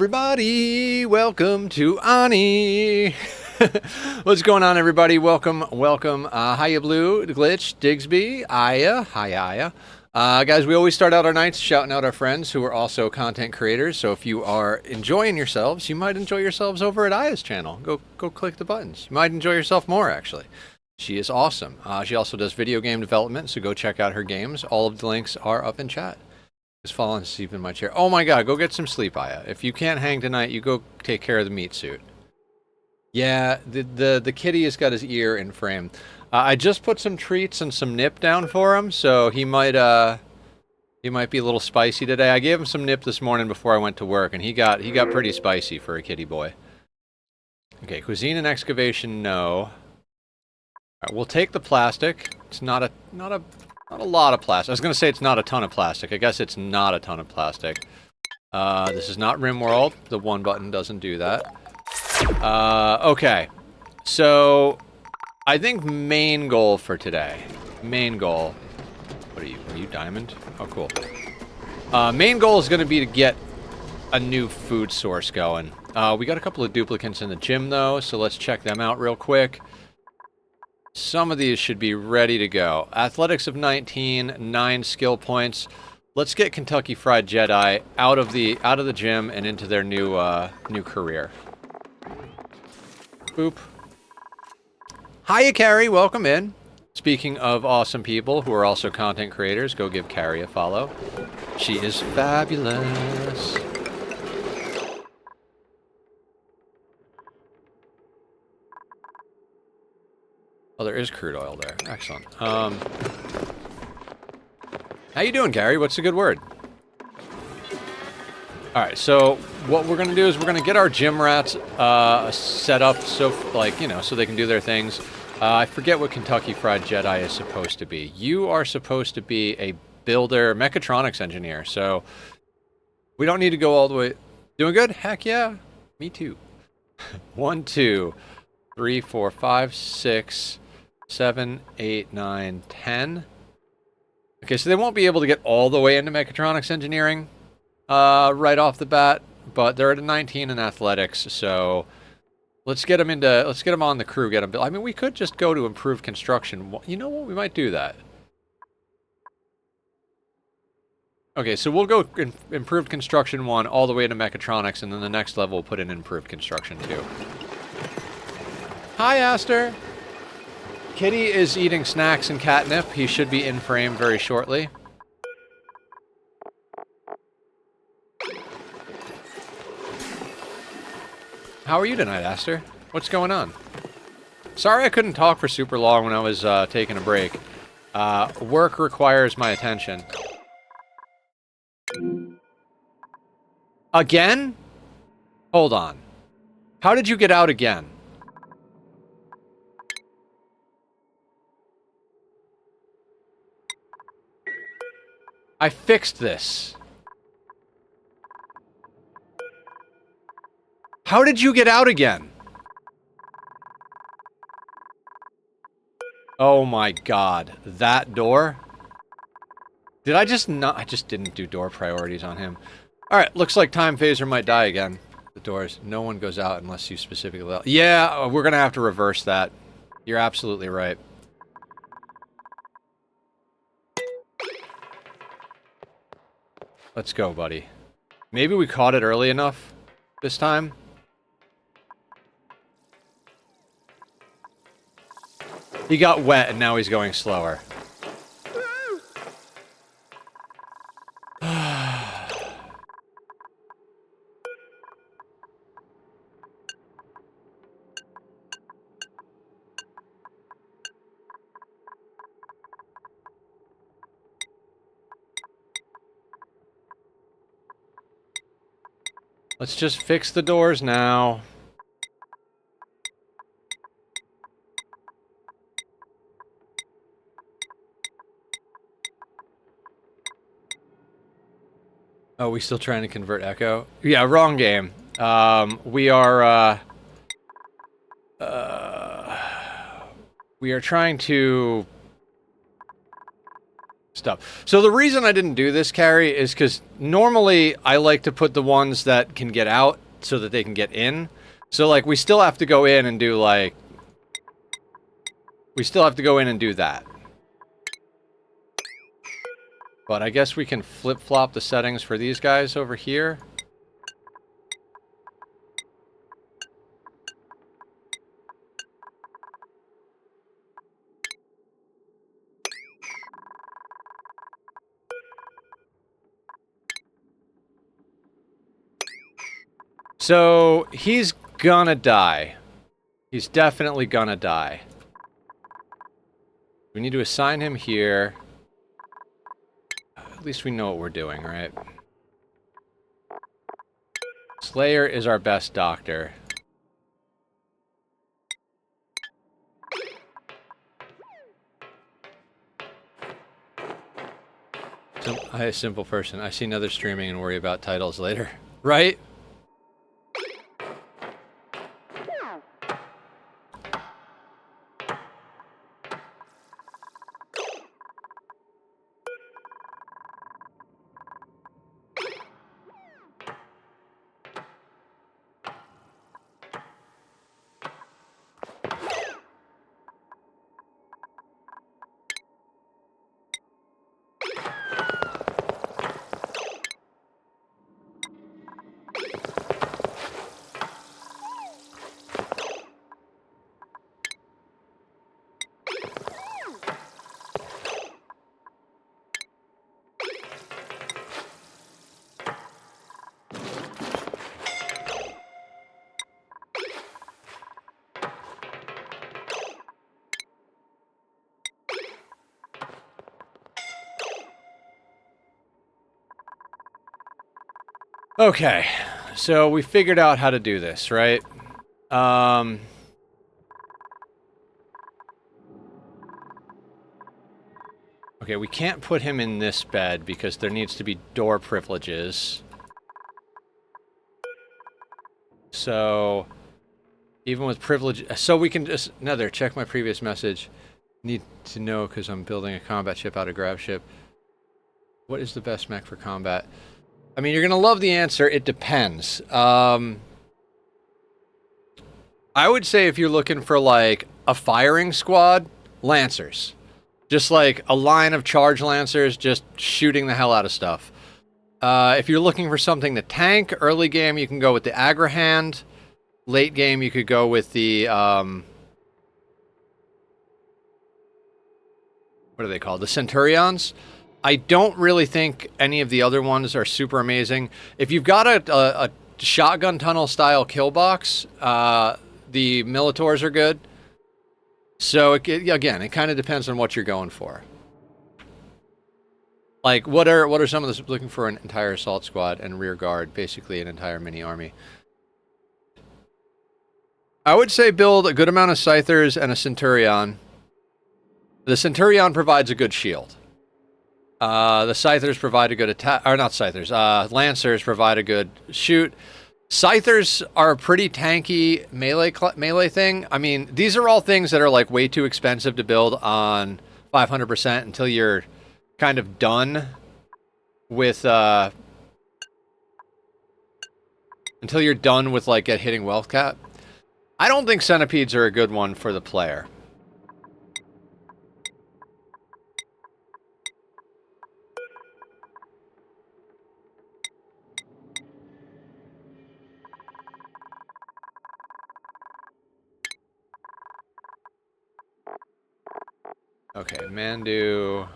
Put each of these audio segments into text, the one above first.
everybody, welcome to Ani. What's going on, everybody? Welcome. Hiya Blue, Glitch, Digsby, Aya. Hi, Aya. Guys, we always start out our nights shouting out our friends who are also content creators. So if you are enjoying yourselves, you might enjoy yourselves over at Aya's channel. Go click the buttons. You might enjoy yourself more, actually. She is awesome. She also does video game development, so go check out her games. All of the links are up in chat. Just falling asleep in my chair. Oh my god, go get some sleep, Aya. If you can't hang tonight, you go take care of the meat suit. Yeah, the kitty has got his ear in frame. I just put some treats and some nip down for him, so he might be a little spicy today. I gave him some nip this morning before I went to work, and he got pretty spicy for a kitty boy. Okay, cuisine and excavation, no. All right, we'll take the plastic. It's not a lot of plastic. I was going to say it's not a ton of plastic. I guess it's not a ton of plastic. This is not RimWorld. The one button doesn't do that. Okay. So, I think main goal for today. Main goal. What are you? Are you diamond? Oh, cool. Main goal is going to be to get a new food source going. We got a couple of duplicates in the gym, though, so let's check them out real quick. Some of these should be ready to go. Athletics of 19, 9 skill points. Let's get Kentucky Fried Jedi out of the gym and into their new career. Boop. Hiya, Carrie. Welcome in. Speaking of awesome people who are also content creators, go give Carrie a follow. She is fabulous. Oh, there is crude oil there. Excellent. How you doing, Gary? What's a good word? Alright, so what we're going to do is we're going to get our gym rats set up so, like, you know, so they can do their things. I forget what Kentucky Fried Jedi is supposed to be. You are supposed to be a builder, mechatronics engineer, so we don't need to go all the way... Doing good? Heck yeah. Me too. 1, 2, 3, 4, 5, 6... 7, 8, 9, 10. Okay, so they won't be able to get all the way into mechatronics engineering right off the bat, but they're at a 19 in athletics, so let's get them on the crew, get them built. I mean, we could just go to improved construction. You know what? We might do that. Okay, so we'll go improved construction 1 all the way to mechatronics, and then the next level we'll put in improved construction 2. Hi, Aster. Kitty is eating snacks and catnip. He should be in frame very shortly. How are you tonight, Aster? What's going on? Sorry I couldn't talk for super long when I was taking a break. Work requires my attention. Again? Hold on. How did you get out again? I fixed this. How did you get out again? Oh my god. That door? Did I just not... I just didn't do door priorities on him. Alright, looks like Time Phaser might die again. The doors. No one goes out unless you specifically... Yeah, we're gonna have to reverse that. You're absolutely right. Let's go, buddy. Maybe we caught it early enough this time. He got wet and now he's going slower. Let's just fix the doors now. Oh, we still trying to convert Echo? Yeah, wrong game. We are trying to stuff. So the reason I didn't do this, Carrie, is because normally I like to put the ones that can get out so that they can get in. So, like, we still have to go in and do, like... We still have to go in and do that. But I guess we can flip-flop the settings for these guys over here. So, he's gonna die. He's definitely gonna die. We need to assign him here. At least we know what we're doing, right? Slayer is our best doctor. So, I'm a simple person. I see another streaming and worry about titles later. Right? Okay, so we figured out how to do this, right? Okay, we can't put him in this bed because there needs to be door privileges. So, even with privilege... So we can just... Another, check my previous message. Need to know because I'm building a combat ship out of grab ship. What is the best mech for combat? I mean, you're going to love the answer. It depends. I would say if you're looking for, like, a firing squad, Lancers. Just, like, a line of charge Lancers just shooting the hell out of stuff. If you're looking for something to tank, early game, you can go with the Agrahand. Late game, you could go with the, what are they called? The Centurions. I don't really think any of the other ones are super amazing. If you've got a shotgun tunnel style kill box, the Militors are good. So again, it kind of depends on what you're going for. Like, what are some of the looking for an entire assault squad and rear guard, basically an entire mini army? I would say build a good amount of Scythers and a Centurion. The Centurion provides a good shield. The Scythers provide a good attack, or not Scythers, Lancers provide a good shoot. Scythers are a pretty tanky melee thing. I mean, these are all things that are like way too expensive to build on 500% until you're kind of done with, until you're done with like hitting wealth cap. I don't think centipedes are a good one for the player. Okay, Mandu.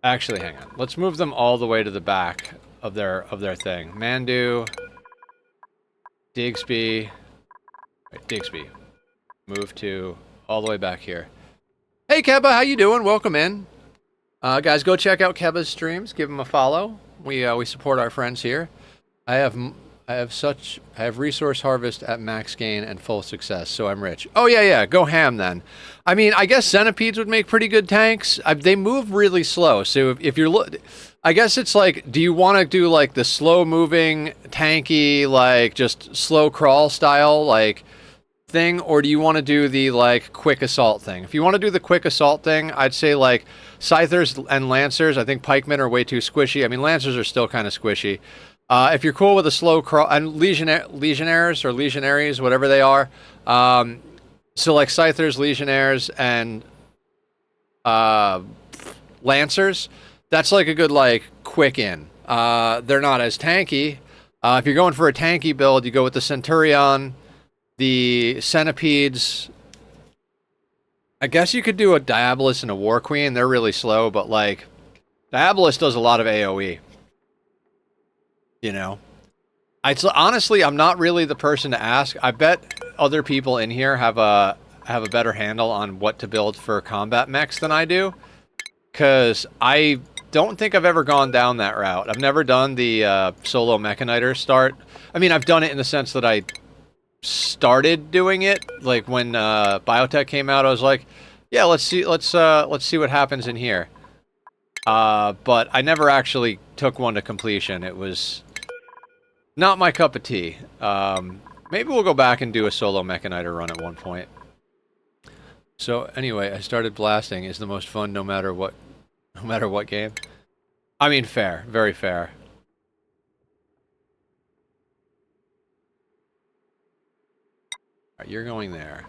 Actually, hang on. Let's move them all the way to the back of their thing. Mandu, Digsby, right, Digsby. Move to all the way back here. Hey Keba, how you doing? Welcome in. Guys, go check out Keba's streams. Give him a follow. We support our friends here. I have I have resource harvest at max gain and full success, so I'm rich. Oh yeah, yeah, go ham then. I mean, I guess centipedes would make pretty good tanks. They move really slow, so if you're I guess it's like, do you want to do like the slow moving, tanky, like just slow crawl style, like thing, or do you want to do the like quick assault thing? If you want to do the quick assault thing, I'd say like scythers and lancers. I think pikemen are way too squishy. I mean, lancers are still kind of squishy. If you're cool with a slow crawl and legionnaires or legionaries, whatever they are, so like scythers, legionnaires, and lancers, that's like a good like quick in. They're not as tanky. If you're going for a tanky build, you go with the centurion, the centipedes. I guess you could do a Diabolus and a War Queen. They're really slow, but like Diabolus does a lot of AoE. You know, honestly, I'm not really the person to ask. I bet other people in here have a better handle on what to build for combat mechs than I do, because I don't think I've ever gone down that route. I've never done the solo Mechaniter start. I mean, I've done it in the sense that I started doing it, like when Biotech came out. I was like, yeah, let's see what happens in here. But I never actually took one to completion. It was not my cup of tea. Maybe we'll go back and do a solo Mechaniter run at one point. So anyway, I started blasting is the most fun no matter what game. I mean, fair, very fair. All right, you're going there.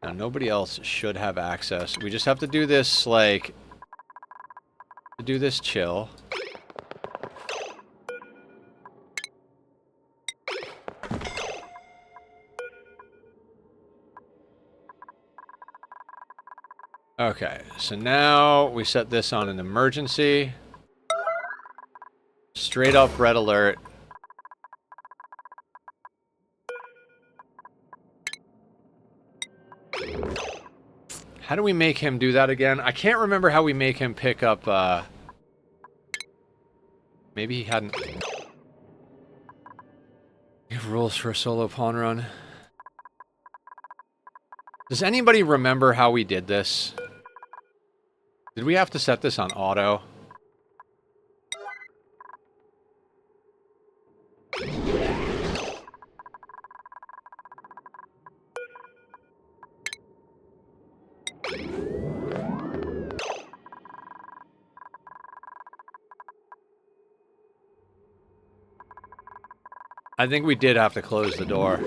Now nobody else should have access. We just have to do this like chill. Okay, so now we set this on an emergency. Straight up red alert. How do we make him do that again? I can't remember how we make him pick up, maybe he hadn't... We have rules for a solo pawn run. Does anybody remember how we did this? Did we have to set this on auto? I think we did have to close the door.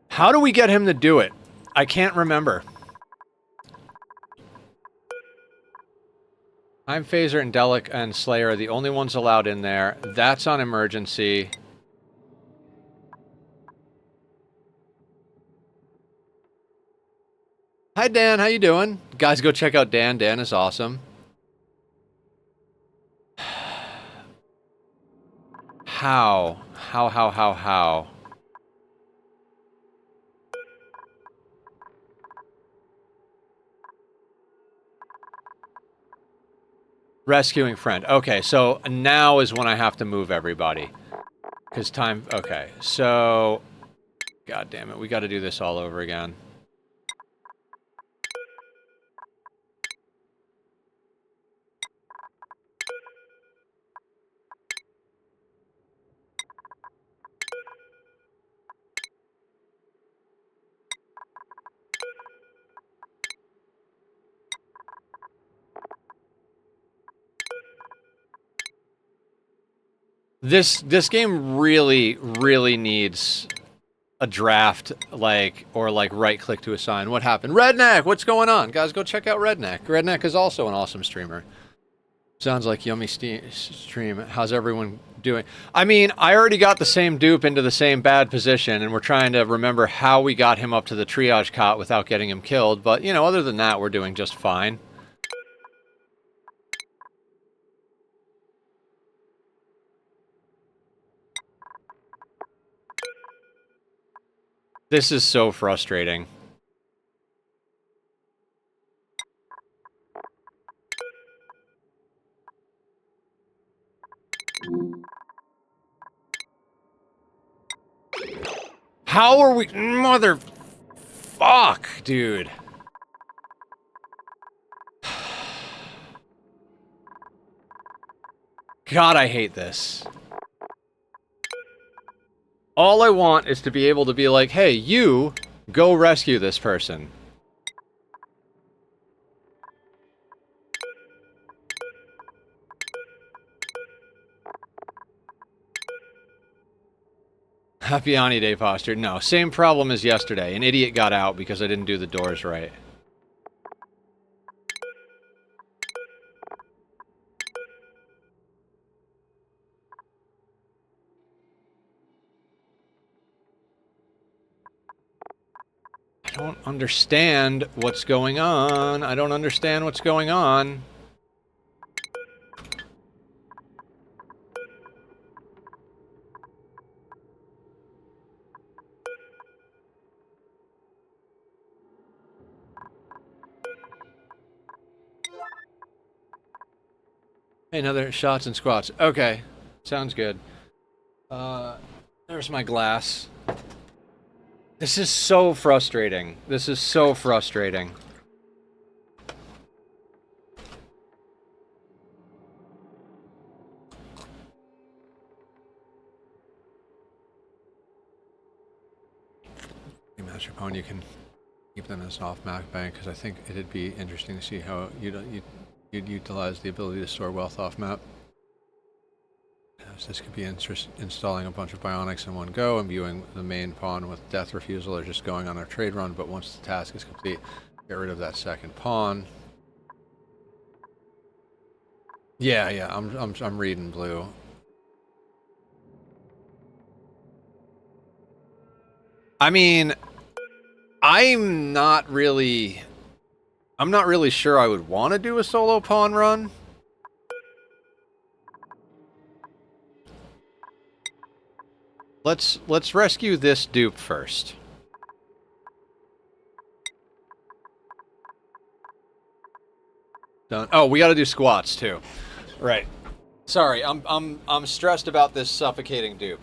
How do we get him to do it? I can't remember. Time Phaser and Delic and Slayer are the only ones allowed in there. That's on emergency. Hi Dan, how you doing? Guys, go check out Dan. Dan is awesome. How? How? Rescuing friend. Okay, so now is when I have to move everybody. Because time... Okay, so... God damn it, we got to do this all over again. This game really needs a draft, like, or like right click to assign. What happened? Redneck, what's going on? Guys, go check out Redneck. Redneck is also an awesome streamer. Sounds like yummy stream. How's everyone doing? I mean, I already got the same dupe into the same bad position, and we're trying to remember how we got him up to the triage cot without getting him killed. But, you know, other than that, we're doing just fine. This is so frustrating. How are we... Mother... Fuck, dude. God, I hate this. All I want is to be able to be like, hey, you, go rescue this person. Happy Ani Day posture. No, same problem as yesterday. An idiot got out because I didn't do the doors right. I don't understand what's going on. I don't understand what's going on. Hey, another shots and squats. Okay, sounds good. There's my glass. This is so frustrating. This is so frustrating. Master Pwn, you can keep them as off-map bank, because I think it'd be interesting to see how you'd utilize the ability to store wealth off-map. This could be installing a bunch of Bionics in one go, imbuing the main pawn with death refusal, or just going on a trade run, but once the task is complete, get rid of that second pawn. Yeah, I'm reading blue. I mean, I'm not really sure I would want to do a solo pawn run. Let's rescue this dupe first. Done. Oh, we got to do squats too. Right. Sorry, I'm stressed about this suffocating dupe.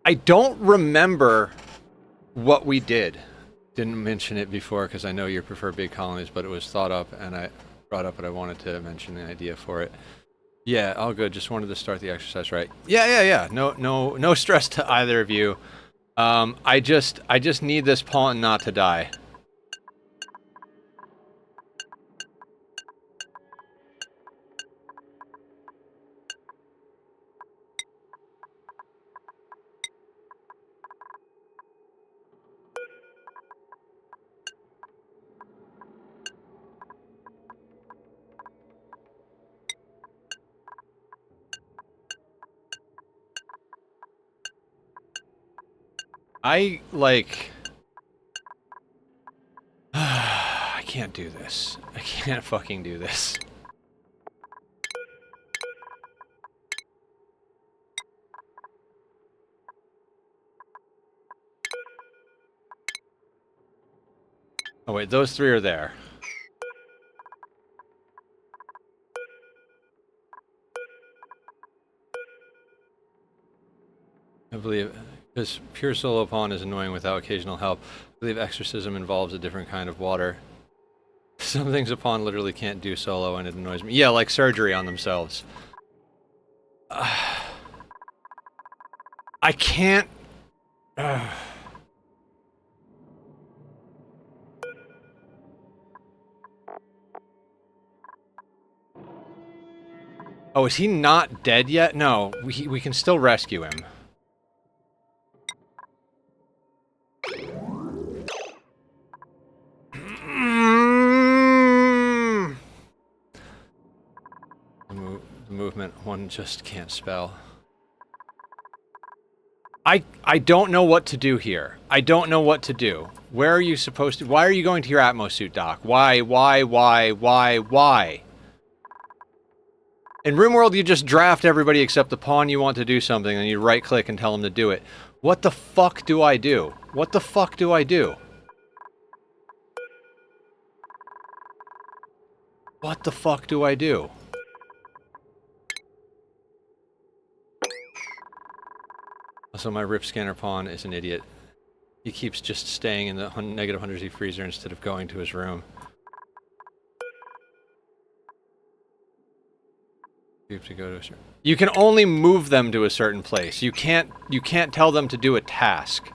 I don't remember what we did. Didn't mention it before because I know you prefer big colonies, but it was thought up and I brought up, but I wanted to mention the idea for it. Yeah, all good. Just wanted to start the exercise right. Yeah. No stress to either of you. I just need this pawn not to die. I I can't do this. I can't fucking do this. Oh wait, those three are there. I believe, because pure solo pawn is annoying without occasional help. I believe exorcism involves a different kind of water. Some things a pawn literally can't do solo and it annoys me. Yeah, like surgery on themselves. I can't... Oh, is he not dead yet? No, we can still rescue him. The movement one just can't spell. I don't know what to do here. I don't know what to do. Where are you supposed to... Why are you going to your Atmosuit, Doc? Why? In RimWorld, you just draft everybody except the pawn you want to do something, and you right-click and tell them to do it. What the fuck do I do? What the fuck do I do? What the fuck do I do? Also, my Rip Scanner pawn is an idiot. He keeps just staying in the negative 100 Z freezer instead of going to his room. You have to go to a certain... You can only move them to a certain place. You can't tell them to do a task.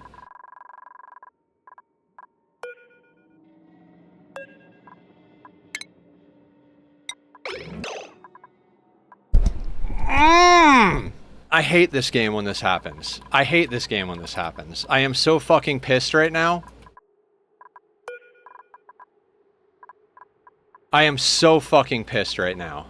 I hate this game when this happens. I hate this game when this happens. I am so fucking pissed right now. I am so fucking pissed right now.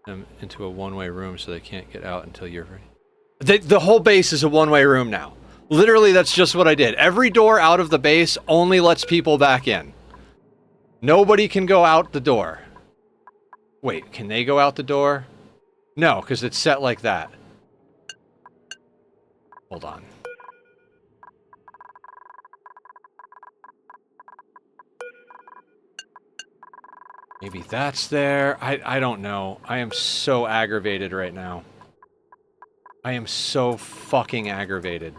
I'm into a one-way room so they can't get out until you're ready. The whole base is a one-way room now. Literally, that's just what I did. Every door out of the base only lets people back in. Nobody can go out the door. Wait, can they go out the door? No, because it's set like that. Hold on. Maybe that's there. I don't know. I am so aggravated right now. I am so fucking aggravated.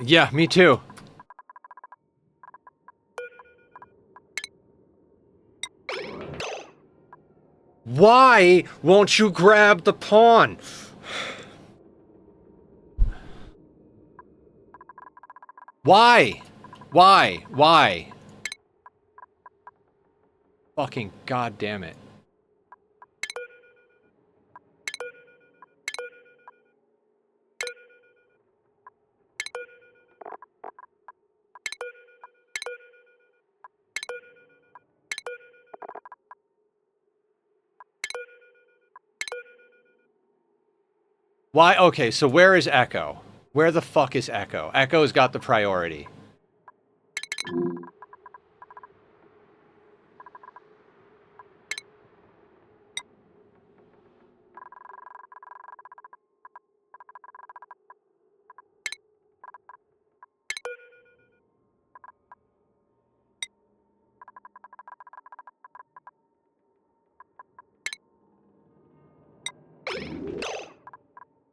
Yeah, me too. Why won't you grab the pawn? Why? Why? Fucking goddamn it. Why? Okay, so where is Echo? Where the fuck is Echo? Echo's got the priority.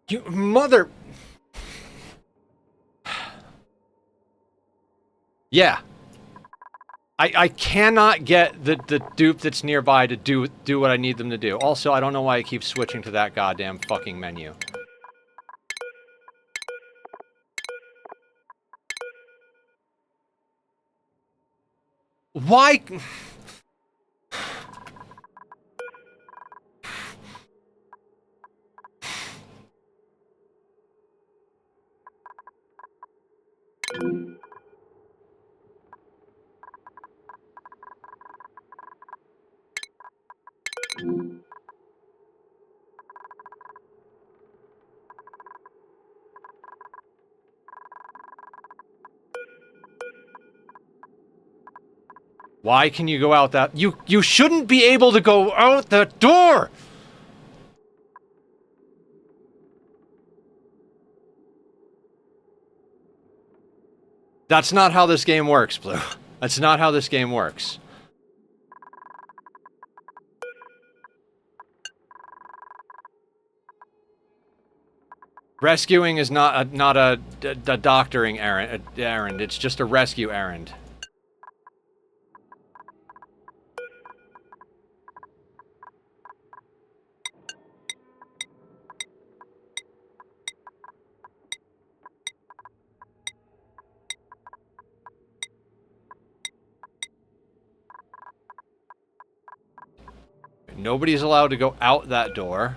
You mother... Yeah. I cannot get the dupe that's nearby to do what I need them to do. Also, I don't know why I keep switching to that goddamn fucking menu. Why? Why can you go out that... You shouldn't be able to go out the door! That's not how this game works, Blue. That's not how this game works. Rescuing is not a doctoring errand. It's just a rescue errand. Nobody's allowed to go out that door.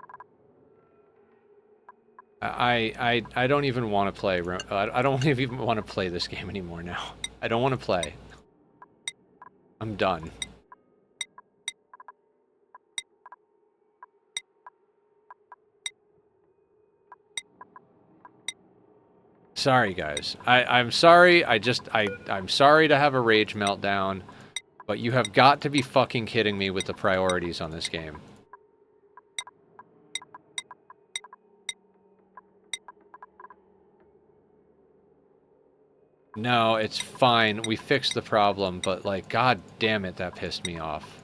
I don't even want to play. I don't even want to play this game anymore now. I don't want to play. I'm done. Sorry, guys. I'm sorry. I'm sorry to have a rage meltdown, but you have got to be fucking kidding me with the priorities on this game. No, it's fine. We fixed the problem, but like, god damn it, that pissed me off.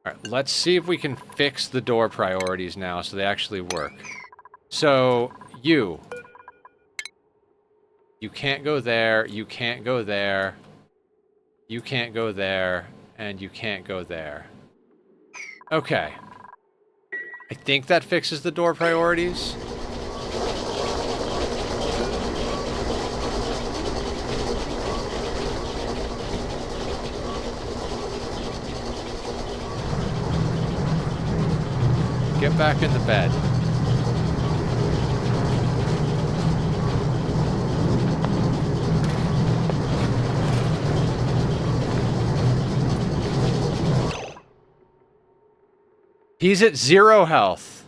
Alright, let's see if we can fix the door priorities now so they actually work. So, you can't go there, you can't go there, you can't go there, and you can't go there. Okay. I think that fixes the door priorities. Get back in the bed. He's at 0 health.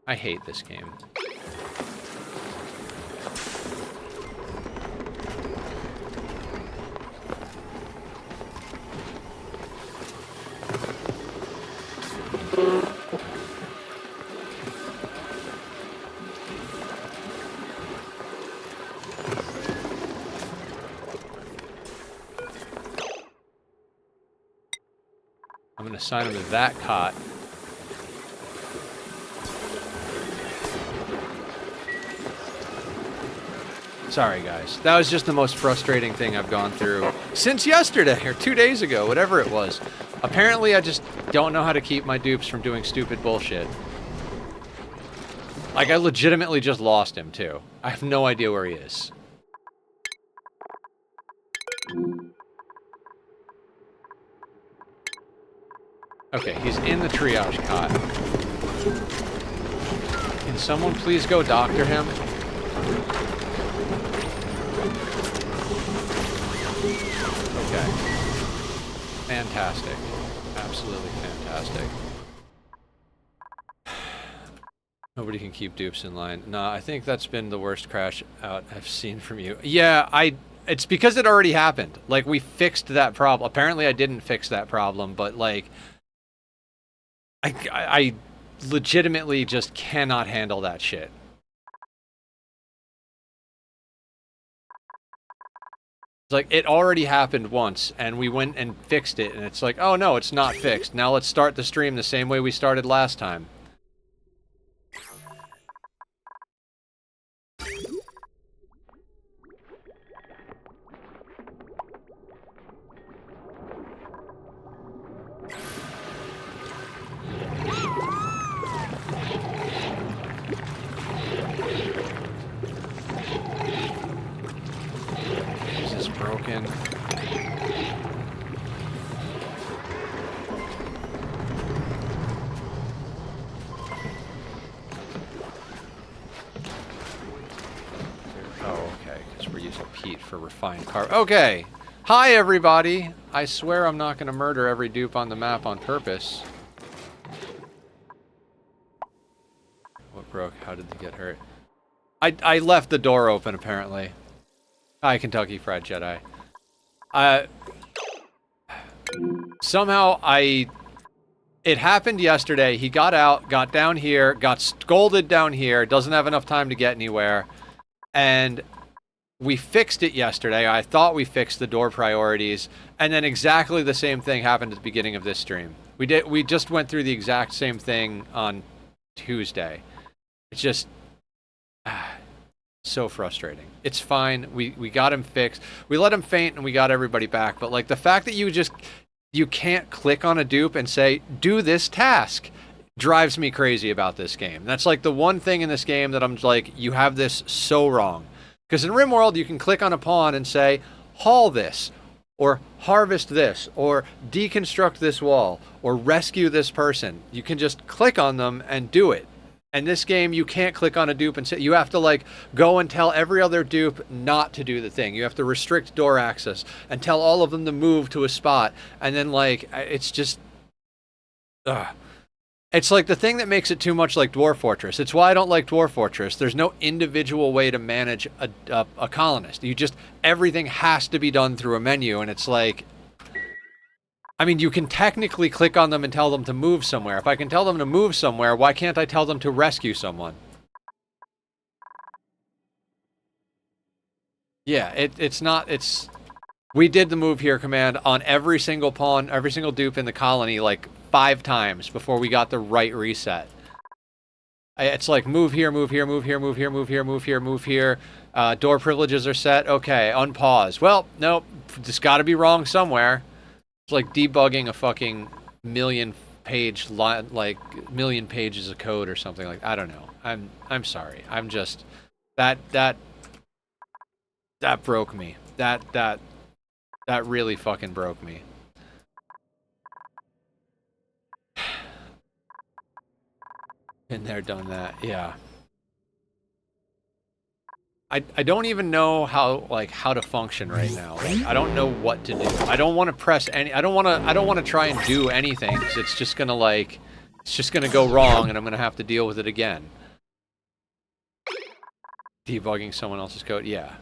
I hate this game. I'm gonna assign him to that cot. Sorry, guys. That was just the most frustrating thing I've gone through since yesterday, or 2 days ago, whatever it was. Apparently, I just don't know how to keep my dupes from doing stupid bullshit. Like, I legitimately just lost him, too. I have no idea where he is. Okay, he's in the triage cot. Can someone please go doctor him? Okay. Fantastic. Absolutely fantastic. Nobody can keep dupes in line. Nah, I think that's been the worst crash out I've seen from you. Yeah, it's because it already happened. Like, we fixed that problem. Apparently I didn't fix that problem, but like, I legitimately just cannot handle that shit. It's like, it already happened once, and we went and fixed it, and it's like, oh no, it's not fixed. Now let's start the stream the same way we started last time. Broken. Oh, okay, because we're using peat for refined carbon. Okay! Hi, everybody! I swear I'm not going to murder every dupe on the map on purpose. What broke? How did they get hurt? I left the door open, apparently. Hi, Kentucky Fried Jedi. Somehow it happened yesterday. He got out, got down here, got scolded down here, doesn't have enough time to get anywhere. And we fixed it yesterday. I thought we fixed the door priorities, and then exactly the same thing happened at the beginning of this stream. We just went through the exact same thing on Tuesday. It's just so frustrating. It's fine. We got him fixed. We let him faint and we got everybody back. But like the fact that you can't click on a dupe and say, do this task, drives me crazy about this game. That's like the one thing in this game that I'm like, you have this so wrong. Because in RimWorld, you can click on a pawn and say, haul this, or harvest this, or deconstruct this wall, or rescue this person. You can just click on them and do it. In this game, you can't click on a dupe and say, you have to like go and tell every other dupe not to do the thing. You have to restrict door access and tell all of them to move to a spot. And then like, it's just, it's like the thing that makes it too much like Dwarf Fortress. It's why I don't like Dwarf Fortress. There's no individual way to manage a colonist. Everything has to be done through a menu. And it's like, I mean, you can technically click on them and tell them to move somewhere. If I can tell them to move somewhere, why can't I tell them to rescue someone? Yeah, we did the move here command on every single pawn, every single dupe in the colony like 5 times before we got the right reset. It's like move here, move here, move here, move here, move here, move here, move here. Door privileges are set. Okay, unpause. Well, nope, it's got to be wrong somewhere. It's like debugging a fucking million pages of code or something like. I don't know. I'm sorry. I'm just that broke me. That really fucking broke me. Been there, done that. Yeah. I don't even know how to function right now. Like, I don't know what to do. I don't want to press any. I don't want to try and do anything. 'Cause it's just gonna go wrong, and I'm gonna have to deal with it again. Debugging someone else's code. Yeah.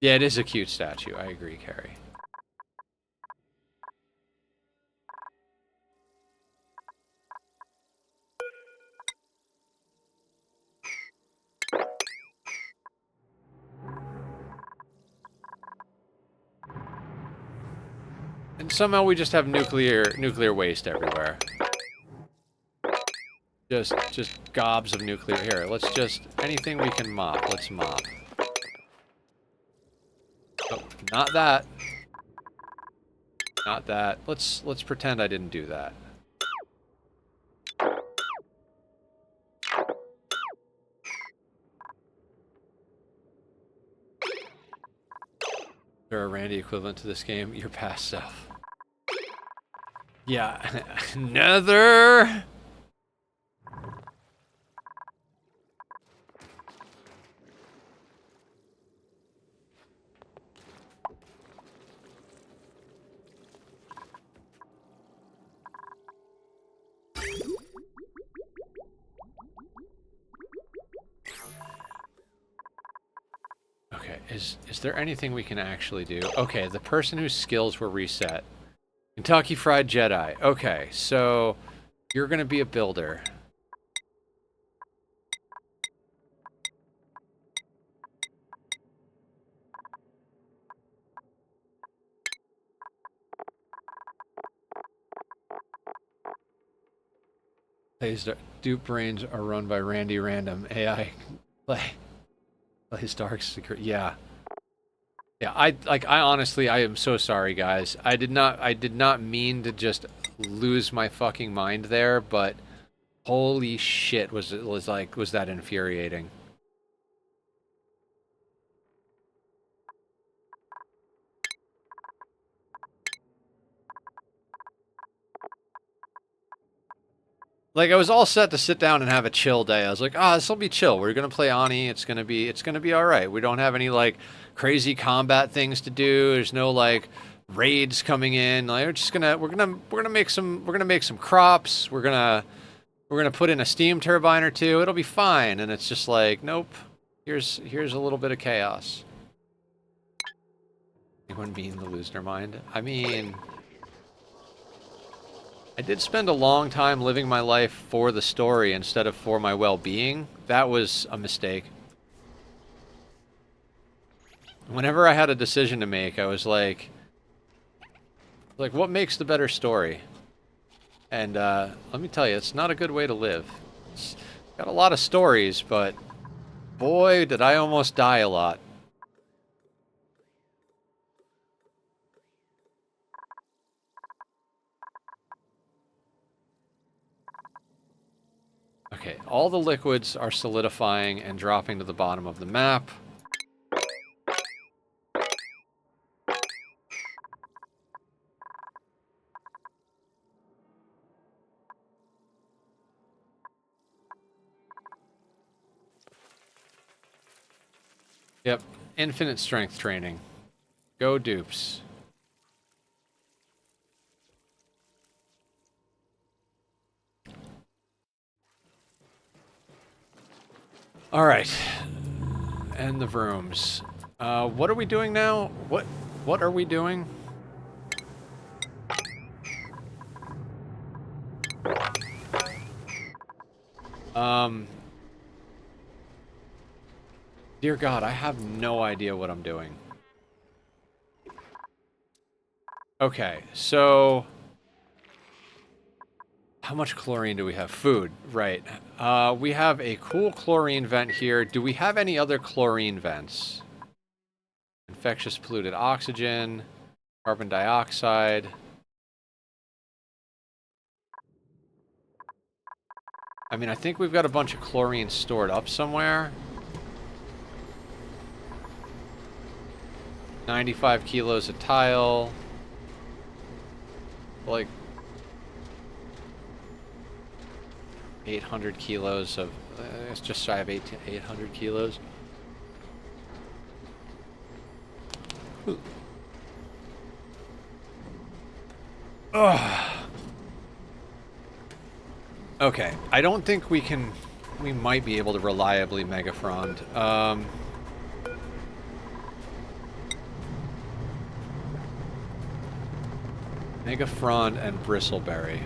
Yeah, it is a cute statue. I agree, Carrie. And somehow we just have nuclear waste everywhere. Just gobs of nuclear. Here, let's just anything we can mop. Let's mop. Oh, not that. Not that. Let's pretend I didn't do that. Is there a Randy equivalent to this game? Your past self. Yeah. Nether! Okay, is there anything we can actually do? Okay, the person whose skills were reset. Kentucky Fried Jedi. Okay, so you're gonna be a builder. Dupe brains are run by Randy Random AI plays Dark Secret. Yeah. Yeah, I honestly, I am so sorry, guys. I did not mean to just lose my fucking mind there, but holy shit, was that infuriating. Like, I was all set to sit down and have a chill day. I was like, this will be chill. We're gonna play Ani. It's gonna be all right. We don't have any like crazy combat things to do. There's no like raids coming in. Like, we're gonna make some crops. We're gonna put in a steam turbine or two. It'll be fine. And it's just like, nope. Here's a little bit of chaos. Anyone being the lose their mind? I mean, I did spend a long time living my life for the story instead of for my well-being. that was a mistake. Whenever I had a decision to make, I was like, what makes the better story? And let me tell you, it's not a good way to live. It's got a lot of stories, but boy, did I almost die a lot. Okay, all the liquids are solidifying and dropping to the bottom of the map. Yep, infinite strength training. Go dupes. All right, and the vrooms. What are we doing now? What are we doing? Dear God, I have no idea what I'm doing. Okay, so how much chlorine do we have? Food, right. We have a cool chlorine vent here. Do we have any other chlorine vents? Infectious polluted oxygen, carbon dioxide. I mean, I think we've got a bunch of chlorine stored up somewhere. 95 kilos of tile. Like 800 kilos of, it's just shy of 800 kilos. Ugh. Okay, I don't think we can, we might be able to reliably megafrond. Megafrond and bristleberry.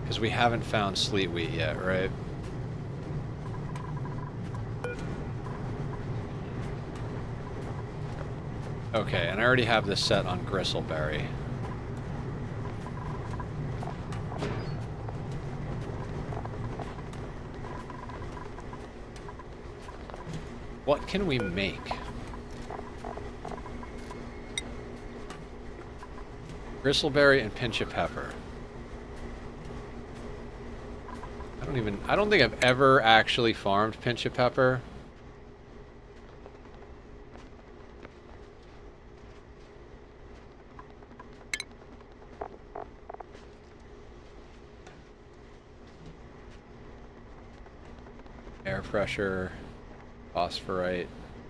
Because we haven't found sleet wheat yet, right? Okay, and I already have this set on bristleberry. What can we make? Bristleberry and pinch of pepper. I don't think I've ever actually farmed pinch of pepper. Air pressure, phosphorite,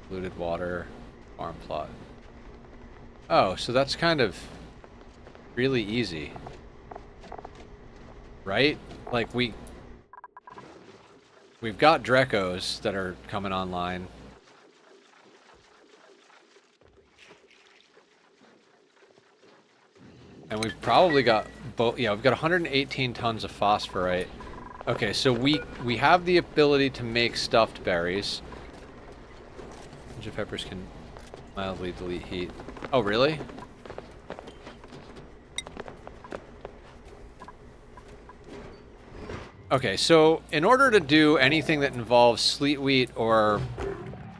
polluted water, farm plot. Oh, so that's kind of really easy. Right? Like we've got Drecos that are coming online. And we've probably got both, yeah, we've got 118 tons of phosphorite. Okay, so we have the ability to make stuffed berries. Pinch of peppers can mildly delete heat. Oh, really? Okay, so in order to do anything that involves sleet wheat or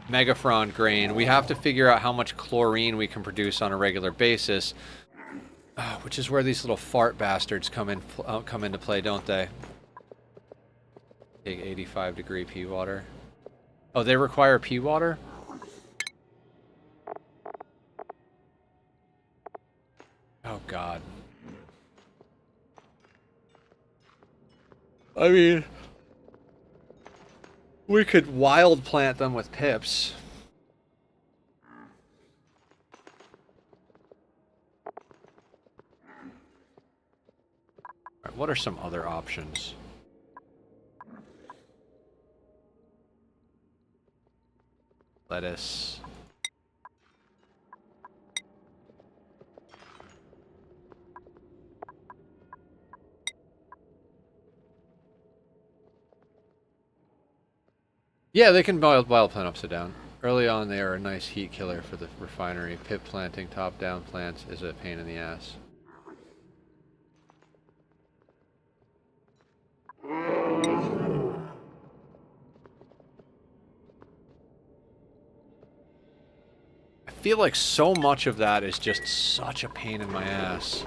megafrond grain, we have to figure out how much chlorine we can produce on a regular basis, which is where these little fart bastards come into play, don't they? Take 85-degree pea water. Oh, they require pea water? Oh, God. I mean, we could wild plant them with pips. All right, what are some other options? Lettuce. Yeah, they can wild plant upside down. Early on, they are a nice heat killer for the refinery. Pit planting top-down plants is a pain in the ass. I feel like so much of that is just such a pain in my ass.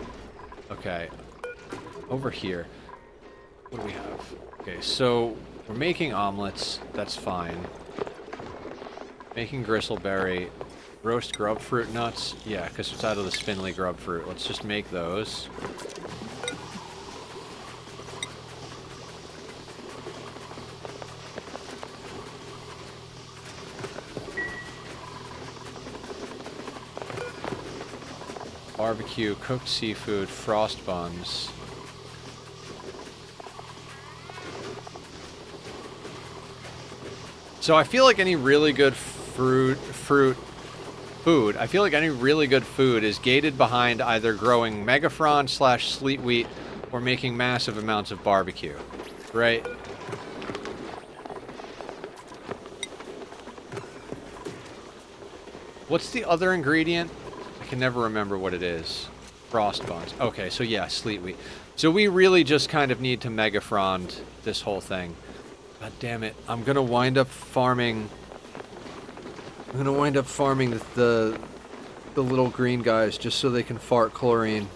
Okay, over here. What do we have? Okay, so we're making omelets. That's fine. Making gristleberry. Roast grub fruit nuts. Yeah, because it's out of the spindly grub fruit. Let's just make those. Barbecue, cooked seafood, frost buns. So I feel like any really good food, I feel like any really good food is gated behind either growing megafron / sleet wheat or making massive amounts of barbecue, right? What's the other ingredient? I can never remember what it is. Frost buns. Okay, so yeah, sleet wheat. So we really just kind of need to megafrond this whole thing. God damn it. I'm gonna wind up farming the little green guys just so they can fart chlorine.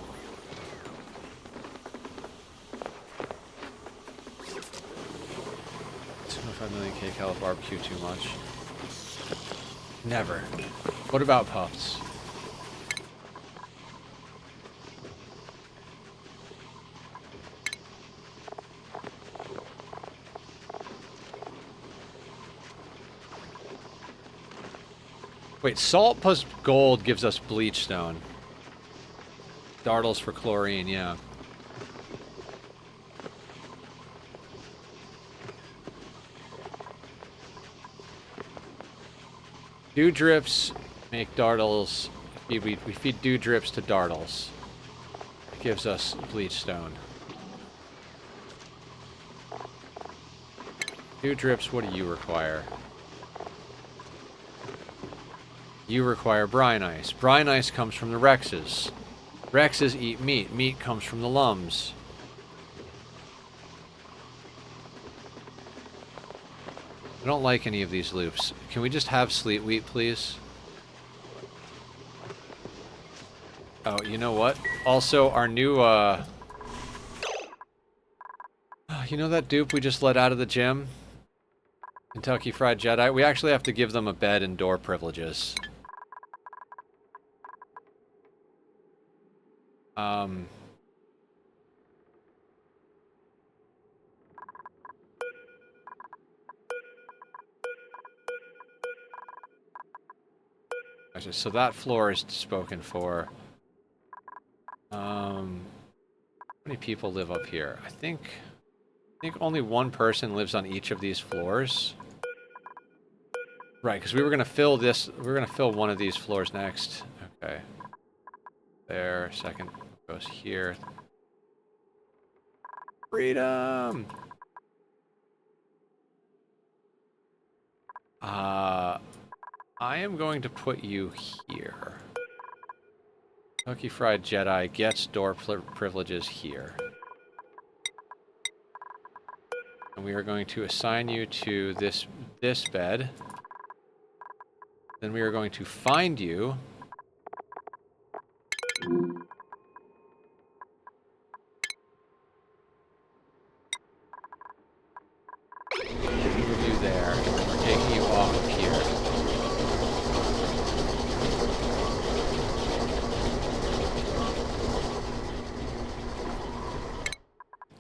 $2.5 million kcal barbecue too much. Never. What about puffs? Wait, salt plus gold gives us bleach stone. Dartles for chlorine, yeah. Dew drips make dartles. We feed dew drips to dartles. It gives us bleach stone. Dew drips, what do you require? You require brine ice. Brine ice comes from the Rexes. Rexes eat meat. Meat comes from the Lums. I don't like any of these loops. Can we just have sleet wheat, please? Oh, you know what? Also, our new, you know that dupe we just let out of the gym? Kentucky Fried Jedi? We actually have to give them a bed and door privileges. So that floor is spoken for. How many people live up here? I think only one person lives on each of these floors. Right, because we were gonna fill this. We were gonna fill one of these floors next. Okay. There. Second goes here. Freedom. I am going to put you here. Kentucky Fried Jedi gets door privileges here. And we are going to assign you to this bed. Then we are going to find you. Move you there. And we're taking you off of here.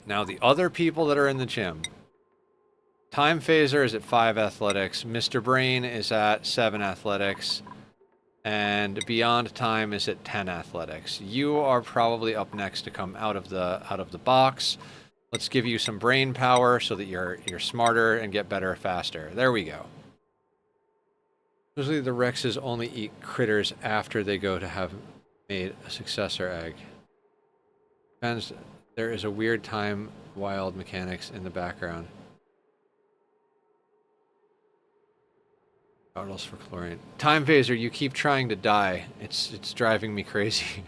Now the other people that are in the gym. Time Phaser is at 5 athletics. Mr. Brain is at 7 athletics. And Beyond Time is at 10 athletics. You are probably up next to come out of the box. Let's give you some brain power so that you're smarter and get better faster. There we go. Usually the Rexes only eat critters after they go to have made a successor egg. Depends. There is a weird time wild mechanics in the background. Bottles for chlorine. Time Phaser, you keep trying to die. It's driving me crazy.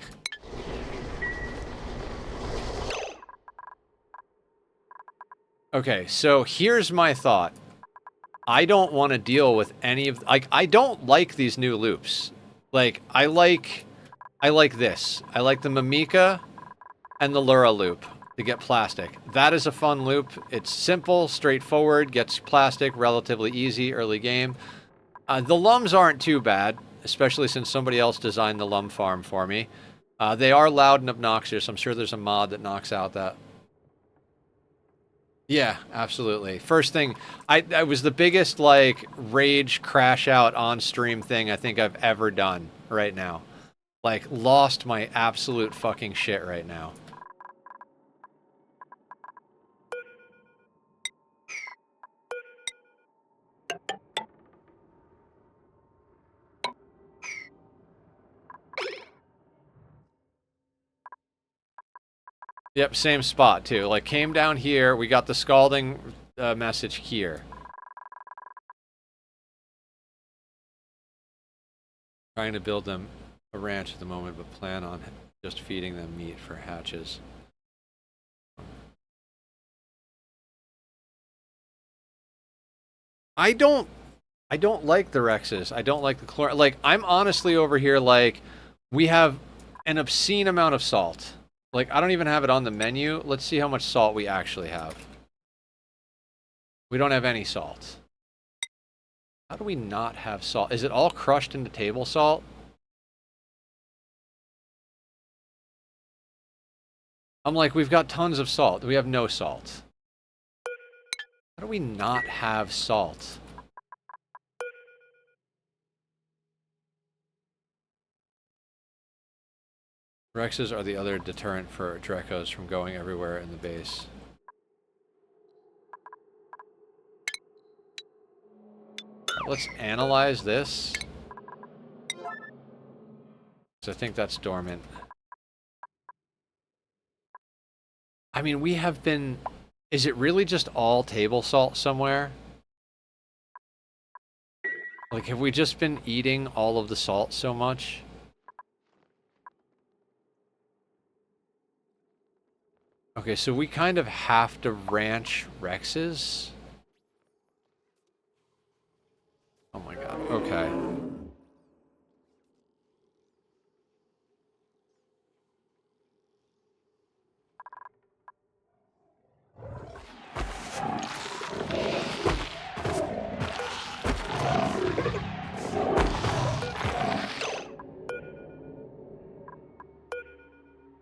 Okay, so here's my thought. I don't want to deal with any of... Like, I don't like these new loops. Like, I like this. I like the Mimika and the Lura loop to get plastic. That is a fun loop. It's simple, straightforward, gets plastic relatively easy early game. The lums aren't too bad, especially since somebody else designed the lum farm for me. They are loud and obnoxious. I'm sure there's a mod that knocks out that. Yeah, absolutely. First thing, I was the biggest, like, rage crash out on stream thing I think I've ever done right now. Like, lost my absolute fucking shit right now. Yep, same spot, too. Like, came down here, we got the scalding message here. Trying to build them a ranch at the moment, but plan on just feeding them meat for hatches. I don't like the Rexes. I don't like the chlorine. Like, I'm honestly over here, like, we have an obscene amount of salt. Like, I don't even have it on the menu. Let's see how much salt we actually have. We don't have any salt. How do we not have salt? Is it all crushed into table salt? I'm like, we've got tons of salt. We have no salt. How do we not have salt? Rexes are the other deterrent for Drekos from going everywhere in the base. Let's analyze this. So I think that's dormant. I mean, we have been... Is it really just all table salt somewhere? Like, have we just been eating all of the salt so much? Okay, so we kind of have to ranch Rexes. Oh my god, okay.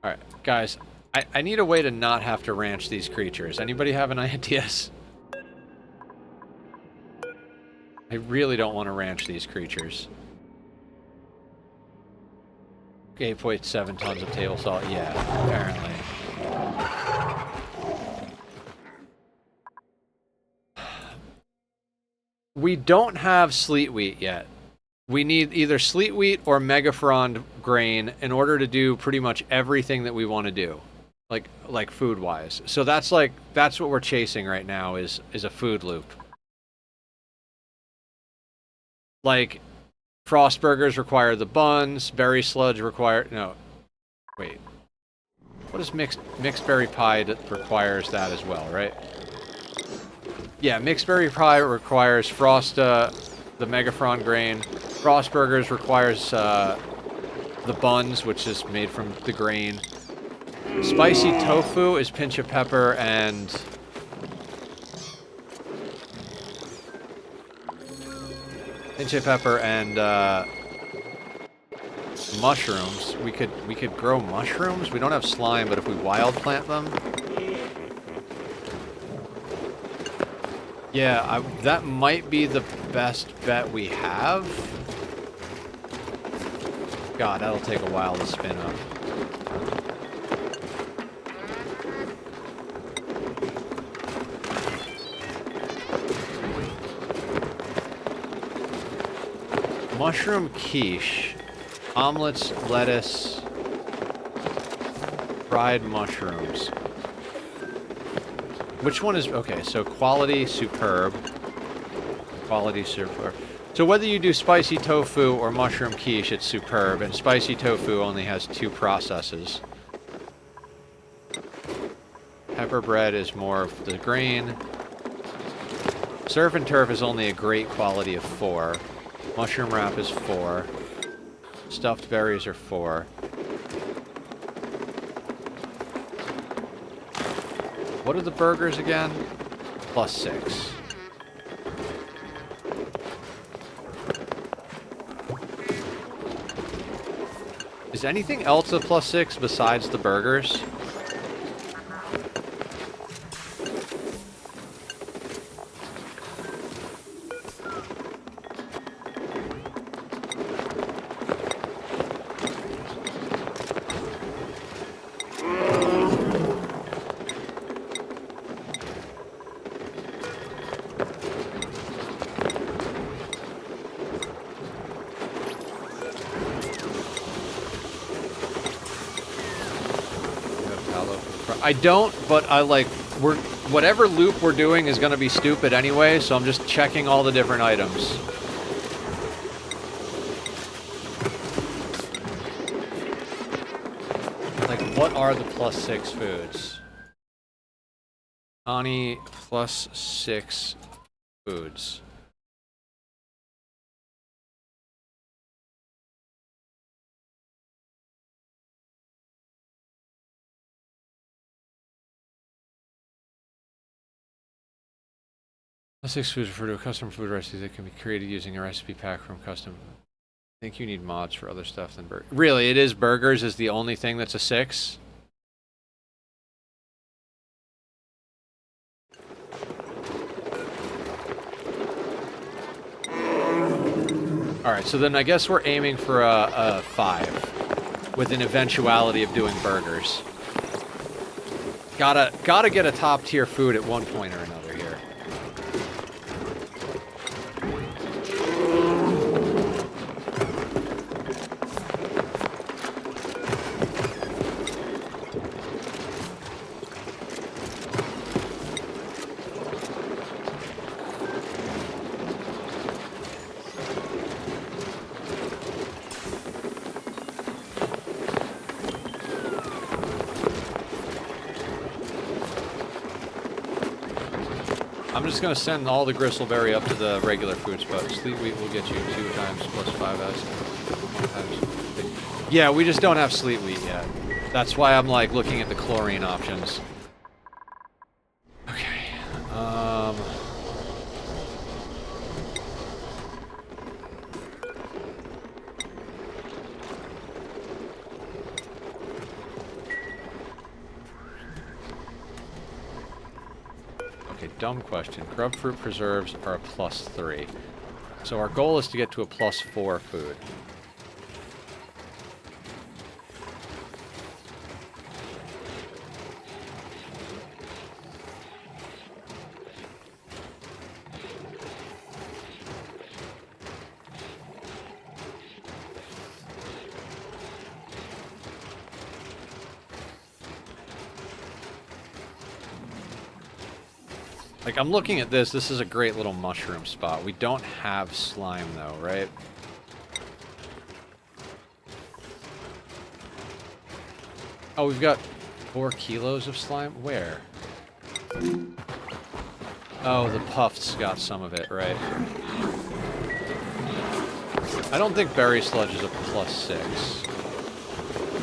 Alright, guys, I need a way to not have to ranch these creatures. Anybody have any ideas? I really don't want to ranch these creatures. 8.7 tons of table salt, yeah, apparently. We don't have sleet wheat yet. We need either sleet wheat or megafrond grain in order to do pretty much everything that we want to do. Like food-wise. So that's what we're chasing right now is a food loop. Like, Frostburgers require the buns, berry sludge require... No. Wait. What is mixed berry pie that requires that as well, right? Yeah, mixed berry pie requires Frosta, the Megafron grain. Frostburgers requires the buns, which is made from the grain. Spicy tofu is pinch of pepper and... pinch of pepper and mushrooms. We could grow mushrooms. We don't have slime, but if we wild plant them... Yeah, that might be the best bet we have. God, that'll take a while to spin up. Mushroom quiche, omelets, lettuce, fried mushrooms. Which one is... Okay, so quality superb. Quality superb. So whether you do spicy tofu or mushroom quiche, it's superb, and spicy tofu only has 2 processes. Pepper bread is more of the grain. Surf and turf is only a great quality of 4. Mushroom wrap is 4. Stuffed berries are 4. What are the burgers again? +6. Is anything else a +6 besides the burgers? I don't, but I like, whatever loop we're doing is going to be stupid anyway, so I'm just checking all the different items. Like, what are the +6 foods? Ani +6 foods. +6 foods refer to a custom food recipe that can be created using a recipe pack from custom. I think you need mods for other stuff than burgers. Really, it is burgers is the only thing that's a 6? Alright, so then I guess we're aiming for a 5. With an eventuality of doing burgers. Gotta get a top tier food at one point or another here. I'm just gonna send all the gristleberry up to the regular food spot. Sleet wheat will get you 2 times +5s. Yeah, we just don't have sleet wheat yet. That's why I'm like looking at the chlorine options. Okay. Dumb question. Grub fruit preserves are a +3. So our goal is to get to a +4 food. Like, I'm looking at this. This is a great little mushroom spot. We don't have slime, though, right? Oh, we've got 4 kilos of slime? Where? Oh, the puffs got some of it, right? I don't think berry sludge is a +6.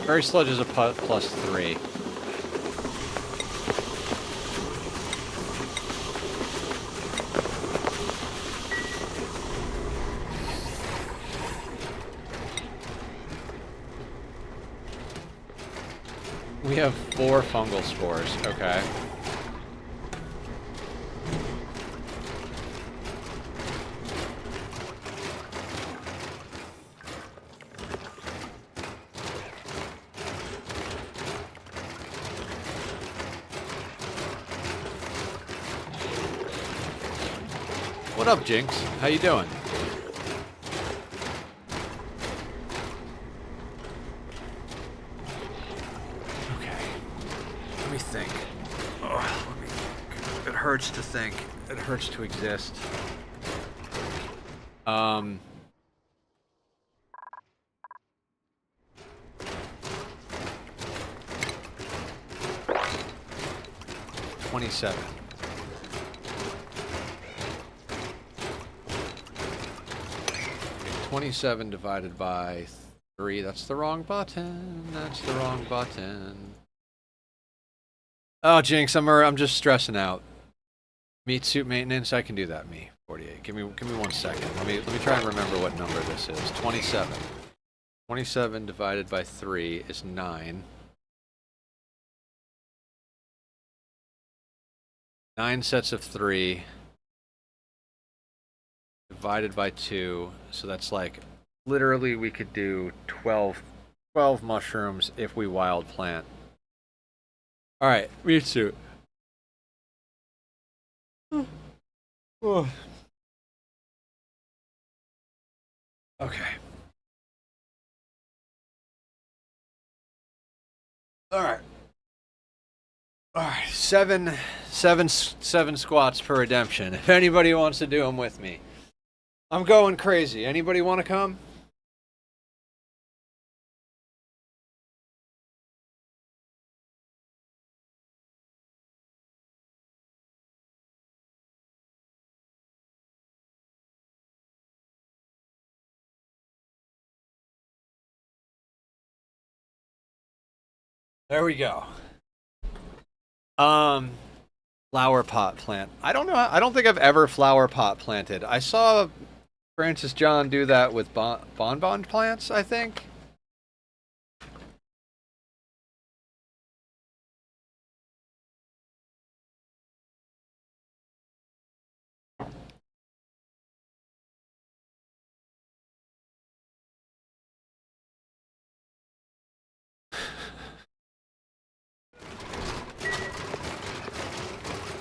Berry sludge is a +3. We have 4 fungal spores, okay. What up, Jinx? How you doing? Hurts to think. It hurts to exist. Um, 27. Okay, 27 divided by 3. That's the wrong button. That's the wrong button. Oh, Jinx, I'm just stressing out. Meat suit maintenance, I can do that. Me, 48. Give me 1 second. Let me try and remember what number this is. 27. 27 divided by 3 is 9. 9 sets of 3 divided by 2, so that's like literally we could do 12 mushrooms if we wild plant. All right, meat suit. Oh. Okay. All right. All right. Seven squats per redemption. If anybody wants to do them with me, I'm going crazy. Anybody want to come? There we go. Flower pot plant. I don't know. I don't think I've ever flower pot planted. I saw Francis John do that with bonbon plants, I think.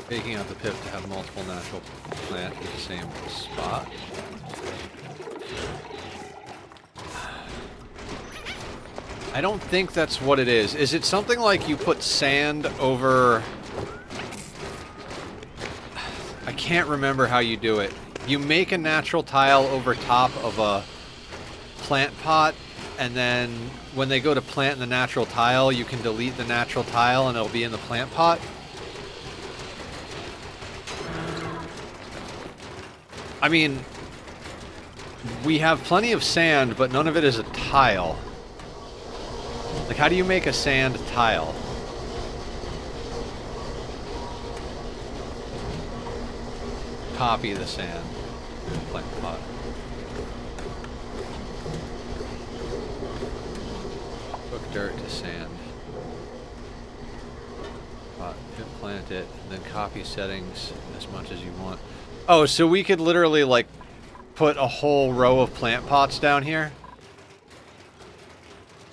Taking out the pip to have multiple natural plant in the same spot. I don't think that's what it is. Is it something like you put sand over... I can't remember how you do it. You make a natural tile over top of a plant pot, and then when they go to plant in the natural tile, you can delete the natural tile and it'll be in the plant pot. I mean, we have plenty of sand, but none of it is a tile. Like, how do you make a sand tile? Copy the sand. Plant pot. Cook dirt to sand. Pot, plant it, and then copy settings as much as you want. Oh, so we could literally, like, put a whole row of plant pots down here?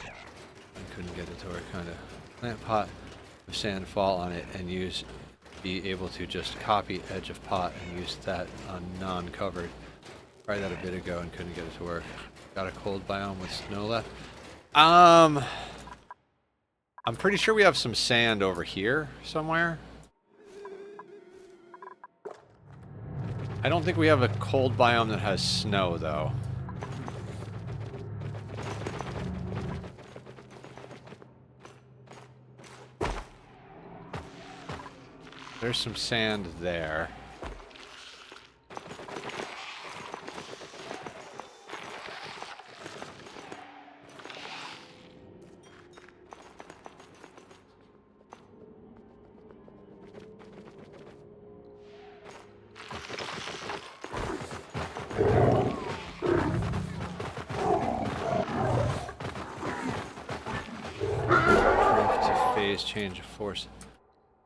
I couldn't get it to work, kind of. Plant pot with sand fall on it and be able to just copy edge of pot and use that on non-covered. Tried that a bit ago and couldn't get it to work. Got a cold biome with snow left. I'm pretty sure we have some sand over here somewhere. I don't think we have a cold biome that has snow, though. There's some sand there. Change of force.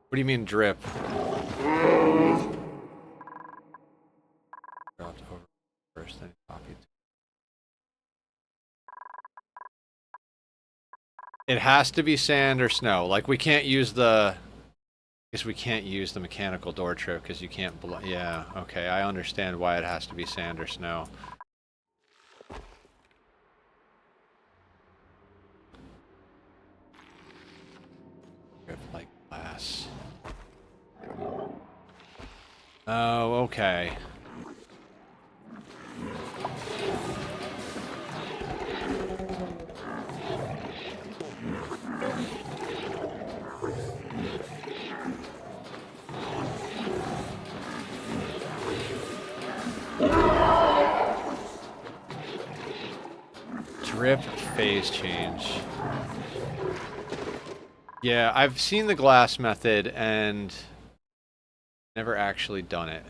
What do you mean drip? Dropped over first, then copied. It has to be sand or snow. Like, we can't use the... I guess we can't use the mechanical door trip because you can't... Yeah, okay, I understand why it has to be sand or snow. Like glass. Oh, okay. Drip phase change. Yeah, I've seen the glass method and never actually done it.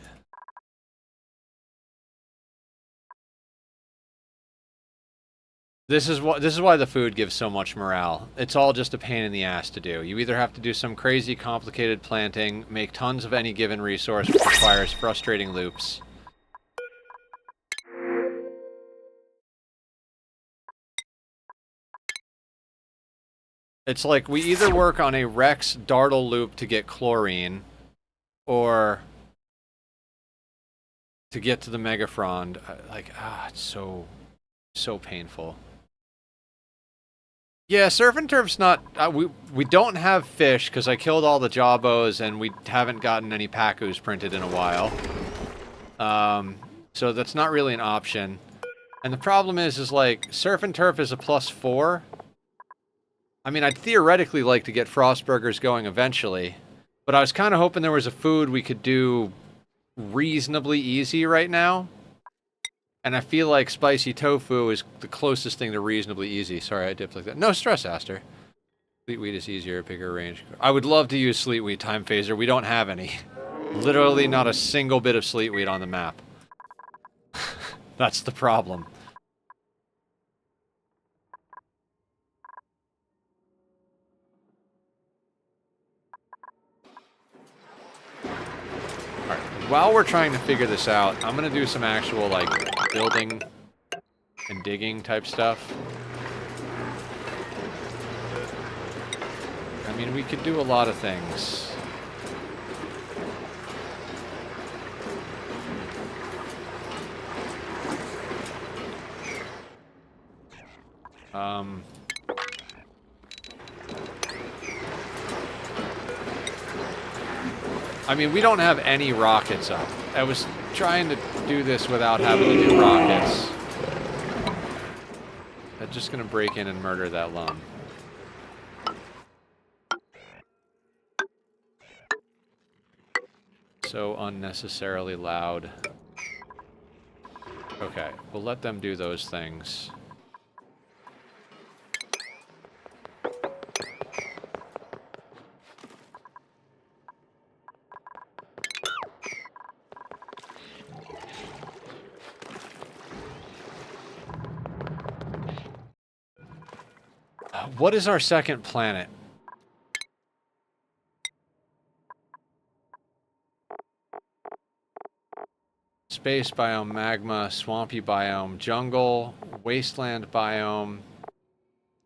This is why the food gives so much morale. It's all just a pain in the ass to do. You either have to do some crazy complicated planting, make tons of any given resource, which requires frustrating loops. It's like we either work on a Rex Dartle loop to get chlorine, or to get to the Megafrond. Like, it's so painful. Yeah, Surf and Turf's not... we don't have fish, because I killed all the Jawbos, and we haven't gotten any Pacus printed in a while. So that's not really an option. And the problem is like, Surf and Turf is a +4. I mean, I'd theoretically like to get Frostburgers going eventually, but I was kind of hoping there was a food we could do reasonably easy right now. And I feel like spicy tofu is the closest thing to reasonably easy. Sorry, I dipped like that. No stress, Aster. Sleetweed is easier, bigger range. I would love to use Sleetweed Time Phaser. We don't have any. Literally not a single bit of Sleetweed on the map. That's the problem. Alright, while we're trying to figure this out, I'm gonna do some actual, like, building and digging type stuff. I mean, we could do a lot of things. I mean, we don't have any rockets up. I was trying to do this without having to do rockets. I'm just gonna break in and murder that lum. So unnecessarily loud. Okay, we'll let them do those things. What is our second planet? Space biome, magma, swampy biome, jungle, wasteland biome,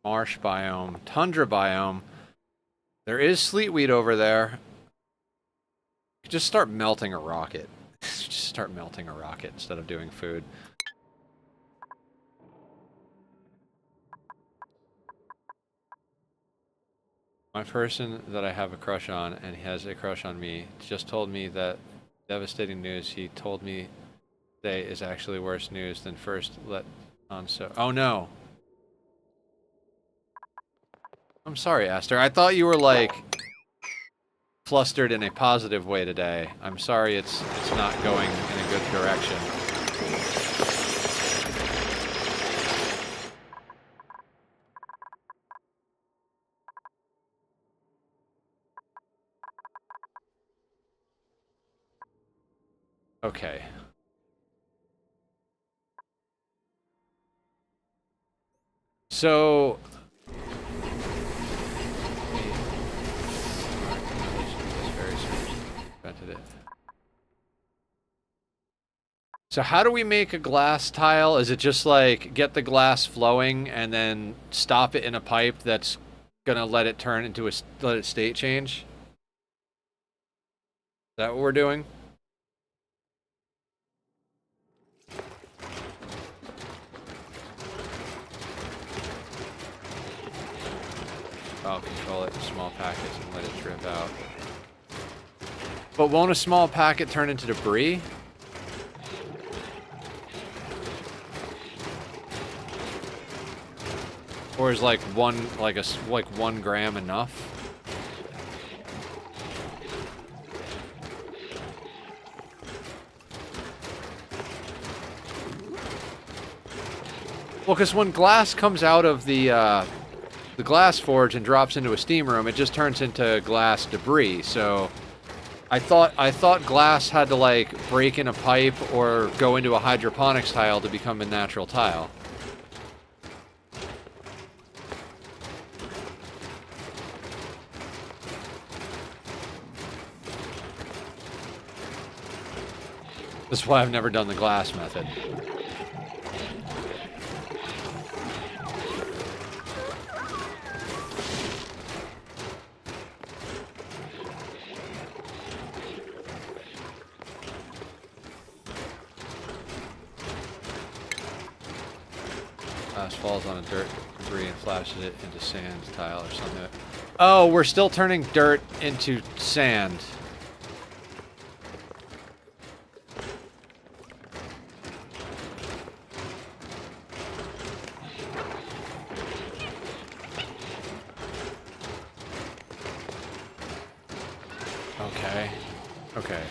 marsh biome, tundra biome. There is sleetweed over there. Just start melting a rocket. Just start melting a rocket instead of doing food. My person that I have a crush on, and he has a crush on me, just told me that devastating news he told me today is actually worse news than first let on so... Oh no! I'm sorry, Aster. I thought you were, like, flustered in a positive way today. I'm sorry it's not going in a good direction. Okay. So... So how do we make a glass tile? Is it just like get the glass flowing and then stop it in a pipe that's gonna let it turn into let it state change? Is that what we're doing? I'll control it in small packets and let it drip out. But won't a small packet turn into debris? Or is like 1 gram enough? Well, because when glass comes out of the glass forge and drops into a steam room, it just turns into glass debris. So I thought glass had to like break in a pipe or go into a hydroponics tile to become a natural tile. This is why I've never done the glass method. Glass falls on a dirt debris and flashes it into sand tile or something. Oh, we're still turning dirt into sand. Okay. Okay.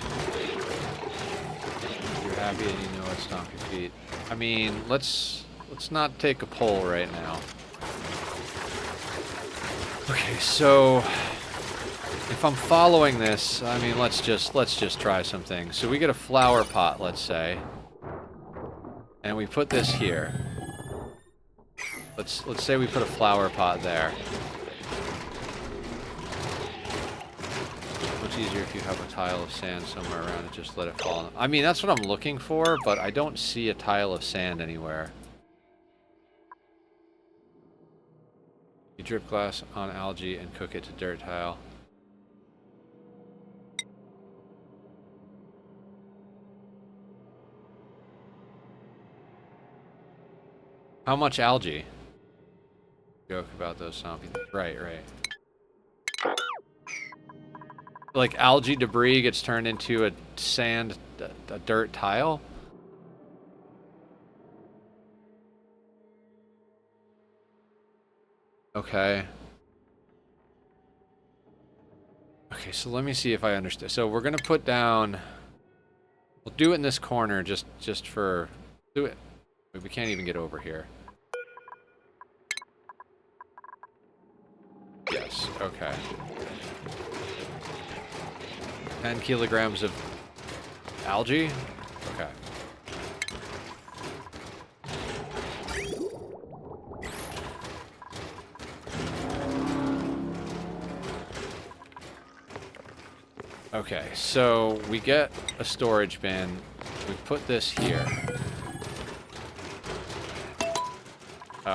You're happy and you know it's stomp your feet. I mean, let's not take a poll right now. Okay, so if I'm following this, I mean, let's just try some things. So we get a flower pot, let's say, and we put this here. Let's say we put a flower pot there. Much easier if you have a tile of sand somewhere around and just let it fall. I mean, that's what I'm looking for, but I don't see a tile of sand anywhere. You drip glass on algae and cook it to dirt tile. How much algae? Joke about those zombie. Right. Like algae debris gets turned into a sand, a dirt tile? Okay. Okay, so let me see if I understand. So we're gonna put down... We'll do it in this corner just for... Do it. We can't even get over here. Yes, okay. 10 kilograms of algae? Okay. Okay, so we get a storage bin. We put this here.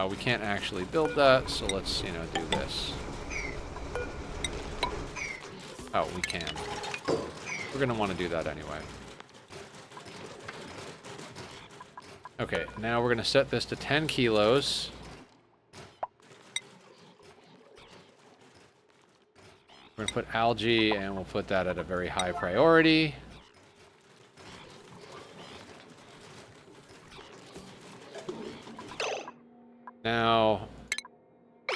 We can't actually build that, so let's, you know, do this. Oh, we can. We're gonna want to do that anyway. Okay, now we're gonna set this to 10 kilos. We're gonna put algae, and we'll put that at a very high priority. Now,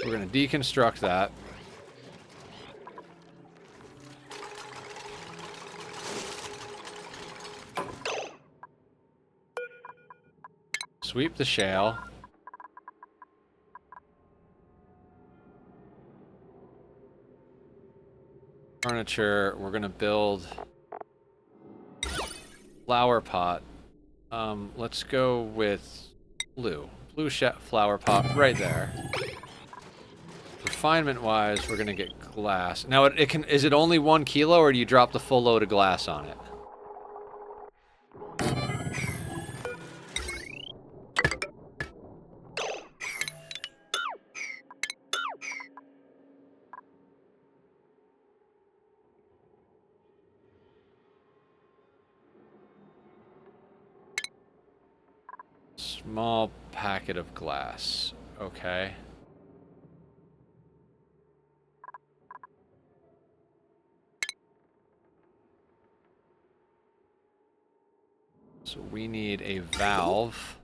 we're gonna deconstruct that. Sweep the shale. Furniture, we're gonna build flower pot. Let's go with blue. Blue flower pot right there. Refinement wise, we're gonna get glass. Now it can, is it only 1 kilo or do you drop the full load of glass on it? Small packet of glass. Okay. So we need a valve.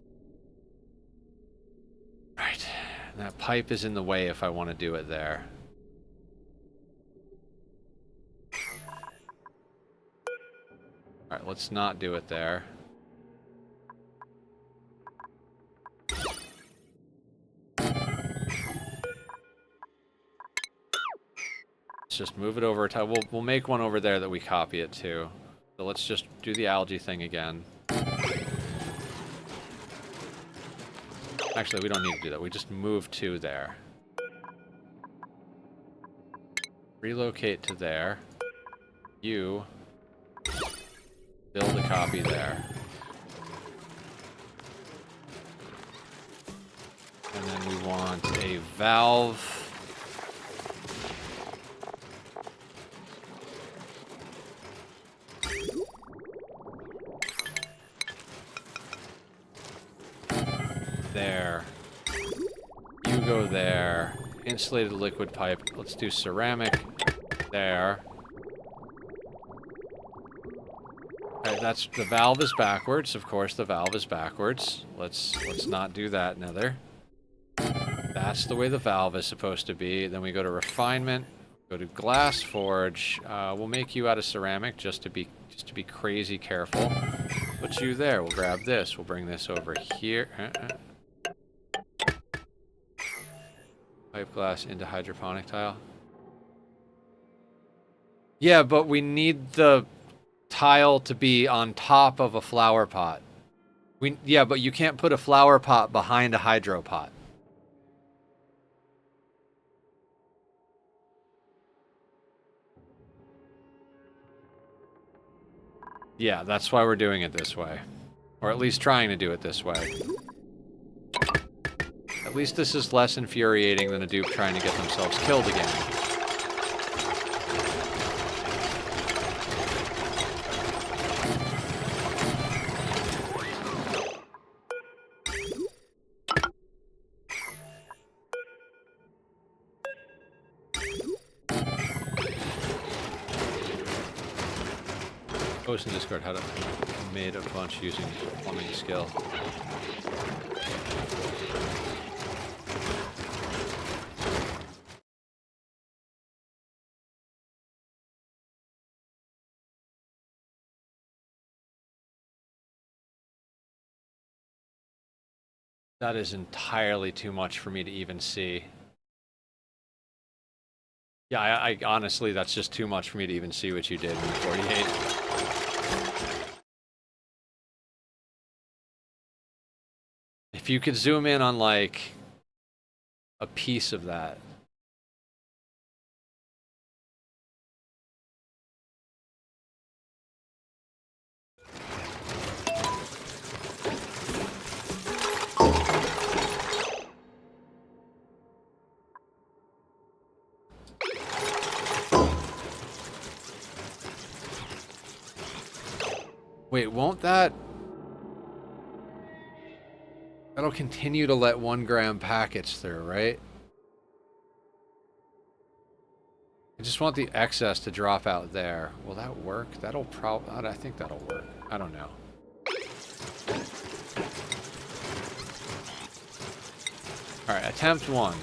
Right. And that pipe is in the way if I want to do it there. Alright, let's not do it there. let's just move it over a tile. We'll make one over there that we copy it to. So let's just do the algae thing again. Actually, we don't need to do that. We just move to there. Relocate to there. You build a copy there. And then we want a valve. There. You go there. Insulated liquid pipe. Let's do ceramic there. Okay, that's the valve is backwards. Of course, the valve is backwards. Let's not do that, Nether. That's the way the valve is supposed to be. Then we go to refinement. Go to glass forge. We'll make you out of ceramic just to be crazy careful. Put you there. We'll grab this. We'll bring this over here. Pipe glass into hydroponic tile. Yeah, but we need the tile to be on top of a flower pot. Yeah, but you can't put a flower pot behind a hydro pot. Yeah, that's why we're doing it this way. Or at least trying to do it this way. At least this is less infuriating than a dupe trying to get themselves killed again. Post in Discord how to made a bunch using plumbing skill. That is entirely too much for me to even see. Yeah, I honestly, that's just too much for me to even see what you did in 48. If you could zoom in on, like, a piece of that. Wait, won't that... That'll continue to let 1 gram packets through, right? I just want the excess to drop out there. Will that work? That'll probably... I think that'll work. I don't know. Alright, attempt 1.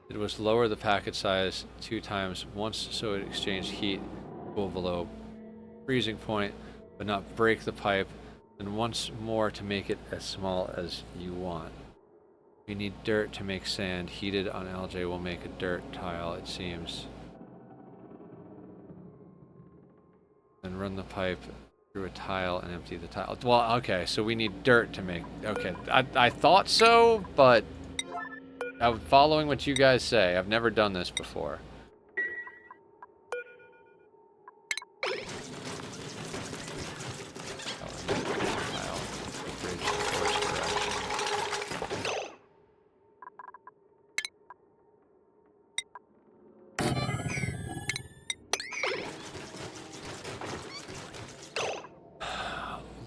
It was lower the packet size 2 times, once so it exchanged heat cool below freezing point, but not break the pipe, and once more to make it as small as you want. You need dirt to make sand. Heated on algae will make a dirt tile, it seems. Then run the pipe through a tile and empty the tile. Well, okay, so we need dirt to make... Okay, I thought so, but I'm following what you guys say. I've never done this before.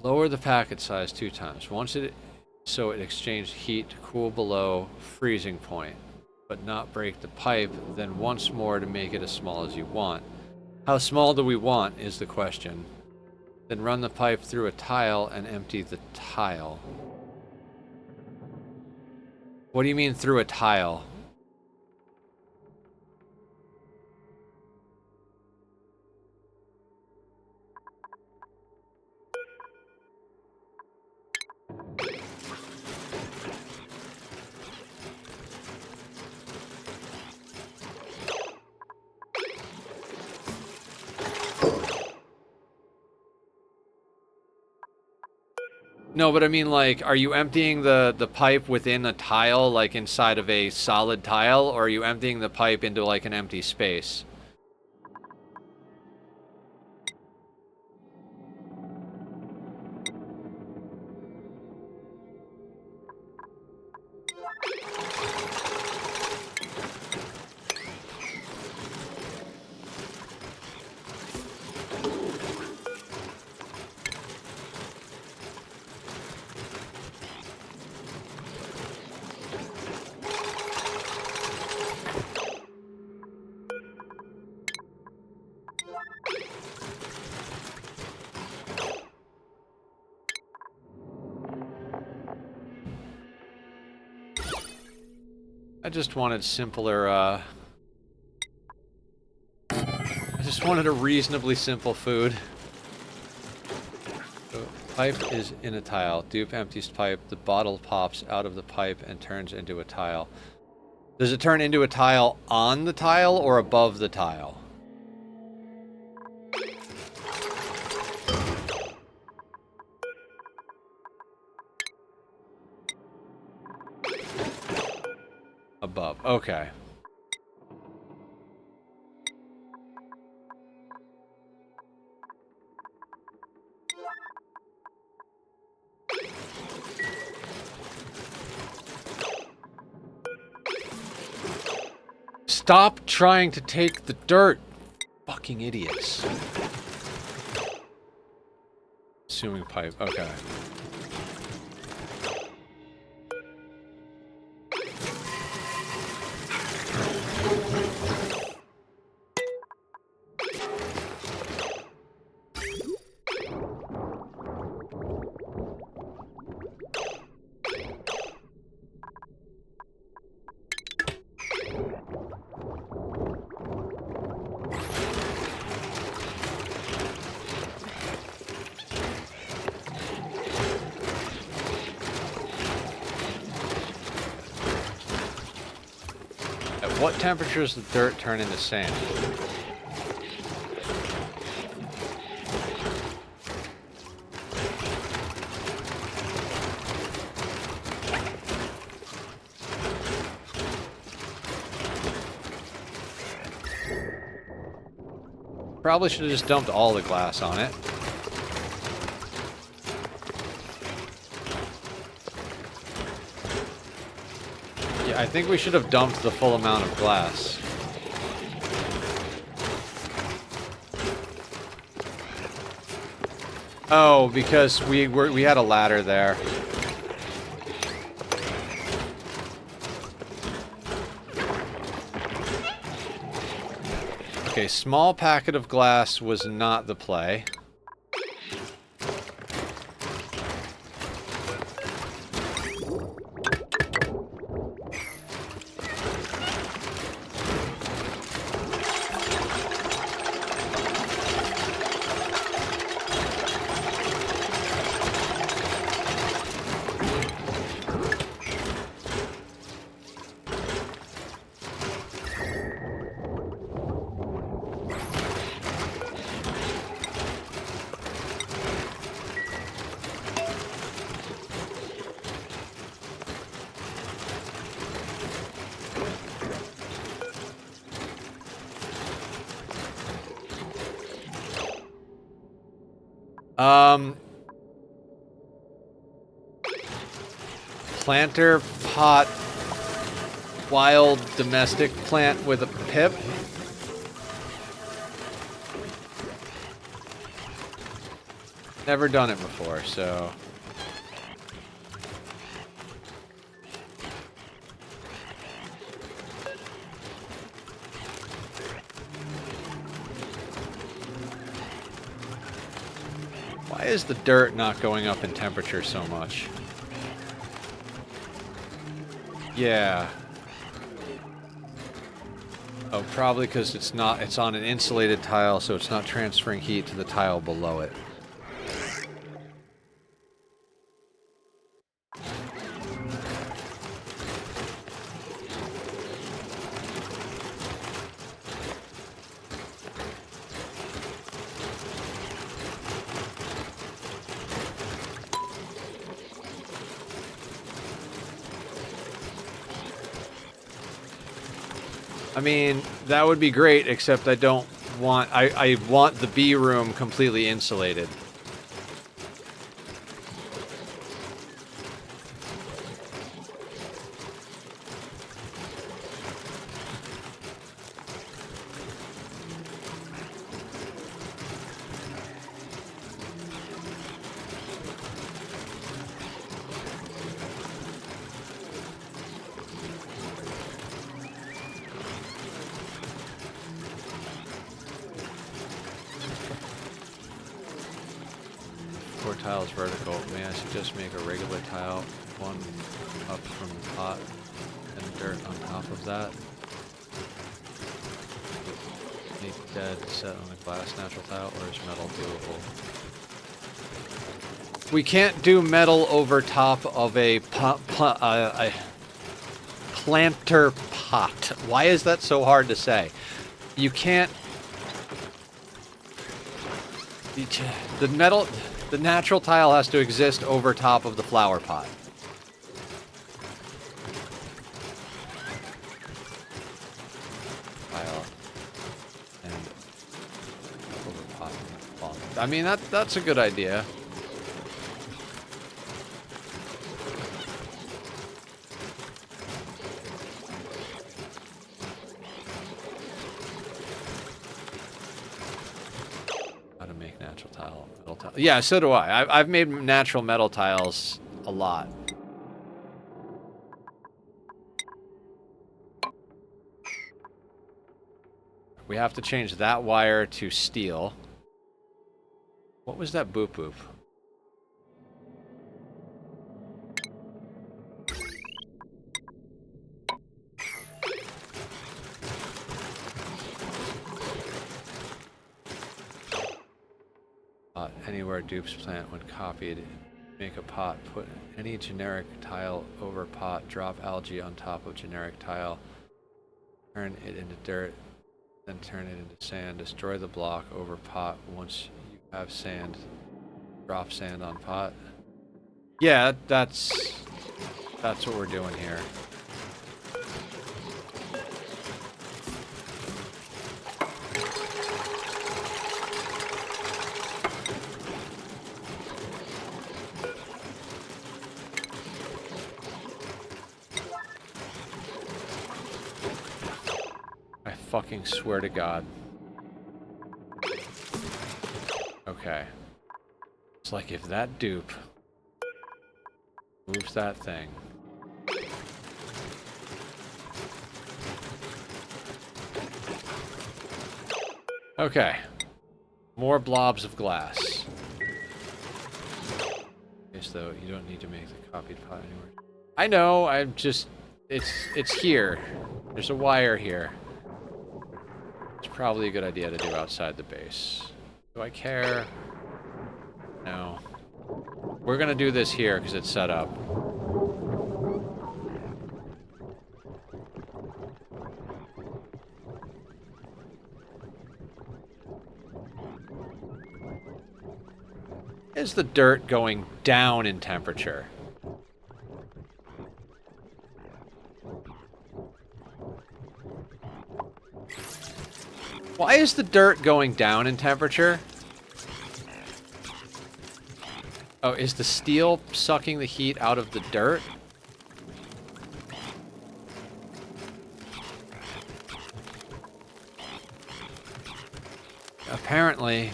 Lower the packet size 2 times. Once it so it exchanged heat to cool below freezing point, but not break the pipe, then once more to make it as small as you want. How small do we want is the question. Then run the pipe through a tile and empty the tile. What do you mean through a tile? No, but I mean, like, are you emptying the pipe within a tile, like inside of a solid tile, or are you emptying the pipe into like an empty space? I just wanted simpler, I just wanted a reasonably simple food. So, pipe is in a tile. Dupe empties pipe. The bottle pops out of the pipe and turns into a tile. Does it turn into a tile on the tile or above the tile? Above. Okay. Stop trying to take the dirt. Fucking idiots. Assuming pipe. Okay. What temperature does the dirt turn into sand? Probably should have just dumped all the glass on it. Yeah, I think we should have dumped the full amount of glass. Oh, because we had a ladder there. Okay, small packet of glass was not the play. Planter pot wild domestic plant with a pip. Never done it before, so. Why is the dirt not going up in temperature so much? Yeah. Oh, probably because it's on an insulated tile, so it's not transferring heat to the tile below it. I mean, that would be great, except I don't want... I want the bee room completely insulated. Tiles vertical. May I suggest make a regular tile, one up from the pot, and dirt on top of that. Make dead set on a glass natural tile, or is metal doable? We can't do metal over top of a planter pot. Why is that so hard to say? You can't... The metal... The natural tile has to exist over top of the flower pot. Tile and over pot. Well, I mean, that's a good idea. Yeah, so do I. I've made natural metal tiles a lot. We have to change that wire to steel. What was that boop boop? Anywhere dupes plant when copied, make a pot, put any generic tile over pot, drop algae on top of generic tile, turn it into dirt, then turn it into sand, destroy the block over pot. Once you have sand, drop sand on pot. Yeah, that's what we're doing here. Fucking swear to God. Okay. It's like if that dupe moves that thing. Okay. More blobs of glass. Yes, though, you don't need to make the copied pot anywhere. I know, I'm just... It's here. There's a wire here. Probably a good idea to do outside the base. Do I care? No. We're gonna do this here because it's set up. Is the dirt going down in temperature? Why is the dirt going down in temperature? Oh, is the steel sucking the heat out of the dirt? Apparently.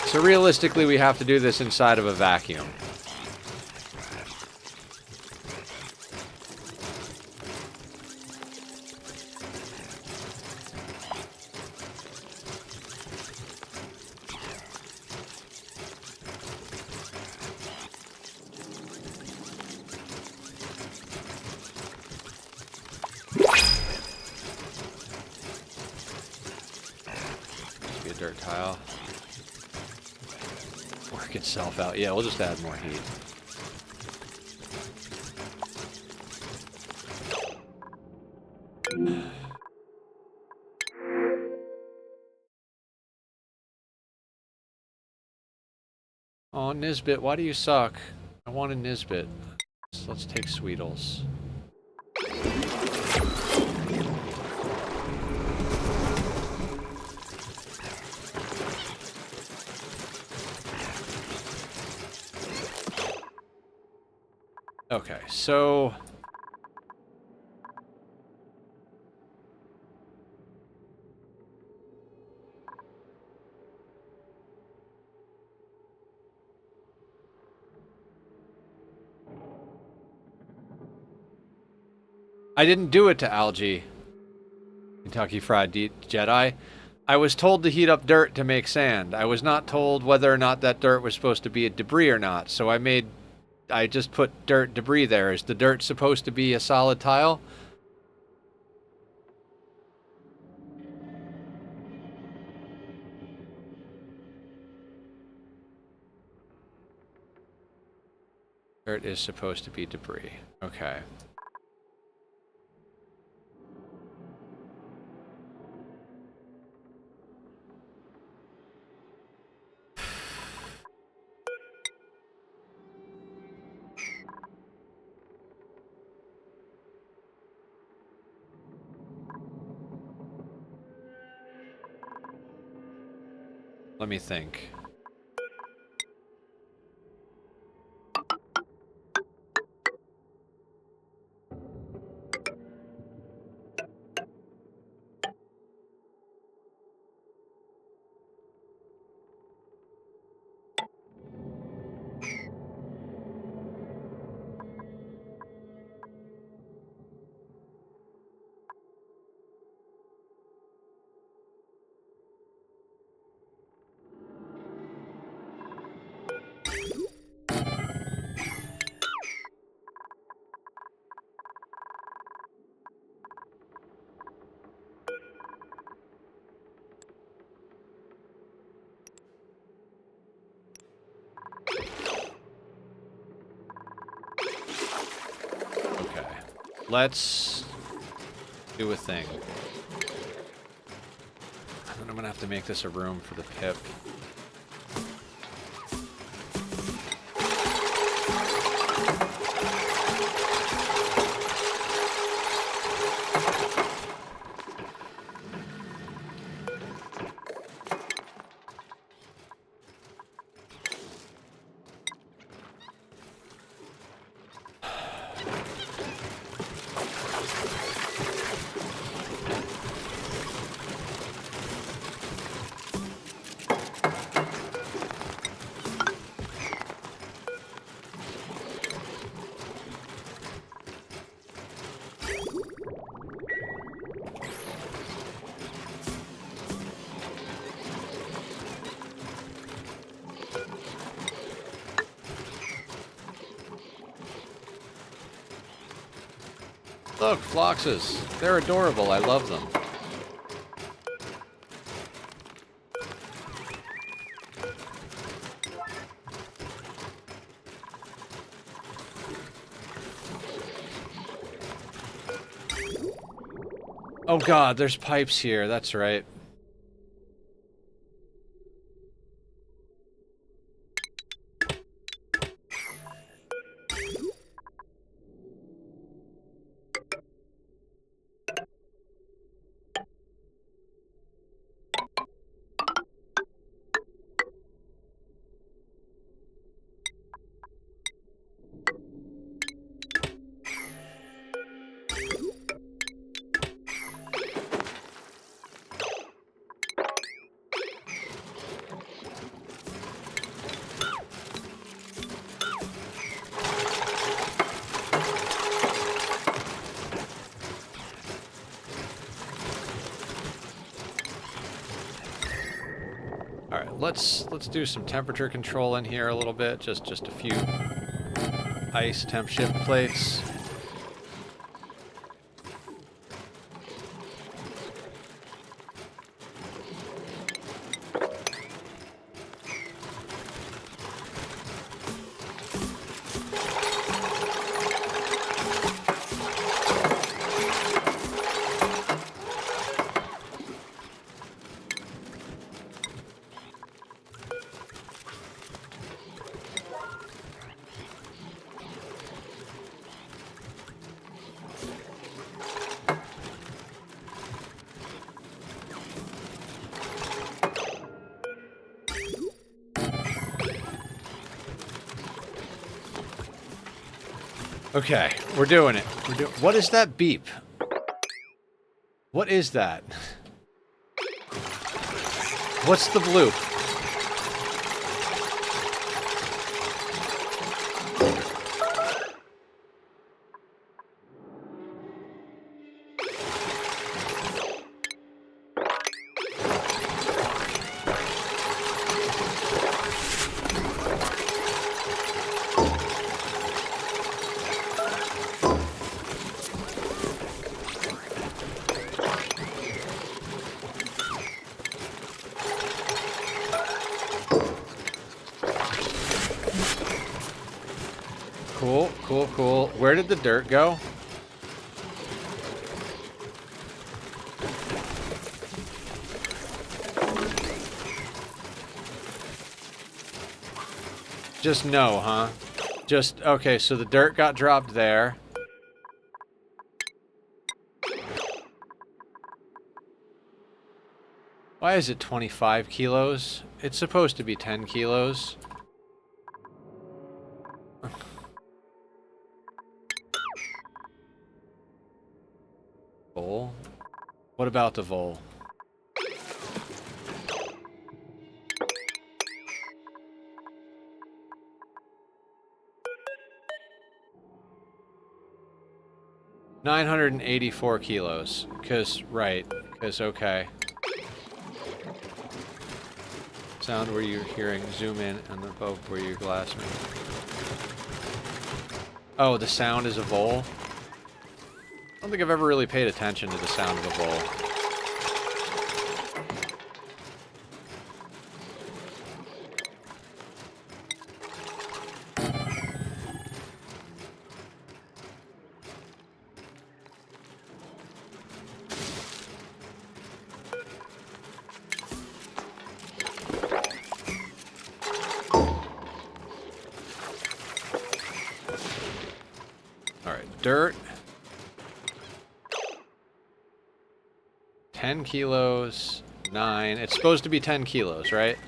So realistically, we have to do this inside of a vacuum. Be a dirt tile. Work itself out. Yeah, we'll just add more heat. Oh, Nisbet, why do you suck? I want a Nisbet. So let's take Sweetles. Okay, so... I didn't do it to algae. Kentucky Fried Jedi. I was told to heat up dirt to make sand. I was not told whether or not that dirt was supposed to be a debris or not. So I just put dirt debris there. Is the dirt supposed to be a solid tile? Dirt is supposed to be debris. Okay. Let me think. Okay. Let's do a thing. I'm gonna have to make this a room for the pip. Look, Floxes. They're adorable. I love them. Oh god, there's pipes here. That's right. Let's do some temperature control in here a little bit. Just a few ice temp shift plates. Okay, we're doing it. What is that beep? What is that? What's the bloop? Cool, cool, cool. Where did the dirt go? Just no, huh? Just, okay, so the dirt got dropped there. Why is it 25 kilos? It's supposed to be 10 kilos. Vole? What about the vole? $984 kilos. Right. Okay. Sound where you're hearing, zoom in, and the above where you're glassing. Oh, the sound is a vole? I don't think I've ever really paid attention to the sound of a vole. Dirt. 10 kilos. 9. It's supposed to be 10 kilos, right?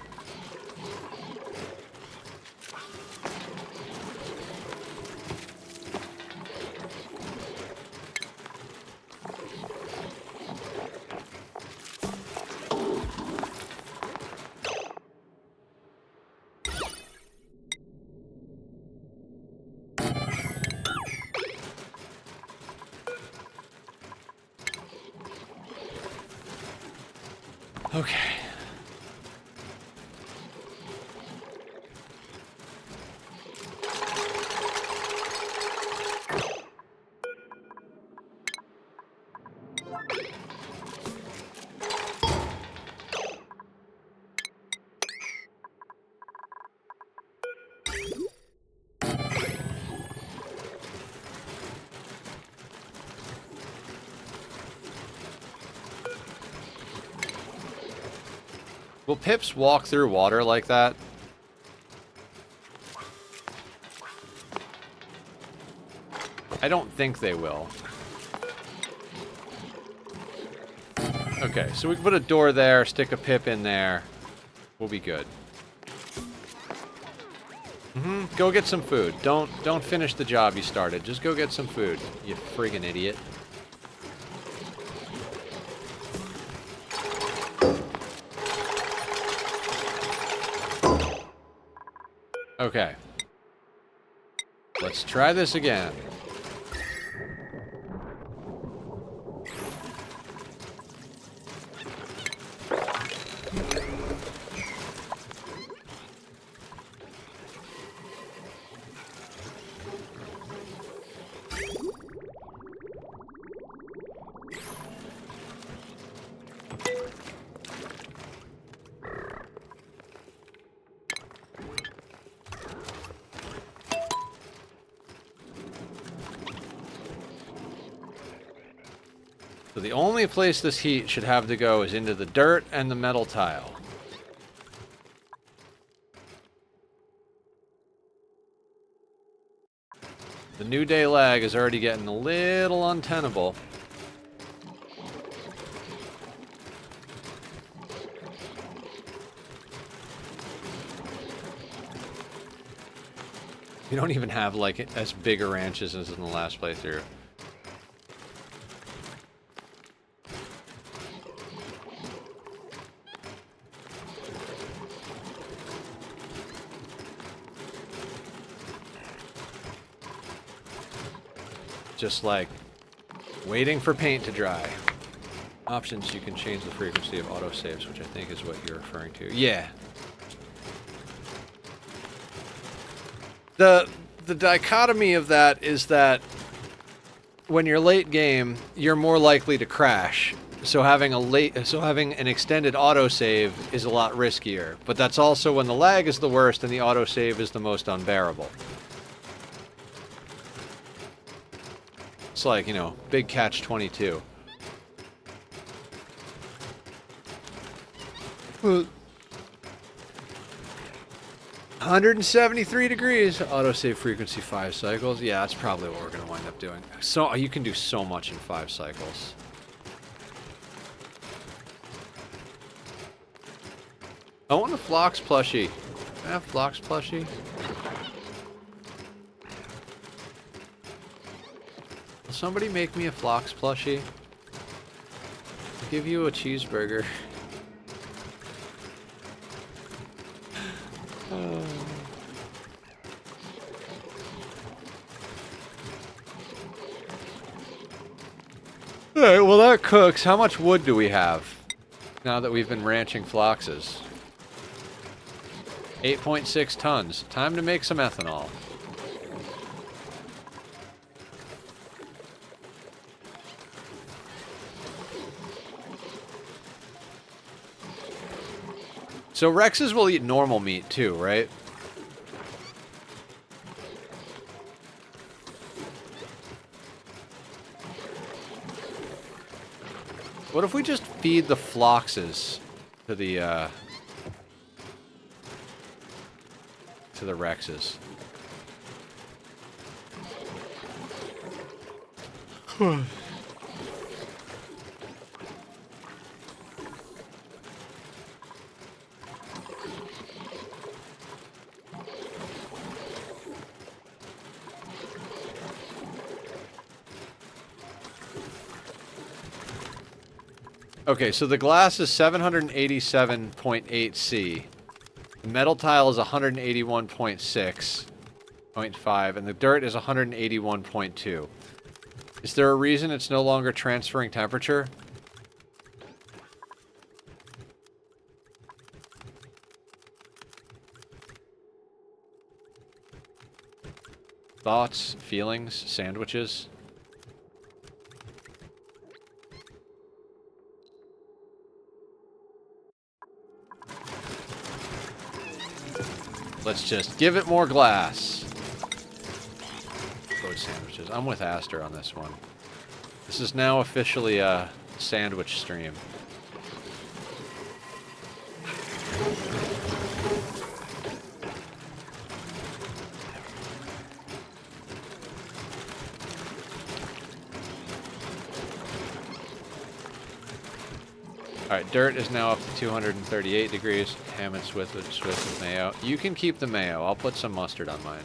Okay. Will pips walk through water like that? I don't think they will. Okay, so we can put a door there, stick a pip in there. We'll be good. Go get some food. Don't finish the job you started. Just go get some food, you friggin' idiot. Okay. Let's try this again. So the only place this heat should have to go is into the dirt and the metal tile. The New Day lag is already getting a little untenable. You don't even have, like, as big a ranches as in the last playthrough. Just like waiting for paint to dry. Options, you can change the frequency of autosaves, which I think is what you're referring to. Yeah. The dichotomy of that is that when you're late game, you're more likely to crash. So having an extended autosave is a lot riskier. But that's also when the lag is the worst and the autosave is the most unbearable. It's like, you know, big catch-22. 173 degrees. Autosave frequency 5 cycles. Yeah, that's probably what we're going to wind up doing. So you can do so much in 5 cycles. I want a Phlox plushie. Can I have Phlox plushie? Will somebody make me a Phlox plushie? I'll give you a cheeseburger. Alright, well that cooks. How much wood do we have now that we've been ranching Phloxes? 8.6 tons. Time to make some ethanol. So Rexes will eat normal meat too, right? What if we just feed the Phloxes to the Rexes? Okay, so the glass is 787.8 C. The metal tile is 181.6.5, and the dirt is 181.2. Is there a reason it's no longer transferring temperature? Thoughts, feelings, sandwiches? Let's just give it more glass. Road sandwiches. I'm with Aster on this one. This is now officially a sandwich stream. Alright, dirt is now up to 238 degrees. Ham and Swift with mayo. You can keep the mayo. I'll put some mustard on mine.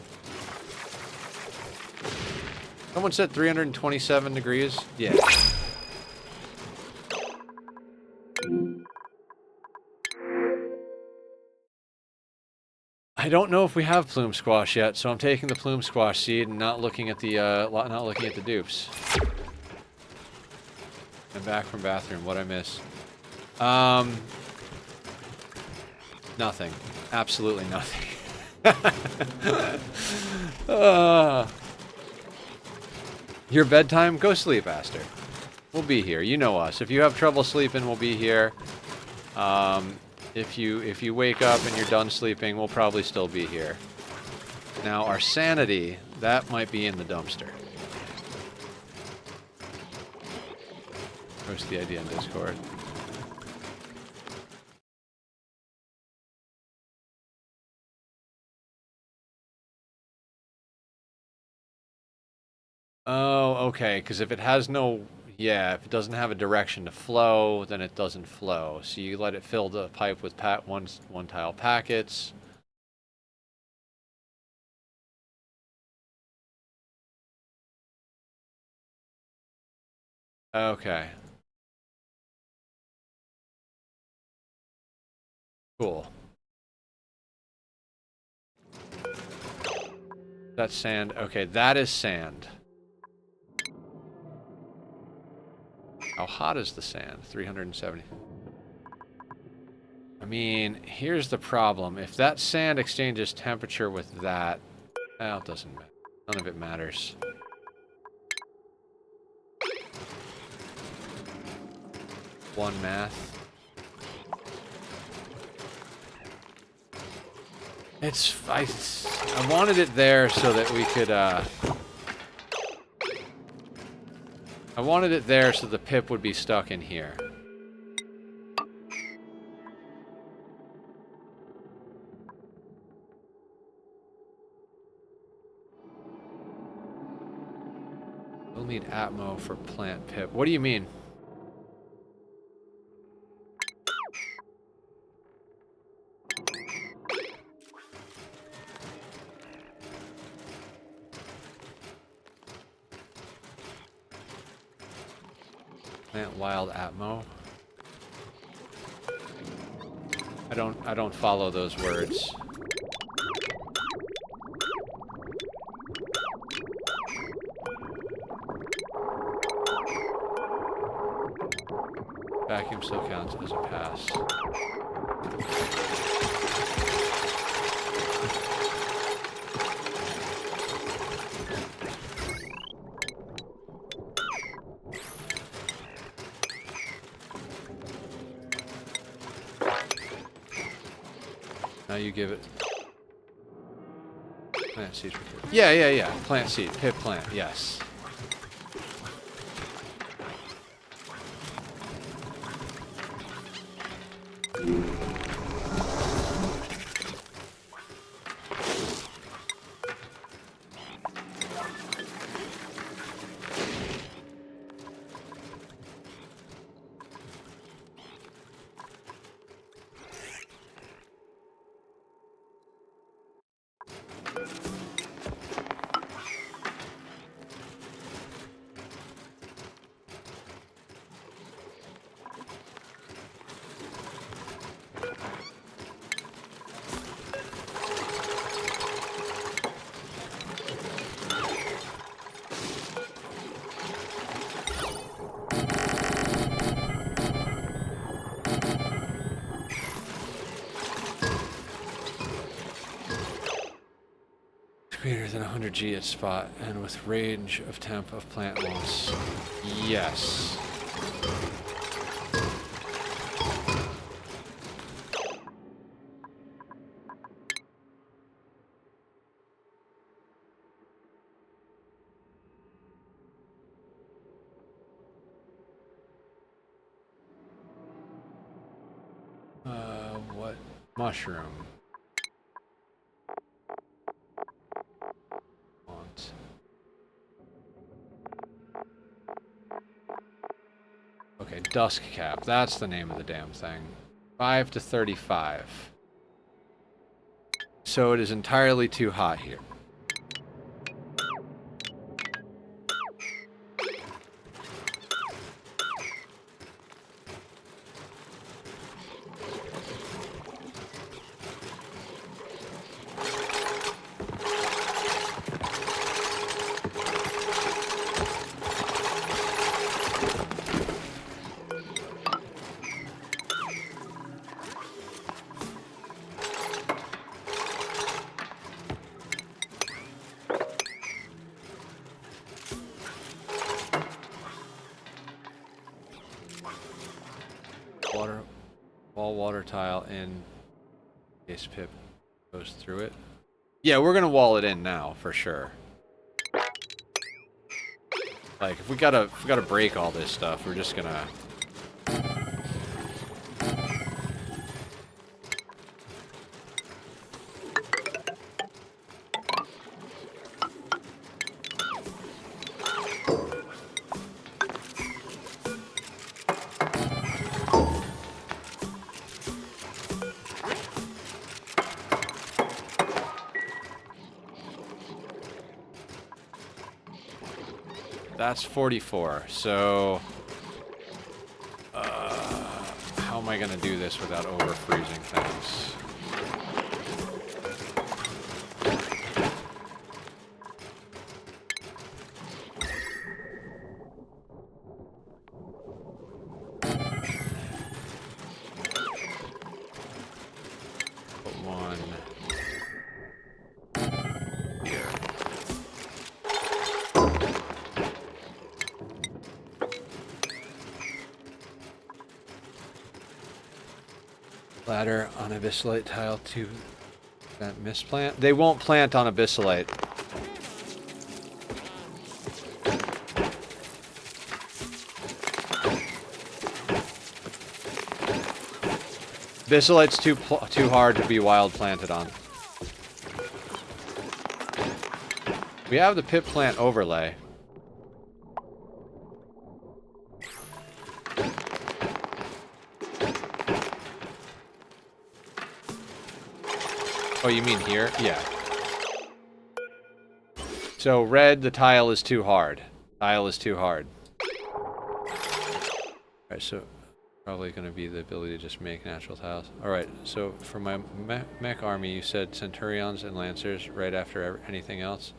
Someone said 327 degrees? Yeah. I don't know if we have plume squash yet, so I'm taking the plume squash seed and not looking at the dupes. I'm back from bathroom. What'd I miss? Nothing. Absolutely nothing. Your bedtime? Go sleep, Aster. We'll be here. You know us. If you have trouble sleeping, we'll be here. If you wake up and you're done sleeping, we'll probably still be here. Now, our sanity, that might be in the dumpster. Post the idea in Discord. Oh, okay, because if it has no... Yeah, if it doesn't have a direction to flow, then it doesn't flow. So you let it fill the pipe with one tile packets. Okay. Cool. That's sand. Okay, that is sand. How hot is the sand? 370. I mean, here's the problem. If that sand exchanges temperature with that, well, it doesn't matter. None of it matters. One math. I wanted it there so that we could, I wanted it there so the pip would be stuck in here. We'll need Atmo for plant pip. What do you mean? Plant wild Atmo? I don't follow those words. Vacuum still counts as a pass. Now you give it plant seed. Yeah. Plant seed. Pip plant. Yes. Greater than 100 G at spot, and with range of temp of plant loss. Yes. What? Mushroom. Okay, dusk cap. That's the name of the damn thing. 5 to 35. So it is entirely too hot here. Wall water tile in case Pip goes through it. Yeah, we're gonna wall it in now for sure. Like if we gotta break all this stuff, we're just gonna. That's 44, so How am I going to do this without over-freezing things? Put one here. Ladder on abyssalite tile to that misplant. They won't plant on abyssalite. Abyssalite's too hard to be wild planted on. We have the pit plant overlay. Oh, you mean here? Yeah. So red, the tile is too hard. Tile is too hard. Alright, so probably going to be the ability to just make natural tiles. Alright, so for my mech army, you said Centurions and Lancers right after anything else.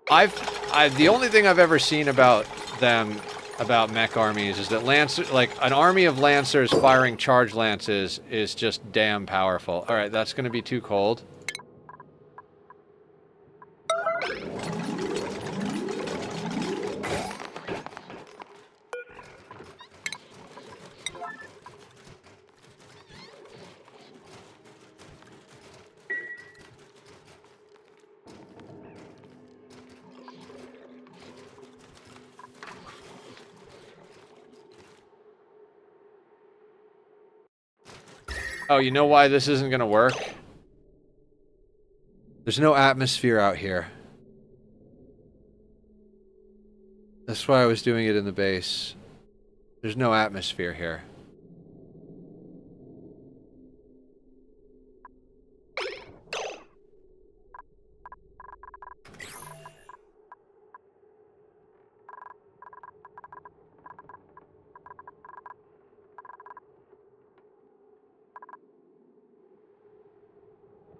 The only thing I've ever seen about them, about mech armies, is that an army of Lancers firing charge lances is just damn powerful. Alright, that's going to be too cold. Oh, you know why this isn't going to work? There's no atmosphere out here. That's why I was doing it in the base. There's no atmosphere here.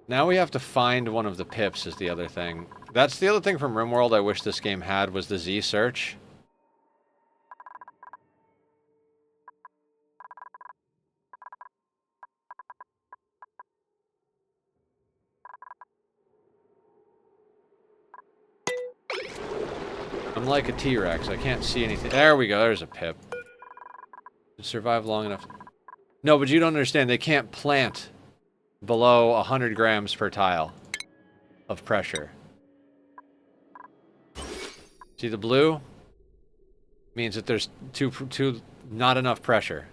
Now we have to find one of the pips is the other thing. That's the other thing from RimWorld I wish this game had was the Z search. I'm like a T-Rex. I can't see anything. There we go. There's a pip. To survive long enough. No, but you don't understand. They can't plant below 100 grams per tile of pressure. See the blue? Means that there's not enough pressure.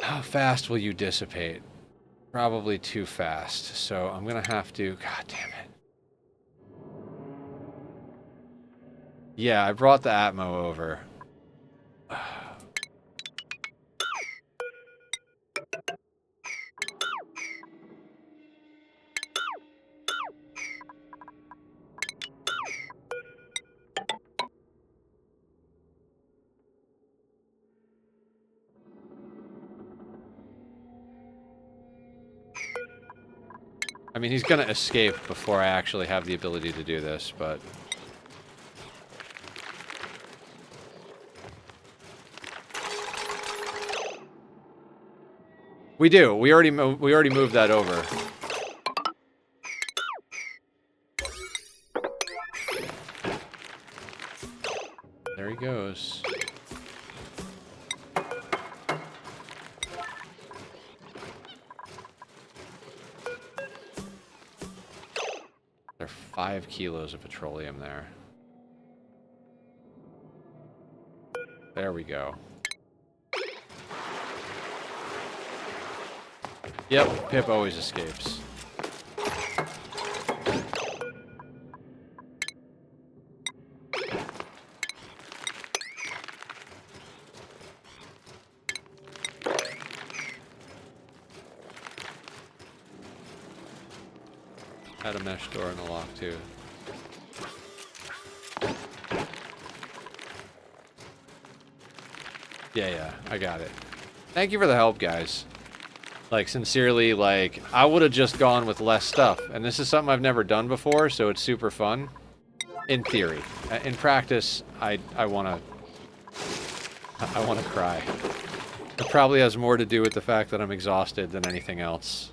How fast will you dissipate? Probably too fast, so I'm gonna have to... God damn it. Yeah, I brought the Atmo over. I mean, he's gonna escape before I actually have the ability to do this, but... We do. We already moved that over. There he goes. There are 5 kilos of petroleum there. There we go. Yep, Pip always escapes. Had a mesh door in the lock too. Yeah, I got it. Thank you for the help, guys. Like, sincerely, like, I would have just gone with less stuff. And this is something I've never done before, so it's super fun. In theory. In practice, I wanna cry. It probably has more to do with the fact that I'm exhausted than anything else.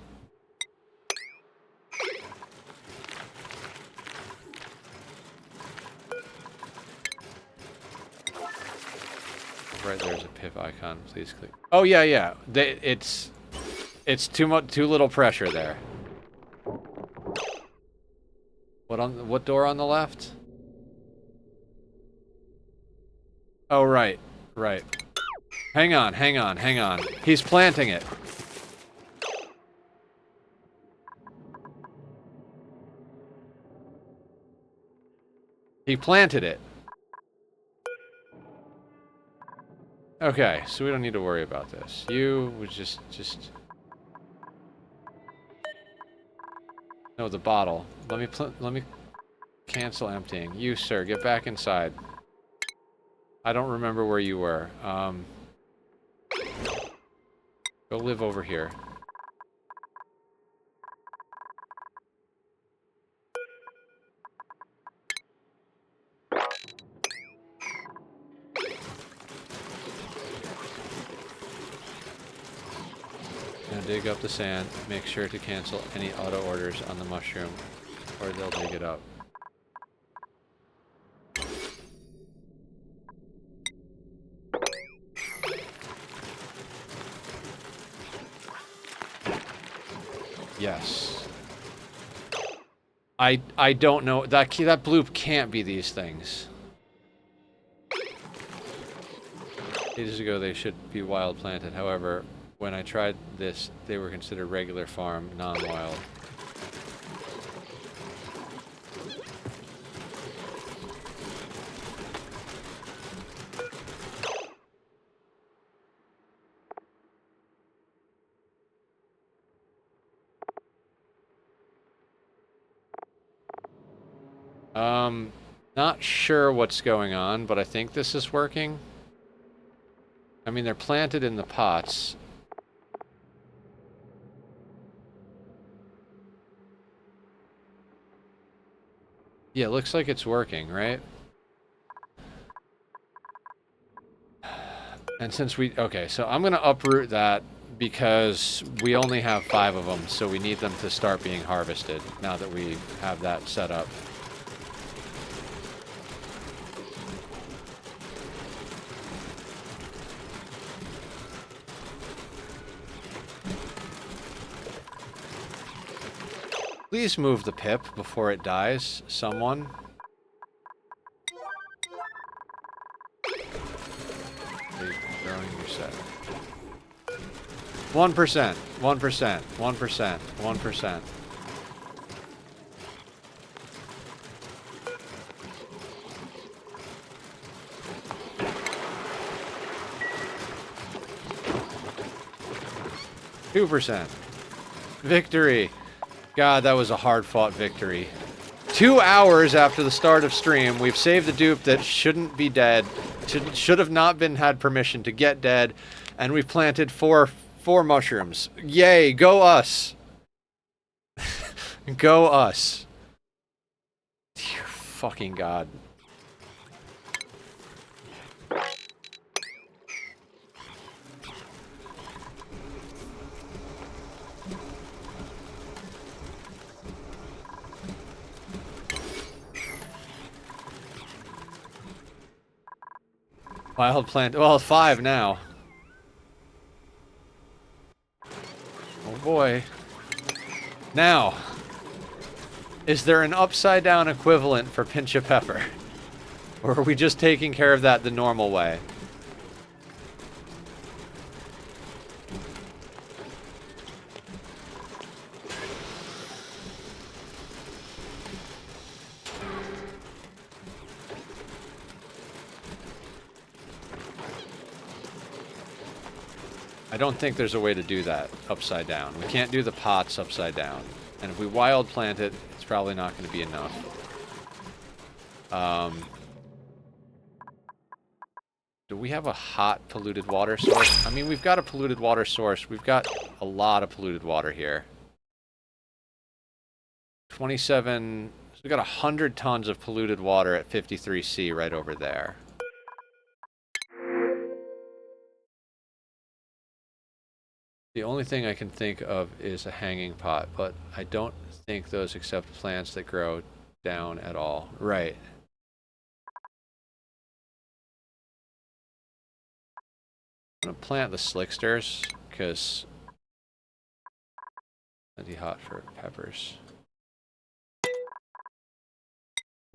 Right there's a Pip icon. Please click. Oh yeah. It's too little pressure there. What door on the left? Oh right. Hang on. He's planting it. He planted it. Okay, so we don't need to worry about this. You would just... No, the bottle. Let me cancel emptying. You, sir, get back inside. I don't remember where you were. Go live over here. Now dig up the sand. Make sure to cancel any auto orders on the mushroom, or they'll dig it up. Yes. I don't know. That bloop can't be these things. Ages ago they should be wild planted. However, when I tried this, they were considered regular farm, non-wild. Not sure what's going on, but I think this is working. I mean, they're planted in the pots. Yeah, looks like it's working, right? And since okay, so I'm gonna uproot that because we only have 5 of them, so we need them to start being harvested now that we have that set up. Please move the Pip before it dies, someone. Growing your set. 1%, 1%, 1%, 1%. %. Victory. God, that was a hard-fought victory. 2 hours after the start of stream, we've saved the dupe that shouldn't be dead, should have not had permission to get dead, and we've planted four mushrooms. Yay, go us! Go us. Dear fucking God. Wild plant. Well, 5 now. Oh boy. Now, is there an upside down equivalent for pinch of pepper? Or are we just taking care of that the normal way? I don't think there's a way to do that upside down. We can't do the pots upside down. And if we wild plant it, it's probably not going to be enough. Do we have a hot polluted water source? I mean, we've got a polluted water source. We've got a lot of polluted water here. 27... So we've got 100 tons of polluted water at 53C right over there. The only thing I can think of is a hanging pot, but I don't think those accept plants that grow down at all. Right. I'm going to plant the slicksters, because plenty hot for peppers.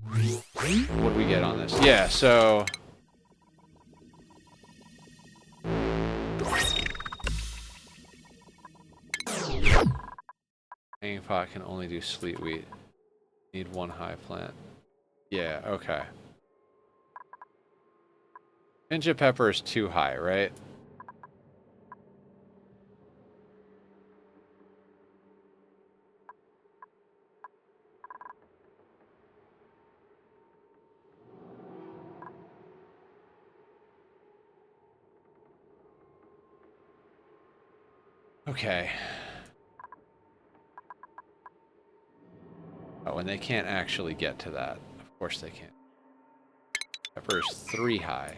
What do we get on this? Yeah, so... Hanging pot can only do sleet wheat. Need one high plant. Yeah, okay. Pinch of pepper is too high, right? Okay. Oh, and they can't actually get to that. Of course they can't. Pepper is 3 high.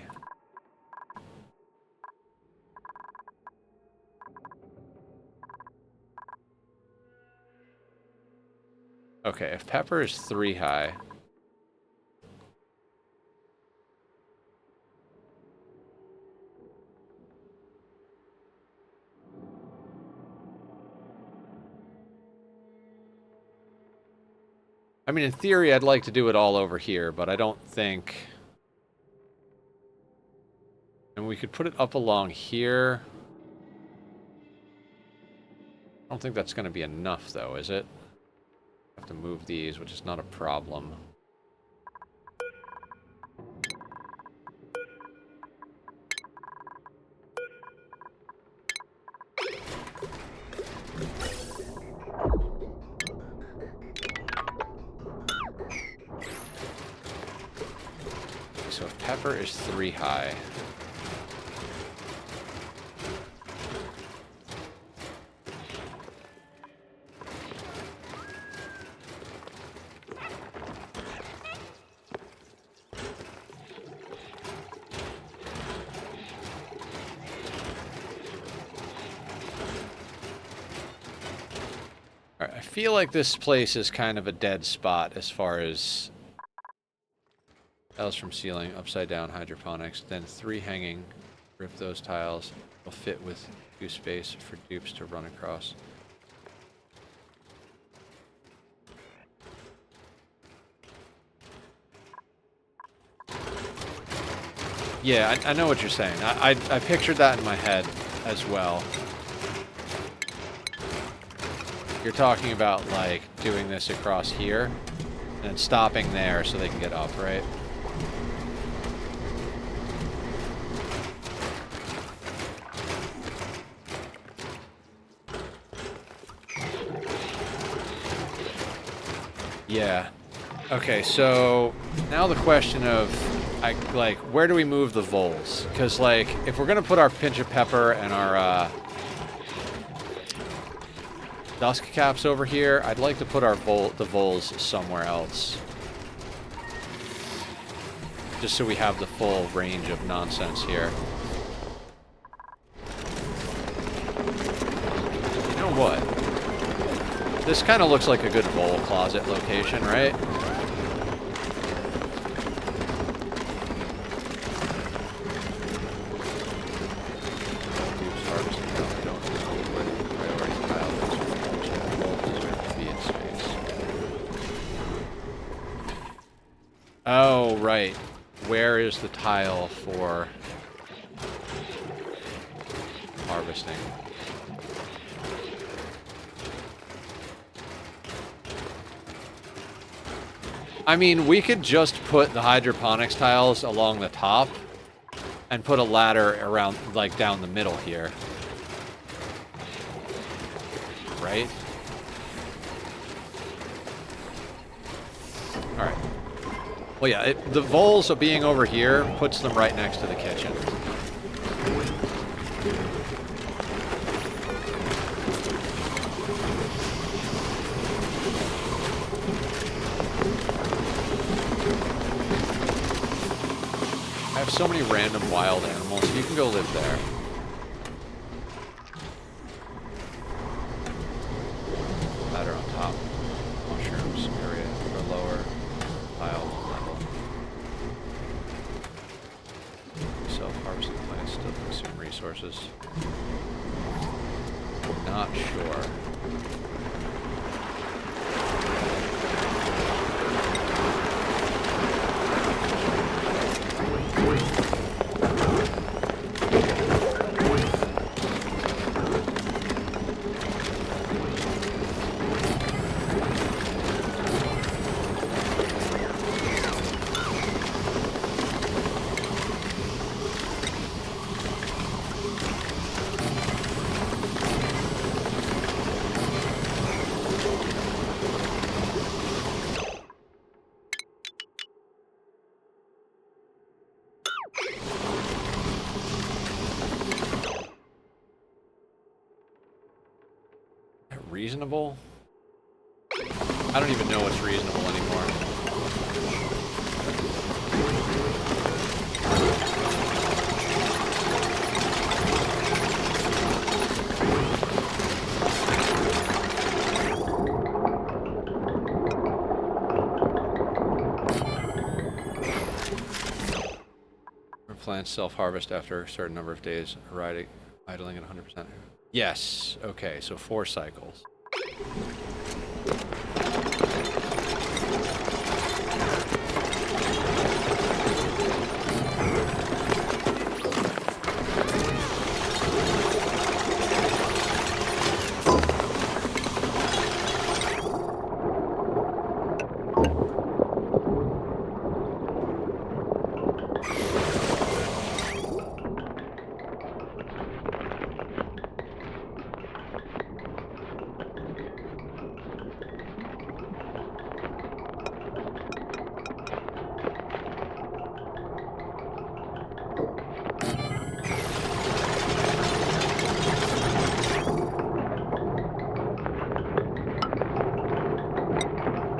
Okay, if pepper is 3 high... I mean, in theory, I'd like to do it all over here, but I don't think... And we could put it up along here. I don't think that's going to be enough, though, is it? Have to move these, which is not a problem. So if pepper is 3 high... Alright, I feel like this place is kind of a dead spot as far as... Tiles from ceiling, upside down hydroponics, then 3 hanging. Rip those tiles. Will fit with 2 space for dupes to run across. Yeah, I know what you're saying. I pictured that in my head as well. You're talking about, like, doing this across here and stopping there so they can get up, right? Yeah. Okay, so now the question of, like, where do we move the voles? Because, like, if we're going to put our pinch of pepper and our dusk caps over here, I'd like to put our the voles somewhere else. Just so we have the full range of nonsense here. You know what? This kind of looks like a good vole closet location, right? Oh, right. Where is the tile for harvesting? I mean, we could just put the hydroponics tiles along the top and put a ladder around, like, down the middle here. right? All right. Well, yeah, the voles of being over here puts them right next to the kitchen. I have so many random wild animals. You can go live there. Ladder on top. Mushrooms area or lower. Pile level. Self-harvesting plants still consume resources. Not sure. Reasonable? I don't even know what's reasonable anymore. Plants self-harvest after a certain number of days, idling at 100%. Yes. Okay, so 4 cycles.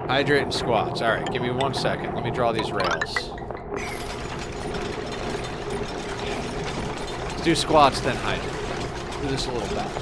Hydrate and squats. All right, give me 1 second. Let me draw these rails. Let's do squats, then hydrate. Do this a little better.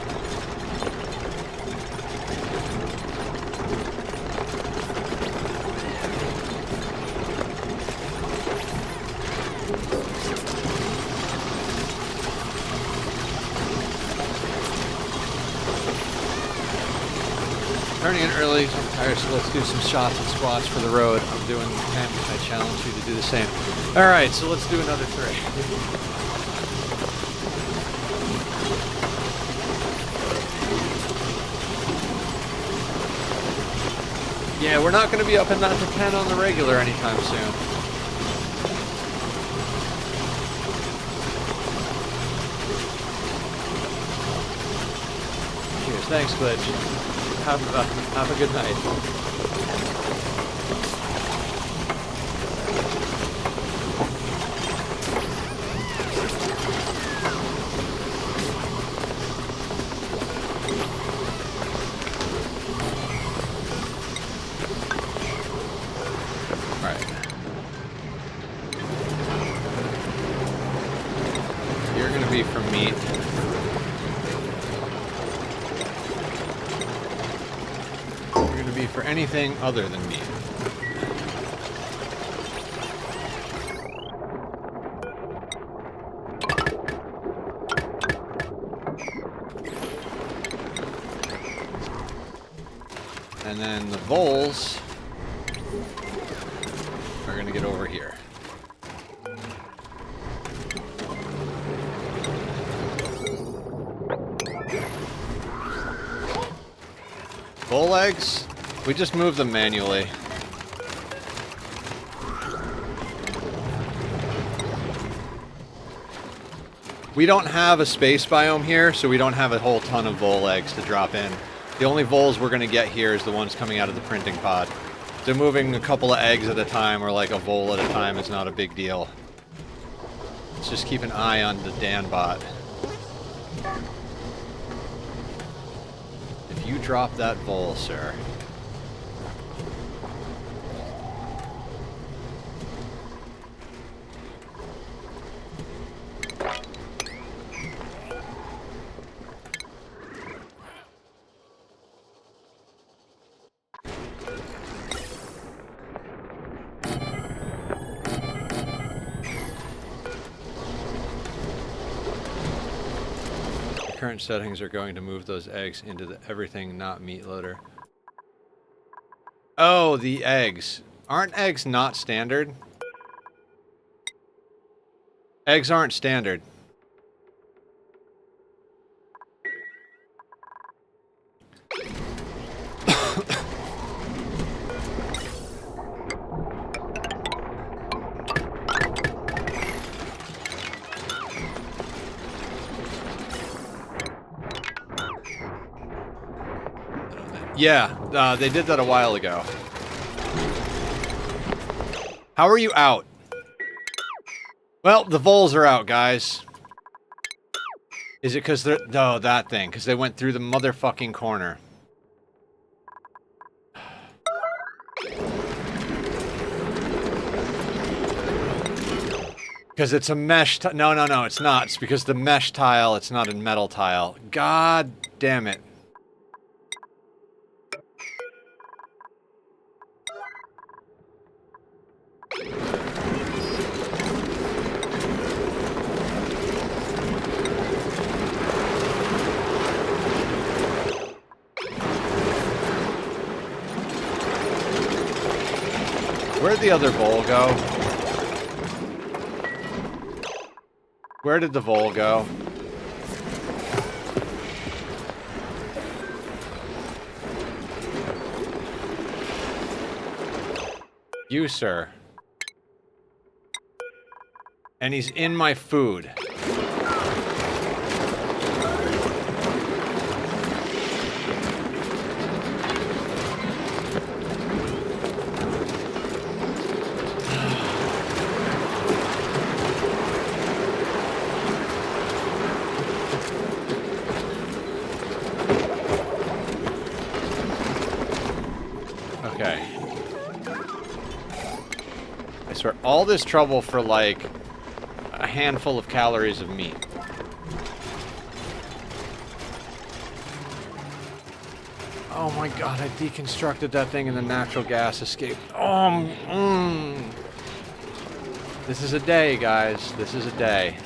Turning in early, so I'm tired, so let's do some shots and squats for the road. I'm doing 10. I challenge you to do the same. All right, so let's do another 3. Yeah, we're not going to be up in that to 10 on the regular anytime soon. Cheers. Thanks, Glitch. Have a good night. All right. You're going to be for meat. For anything other than meat. And then the voles are going to get over here. Vole eggs? We just move them manually. We don't have a space biome here, so we don't have a whole ton of vole eggs to drop in. The only voles we're going to get here is the ones coming out of the printing pod. They're moving a couple of eggs at a time, or like a vole at a time, is not a big deal. Let's just keep an eye on the Danbot. If you drop that vole, sir... Current settings are going to move those eggs into the everything not meat loader. Oh, the eggs. Aren't eggs not standard? Eggs aren't standard. Yeah, they did that a while ago. How are you out? Well, the voles are out, guys. Is it because they're... No, that thing. Because they went through the motherfucking corner. Because it's a mesh... No, no, no, it's not. It's because the mesh tile, it's not a metal tile. God damn it. Where'd the other vole go? Where did the vole go? You, sir. And he's in my food. All this trouble for, like, a handful of calories of meat. Oh my god, I deconstructed that thing and the natural gas escaped. This is a day, guys. This is a day.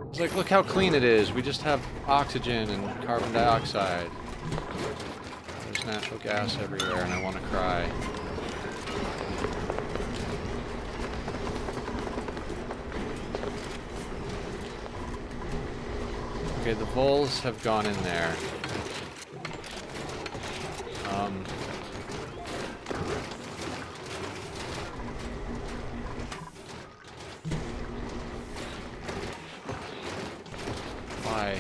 It's like, look how clean it is. We just have oxygen and carbon dioxide. Natural gas everywhere, and I want to cry. Okay, the voles have gone in there. Why?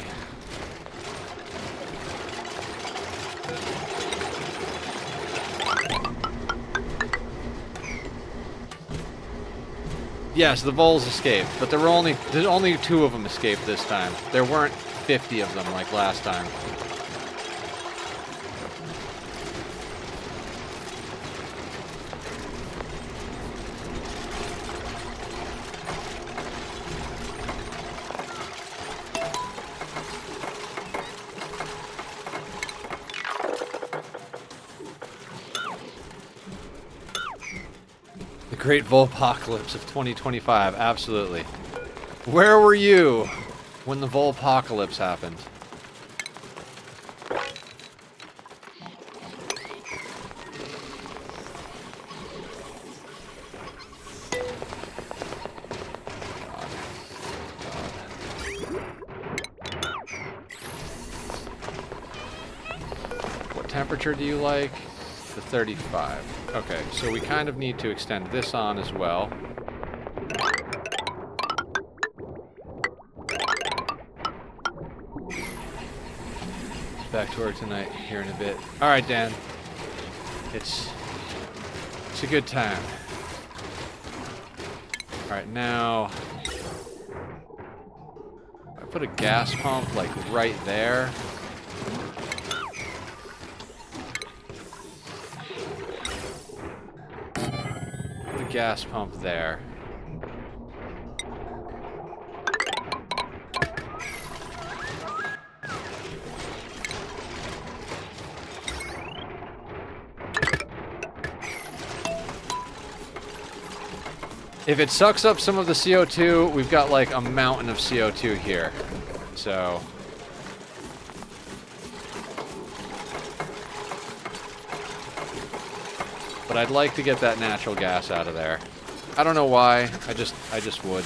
Yes, the voles escaped, but there's only 2 of them escaped this time. There weren't 50 of them like last time. Great Volpocalypse of 2025, absolutely. Where were you when the Volpocalypse happened? What temperature do you like? The 35. Okay, so we kind of need to extend this on as well. back to work tonight here in a bit. All right, Dan. It's a good time. All right, now I put a gas pump like right there. Put a gas pump there. If it sucks up some of the CO2, we've got like a mountain of CO2 here. So but I'd like to get that natural gas out of there. I don't know why. I just would.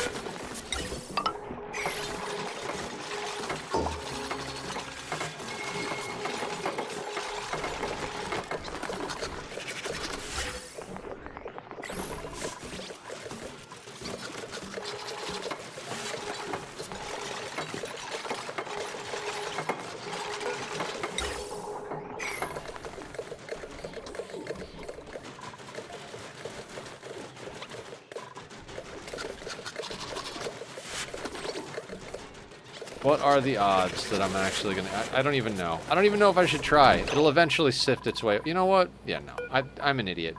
What are the odds that I'm actually gonna... I don't even know. I don't even know if I should try. It'll eventually sift its way... You know what? Yeah, no. I'm an idiot.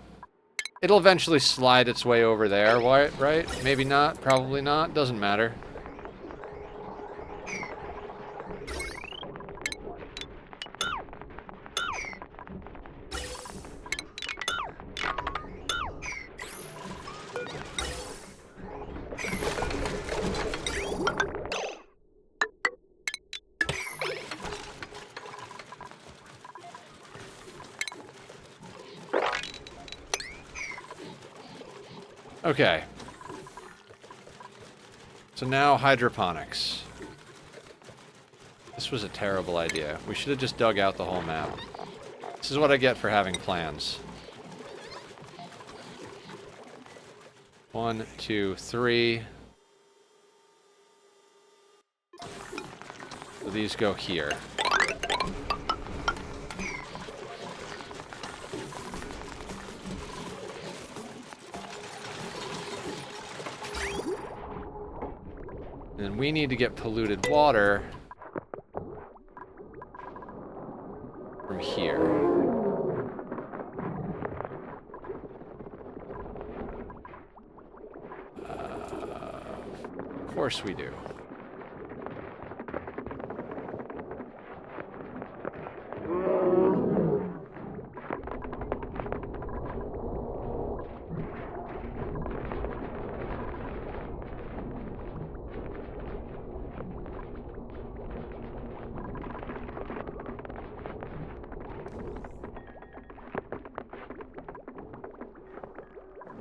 It'll eventually slide its way over there, right? Maybe not. Probably not. Doesn't matter. Okay. So now hydroponics. This was a terrible idea. We should have just dug out the whole map. This is what I get for having plans. 1, 2, 3. So these go here. And we need to get polluted water from here. Of course we do.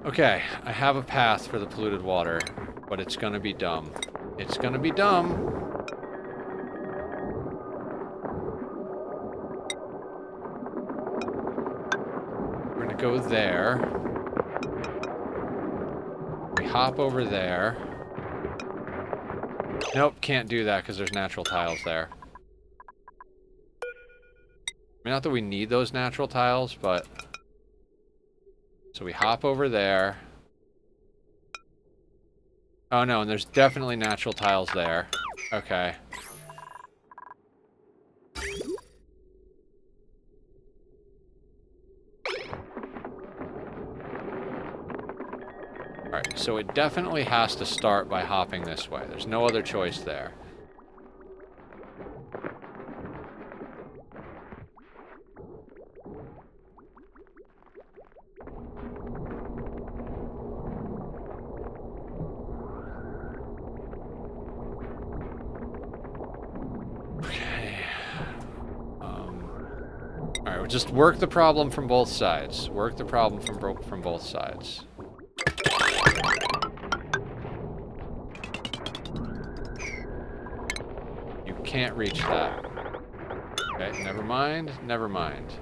Okay, I have a path for the polluted water, but it's gonna be dumb. It's gonna be dumb. We're gonna go there. We hop over there. Nope, can't do that because there's natural tiles there. I mean, not that we need those natural tiles, but... So we hop over there. Oh no, and there's definitely natural tiles there. Okay. Alright, so it definitely has to start by hopping this way. There's no other choice there. Just work the problem from both sides. Work the problem from both sides. You can't reach that. Okay, never mind, never mind.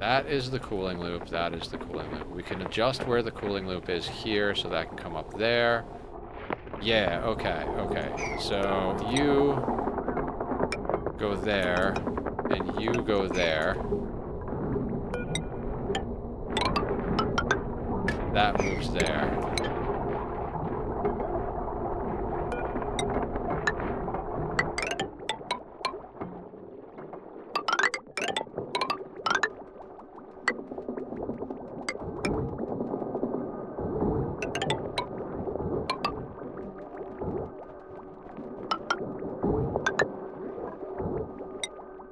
That is the cooling loop. That is the cooling loop. We can adjust where the cooling loop is here so that can come up there. Yeah, okay, okay. So you go there, and you go there. That moves there.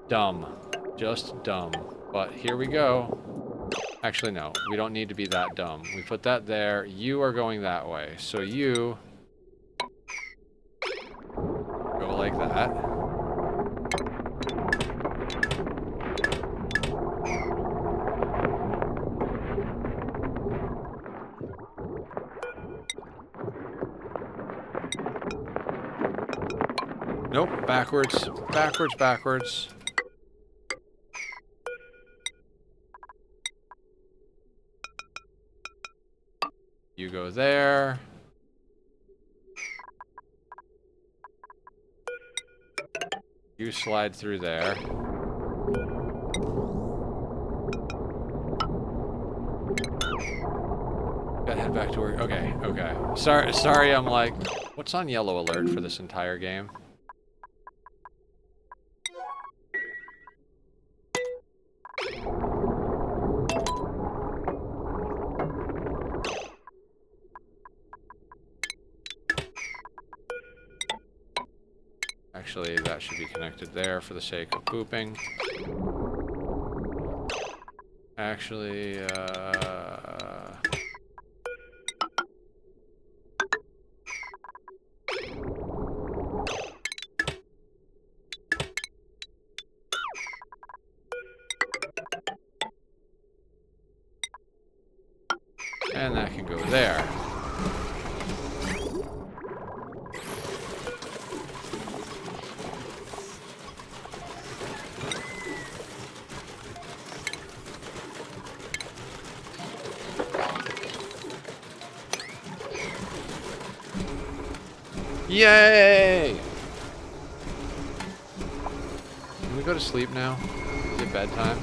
Dumb. Just dumb. But here we go. Actually, no. We don't need to be that dumb. We put that there. You are going that way. So you go like that. Nope. Backwards. Backwards, backwards. You go there. You slide through there. Gotta head back to work. Okay, okay. Sorry, I'm like, what's on yellow alert for this entire game? Actually, that should be connected there for the sake of pooping. Actually, and that can go there. Yay! Can we go to sleep now? Is it bedtime?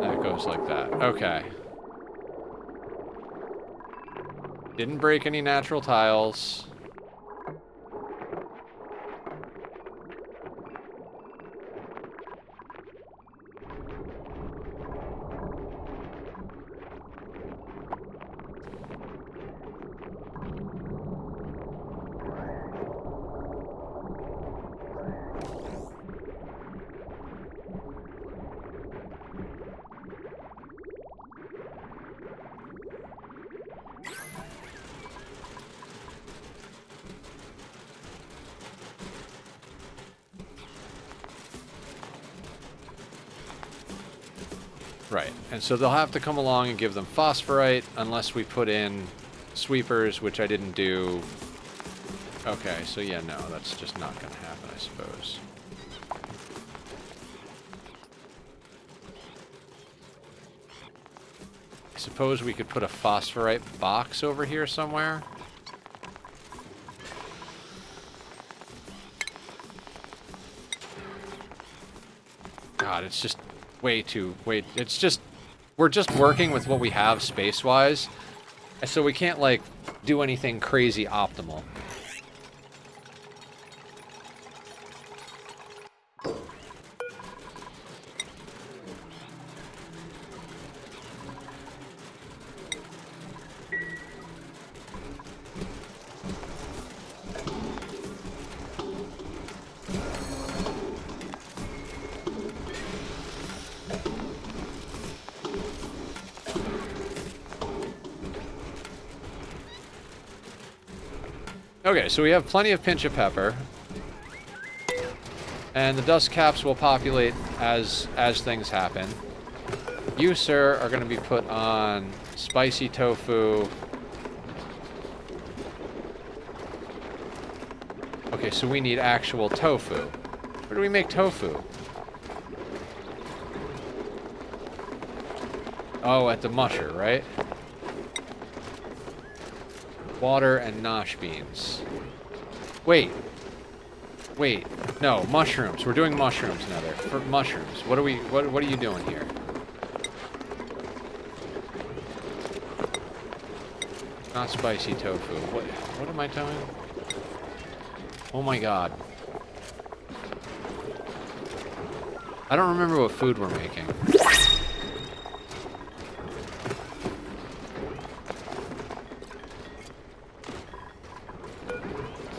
That goes like that. Okay. Didn't break any natural tiles. Right, and so they'll have to come along and give them phosphorite unless we put in sweepers, which I didn't do. Okay, so yeah, no, that's just not going to happen, I suppose. I suppose we could put a phosphorite box over here somewhere. God, it's just it's just, we're just working with what we have space-wise, so we can't, like, do anything crazy optimal. Okay, so we have plenty of pinch of pepper. And the dust caps will populate as things happen. You, sir, are going to be put on spicy tofu. Okay, so we need actual tofu. Where do we make tofu? Oh, at the musher, right? Water and nosh beans. Wait. Wait. No, mushrooms. We're doing mushrooms, Nether. For mushrooms. What are you doing here? Not spicy tofu. What am I doing? Oh my god. I don't remember what food we're making.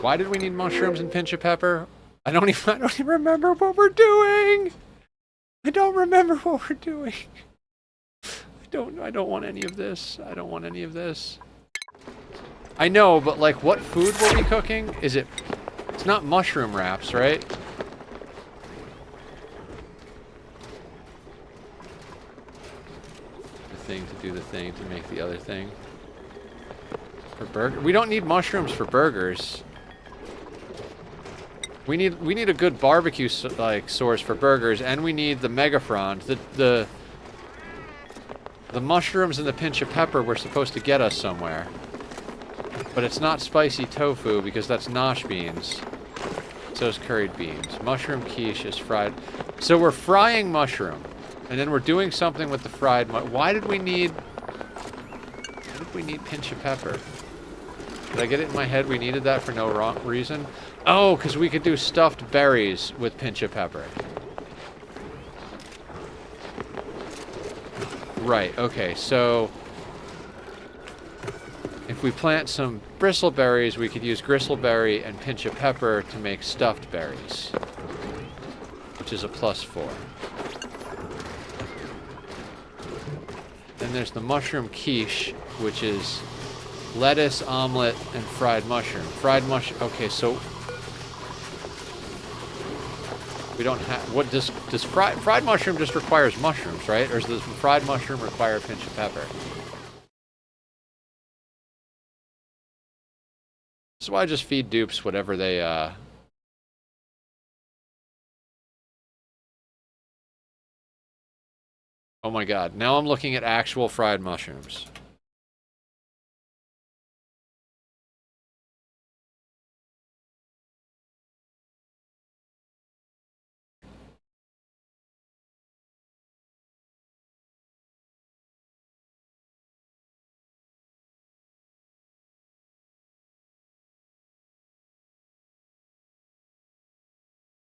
Why did we need mushrooms and pinch of pepper? I don't even remember what we're doing. I don't remember what we're doing. I don't want any of this. I don't want any of this. I know, but like, what food were we cooking? It's not mushroom wraps, right? The thing to do the thing to make the other thing. For burger, we don't need mushrooms for burgers. We need a good barbecue source for burgers, and we need the megafrond. The mushrooms and the pinch of pepper were supposed to get us somewhere. But it's not spicy tofu because that's nosh beans. So is curried beans. Mushroom quiche is fried. So we're frying mushroom, and then we're doing something with the fried why did we need pinch of pepper? Did I get it in my head we needed that for no wrong reason? Oh, because we could do stuffed berries with pinch of pepper. Right, okay, so if we plant some bristleberries, we could use gristleberry and pinch of pepper to make stuffed berries, which is a +4. Then there's the mushroom quiche, which is lettuce, omelet, and fried mushroom. Okay, so we don't have. What does fried mushroom just requires mushrooms, right? Or does fried mushroom require a pinch of pepper? This is why I just feed dupes whatever they, Oh my god, now I'm looking at actual fried mushrooms.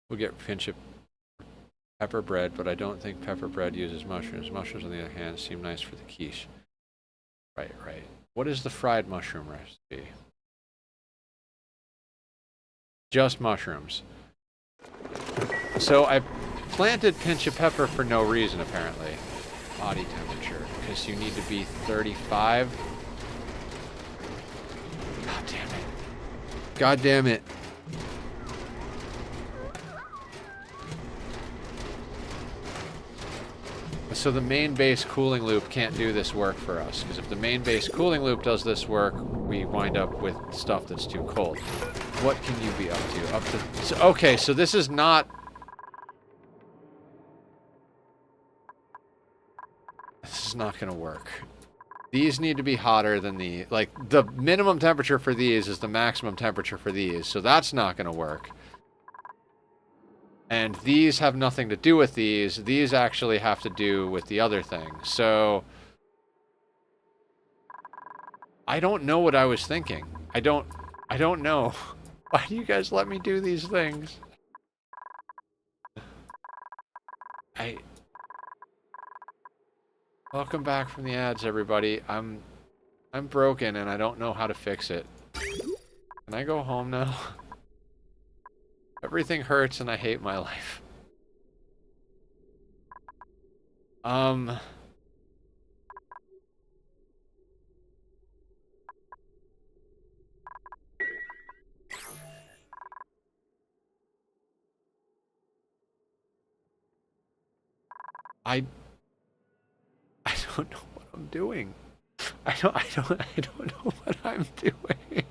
We'll get pinch of pepper bread, but I don't think pepper bread uses mushrooms. Mushrooms, on the other hand, seem nice for the quiche. Right, right. What is the fried mushroom recipe? Just mushrooms. So I planted pinch of pepper for no reason, apparently. Body temperature, because you need to be 35. God damn it. God damn it. So the main base cooling loop can't do this work for us, because if the main base cooling loop does this work, we wind up with stuff that's too cold. What can you be up to? So, okay, so this is not... This is not going to work. These need to be hotter than the... Like, the minimum temperature for these is the maximum temperature for these, so that's not going to work. And these have nothing to do with these. These actually have to do with the other thing. So... I don't know what I was thinking. I don't know. Why do you guys let me do these things? Welcome back from the ads, everybody. I'm broken and I don't know how to fix it. Can I go home now? Everything hurts and I hate my life. don't know what I'm doing. I don't know what I'm doing.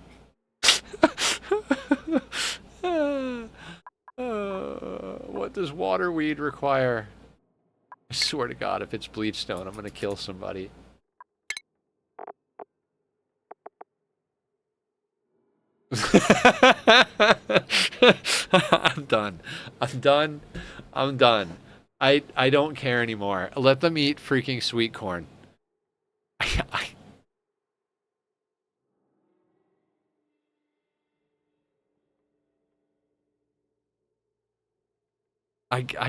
What does waterweed require? I swear to God, if it's bleachstone, I'm gonna kill somebody. I'm done. I'm done. I'm done. I don't care anymore. Let them eat freaking sweet corn. I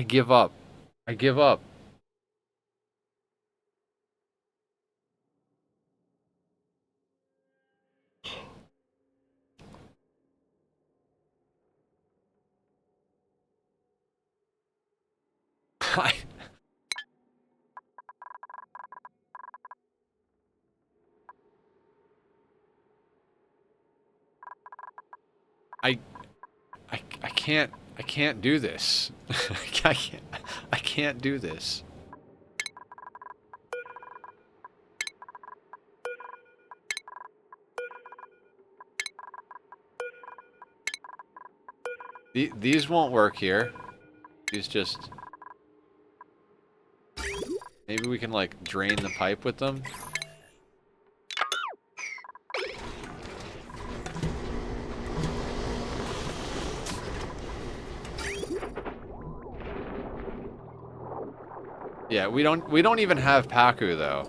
give up. I give up. I I I can't do this. I can't do this. These won't work here. These just... Maybe we can, like, drain the pipe with them? Yeah, we don't even have Paku, though.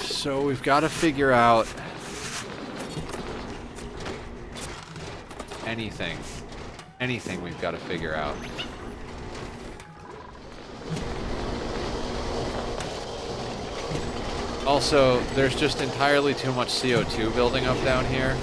So we've got to figure out anything. Anything we've got to figure out. Also, there's just entirely too much CO2 building up down here.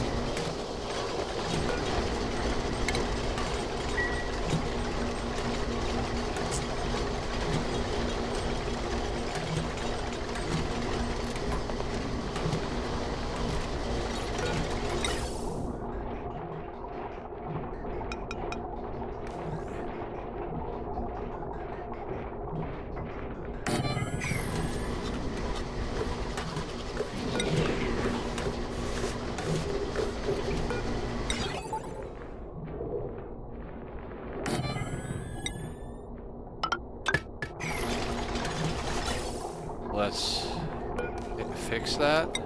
Let's fix that.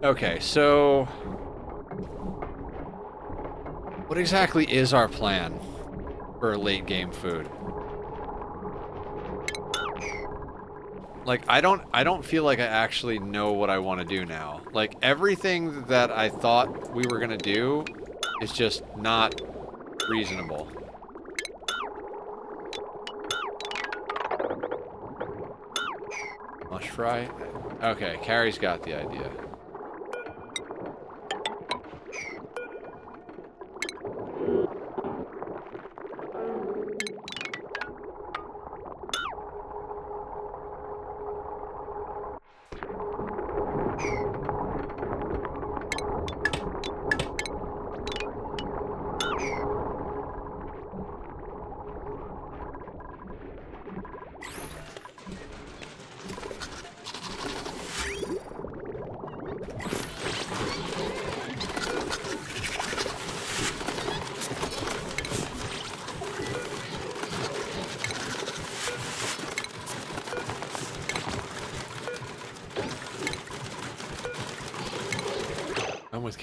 Okay, so what exactly is our plan for late game food? Like, I don't feel like I actually know what I want to do now. Like, everything that I thought we were gonna do is just not reasonable. Mush fry? Okay, Carrie's got the idea.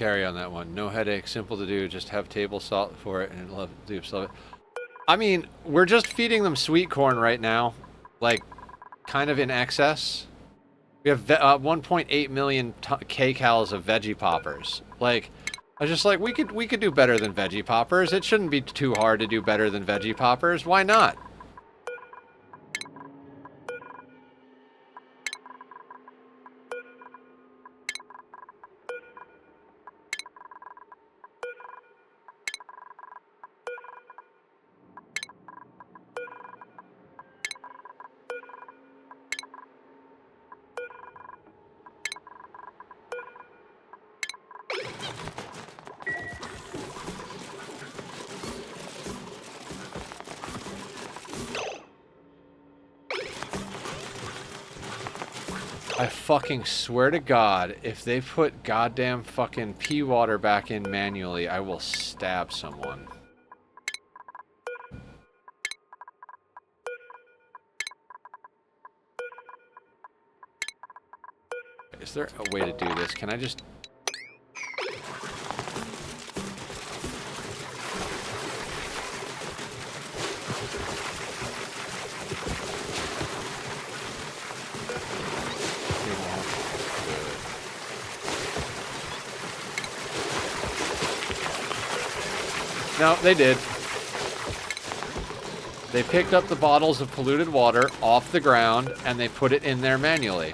carry on that one. No headache, simple to do. Just have table salt for it, and dupes love it. I mean, we're just feeding them sweet corn right now, like kind of in excess. We have 1.8 million kcals of veggie poppers. Like, I was just like, we could do better than veggie poppers. It shouldn't be too hard to do better than veggie poppers. Why not? I fucking swear to God, if they put goddamn fucking pea water back in manually, I will stab someone. Is there a way to do this? Can I just... No, they did. They picked up the bottles of polluted water off the ground and they put it in there manually.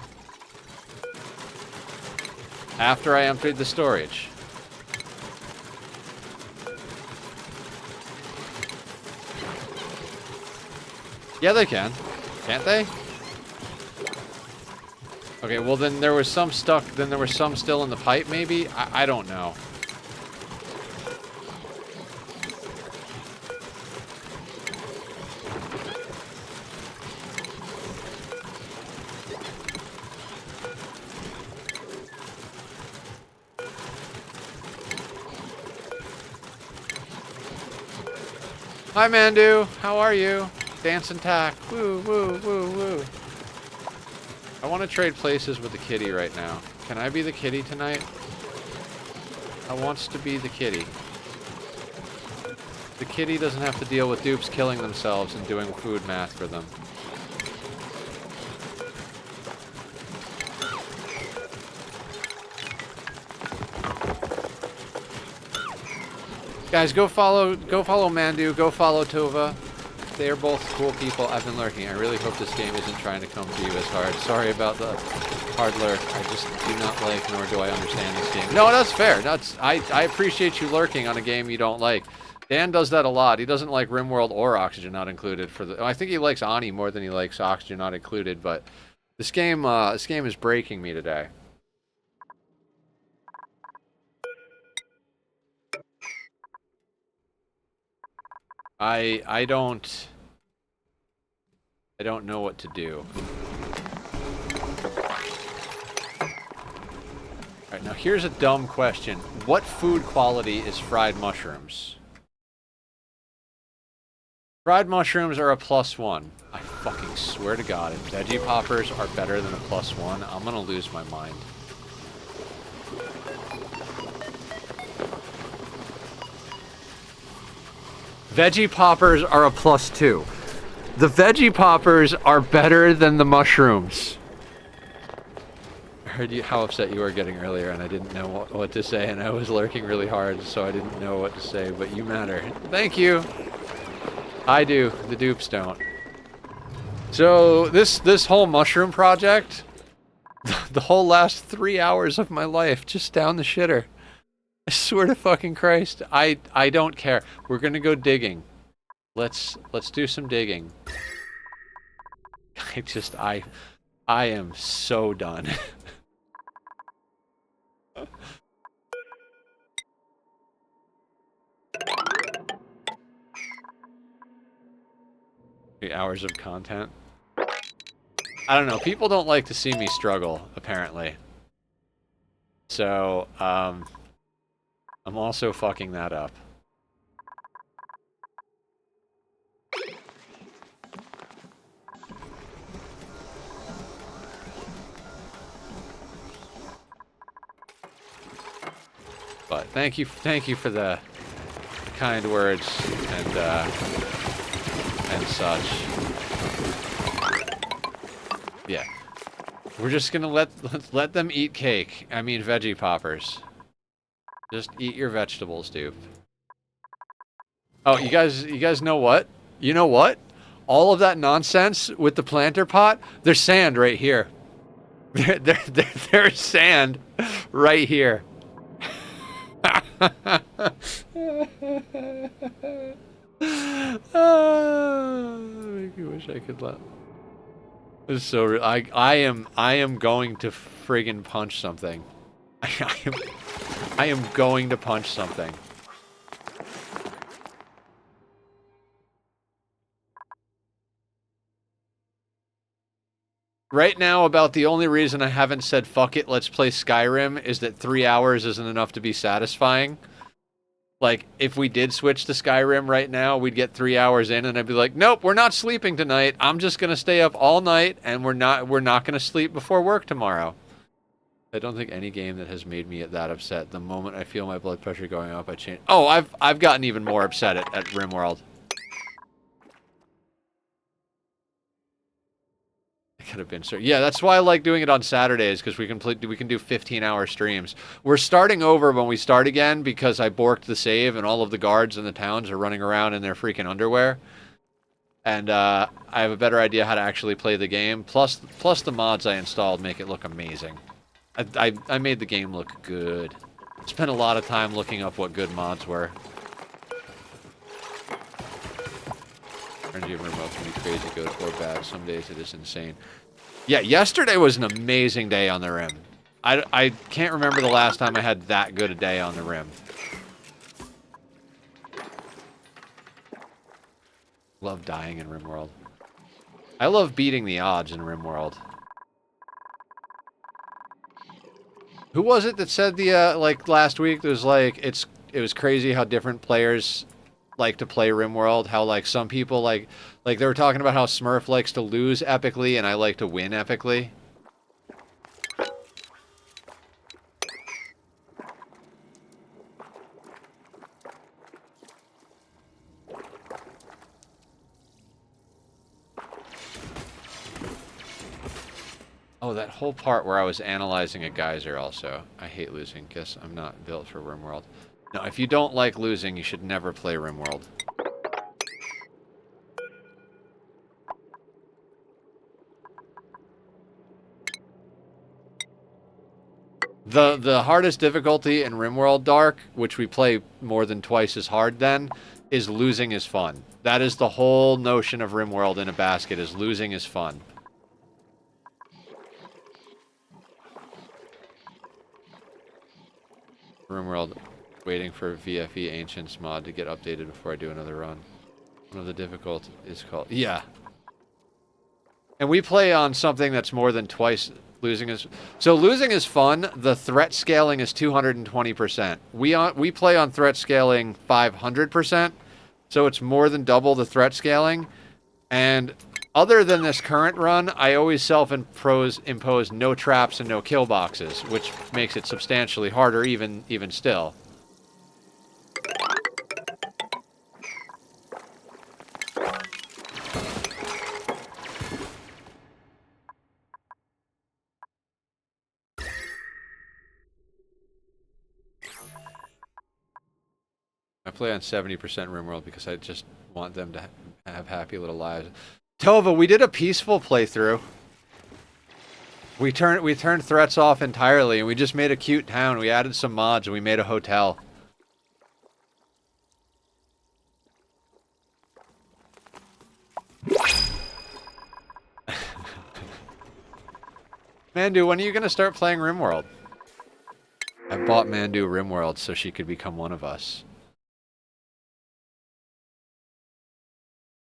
After I emptied the storage. Yeah, they can. Can't they? Okay, well then there was some stuck, then there was some still in the pipe maybe? I don't know. Hi, Mandu. How are you? Dance and tack. Woo, woo, woo, woo. I want to trade places with the kitty right now. Can I be the kitty tonight? I wants to be the kitty. The kitty doesn't have to deal with dupes killing themselves and doing food math for them. Guys, go follow Mandu, go follow Tova. They are both cool people. I've been lurking. I really hope this game isn't trying to come to you as hard. Sorry about the hard lurk. I just do not like, nor do I understand this game. No, that's fair. I appreciate you lurking on a game you don't like. Dan does that a lot. He doesn't like RimWorld or Oxygen Not Included. I think he likes Ani more than he likes Oxygen Not Included. But this game is breaking me today. I don't know what to do. Alright, now here's a dumb question. What food quality is fried mushrooms? Fried mushrooms are a +1. I fucking swear to God, if veggie poppers are better than a +1, I'm gonna lose my mind. Veggie poppers are a +2. The veggie poppers are better than the mushrooms. I heard how upset you were getting earlier, and I didn't know what to say, and I was lurking really hard, so I didn't know what to say, but you matter. Thank you. I do. The dupes don't. So this whole mushroom project, the whole last 3 hours of my life, just down the shitter. I swear to fucking Christ, I don't care. We're gonna go digging. Let's do some digging. I am so done. Hours of content. I don't know. People don't like to see me struggle, apparently. So, I'm also fucking that up. Thank you for the kind words and such. Yeah. We're just gonna let them eat cake. I mean veggie poppers. Just eat your vegetables, dude. Oh, you guys know what? You know what? All of that nonsense with the planter pot, there's sand right here. There's sand right here. I wish I could let. This is so real. I am going to friggin' punch something. I am going to punch something. Right now, about the only reason I haven't said fuck it, let's play Skyrim is that 3 hours isn't enough to be satisfying. Like, if we did switch to Skyrim right now, we'd get 3 hours in and I'd be like, nope, we're not sleeping tonight. I'm just gonna stay up all night and we're not gonna sleep before work tomorrow. I don't think any game that has made me that upset. The moment I feel my blood pressure going up, I change. Oh, I've gotten even more upset at RimWorld. Could have been, sir. Yeah, that's why I like doing it on Saturdays, because we can do 15-hour streams. We're starting over when we start again because I borked the save and all of the guards in the towns are running around in their freaking underwear. And I have a better idea how to actually play the game. Plus the mods I installed make it look amazing. I made the game look good. Spent a lot of time looking up what good mods were. Energy of remote can be crazy good or bad. Some days it is insane. Yeah, yesterday was an amazing day on the Rim. I can't remember the last time I had that good a day on the Rim. Love dying in RimWorld. I love beating the odds in RimWorld. Who was it that said the like last week? It was like it was crazy how different players like to play RimWorld. How like some people like they were talking about how Smurf likes to lose epically and I like to win epically. Oh, that whole part where I was analyzing a geyser also. I hate losing. Guess I'm not built for RimWorld. No, if you don't like losing, you should never play RimWorld. The hardest difficulty in RimWorld Dark, which we play more than twice as hard then, is losing is fun. That is the whole notion of RimWorld in a basket, is losing is fun. RimWorld, waiting for VFE Ancients mod to get updated before I do another run. One of the difficult is called... Yeah. And we play on something that's more than twice... Losing is... So losing is fun. The threat scaling is 220%. We play on threat scaling 500%. So it's more than double the threat scaling. And other than this current run, I always self-impose no traps and no kill boxes, which makes it substantially harder even still. I play on 70% RimWorld because I just want them to have happy little lives. Tova, we did a peaceful playthrough. We turned threats off entirely, and we just made a cute town. We added some mods, and we made a hotel. Mandu, when are you going to start playing RimWorld? I bought Mandu RimWorld so she could become one of us.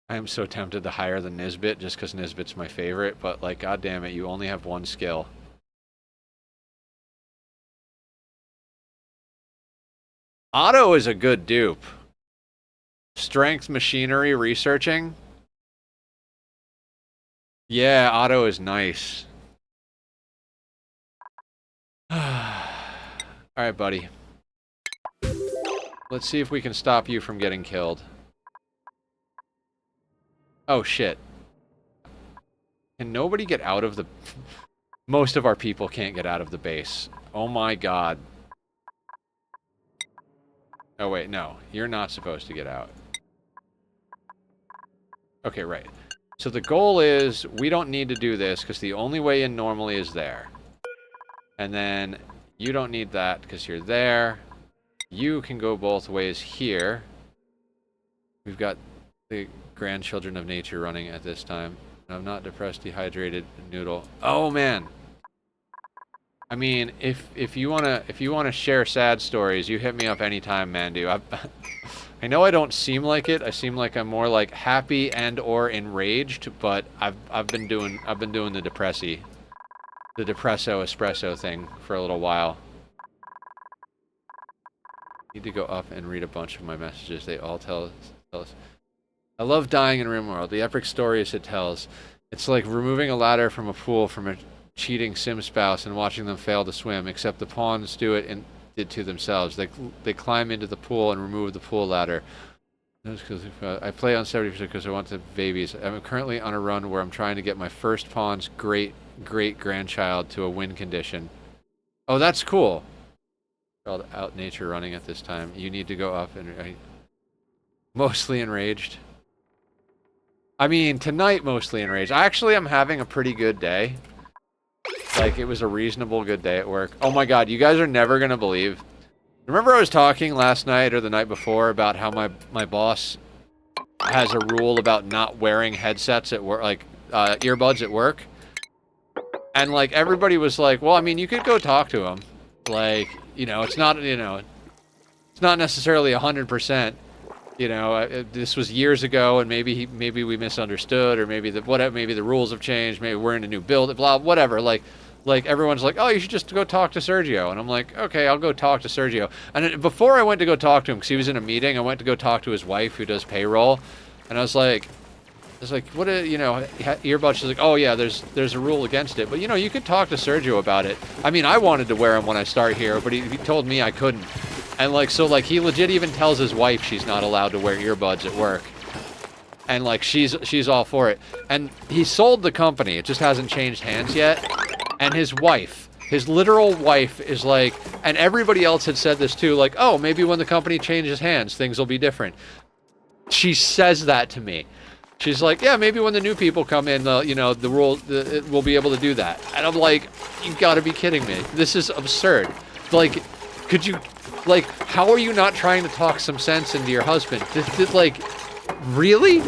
I am so tempted to hire the Nisbet just because Nisbet's my favorite, but like, god damn it, you only have one skill. Otto is a good dupe. Strength, machinery, researching. Yeah, Otto is nice. Alright, buddy. Let's see if we can stop you from getting killed. Oh, shit. Can nobody get out of the... Most of our people can't get out of the base. Oh my god. Oh wait, no. You're not supposed to get out. Okay, right. So the goal is, we don't need to do this, because the only way in normally is there. And then, you don't need that, because you're there. You can go both ways here. We've got the grandchildren of nature running at this time. I'm not depressed, dehydrated, noodle. Oh man! I mean, if you wanna share sad stories, you hit me up anytime, Mandu. I know I don't seem like it. I seem like I'm more like happy and or enraged, but I've been doing the depresso espresso thing for a little while. Need to go up and read a bunch of my messages. They all tell us. I love dying in RimWorld. The epic stories it tells. It's like removing a ladder from a pool from a cheating sim spouse and watching them fail to swim, except the pawns do it to themselves. They climb into the pool and remove the pool ladder. I play on 70% because I want the babies. I'm currently on a run where I'm trying to get my first pawn's great-grandchild to a win condition. Oh, that's cool. Called out nature running at this time. You need to go up and... mostly enraged. I mean, tonight mostly enraged. Actually, I'm having a pretty good day. Like, it was a reasonable good day at work. Oh my god, you guys are never gonna believe. Remember I was talking last night or the night before about how my boss has a rule about not wearing headsets at work, like, earbuds at work? And, like, everybody was like, well, I mean, you could go talk to him. Like, you know, it's not necessarily 100%. You know, this was years ago, and maybe we misunderstood, or maybe the rules have changed. Maybe we're in a new build, blah, whatever. Like everyone's like, oh, you should just go talk to Sergio, and I'm like, okay, I'll go talk to Sergio. And before I went to go talk to him, because he was in a meeting, I went to go talk to his wife, who does payroll, and I was like, what, you know, earbuds. She's like, oh yeah, there's a rule against it, but you know, you could talk to Sergio about it. I mean, I wanted to wear them when I start here, but he told me I couldn't. And like, so like, he legit even tells his wife she's not allowed to wear earbuds at work. And like, she's all for it. And he sold the company, it just hasn't changed hands yet. And his wife, his literal wife, is like, and everybody else had said this too, like, oh, maybe when the company changes hands, things will be different. She says that to me. She's like, yeah, maybe when the new people come in, you know, we'll be able to do that. And I'm like, you gotta be kidding me. This is absurd. Like, could you... Like, how are you not trying to talk some sense into your husband? Like, really?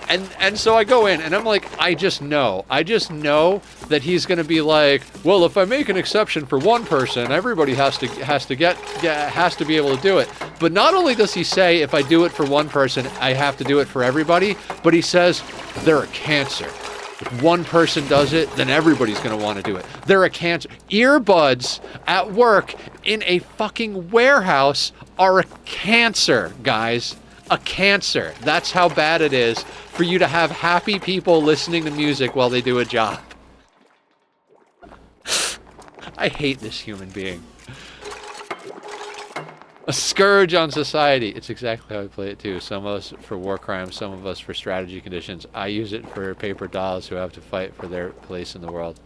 And so I go in, and I'm like, I just know that he's gonna be like, well, if I make an exception for one person, everybody has to be able to do it. But not only does he say, if I do it for one person, I have to do it for everybody, but he says, they're a cancer. If one person does it, then everybody's gonna want to do it. They're a cancer. Earbuds at work in a fucking warehouse are a cancer, guys. A cancer. That's how bad it is for you to have happy people listening to music while they do a job. I hate this human being. A scourge on society. It's exactly how I play it too. Some of us for war crimes, some of us for strategy conditions. I use it for paper dolls who have to fight for their place in the world.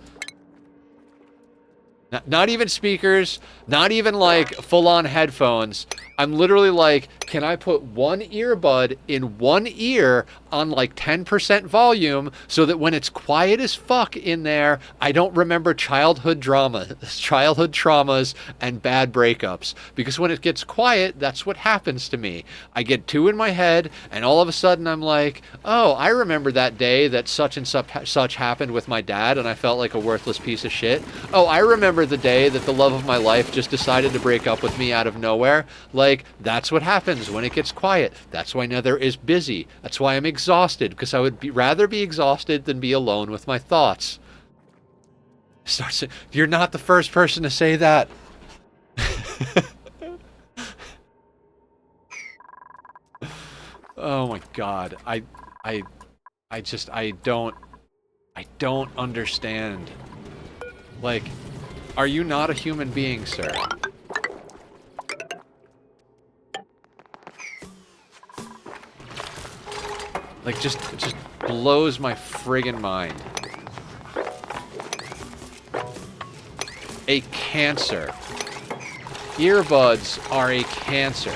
Not even speakers, not even like full-on headphones. I'm literally like, can I put one earbud in one ear on like 10% volume so that when it's quiet as fuck in there, I don't remember childhood traumas and bad breakups. Because when it gets quiet, that's what happens to me. I get two in my head, and all of a sudden I'm like, oh, I remember that day that such and such happened with my dad and I felt like a worthless piece of shit. Oh, I remember the day that the love of my life just decided to break up with me out of nowhere. Like, that's what happens when it gets quiet. That's why Nether is busy. That's why I'm exhausted, because I would rather be exhausted than be alone with my thoughts. You're not the first person to say that. Oh my god. I don't understand. Like, are you not a human being, sir? Like, just blows my friggin' mind. A cancer. Earbuds are a cancer.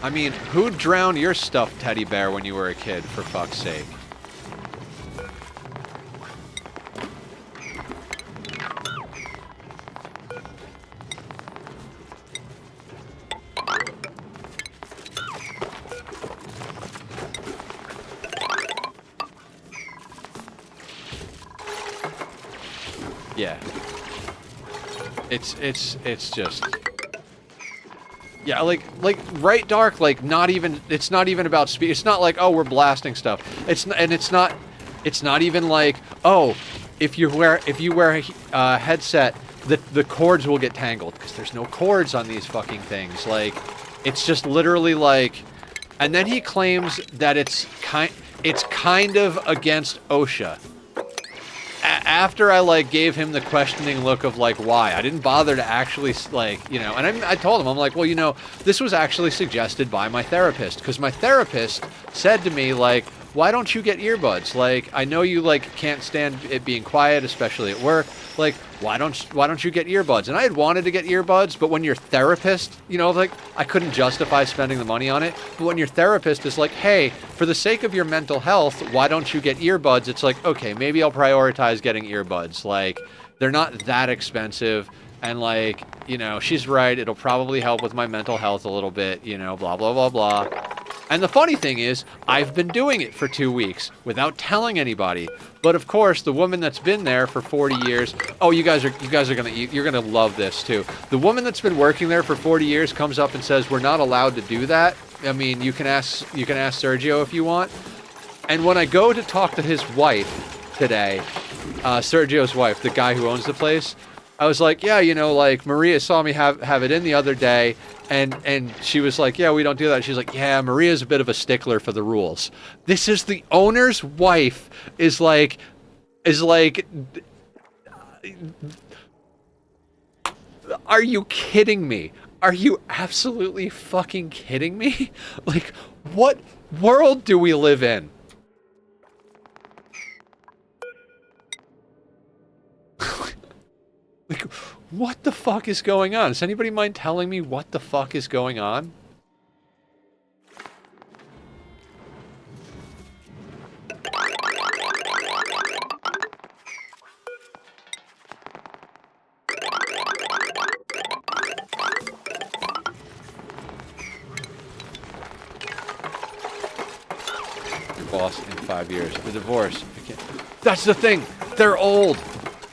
I mean, who drowned your stuffed teddy bear when you were a kid, for fuck's sake? Yeah. It's just... Yeah, like right dark, like not even, it's not even about speed. It's not like, oh, we're blasting stuff. It's not even like, oh, if you wear a headset, the cords will get tangled, because there's no cords on these fucking things. Like, it's just literally like, and then he claims that it's kind of against OSHA. After I, like, gave him the questioning look of, like, why? I didn't bother to actually, like, you know, and I told him, I'm like, well, you know, this was actually suggested by my therapist, because my therapist said to me, like, why don't you get earbuds? Like, I know you, like, can't stand it being quiet, especially at work. Like, why don't you get earbuds? And I had wanted to get earbuds, but when your therapist, you know, like, I couldn't justify spending the money on it. But when your therapist is like, hey, for the sake of your mental health, why don't you get earbuds? It's like, okay, maybe I'll prioritize getting earbuds. Like, they're not that expensive. And, like, you know, she's right. It'll probably help with my mental health a little bit, you know, blah, blah, blah, blah. And the funny thing is, I've been doing it for 2 weeks without telling anybody. But of course, the woman that's been there for 40 years. Oh, you're gonna love this too. The woman that's been working there for 40 years comes up and says, "We're not allowed to do that. I mean, you can ask Sergio if you want." And when I go to talk to his wife today, Sergio's wife, the guy who owns the place, I was like, yeah, you know, like, Maria saw me have it in the other day, and she was like, yeah, we don't do that. She's like, yeah, Maria's a bit of a stickler for the rules. This is the owner's wife is like, are you kidding me? Are you absolutely fucking kidding me? Like, what world do we live in? Like, what the fuck is going on? Does anybody mind telling me what the fuck is going on? Your boss in 5 years. The divorce. I can't. That's the thing. They're old.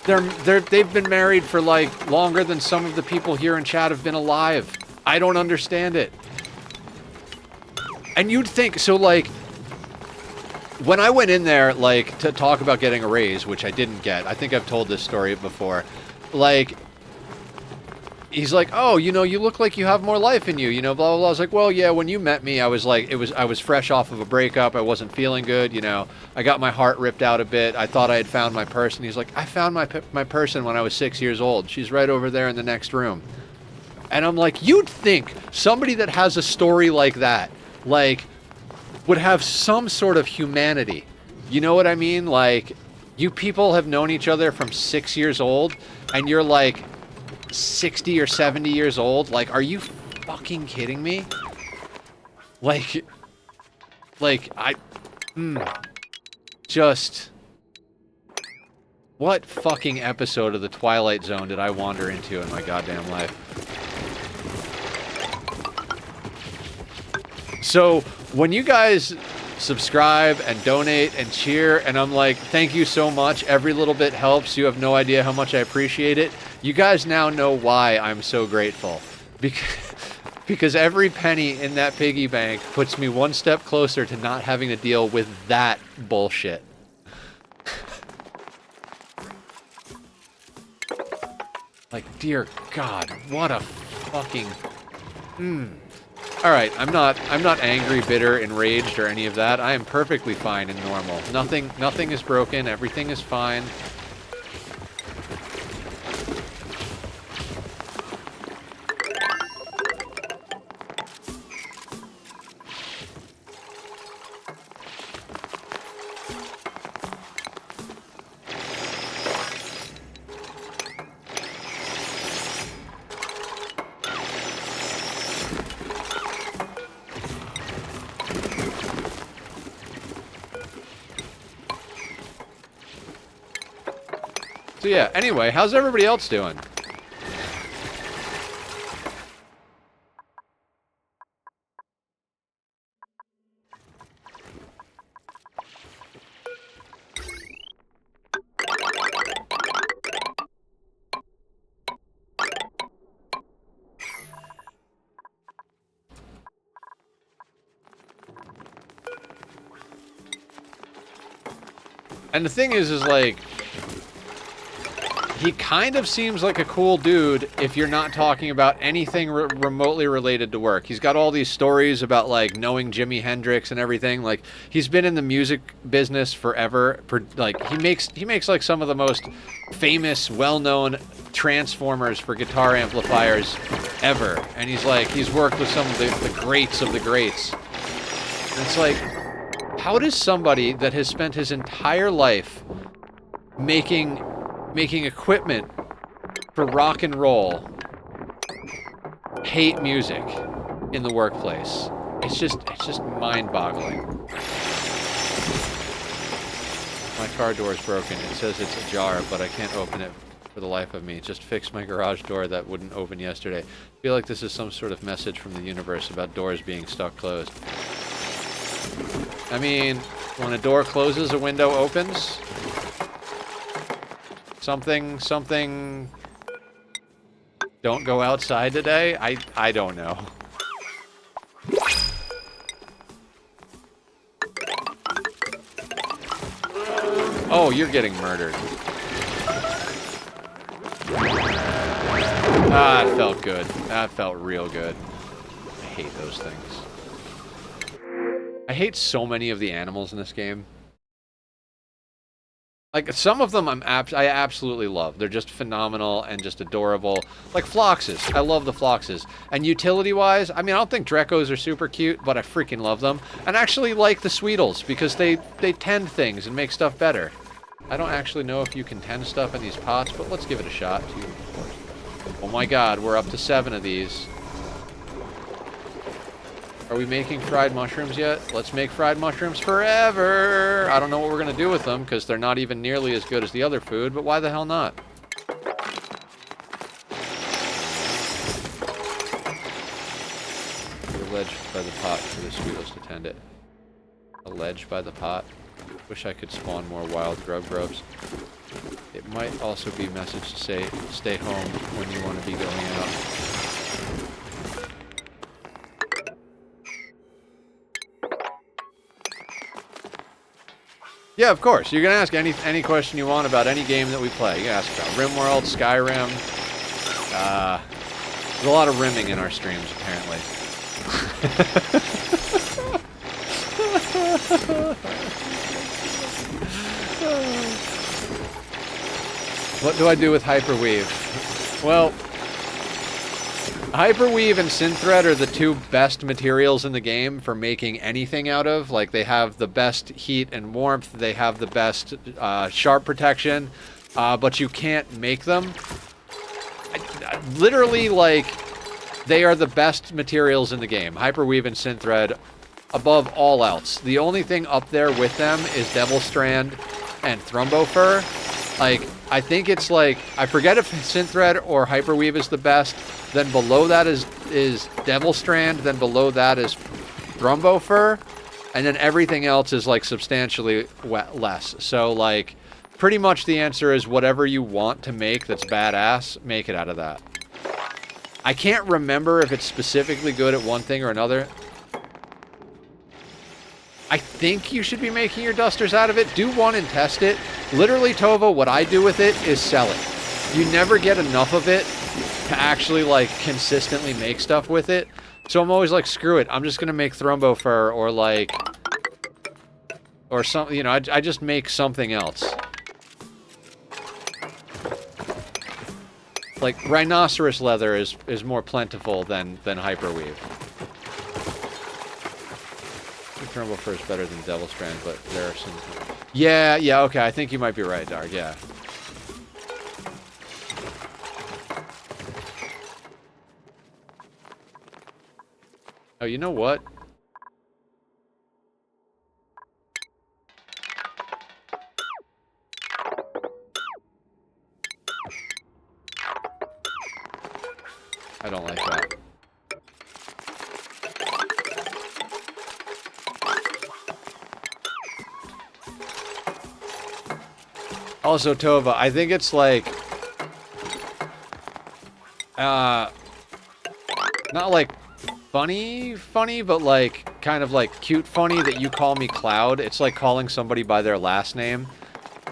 They've been married for, like, longer than some of the people here in chat have been alive. I don't understand it. And you'd think, so, like, when I went in there, like, to talk about getting a raise, which I didn't get, I think I've told this story before, like, he's like, oh, you know, you look like you have more life in you, you know, blah, blah, blah. I was like, well, yeah, when you met me, I was like, I was fresh off of a breakup. I wasn't feeling good, you know. I got my heart ripped out a bit. I thought I had found my person. He's like, I found my person when I was 6 years old. She's right over there in the next room. And I'm like, you'd think somebody that has a story like that, like, would have some sort of humanity. You know what I mean? Like, you people have known each other from 6 years old, and you're like 60 or 70 years old. Like, are you fucking kidding me? Like just, what fucking episode of the Twilight Zone did I wander into in my goddamn life? So, when you guys subscribe and donate and cheer, and I'm like, thank you so much, every little bit helps, you have no idea how much I appreciate it, you guys now know why I'm so grateful. Because every penny in that piggy bank puts me one step closer to not having to deal with that bullshit. Like, dear God, what a fucking... Alright, I'm not angry, bitter, enraged, or any of that. I am perfectly fine and normal. Nothing is broken, everything is fine. yeah, anyway, how's everybody else doing? And the thing is like, he kind of seems like a cool dude if you're not talking about anything remotely related to work. He's got all these stories about, like, knowing Jimi Hendrix and everything. Like, he's been in the music business forever. Like, he makes like some of the most famous, well-known transformers for guitar amplifiers ever. And he's worked with some of the greats of the greats. And it's like, how does somebody that has spent his entire life making equipment for rock and roll hate music in the workplace? It's just mind-boggling. My car door is broken. It says it's ajar, but I can't open it for the life of me. Just fixed my garage door that wouldn't open yesterday. I feel like this is some sort of message from the universe about doors being stuck closed. I mean, when a door closes, a window opens. Something... Don't go outside today? I don't know. Oh, you're getting murdered. Ah, it felt good. That felt real good. I hate those things. I hate so many of the animals in this game. Like, some of them I absolutely love. They're just phenomenal and just adorable. Like Floxes. I love the Floxes. And utility-wise, I mean, I don't think Drecos are super cute, but I freaking love them. And I actually like the Sweetles, because they tend things and make stuff better. I don't actually know if you can tend stuff in these pots, but let's give it a shot. Oh my god, we're up to 7 of these. Are we making fried mushrooms yet? Let's make fried mushrooms forever! I don't know what we're gonna do with them, because they're not even nearly as good as the other food, but why the hell not? A ledge by the pot for the Sweetles to tend it. A ledge by the pot? Wish I could spawn more wild grubs. It might also be a message to say, stay home when you want to be going out. Yeah, of course. You can ask any question you want about any game that we play. You can ask about RimWorld, Skyrim. There's a lot of rimming in our streams, apparently. What do I do with Hyperweave? Well, Hyperweave and Synthread are the two best materials in the game for making anything out of. Like, they have the best heat and warmth, they have the best sharp protection, but you can't make them. Literally, like, they are the best materials in the game. Hyperweave and Synthread, above all else. The only thing up there with them is Devil Strand and Thrumbofur. Like, I think it's like, I forget if Synthread or Hyperweave is the best. Then below that is Devil Strand. Then below that is Thrumbofur. And then everything else is, like, substantially less. So, like, pretty much the answer is whatever you want to make that's badass, make it out of that. I can't remember if it's specifically good at one thing or another. I think you should be making your dusters out of it. Do one and test it. Literally, Tova, what I do with it is sell it. You never get enough of it to actually, like, consistently make stuff with it. So I'm always like, screw it. I'm just going to make Thrumbofur or, like, or something, you know, I just make something else. Like, rhinoceros leather is more plentiful than Hyperweave. Thrumbofur is better than Devil Strand, but there are some... Yeah, okay, I think you might be right, Dark, yeah. Oh, you know what? Also, Tova, I think it's like, not like funny, but like kind of like cute funny that you call me Cloud. It's like calling somebody by their last name.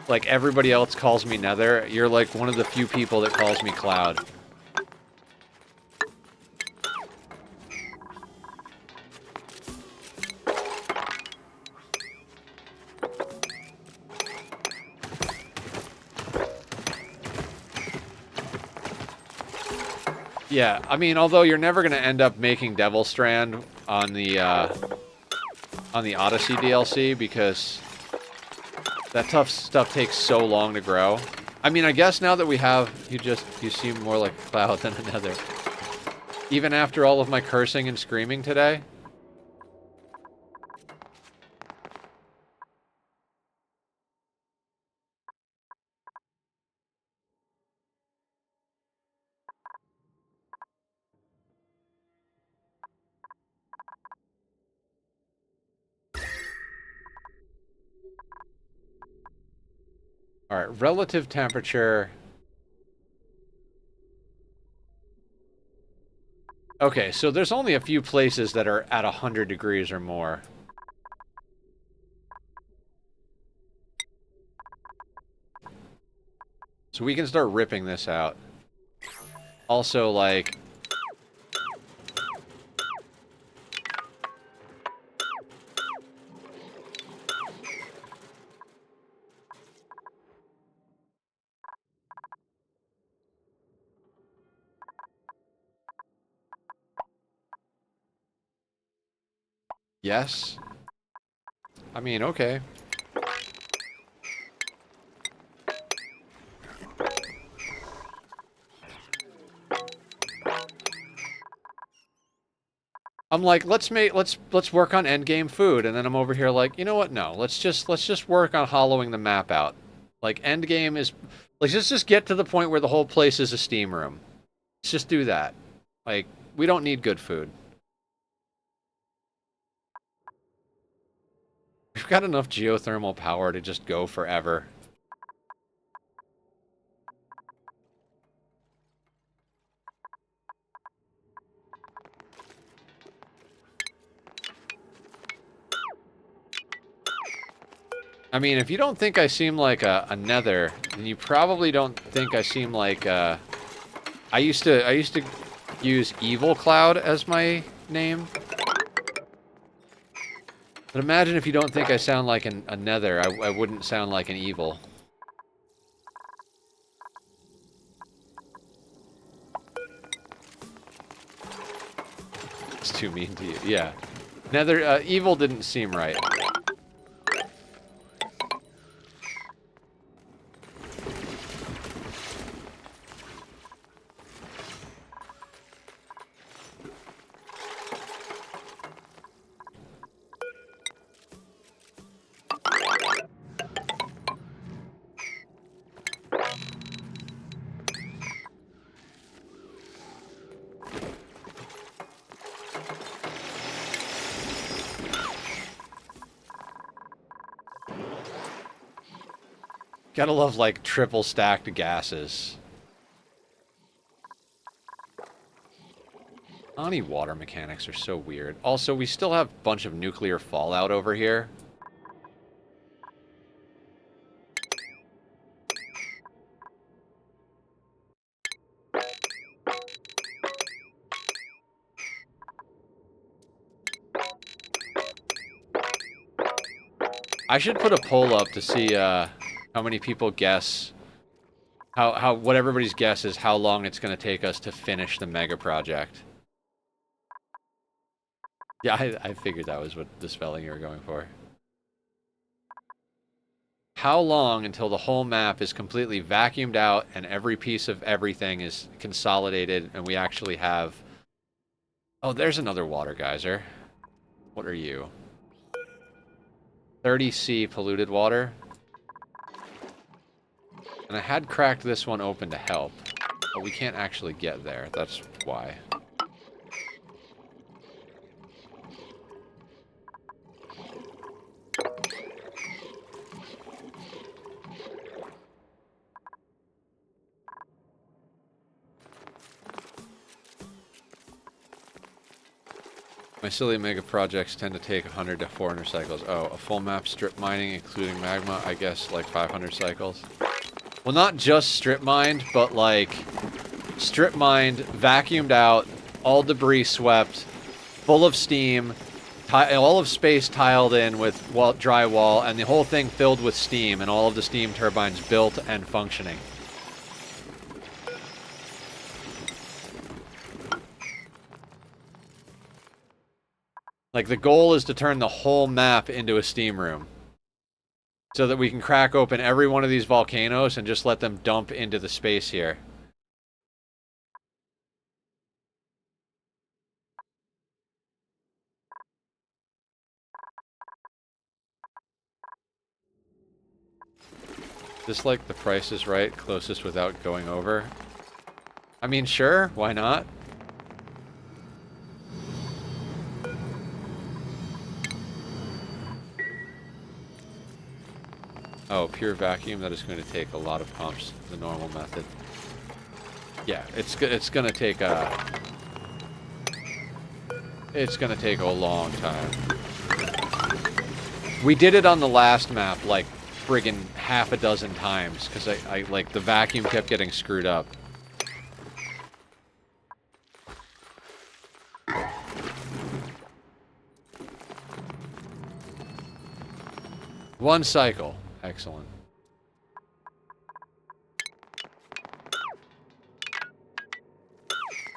Like everybody else calls me Nether. You're like one of the few people that calls me Cloud. Yeah, I mean, although you're never going to end up making Devil Strand on the Odyssey DLC because that tough stuff takes so long to grow. I mean, I guess now that we have, you seem more like a Cloud than another. Even after all of my cursing and screaming today. All right, relative temperature. Okay, so there's only a few places that are at 100 degrees or more. So we can start ripping this out. Also, like... Yes? I mean, okay. I'm like, let's work on endgame food, and then I'm over here like, you know what? No, let's just work on hollowing the map out. Like endgame is, like let's just get to the point where the whole place is a steam room. Let's just do that. Like we don't need good food. We've got enough geothermal power to just go forever. I mean, if you don't think I seem like a nether, then you probably don't think I seem like I used to use Evil Cloud as my name. But imagine if you don't think I sound like a nether, I wouldn't sound like an evil. It's too mean to you. Yeah. Nether, evil didn't seem right. Gotta love, like, triple stacked gases. Ani water mechanics are so weird. Also, we still have a bunch of nuclear fallout over here. I should put a poll up to see how many people guess what everybody's guess is how long it's going to take us to finish the mega project. Yeah, I figured that was what the spelling you were going for. How long until the whole map is completely vacuumed out and every piece of everything is consolidated and we actually have... Oh, there's another water geyser. What are you? 30C polluted water. And I had cracked this one open to help, but we can't actually get there. That's why. My silly mega projects tend to take 100 to 400 cycles. Oh, a full map strip mining, including magma, I guess like 500 cycles. Well, not just strip mined, but like strip mined, vacuumed out, all debris swept, full of steam, all of space tiled in with drywall, and the whole thing filled with steam, and all of the steam turbines built and functioning. Like, the goal is to turn the whole map into a steam room, so that we can crack open every one of these volcanoes and just let them dump into the space here. Just like the Price is Right, closest without going over. I mean, sure, why not? Oh, pure vacuum, that is going to take a lot of pumps, the normal method. Yeah, it's gonna take a long time. We did it on the last map like friggin' half a dozen times because I like the vacuum kept getting screwed up. One cycle. Excellent.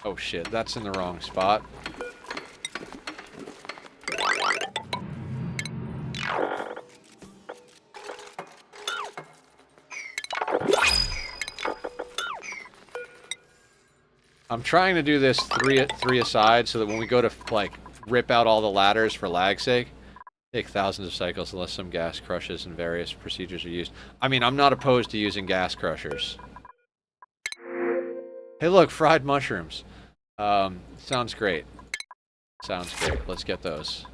Oh shit, that's in the wrong spot. I'm trying to do this three aside so that when we go to like rip out all the ladders for lag's sake, take thousands of cycles unless some gas crushes and various procedures are used. I mean, I'm not opposed to using gas crushers. Hey look, fried mushrooms. Sounds great. Sounds great. Let's get those.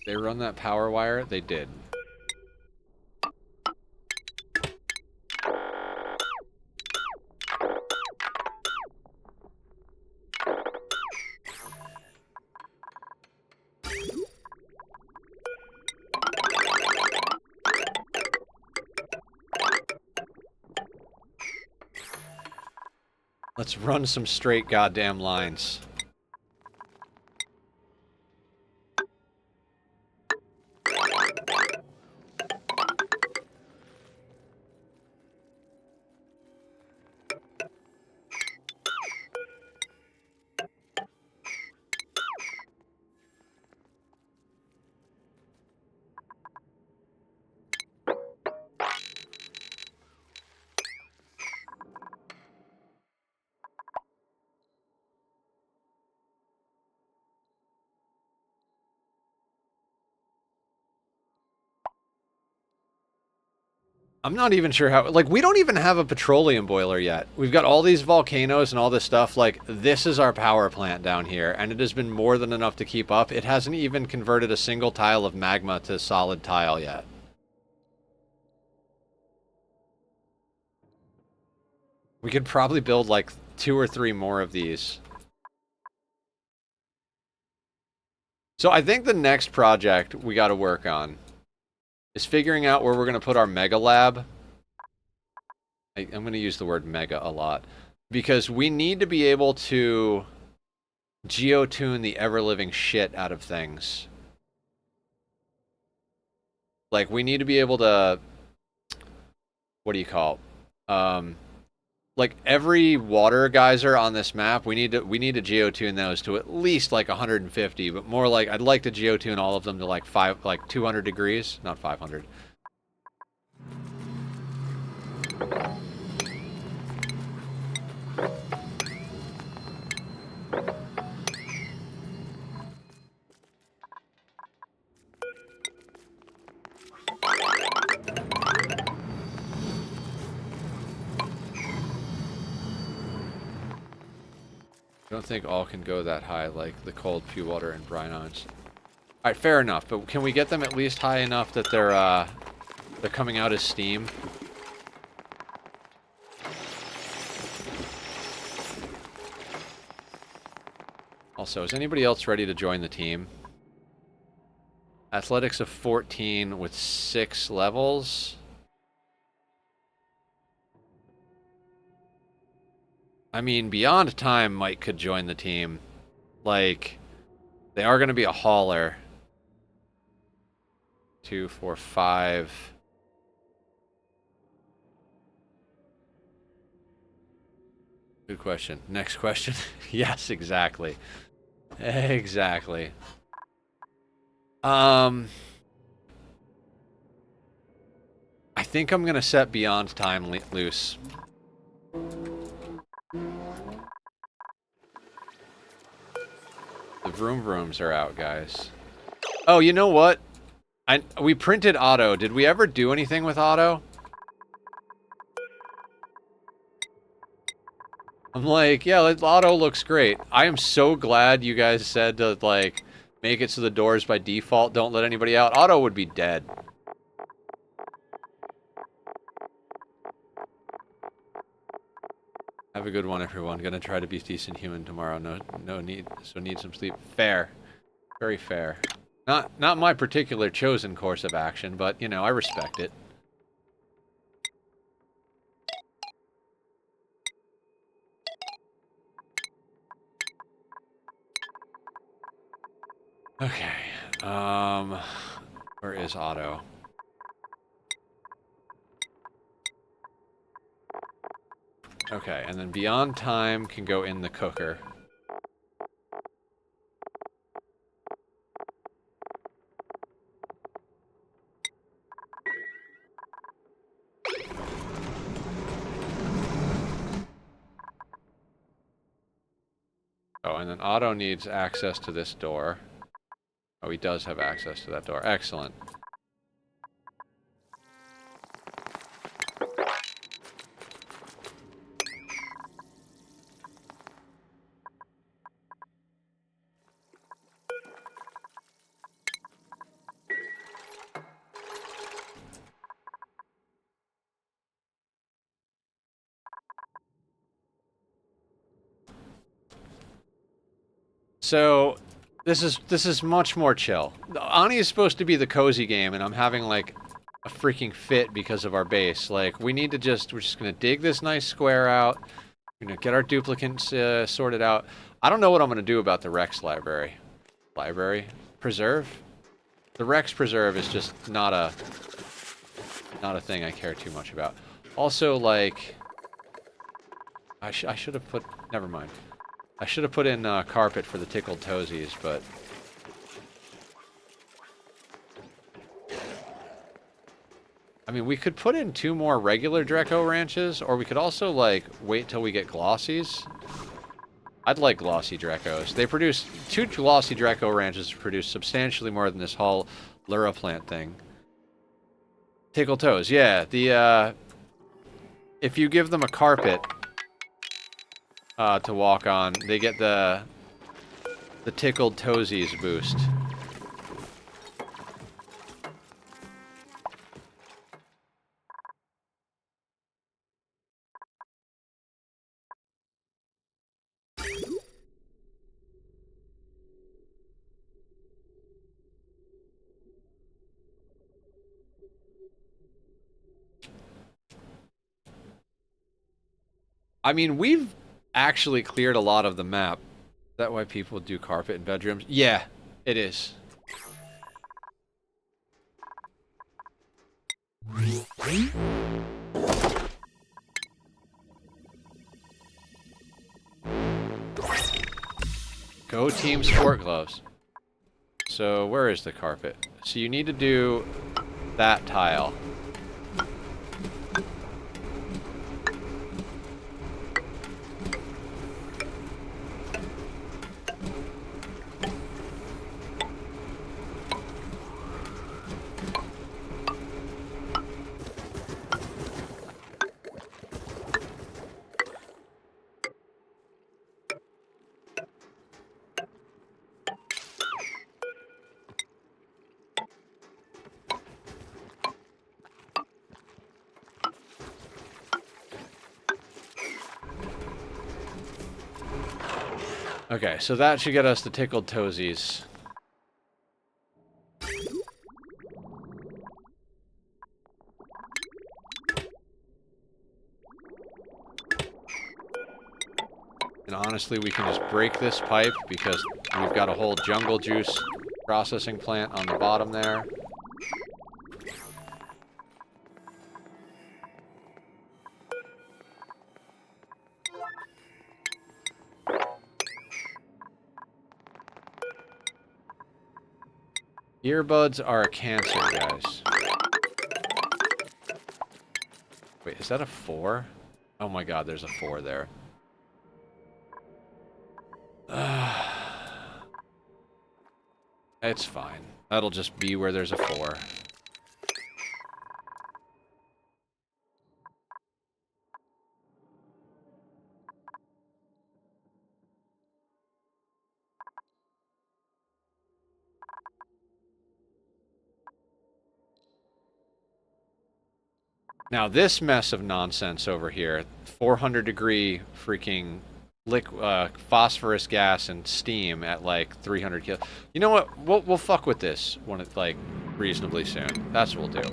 They run that power wire? They did. Let's run some straight goddamn lines. I'm not even sure how, like, we don't even have a petroleum boiler yet. We've got all these volcanoes and all this stuff. Like, this is our power plant down here, and it has been more than enough to keep up. It hasn't even converted a single tile of magma to solid tile yet. We could probably build, like, 2 or 3 more of these. So I think the next project we got to work on is figuring out where we're going to put our mega lab. I'm going to use the word mega a lot, because we need to be able to geotune the ever-living shit out of things. Like, we need to be able to, what do you call it? Like, every water geyser on this map, we need to geotune those to at least like 150, but more like, I'd like to geotune all of them to like 200 degrees, not 500. I don't think all can go that high, like the cold pew water and brine-ons. Alright, fair enough, but can we get them at least high enough that they're coming out as steam? Also, is anybody else ready to join the team? Athletics of 14 with 6 levels. I mean, Beyond Time could join the team. Like, they are going to be a hauler. 2, 4, 5. Good question. Next question. Yes, exactly. Exactly. I think I'm going to set Beyond Time loose. The vroom vrooms are out, guys. Oh, you know what? We printed Otto. Did we ever do anything with Otto? I'm like, yeah, Otto looks great. I am so glad you guys said to, like, make it so the doors by default don't let anybody out. Otto would be dead. Have a good one, everyone. Gonna try to be decent human tomorrow. No need. So need some sleep. Fair. Very fair. Not my particular chosen course of action, but, you know, I respect it. Okay. Where is Otto? Okay, and then Beyond Time can go in the cooker. Oh, and then Otto needs access to this door. Oh, he does have access to that door. Excellent. So, this is much more chill. Ani is supposed to be the cozy game, and I'm having, like, a freaking fit because of our base. Like, we're just gonna dig this nice square out. We're gonna get our duplicates sorted out. I don't know what I'm gonna do about the Rex library. Preserve? The Rex Preserve is just not a thing I care too much about. Also, like, I should have put... Never mind. I should have put in carpet for the tickled toesies, but... I mean, we could put in 2 more regular Draco ranches, or we could also, like, wait till we get glossies. I'd like glossy Dracos. They produce... 2 glossy Draco ranches produce substantially more than this whole Lura plant thing. Tickle toes, yeah. The, if you give them a carpet... to walk on, they get the tickled toesies boost. I mean, we've actually cleared a lot of the map. Is that why people do carpet in bedrooms? Yeah, it is. Go Team Sport Gloves. So, where is the carpet? So you need to do that tile. Okay, so that should get us the tickled toesies. And honestly, we can just break this pipe because we've got a whole jungle juice processing plant on the bottom there. Earbuds are a cancer, guys. Wait, is that a 4? Oh my god, there's a 4 there. It's fine. That'll just be where there's a 4. Now this mess of nonsense over here, 400-degree freaking phosphorus gas and steam at like 300 kil. You know what? We'll fuck with this when it's like reasonably soon. That's what we'll do.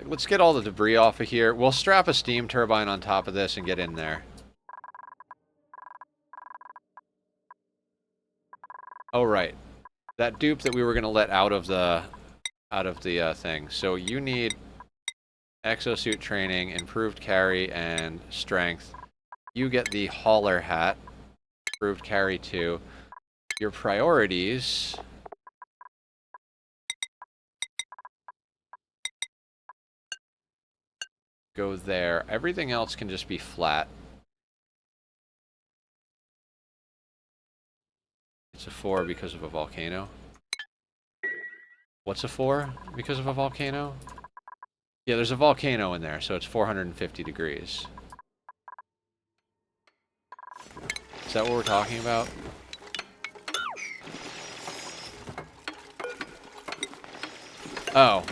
Let's get all the debris off of here. We'll strap a steam turbine on top of this and get in there. Oh, right. That dupe that we were going to let out of the thing. So you need exosuit training, improved carry, and strength. You get the hauler hat, improved carry 2. Your priorities... go there. Everything else can just be flat. It's a 4 because of a volcano. What's a 4 because of a volcano? Yeah, there's a volcano in there, so it's 450 degrees. Is that what we're talking about? Oh.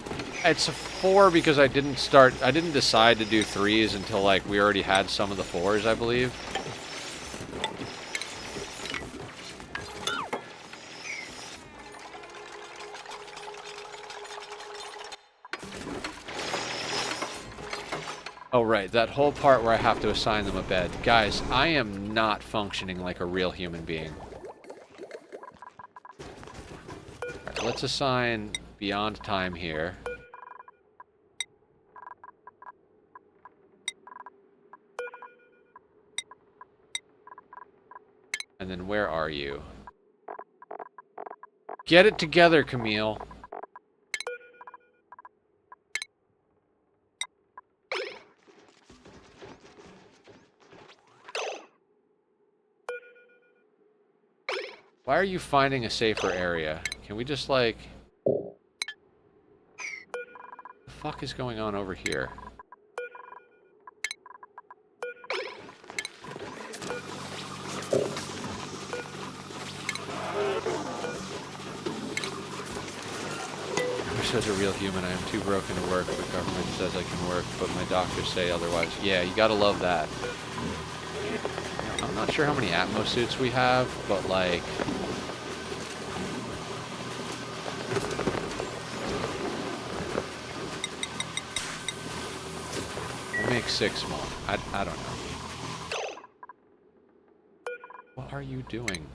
It's a 4 because I didn't decide to do 3s until, like, we already had some of the 4s, I believe. Oh, right, that whole part where I have to assign them a bed. Guys, I am not functioning like a real human being. Alright, let's assign Beyond Time here. And then where are you? Get it together, Camille. Why are you finding a safer area? Can we just, like... What the fuck is going on over here? I'm such a real human. I am too broken to work. The government says I can work, but my doctors say otherwise. Yeah, you gotta love that. I'm not sure how many Atmos suits we have, but like... we'll make 6 more. I don't know. What are you doing?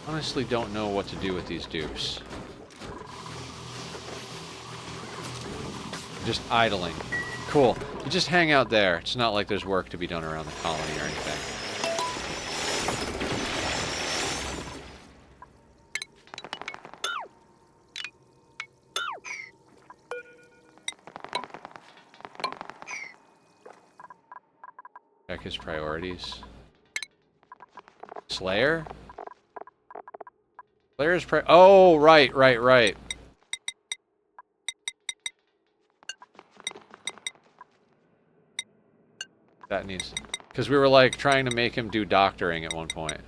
Honestly don't know what to do with these dupes. Just idling. Cool. You just hang out there. It's not like there's work to be done around the colony or anything. Check his priorities. Slayer? Slayer's oh, right. That needs... because we were, like, trying to make him do doctoring at one point.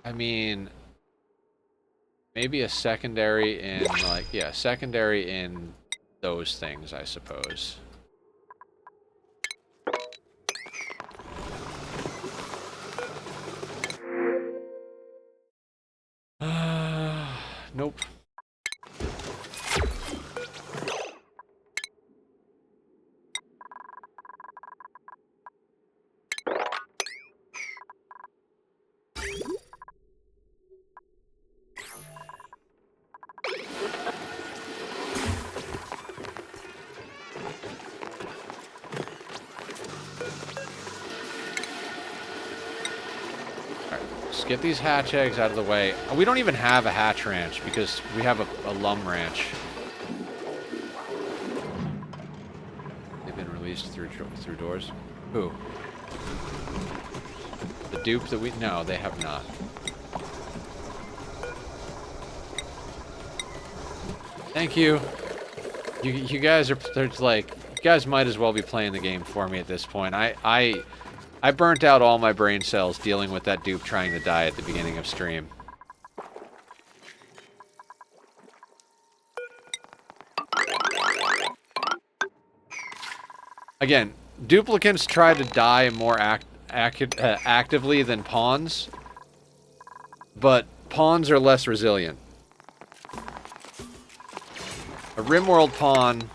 I mean, maybe a secondary in, like, yeah, secondary in those things, I suppose. Nope. Get these hatch eggs out of the way. We don't even have a hatch ranch because we have a lum ranch. They've been released through doors. Who? The dupe that we... No, they have not. Thank you. You guys are... There's like... You guys might as well be playing the game for me at this point. I burnt out all my brain cells dealing with that dupe trying to die at the beginning of stream. Again, duplicants try to die more actively than pawns, but pawns are less resilient. A Rimworld pawn,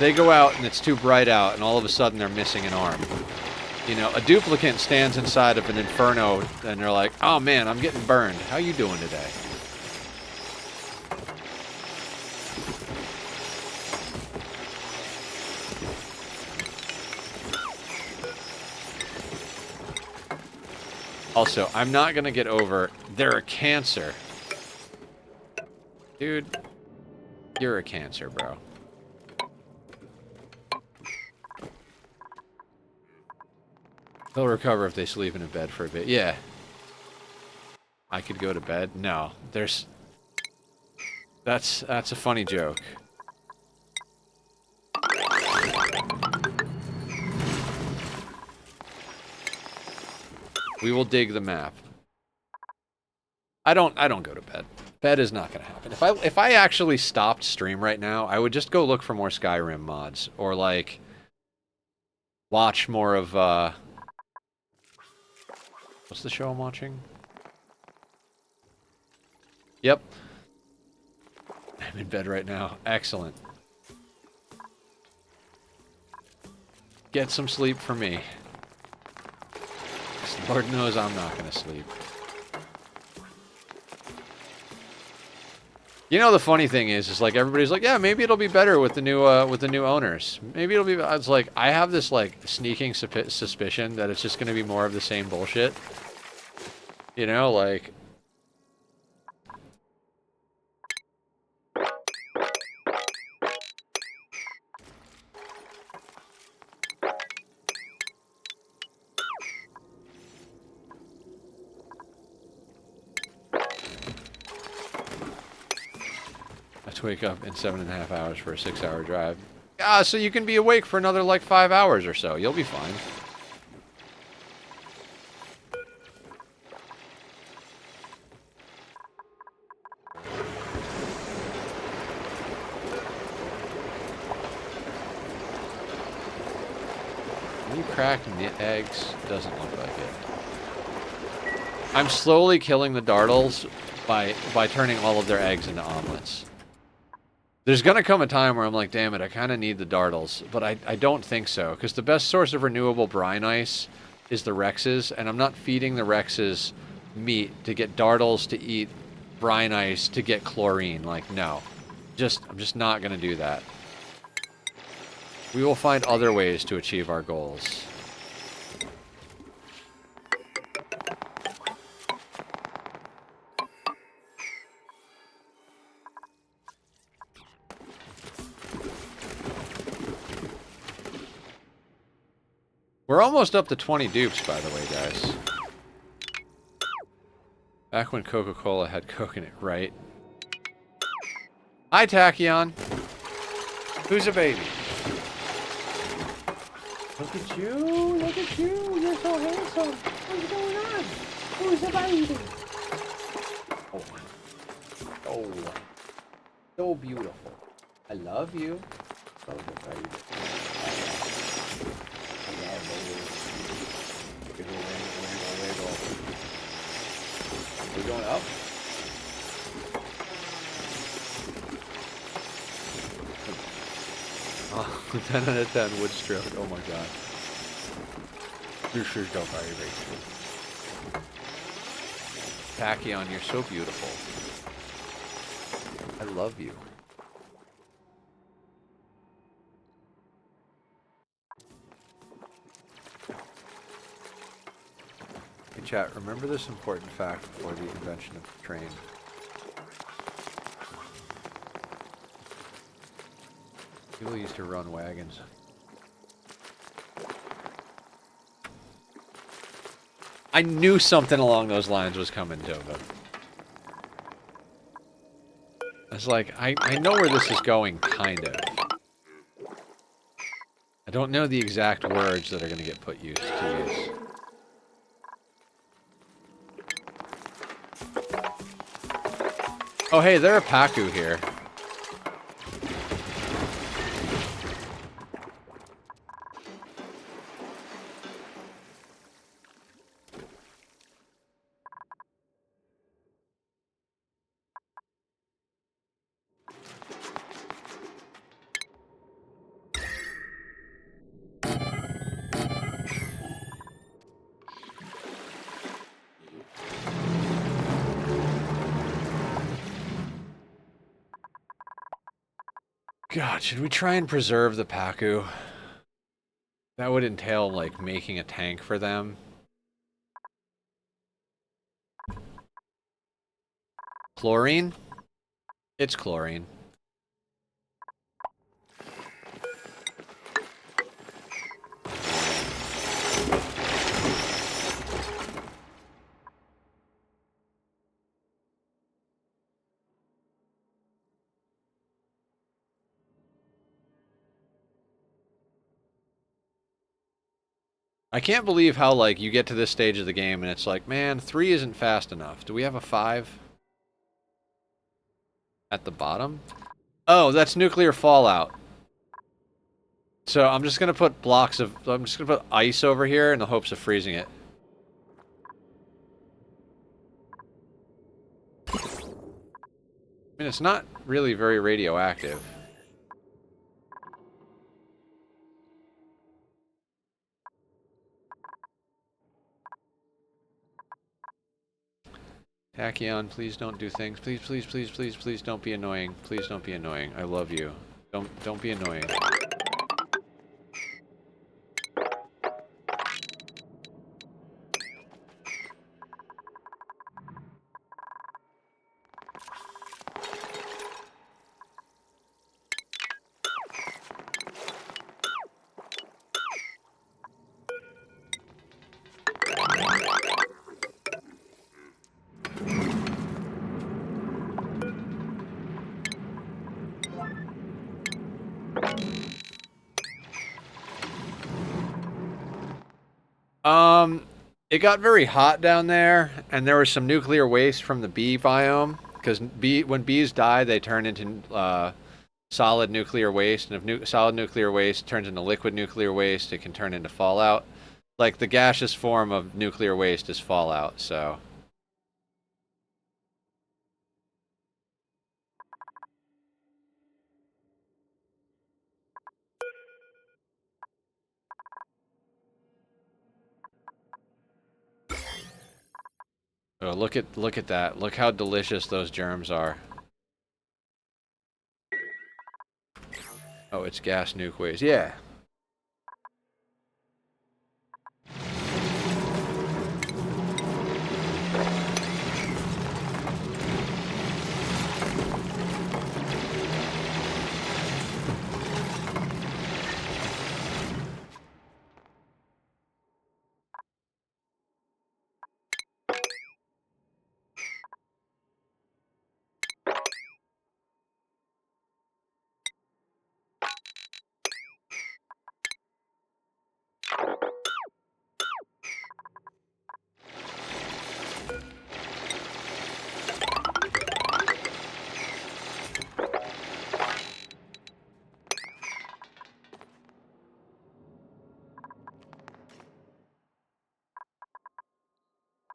they go out and it's too bright out, and all of a sudden they're missing an arm. You know, a duplicant stands inside of an inferno, and they're like, oh man, I'm getting burned. How you doing today? Also, I'm not gonna get over, they're a cancer. Dude, you're a cancer, bro. They'll recover if they sleep in a bed for a bit. Yeah. I could go to bed? No. There's... That's a funny joke. We will dig the map. I don't go to bed. Bed is not going to happen. If I actually stopped stream right now, I would just go look for more Skyrim mods or like watch more of what's the show I'm watching? Yep. I'm in bed right now. Excellent. Get some sleep for me. Lord knows I'm not going to sleep. You know, the funny thing is like everybody's like, yeah, maybe it'll be better with the new owners. Maybe it'll be. It's like I have this like sneaking suspicion that it's just going to be more of the same bullshit. You know, like. Wake up in 7.5 hours for a 6-hour drive. Ah, so you can be awake for another like 5 hours or so. You'll be fine. Are you cracking the eggs? Doesn't look like it. I'm slowly killing the dartles by turning all of their eggs into omelets. There's going to come a time where I'm like, damn it, I kind of need the dartles. But I don't think so, because the best source of renewable brine ice is the Rexes, and I'm not feeding the Rexes meat to get dartles to eat brine ice to get chlorine. Like, no. I'm just not going to do that. We will find other ways to achieve our goals. We're almost up to 20 dupes, by the way, guys. Back when Coca-Cola had Coke in it, right? Hi, Tachyon. Who's a baby? Look at you! Look at you! You're so handsome! What's going on? Who's a baby? So beautiful. I love you. So good, baby. I love you. Wiggle, wiggle, wiggle, wiggle. We're going up? Oh, 10 out of 10 wood stroke. Oh my god. You sure don't very racing. Tachyon, you're so beautiful. I love you. Hey chat, remember this important fact before the invention of the train. People used to run wagons. I knew something along those lines was coming, Jova. I was like, I know where this is going, kind of. I don't know the exact words that are going to get put to use. Oh hey, there are Paku here. God, should we try and preserve the Paku? That would entail, like, making a tank for them. Chlorine? It's chlorine. I can't believe how, like, you get to this stage of the game and it's like, man, 3 isn't fast enough. Do we have a 5? At the bottom? Oh, that's nuclear fallout. So I'm just gonna put I'm just gonna put ice over here in the hopes of freezing it. I mean, it's not really very radioactive. Tachyon, please don't do things. Please, please, please, please, please don't be annoying. Please don't be annoying. I love you. Don't be annoying. It got very hot down there, and there was some nuclear waste from the bee biome. Because when bees die, they turn into solid nuclear waste, and if solid nuclear waste turns into liquid nuclear waste, it can turn into fallout. Like, the gaseous form of nuclear waste is fallout, so... Oh, look at that. Look how delicious those germs are. Oh, it's gas nuke waste. Yeah.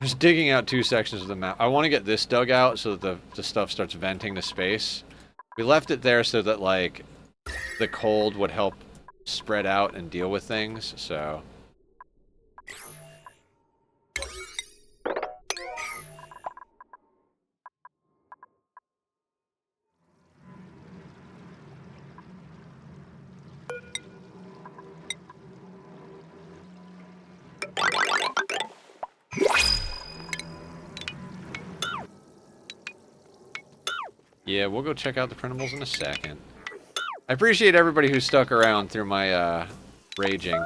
Just digging out 2 sections of the map. I want to get this dug out so that the stuff starts venting to space. We left it there so that, like, the cold would help spread out and deal with things, so... Yeah, we'll go check out the printables in a second. I appreciate everybody who stuck around through my, raging.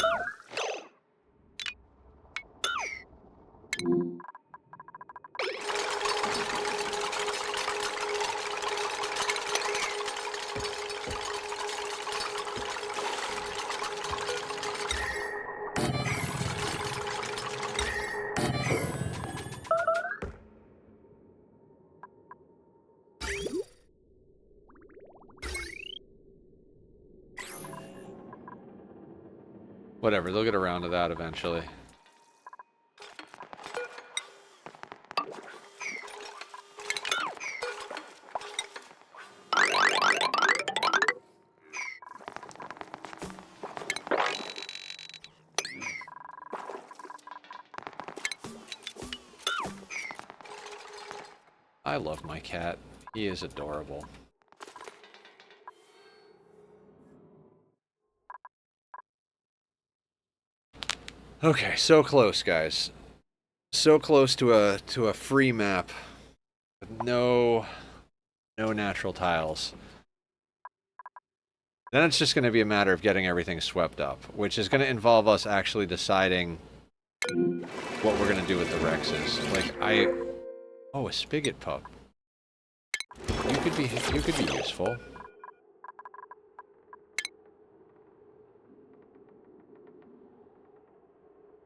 Whatever, they'll get around to that eventually. I love my cat. He is adorable. Okay, so close, guys. So close to a free map with no natural tiles. Then it's just going to be a matter of getting everything swept up, which is going to involve us actually deciding what we're going to do with the Rexes. Like, oh, a spigot pup. You could be useful.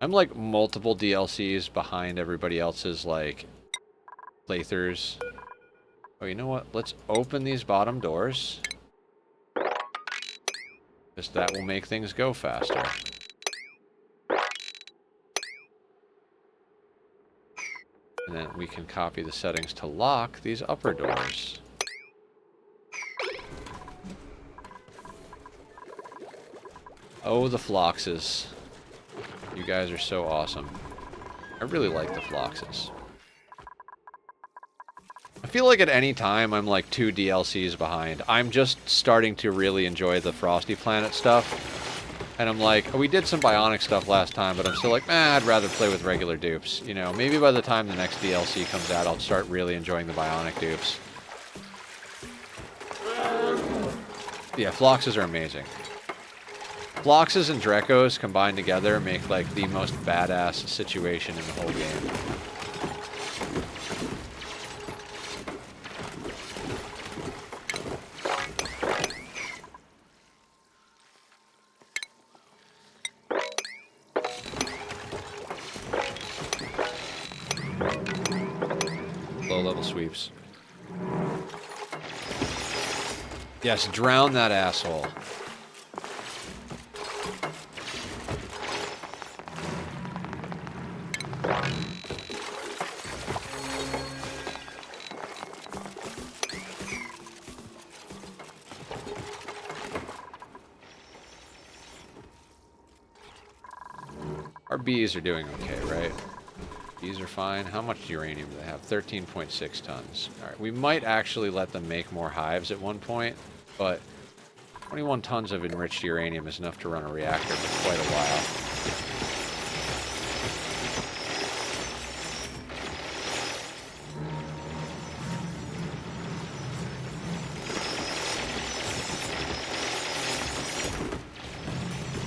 I'm like multiple DLCs behind everybody else's, like, playthroughs. Oh, you know what? Let's open these bottom doors. Because that will make things go faster. And then we can copy the settings to lock these upper doors. Oh, the Floxes. You guys are so awesome. I really like the Floxes. I feel like at any time I'm like 2 DLCs behind. I'm just starting to really enjoy the Frosty Planet stuff. And I'm like, oh, we did some Bionic stuff last time, but I'm still like, I'd rather play with regular dupes. You know, maybe by the time the next DLC comes out, I'll start really enjoying the Bionic dupes. Yeah, Floxes are amazing. Floxes and Drekos combined together make, like, the most badass situation in the whole game. Low-level sweeps. Yes, drown that asshole. Our bees are doing okay, right? Bees are fine. How much uranium do they have? 13.6 tons. Alright, we might actually let them make more hives at one point, but 21 tons of enriched uranium is enough to run a reactor for quite a while.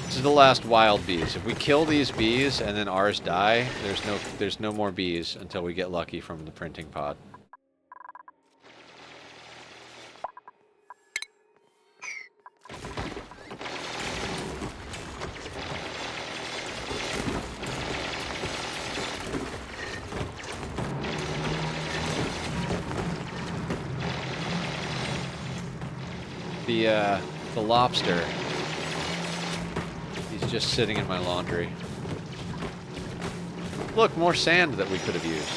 This is the last wild bees. If we kill these bees and then ours die, there's no more bees until we get lucky from the printing pod. The lobster. He's just sitting in my laundry. Look, more sand that we could have used.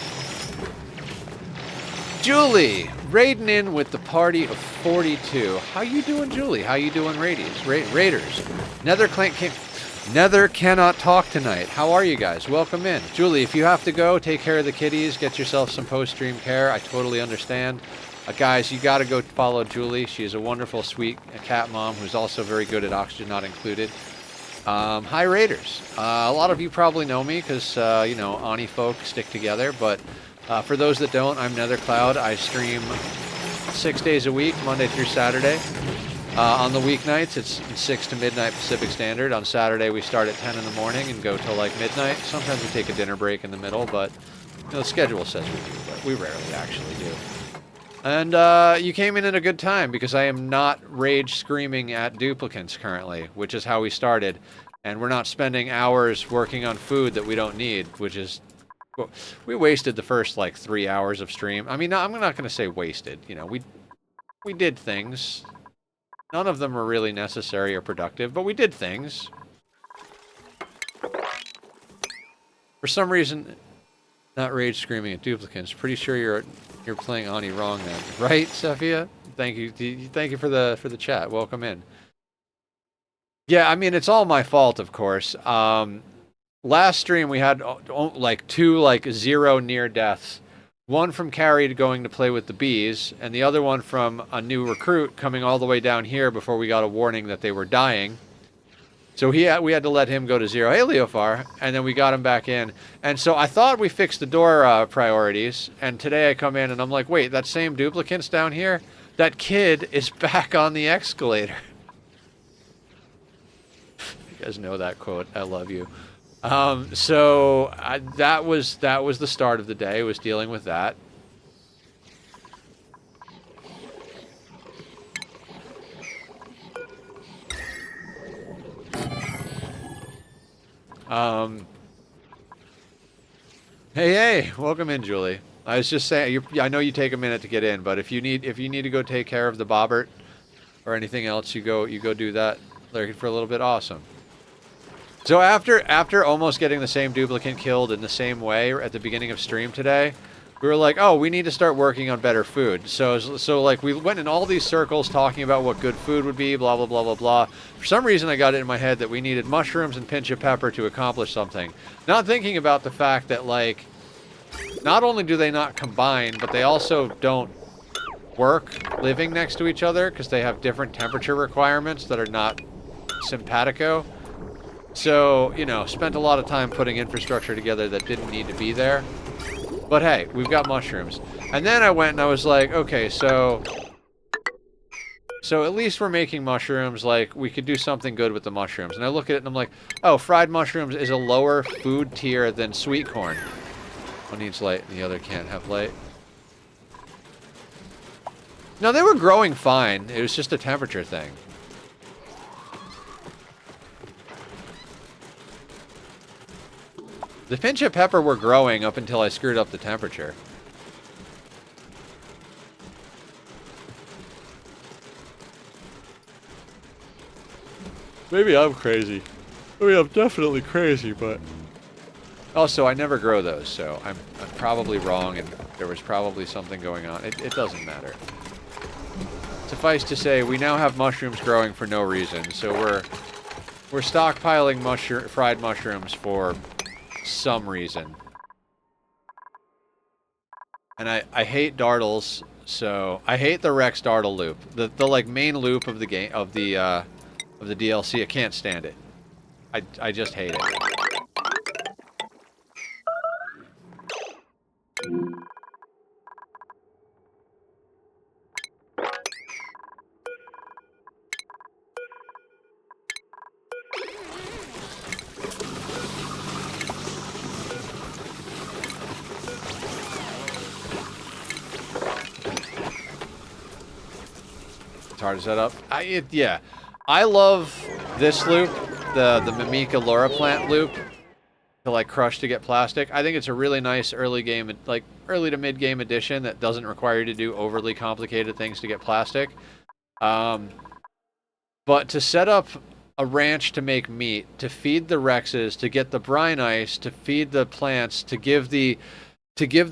Julie, raiding in with the party of 42. How you doing, Julie? How you doing, Raiders? Nether cannot talk tonight. How are you guys? Welcome in. Julie, if you have to go, take care of the kitties. Get yourself some post-stream care. I totally understand. Guys, you got to go follow Julie. She is a wonderful, sweet cat mom who's also very good at Oxygen Not Included. Hi, Raiders. A lot of you probably know me because, you know, Ani folk stick together. But for those that don't, I'm NetherCloud. I stream 6 days a week, Monday through Saturday. On the weeknights, it's 6 to midnight Pacific Standard. On Saturday, we start at 10 in the morning and go till like midnight. Sometimes we take a dinner break in the middle, but you know, the schedule says we do, but we rarely actually do. And you came in at a good time because I am not rage screaming at duplicants currently, which is how we started. And we're not spending hours working on food that we don't need, which is... Well, we wasted the first like 3 hours of stream. I mean, no, I'm not going to say wasted. You know, we did things. None of them were really necessary or productive, but we did things. For some reason, not rage screaming at duplicants. Pretty sure you're playing Ani wrong then, right, Sophia? Thank you for the chat. Welcome in. Yeah, I mean it's all my fault, of course. Last stream we had like 2 0 near deaths. One from Carrie going to play with the bees, and the other one from a new recruit coming all the way down here before we got a warning that they were dying. So we had to let him go to 0. Hey, Leofar. And then we got him back in. And so I thought we fixed the door priorities, and today I come in and I'm like, wait, that same duplicant's down here? That kid is back on the escalator. You guys know that quote. I love you. So that was the start of the day, was dealing with that. Hey, welcome in, Julie. I was just saying, I know you take a minute to get in, but if you need to go take care of the bobbert or anything else, you go do that. Lurking for a little bit, awesome. So after almost getting the same duplicant killed in the same way at the beginning of stream today, we were like, oh, we need to start working on better food. So like we went in all these circles talking about what good food would be, blah, blah, blah, blah, blah. For some reason I got it in my head that we needed mushrooms and pinch of pepper to accomplish something. Not thinking about the fact that, like, not only do they not combine, but they also don't work living next to each other because they have different temperature requirements that are not simpatico. So, you know, spent a lot of time putting infrastructure together that didn't need to be there. But hey, we've got mushrooms. And then I went and I was like, okay, so at least we're making mushrooms, like, we could do something good with the mushrooms. And I look at it and I'm like, oh, fried mushrooms is a lower food tier than sweet corn. One needs light and the other can't have light. No, they were growing fine. It was just a temperature thing. The pinch of pepper were growing up until I screwed up the temperature. Maybe I'm crazy. I mean, I'm definitely crazy, but... Also, I never grow those, so I'm probably wrong, and there was probably something going on. It doesn't matter. Suffice to say, we now have mushrooms growing for no reason, so we're stockpiling fried mushrooms for some reason. And I hate dartles, so I hate the Rex dartle loop. The like main loop of the game of the DLC. I can't stand it. I just hate it. It's hard to set up. Yeah. I love this loop, the Mimica Laura plant loop, to like crush to get plastic. I think it's a really nice early game, like early to mid game addition that doesn't require you to do overly complicated things to get plastic. But to set up a ranch to make meat, to feed the Rexes, to get the brine ice, to feed the plants, to give the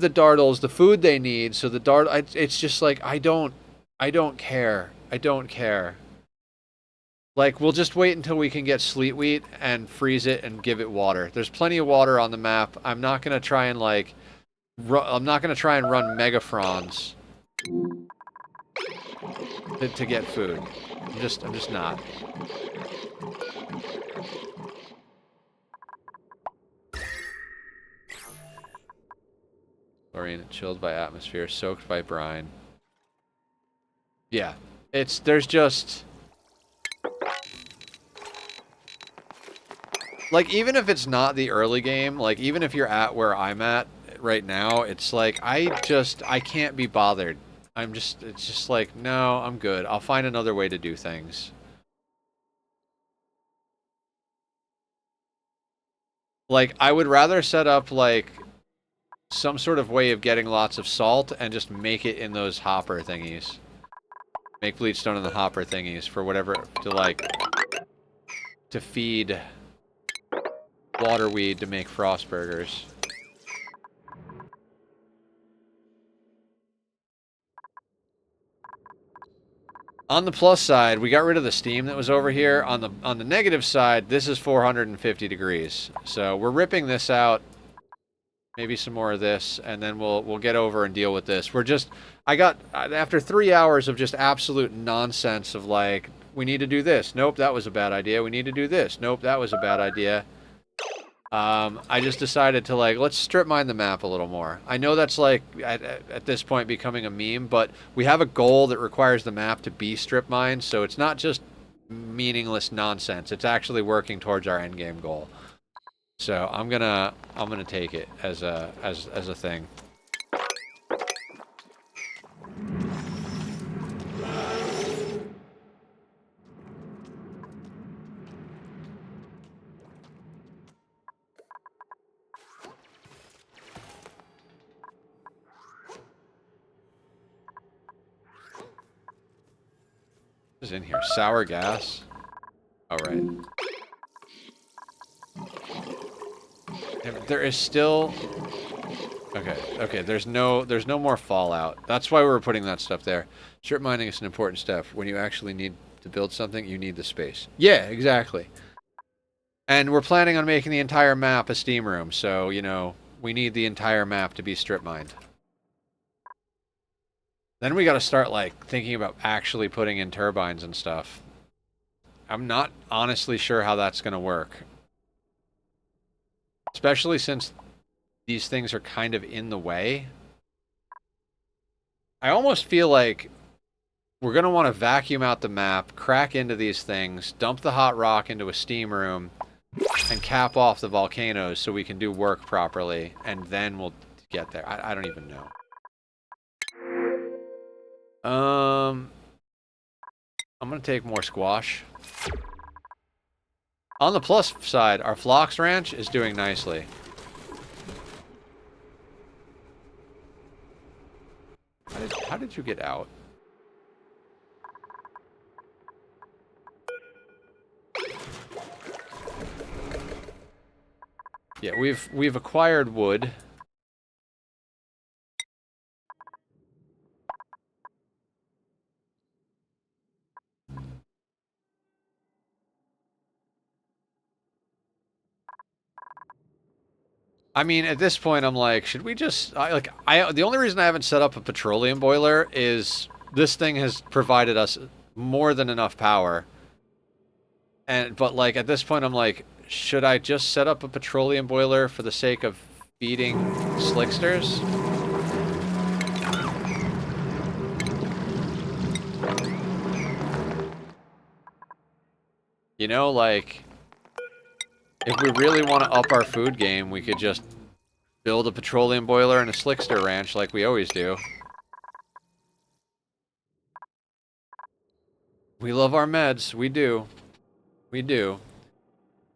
dartles the food they need. So the it's just like I don't care. I don't care. Like, we'll just wait until we can get sleet wheat and freeze it and give it water. There's plenty of water on the map. I'm not gonna try and like, I'm not gonna try and run megafrons to get food. I'm just not. Chlorine, chilled by atmosphere, soaked by brine. Yeah, there's just... Like, even if it's not the early game, like, even if you're at where I'm at right now, it's like, I can't be bothered. It's just like, no, I'm good. I'll find another way to do things. Like, I would rather set up, like, some sort of way of getting lots of salt and just make it in those hopper thingies. Make bleachstone in the hopper thingies for whatever, to feed waterweed to make frost burgers. On the plus side, we got rid of the steam that was over here. On the negative side, this is 450 degrees. So we're ripping this out. Maybe some more of this, and then we'll get over and deal with this. After 3 hours of just absolute nonsense of like, we need to do this. Nope, that was a bad idea. We need to do this. Nope, that was a bad idea. I just decided to like, let's strip mine the map a little more. I know that's like, at this point becoming a meme, but we have a goal that requires the map to be strip mined, so it's not just meaningless nonsense. It's actually working towards our endgame goal. So I'm gonna take it as a thing. What's in here? Sour gas? All right. There is still... Okay, there's no more fallout. That's why we were putting that stuff there. Strip mining is an important step. When you actually need to build something, you need the space. Yeah, exactly. And we're planning on making the entire map a steam room, so, you know, we need the entire map to be strip mined. Then we gotta start, like, thinking about actually putting in turbines and stuff. I'm not honestly sure how that's gonna work. Especially since these things are kind of in the way. I almost feel like we're going to want to vacuum out the map, crack into these things, dump the hot rock into a steam room, and cap off the volcanoes so we can do work properly, and then we'll get there. I don't even know. I'm going to take more squash. On the plus side, our Phlox Ranch is doing nicely. How did you get out? Yeah, we've acquired wood. I mean, at this point, I'm like, should we just... the only reason I haven't set up a petroleum boiler is this thing has provided us more than enough power. But, like, at this point, I'm like, should I just set up a petroleum boiler for the sake of feeding slicksters? You know, like... If we really want to up our food game, we could just build a petroleum boiler and a slickster ranch like we always do. We love our meds. We do. We do.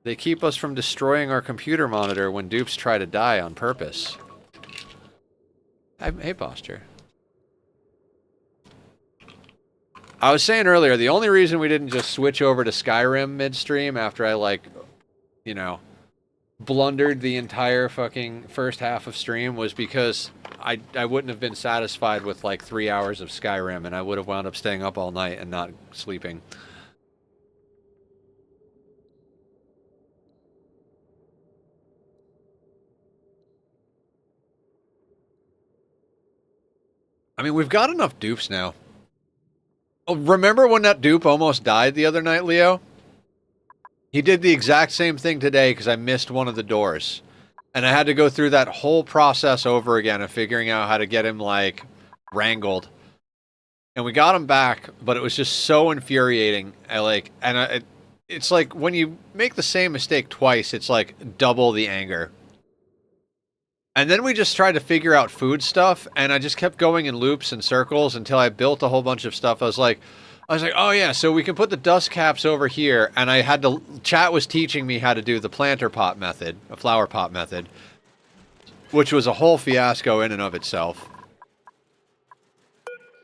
They keep us from destroying our computer monitor when dupes try to die on purpose. Hey, Posture. I was saying earlier, the only reason we didn't just switch over to Skyrim midstream after I, like, you know, blundered the entire fucking first half of stream was because I wouldn't have been satisfied with, like, 3 hours of Skyrim, and I would have wound up staying up all night and not sleeping. I mean, we've got enough dupes now. Oh, remember when that dupe almost died the other night, Leo? He did the exact same thing today because I missed one of the doors. And I had to go through that whole process over again of figuring out how to get him, like, wrangled. And we got him back, but it was just so infuriating. It's like when you make the same mistake twice, it's like double the anger. And then we just tried to figure out food stuff, and I just kept going in loops and circles until I built a whole bunch of stuff. I was like, oh yeah, so we can put the dust caps over here, and I had to, chat was teaching me how to do the planter pot method, a flower pot method, which was a whole fiasco in and of itself.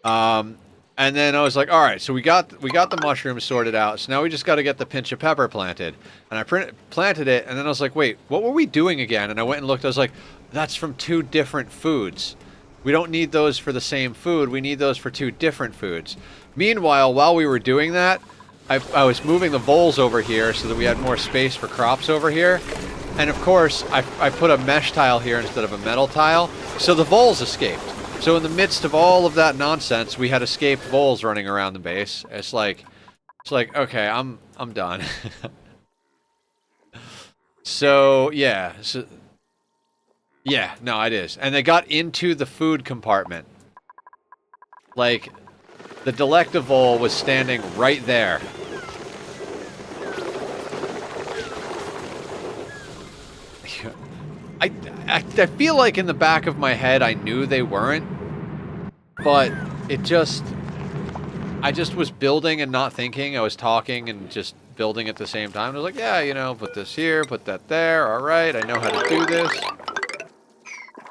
And then I was like, all right, so we got the mushrooms sorted out, so now we just got to get the pinch of pepper planted. And I planted it, and then I was like, wait, what were we doing again? And I went and looked, I was like, that's from 2 different foods. We don't need those for the same food, we need those for 2 different foods. Meanwhile, while we were doing that, I was moving the voles over here so that we had more space for crops over here. And of course, I put a mesh tile here instead of a metal tile, so the voles escaped. So in the midst of all of that nonsense, we had escaped voles running around the base. It's like, okay, I'm done. So yeah, yeah, no, it is. And they got into the food compartment. Like, the Delectavole was standing right there. I feel like in the back of my head I knew they weren't, but it just... I just was building and not thinking. I was talking and just building at the same time. I was like, yeah, you know, put this here, put that there, alright, I know how to do this.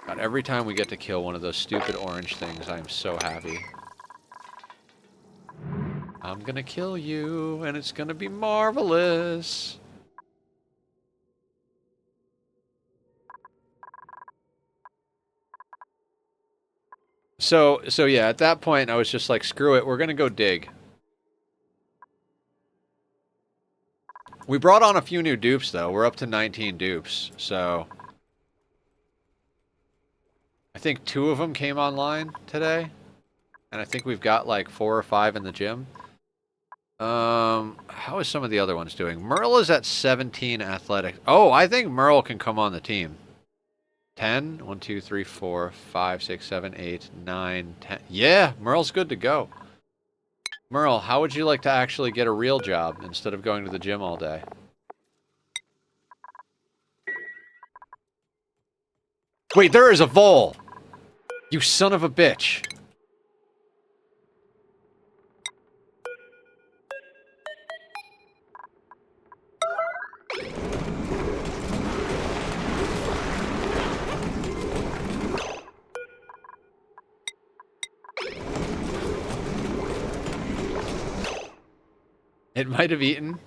God, every time we get to kill one of those stupid orange things, I am so happy. I'm gonna kill you, and it's gonna be marvelous. So yeah, at that point, I was just like, screw it, we're gonna go dig. We brought on a few new dupes, though. We're up to 19 dupes, so... I think 2 of them came online today. And I think we've got like 4 or 5 in the gym. How is some of the other ones doing? Merle is at 17 athletics. Oh, I think Merle can come on the team. 10? 1, 2, 3, 4, 5, 6, 7, 8, 9, 10. Yeah, Merle's good to go. Merle, how would you like to actually get a real job instead of going to the gym all day? Wait, there is a vole! You son of a bitch. It might have eaten.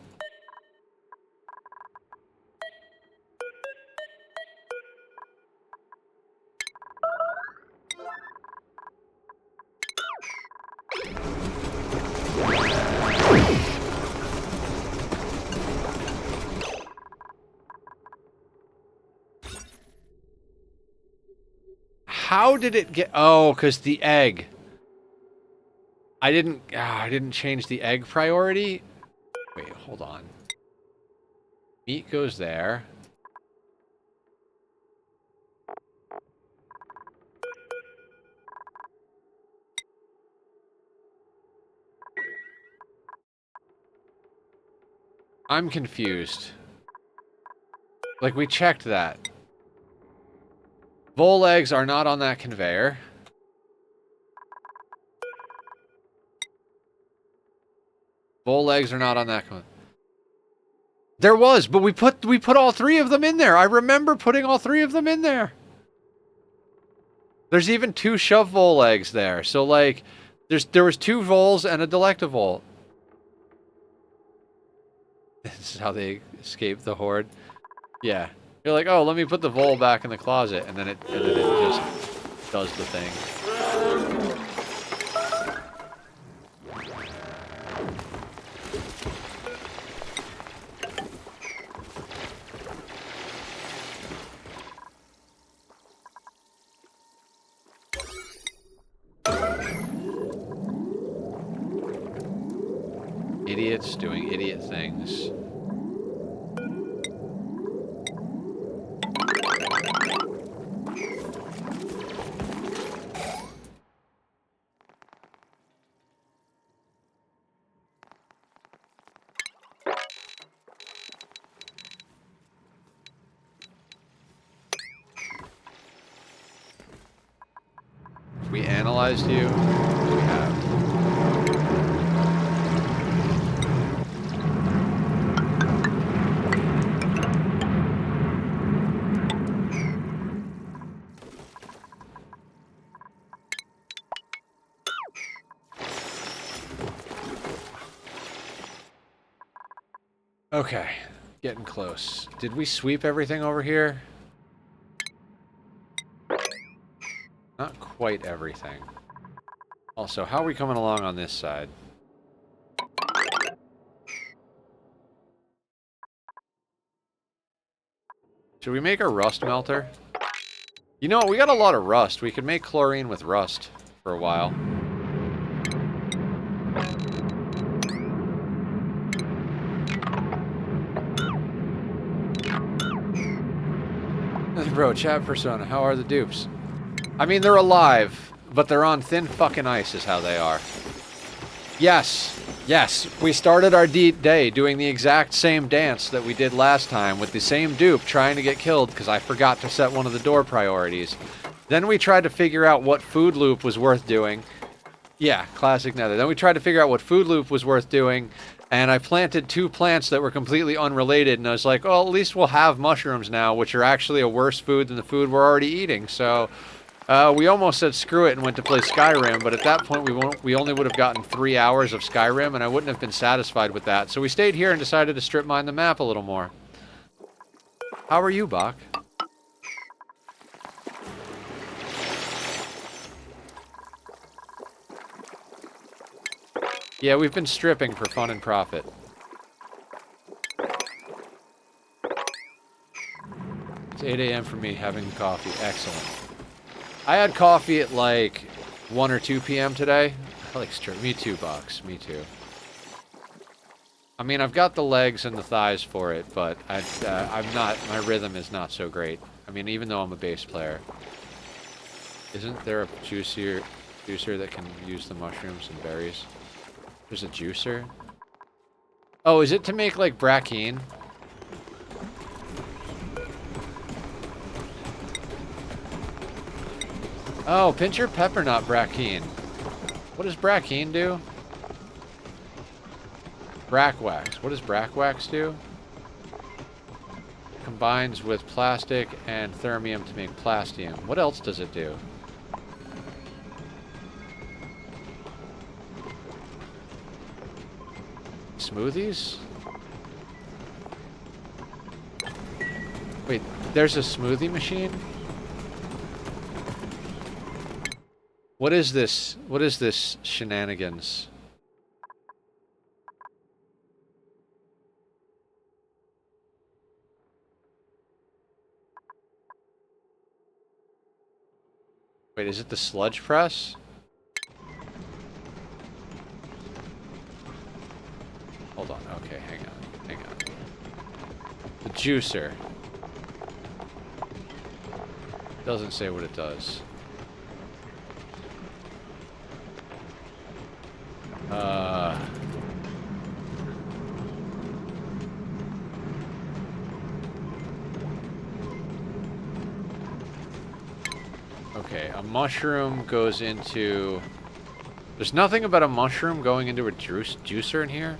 How did it get... Oh, because the egg. I didn't change the egg priority. Wait, hold on. Meat goes there. I'm confused. Like, we checked that. Vole eggs are not on that conveyor. Vole eggs are not on that conveyor. There was, but we put all 3 of them in there. I remember putting all 3 of them in there. There's even 2 shove vole eggs there. So, like, There was 2 voles and a delectavole. This is how they escape the horde. Yeah. You're like, oh, let me put the vole back in the closet, and then it just does the thing. Idiots doing idiot things. We analyzed you. We have. Okay, getting close. Did we sweep everything over here? Not quite everything. Also, how are we coming along on this side? Should we make a rust melter? You know, we got a lot of rust. We could make chlorine with rust for a while. Bro, chat persona, how are the dupes? I mean, they're alive, but they're on thin fucking ice is how they are. Yes, yes, we started our day doing the exact same dance that we did last time with the same dupe trying to get killed because I forgot to set one of the door priorities. Then we tried to figure out what food loop was worth doing. Yeah, classic Nether. Then we tried to figure out what food loop was worth doing, and I planted 2 plants that were completely unrelated, and I was like, well, at least we'll have mushrooms now, which are actually a worse food than the food we're already eating, so... we almost said screw it and went to play Skyrim, but at that point we only would have gotten 3 hours of Skyrim, and I wouldn't have been satisfied with that. So we stayed here and decided to strip mine the map a little more. How are you, Bach? Yeah, we've been stripping for fun and profit. It's 8 a.m. for me having coffee. Excellent. I had coffee at like 1 or 2 p.m. today. I like strip. Me too, Box. Me too. I mean, I've got the legs and the thighs for it, but I'm not. My rhythm is not so great. I mean, even though I'm a bass player, isn't there a juicer that can use the mushrooms and berries? There's a juicer. Oh, is it to make like brackine? Oh, pinch your pepper, not brackine. What does brackine do? Brackwax. What does brackwax do? Combines with plastic and thermium to make plastium. What else does it do? Smoothies? Wait, there's a smoothie machine? What is this? What is this shenanigans? Wait, is it the sludge press? Hold on, okay, hang on. The juicer. Doesn't say what it does. Okay, a mushroom goes into... There's nothing about a mushroom going into a juicer in here?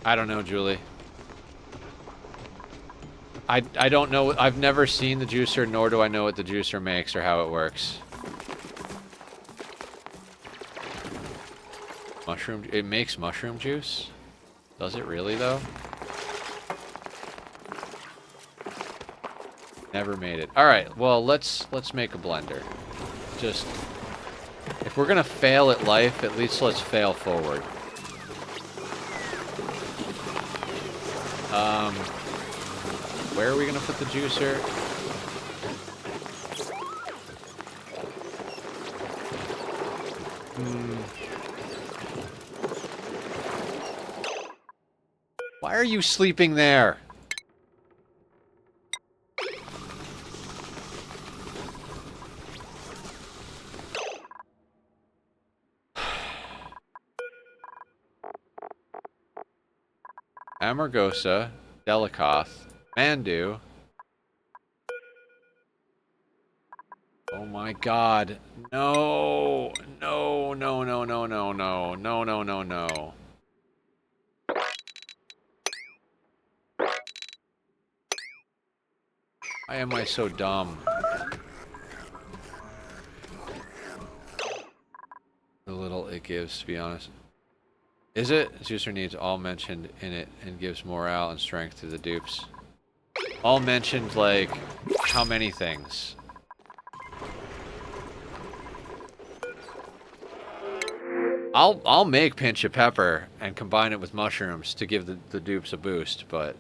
I don't know, Julie. I don't know. I've never seen the juicer, nor do I know what the juicer makes or how it works. Mushroom. It makes mushroom juice? Does it really, though? Never made it. Alright, well, let's make a blender. Just... if we're gonna fail at life, at least let's fail forward. Where are we gonna put the juicer? Why are you sleeping there? Amargosa, Delicoth, Mandu. Oh my god. No. No, no, no, no, no, no. No, no, no, no. Why am I so dumb? The little it gives, to be honest. Is it? Juicer needs all mentioned in it and gives morale and strength to the dupes. All mentioned, like, how many things? I'll make pinch of pepper and combine it with mushrooms to give the dupes a boost, but...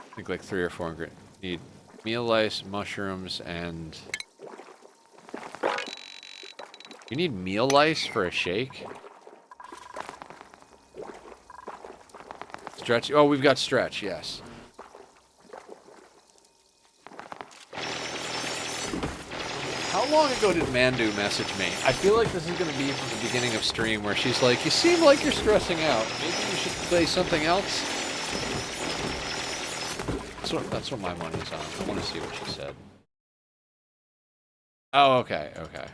I think like 3 or 4 ingredients. Need meal lice, mushrooms, and... You need meal lice for a shake? Stretch. Oh, we've got stretch, yes. How long ago did Mandu message me? I feel like this is going to be from the beginning of stream where she's like, you seem like you're stressing out. Maybe you should play something else? That's what my money's on. I want to see what she said. Oh, okay, okay.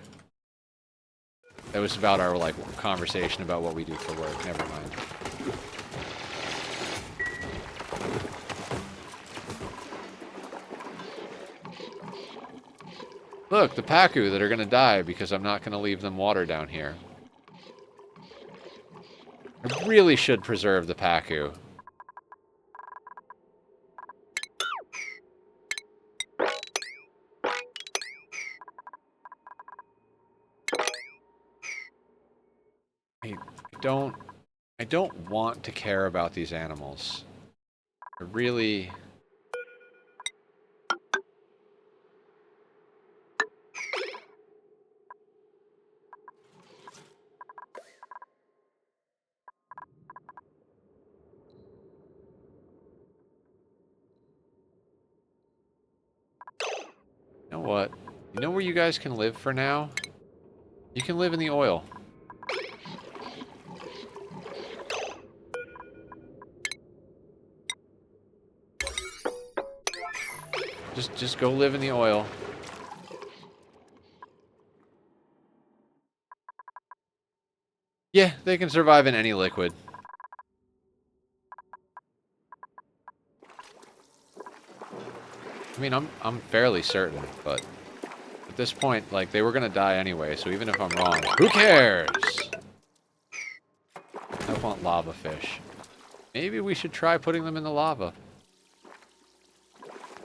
It was about our, like, conversation about what we do for work. Never mind. Look, the Pacu that are gonna die because I'm not gonna leave them water down here. I really should preserve the Pacu. I don't want to care about these animals. I really... You know what? You know where you guys can live for now? You can live in the oil. Just go live in the oil. Yeah, they can survive in any liquid. I mean, I'm fairly certain, but at this point, like, they were gonna die anyway, so even if I'm wrong, who cares? I want lava fish. Maybe we should try putting them in the lava.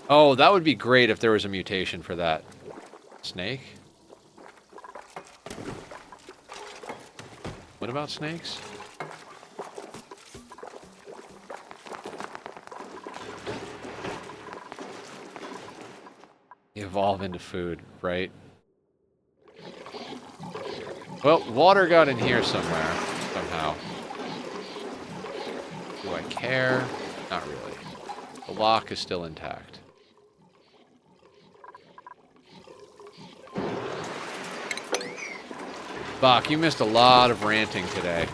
Oh, that would be great if there was a mutation for that. Snake? What about snakes? Evolve into food, right? Well, water got in here somewhere, somehow. Do I care? Not really. The lock is still intact. Bach, you missed a lot of ranting today.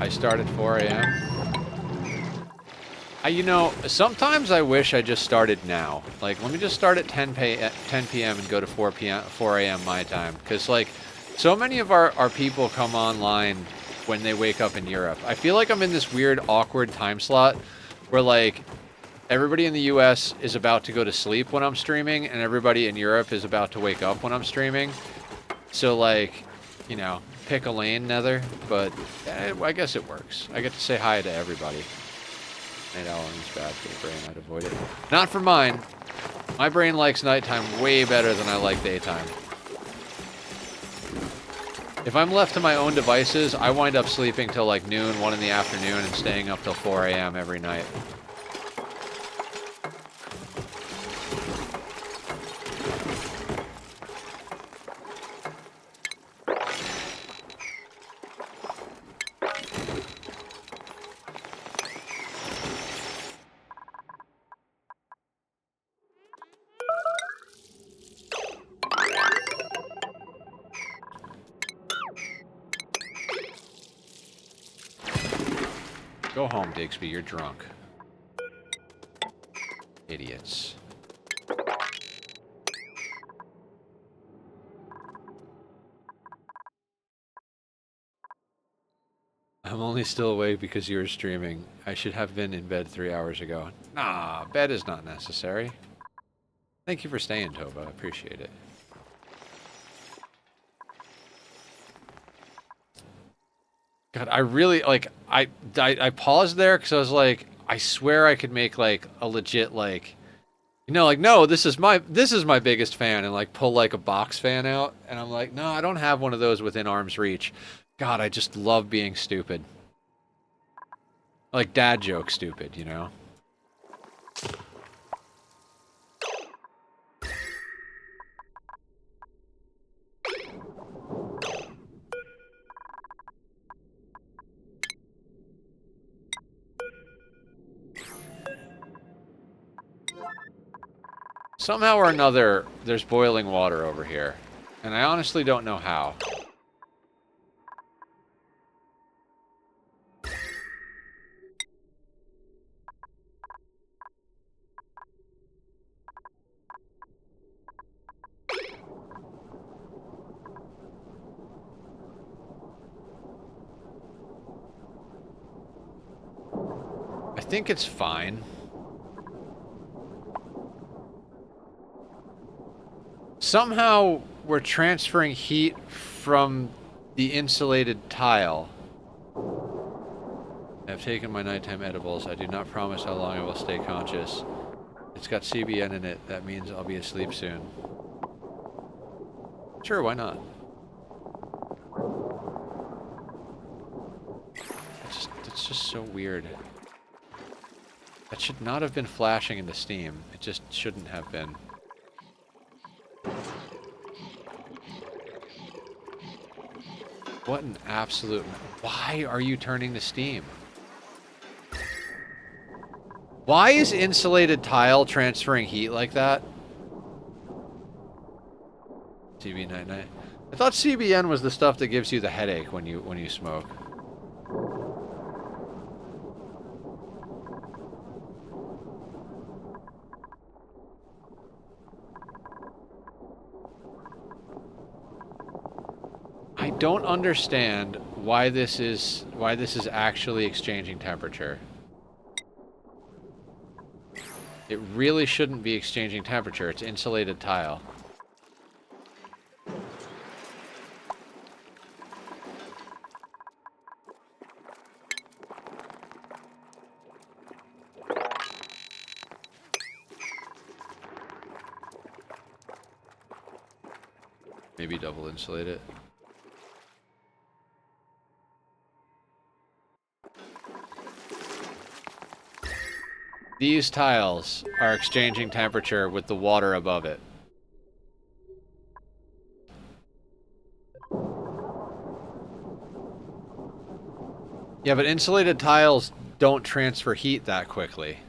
I start at 4 a.m. You know, sometimes I wish I just started now. Like, let me just start at 10 p.m. and go to 4 a.m. my time. Because, like, so many of our people come online when they wake up in Europe. I feel like I'm in this weird, awkward time slot where, like, everybody in the US is about to go to sleep when I'm streaming, and everybody in Europe is about to wake up when I'm streaming. So, like, you know, pick a lane, Nether. But I guess it works. I get to say hi to everybody. Night owl is bad for the brain. I'd avoid it. Not for mine. My brain likes nighttime way better than I like daytime. If I'm left to my own devices, I wind up sleeping till like noon, 1 in the afternoon, and staying up till 4 a.m. every night. Go home, Digsby. You're drunk. Idiots. I'm only still awake because you were streaming. I should have been in bed 3 hours ago. Nah, bed is not necessary. Thank you for staying, Toba. I appreciate it. God, I really, like, I paused there because I was like, I swear I could make, like, a legit, like, you know, like, no, this is my biggest fan, and, like, pull, like, a box fan out, and I'm like, no, I don't have one of those within arm's reach. God, I just love being stupid. Like, dad joke stupid, you know? Somehow or another, there's boiling water over here. And I honestly don't know how. I think it's fine. Somehow, we're transferring heat from the insulated tile. I've taken my nighttime edibles. I do not promise how long I will stay conscious. It's got CBN in it. That means I'll be asleep soon. Sure, why not? It's just so weird. That should not have been flashing into Steam. It just shouldn't have been. What an absolute... Why are you turning to Steam? Why is insulated tile transferring heat like that? CB night night. I thought CBN was the stuff that gives you the headache when you smoke. I don't understand why this is actually exchanging temperature. It really shouldn't be exchanging temperature. It's insulated tile. Maybe double insulate it. These tiles are exchanging temperature with the water above it. Yeah, but insulated tiles don't transfer heat that quickly.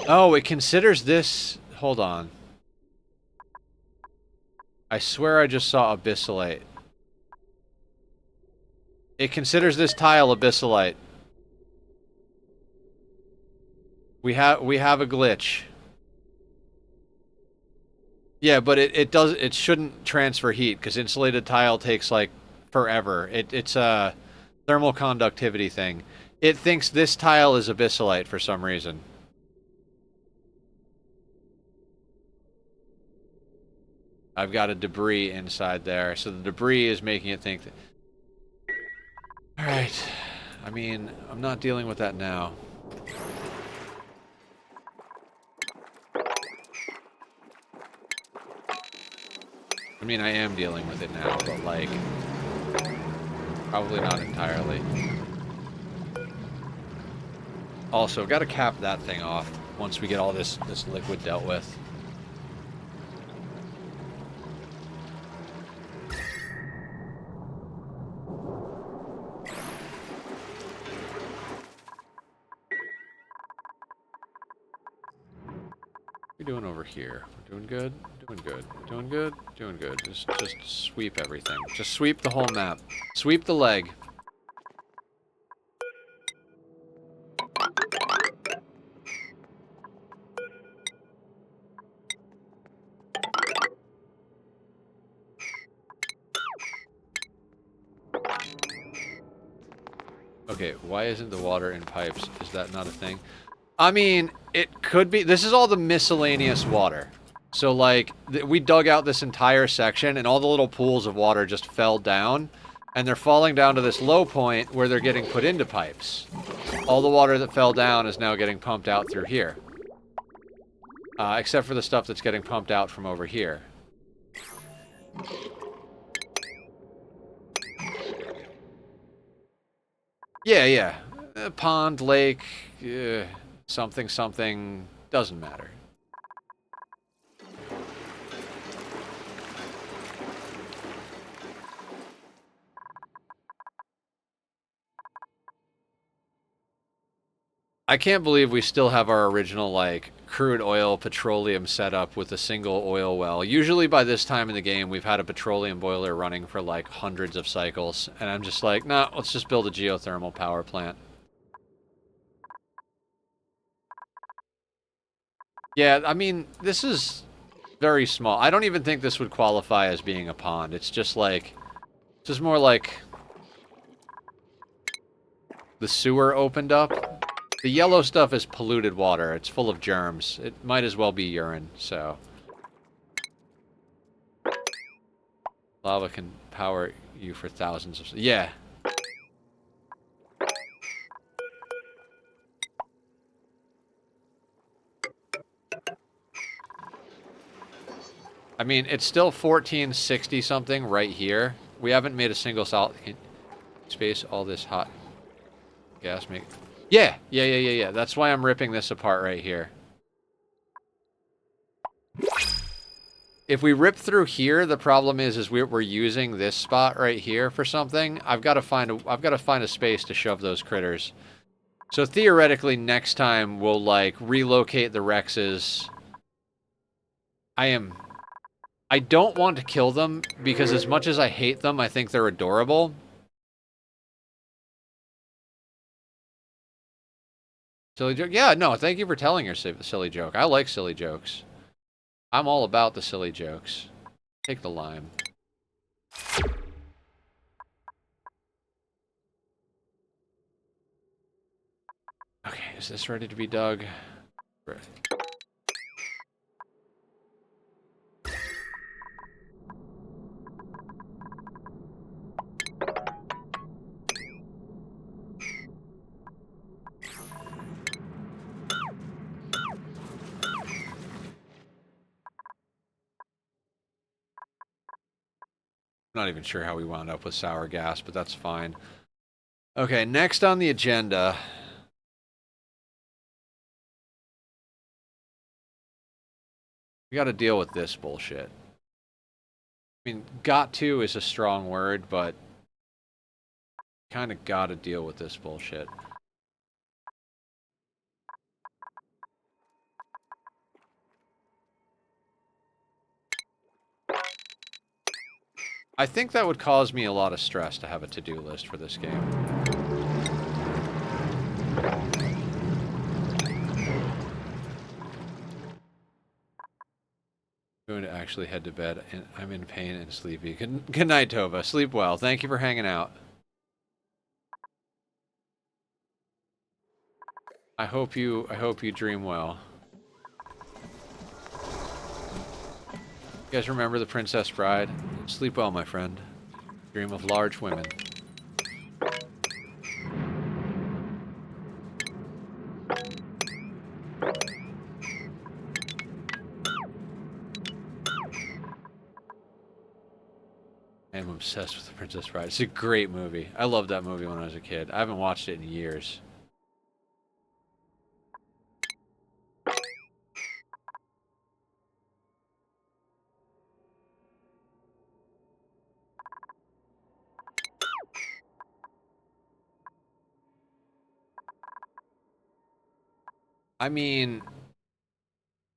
Oh, it considers this... hold on. I swear I just saw abyssalite. It considers this tile abyssalite. We have a glitch. Yeah, but it shouldn't transfer heat because insulated tile takes like forever. It's a thermal conductivity thing. It thinks this tile is abyssalite for some reason. I've got a debris inside there, so the debris is making it think that... Alright. I mean, I'm not dealing with that now. I mean, I am dealing with it now, but like... probably not entirely. Also, gotta cap that thing off once we get all this liquid dealt with. What are we doing over here? We're doing good, doing good, doing good, doing good. Just sweep everything. Just sweep the whole map. Sweep the leg. Okay, why isn't the water in pipes? Is that not a thing? I mean, it could be. This is all the miscellaneous water. So, like, we dug out this entire section, and all the little pools of water just fell down. And they're falling down to this low point where they're getting put into pipes. All the water that fell down is now getting pumped out through here. Except for the stuff that's getting pumped out from over here. Yeah, yeah. Pond, lake, something, something, doesn't matter. I can't believe we still have our original, like, crude oil petroleum setup with a single oil well. Usually by this time in the game, we've had a petroleum boiler running for, like, hundreds of cycles. And I'm just like, nah, let's just build a geothermal power plant. Yeah, I mean, this is very small. I don't even think this would qualify as being a pond. It's just like... it's just more like... the sewer opened up. The yellow stuff is polluted water. It's full of germs. It might as well be urine, so... lava can power you for thousands of... yeah. I mean, it's still 1460 something right here. We haven't made a single solid... space all this hot gas make... yeah! Yeah. That's why I'm ripping this apart right here. If we rip through here, the problem is we're using this spot right here for something. I've got to find a space to shove those critters. So theoretically, next time we'll like relocate the Rexes. I don't want to kill them because as much as I hate them, I think they're adorable. Silly joke? Yeah, no, thank you for telling your silly joke. I like silly jokes. I'm all about the silly jokes. Take the lime. Okay, is this ready to be dug? Right. I'm not even sure how we wound up with sour gas, but that's fine. Okay, next on the agenda. We gotta deal with this bullshit. I mean, got to is a strong word, but kinda gotta deal with this bullshit. I think that would cause me a lot of stress to have a to-do list for this game. I'm going to actually head to bed, and I'm in pain and sleepy. Good night, Tova. Sleep well. Thank you for hanging out. I hope you dream well. You guys remember The Princess Bride? Sleep well, my friend. Dream of large women. I'm obsessed with The Princess Bride. It's a great movie. I loved that movie when I was a kid. I haven't watched it in years. I mean,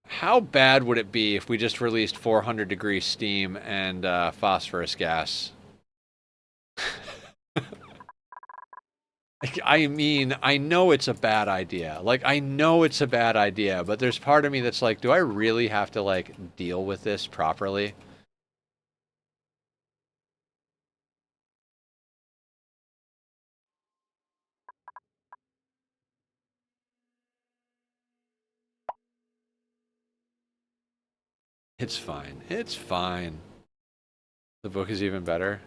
how bad would it be if we just released 400 degree steam and phosphorus gas? I mean, I know it's a bad idea. Like, I know it's a bad idea, but there's part of me that's like, do I really have to, like, deal with this properly? It's fine. It's fine. The book is even better.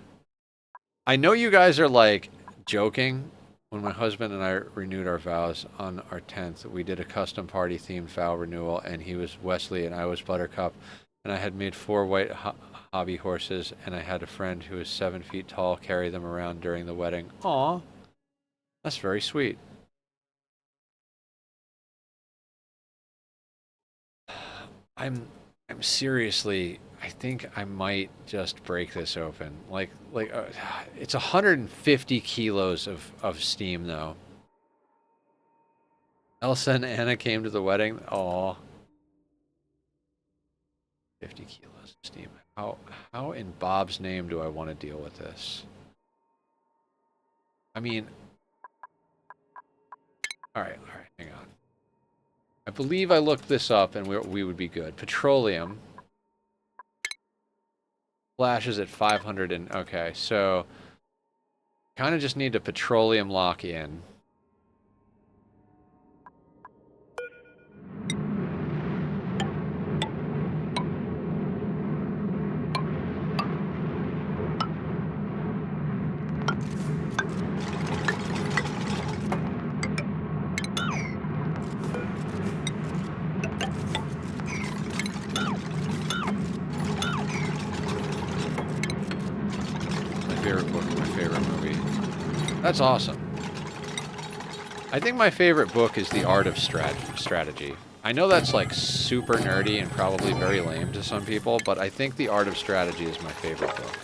I know you guys are, like, joking. When my husband and I renewed our vows on our 10th, we did a custom party themed vow renewal, and he was Wesley and I was Buttercup, and I had made 4 white hobby horses, and I had a friend who was 7 feet tall carry them around during the wedding. Aw, that's very sweet. I'm I'm seriously, I think I might just break this open. It's 150 kilos of steam though. Elsa and Anna came to the wedding. Aw, 50 kilos of steam. How in Bob's name do I want to deal with this? I mean, all right, hang on. I believe I looked this up and we would be good. Petroleum flashes at 500 and okay, so kind of just need to petroleum lock in. That's awesome. I think my favorite book is The Art of Strategy. I know that's like super nerdy and probably very lame to some people, but I think The Art of Strategy is my favorite book.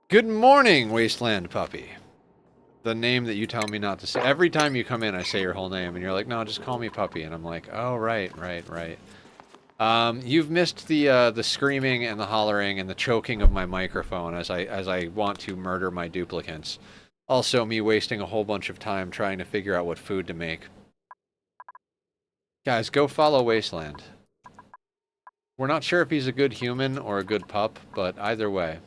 Good morning, Wasteland Puppy. The name that you tell me not to say. Every time you come in, I say your whole name, and you're like, no, just call me Puppy. And I'm like, oh, right. You've missed the screaming and the hollering and the choking of my microphone as I want to murder my duplicants. Also, me wasting a whole bunch of time trying to figure out what food to make. Guys, go follow Wasteland. We're not sure if he's a good human or a good pup, but either way.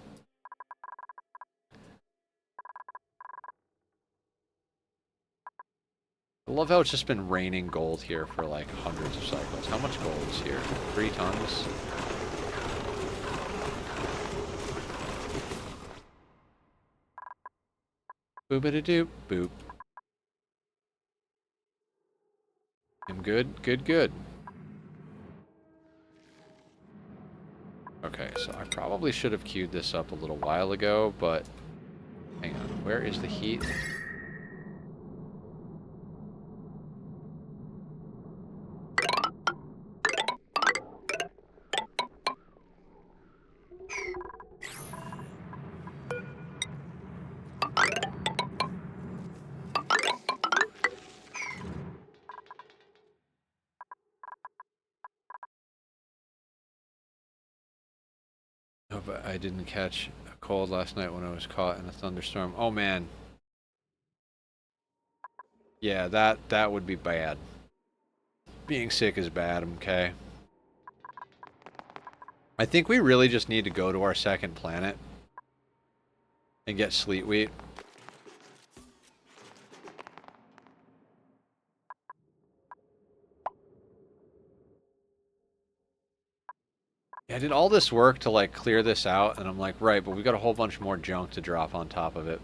I love how it's just been raining gold here for like hundreds of cycles. How much gold is here? 3 tons? Boop-a-da-doop, boop. I'm good, good, good. Okay, so I probably should have queued this up a little while ago, but hang on. Where is the heat? No, but I didn't catch a cold last night when I was caught in a thunderstorm. Oh man. Yeah, that would be bad. Being sick is bad, okay? I think we really just need to go to our second planet and get sleet wheat. Yeah, I did all this work to like clear this out, and I'm like, right, but we got a whole bunch more junk to drop on top of it.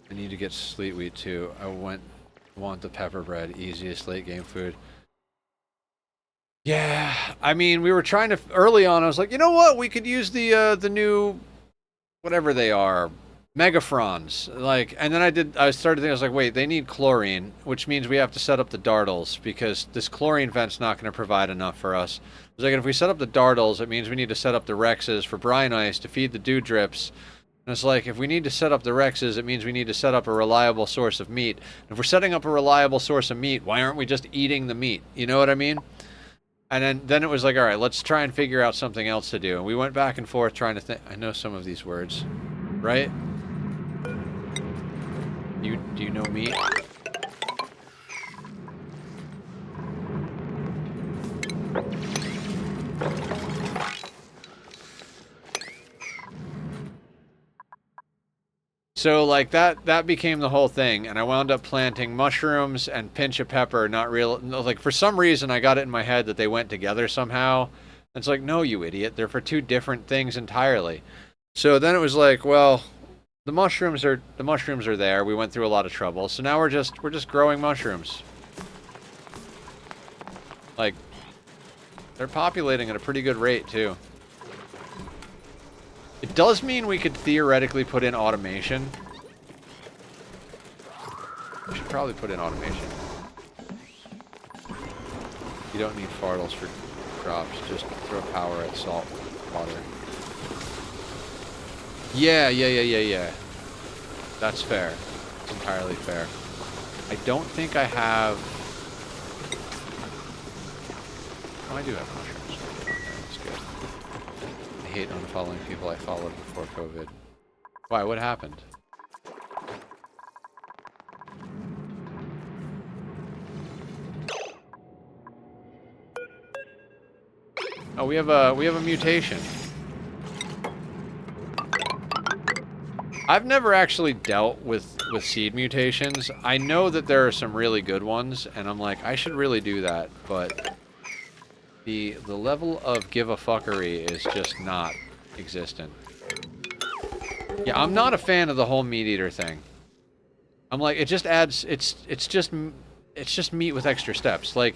I need to get sleet wheat too. I want the pepper bread, easiest late game food. Yeah, I mean, we were trying to early on. I was like, you know what? We could use the new whatever they are, megafrons. Like, and then I started thinking, I was like, wait, they need chlorine, which means we have to set up the dartles because this chlorine vent's not going to provide enough for us. I was like, if we set up the dartles, it means we need to set up the rexes for brine ice to feed the dew drips. And it's like, if we need to set up the rexes, it means we need to set up a reliable source of meat. If we're setting up a reliable source of meat, why aren't we just eating the meat? You know what I mean? And then it was like, all right, let's try and figure out something else to do. And we went back and forth trying to think. I know some of these words, right? Do you know meat? So like that became the whole thing, and I wound up planting mushrooms and pinch of pepper. Not real, like for some reason I got it in my head that they went together somehow. It's like, no, you idiot, they're for two different things entirely. So then it was like, well, the mushrooms are there. We went through a lot of trouble, so now we're just growing mushrooms. Like, they're populating at a pretty good rate too. It does mean we could theoretically put in automation. We should probably put in automation. You don't need fartles for crops. Just throw power at salt water. Yeah. That's fair. It's entirely fair. I don't think I have... Oh, I do have mushrooms. Okay, that's good. I hate unfollowing people I followed before COVID. Why? What happened? Oh, we have a mutation. I've never actually dealt with seed mutations. I know that there are some really good ones, and I'm like, I should really do that, but the level of give a fuckery is just not existent. Yeah, I'm not a fan of the whole meat eater thing. I'm like, it just adds, it's just meat with extra steps. Like,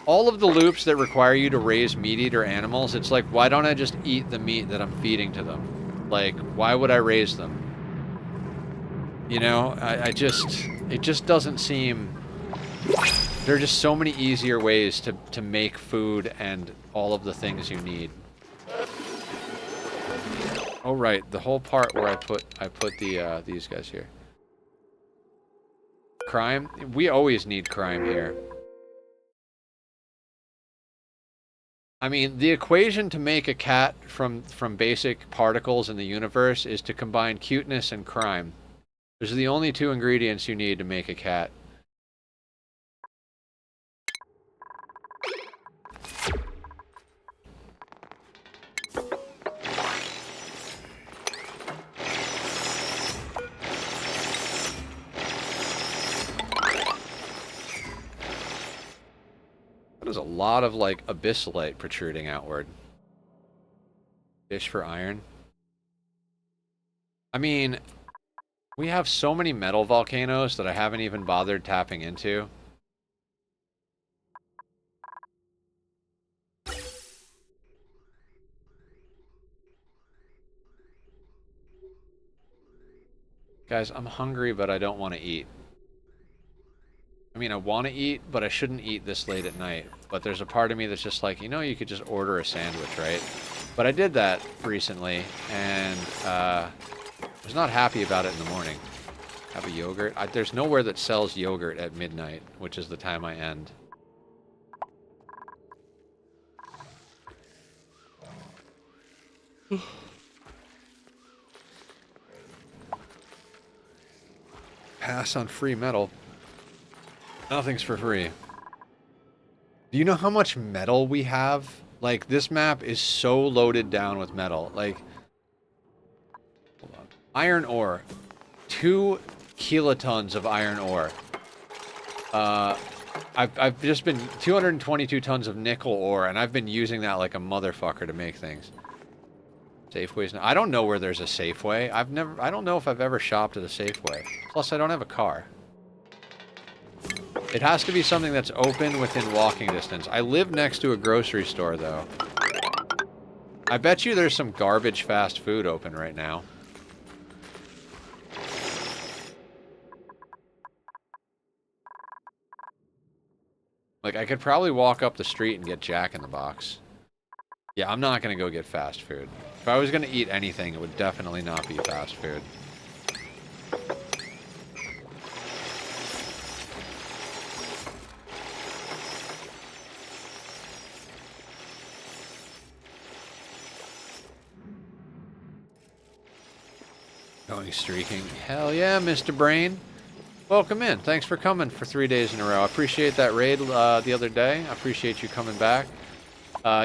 all of the loops that require you to raise meat eater animals, it's like, why don't I just eat the meat that I'm feeding to them? Like, why would I raise them? You know, it just doesn't seem... There are just so many easier ways to make food and all of the things you need. Oh right, the whole part where I put the these guys here. Crime? We always need crime here. I mean, the equation to make a cat from basic particles in the universe is to combine cuteness and crime. Those are the only two ingredients you need to make a cat. There's a lot of, like, abyssalite protruding outward. Fish for iron. I mean, we have so many metal volcanoes that I haven't even bothered tapping into. Guys, I'm hungry, but I don't want to eat. I mean, I want to eat, but I shouldn't eat this late at night. But there's a part of me that's just like, you know, you could just order a sandwich, right? But I did that recently, and was not happy about it in the morning. Have a yogurt? There's nowhere that sells yogurt at midnight, which is the time I end. Pass on free metal. Nothing's for free. Do you know how much metal we have? Like, this map is so loaded down with metal. Like, hold on. Iron ore. 2 kilotons of iron ore. I've just been 222 tons of nickel ore, and I've been using that like a motherfucker to make things. Safeways. I don't know where there's a Safeway. I don't know if I've ever shopped at a Safeway. Plus, I don't have a car. It has to be something that's open within walking distance. I live next to a grocery store, though. I bet you there's some garbage fast food open right now. Like, I could probably walk up the street and get Jack in the Box. Yeah, I'm not going to go get fast food. If I was going to eat anything, it would definitely not be fast food. Going streaking. Hell yeah, Mr. Brain. Welcome in. Thanks for coming for 3 days in a row. I appreciate that raid the other day. I appreciate you coming back.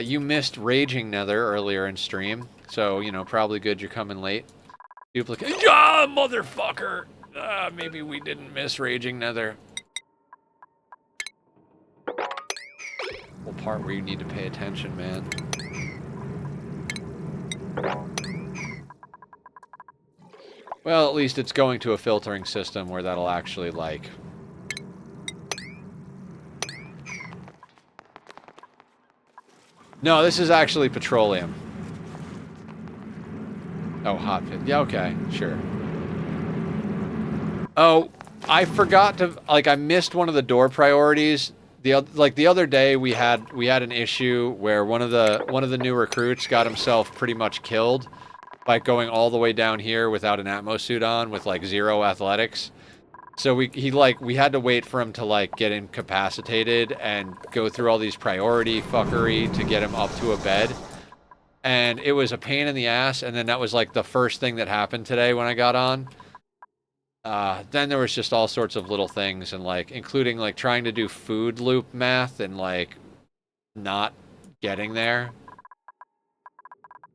You missed Raging Nether earlier in stream, so, you know, probably good you're coming late. Duplicate. Ah, motherfucker! Maybe we didn't miss Raging Nether. Whole part where you need to pay attention, man. Well, at least it's going to a filtering system where that'll actually, like... No, this is actually petroleum. Oh, hot pit. Yeah, okay, sure. Oh, I forgot to... Like, I missed one of the door priorities. The other day, we had an issue where one of the new recruits got himself pretty much killed by going all the way down here without an Atmo suit on with, like, 0 athletics. So we had to wait for him to, like, get incapacitated and go through all these priority fuckery to get him up to a bed. And it was a pain in the ass, and then that was, like, the first thing that happened today when I got on. Then there was just all sorts of little things, and, like, including, like, trying to do food loop math and, like, not getting there.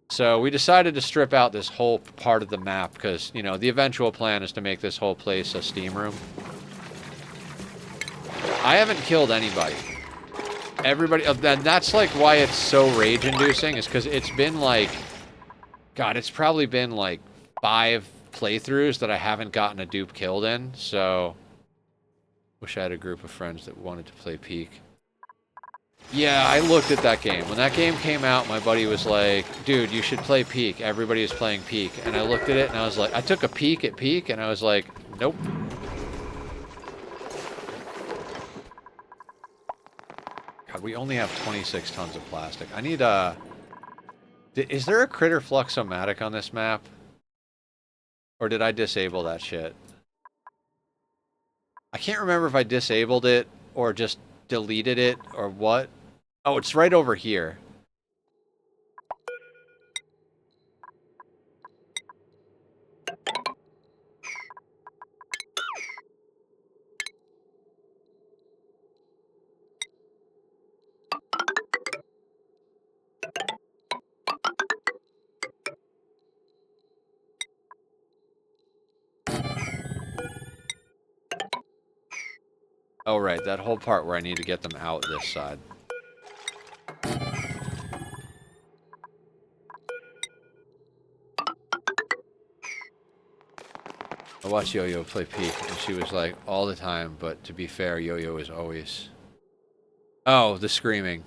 So we decided to strip out this whole part of the map because, you know, the eventual plan is to make this whole place a steam room. I haven't killed anybody. Everybody, that's like why it's so rage-inducing, is because it's been like, God, it's probably been like 5 playthroughs that I haven't gotten a dupe killed in, so wish I had a group of friends that wanted to play Peak. Yeah, I looked at that game. When that game came out, my buddy was like, dude, you should play Peak. Everybody is playing Peak. And I looked at it and I was like, I took a peek at Peak and I was like, nope. God, we only have 26 tons of plastic. I need is there a critter fluxomatic on this map? Or did I disable that shit? I can't remember if I disabled it or just deleted it or what. Oh, it's right over here. Oh, right, that whole part where I need to get them out this side. I watched Yo-Yo play Peak, and she was like, all the time, but to be fair, Yo-Yo is always... Oh, the screaming.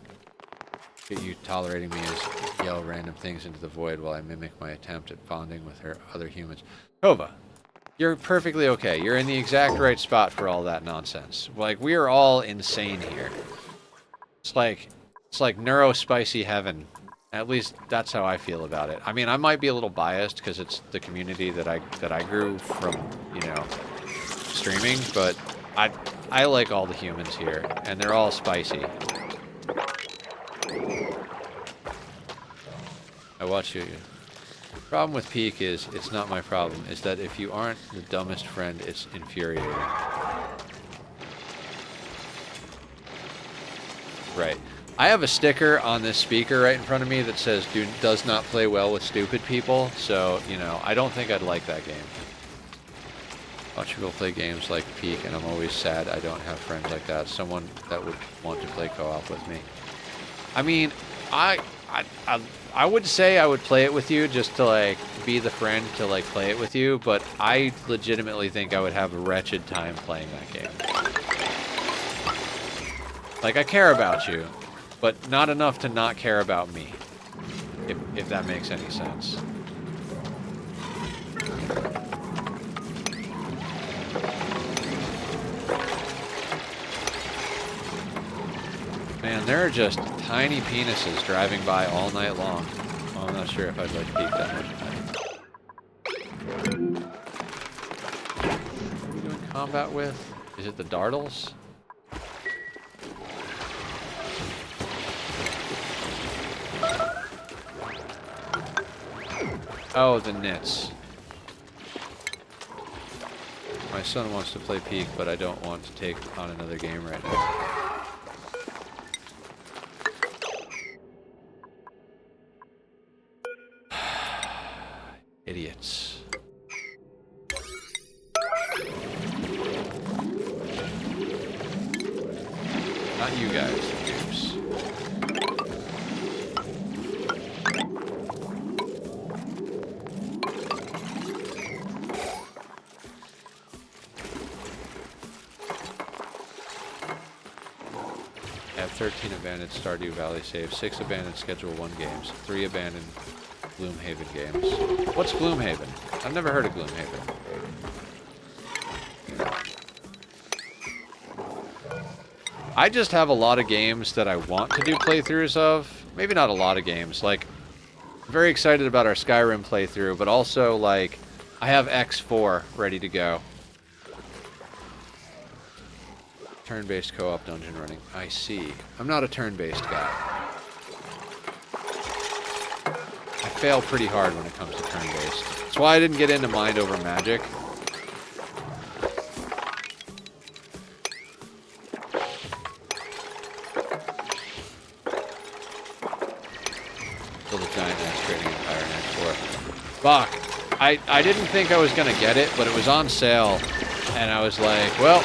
You tolerating me as yell random things into the void while I mimic my attempt at bonding with her other humans. Kova, you're perfectly okay. You're in the exact right spot for all that nonsense. Like, we are all insane here. It's like neuro-spicy heaven. At least that's how I feel about it. I mean, I might be a little biased because it's the community that I grew from, you know, streaming, but I like all the humans here, and they're all spicy. I watch you. Problem with Peak is, it's not my problem, is that if you aren't the dumbest friend, it's infuriating. Right. I have a sticker on this speaker right in front of me that says, does not play well with stupid people, so, you know, I don't think I'd like that game. Watch people play games like Peak, and I'm always sad I don't have friends like that. Someone that would want to play co-op with me. I mean, I would say I would play it with you just to, like, be the friend to, like, play it with you, but I legitimately think I would have a wretched time playing that game. Like, I care about you, but not enough to not care about me, if that makes any sense. Man, there are just tiny penises driving by all night long. Oh, I'm not sure if I'd like Peak that much. What are we doing combat with? Is it the Dartles? Oh, the Nits. My son wants to play Peak, but I don't want to take on another game right now. Idiots. Not you guys, oops. I have 13 abandoned Stardew Valley saves, 6 abandoned Schedule 1 games, 3 abandoned Gloomhaven games. What's Gloomhaven? I've never heard of Gloomhaven. I just have a lot of games that I want to do playthroughs of. Maybe not a lot of games. Like, I'm very excited about our Skyrim playthrough, but also, like, I have X4 ready to go. Turn-based co-op dungeon running. I see. I'm not a turn-based guy. I fail pretty hard when it comes to turn-based. That's why I didn't get into Mind Over Magic. Build a giant ass trading empire next door. Fuck. I didn't think I was gonna get it, but it was on sale. And I was like, well,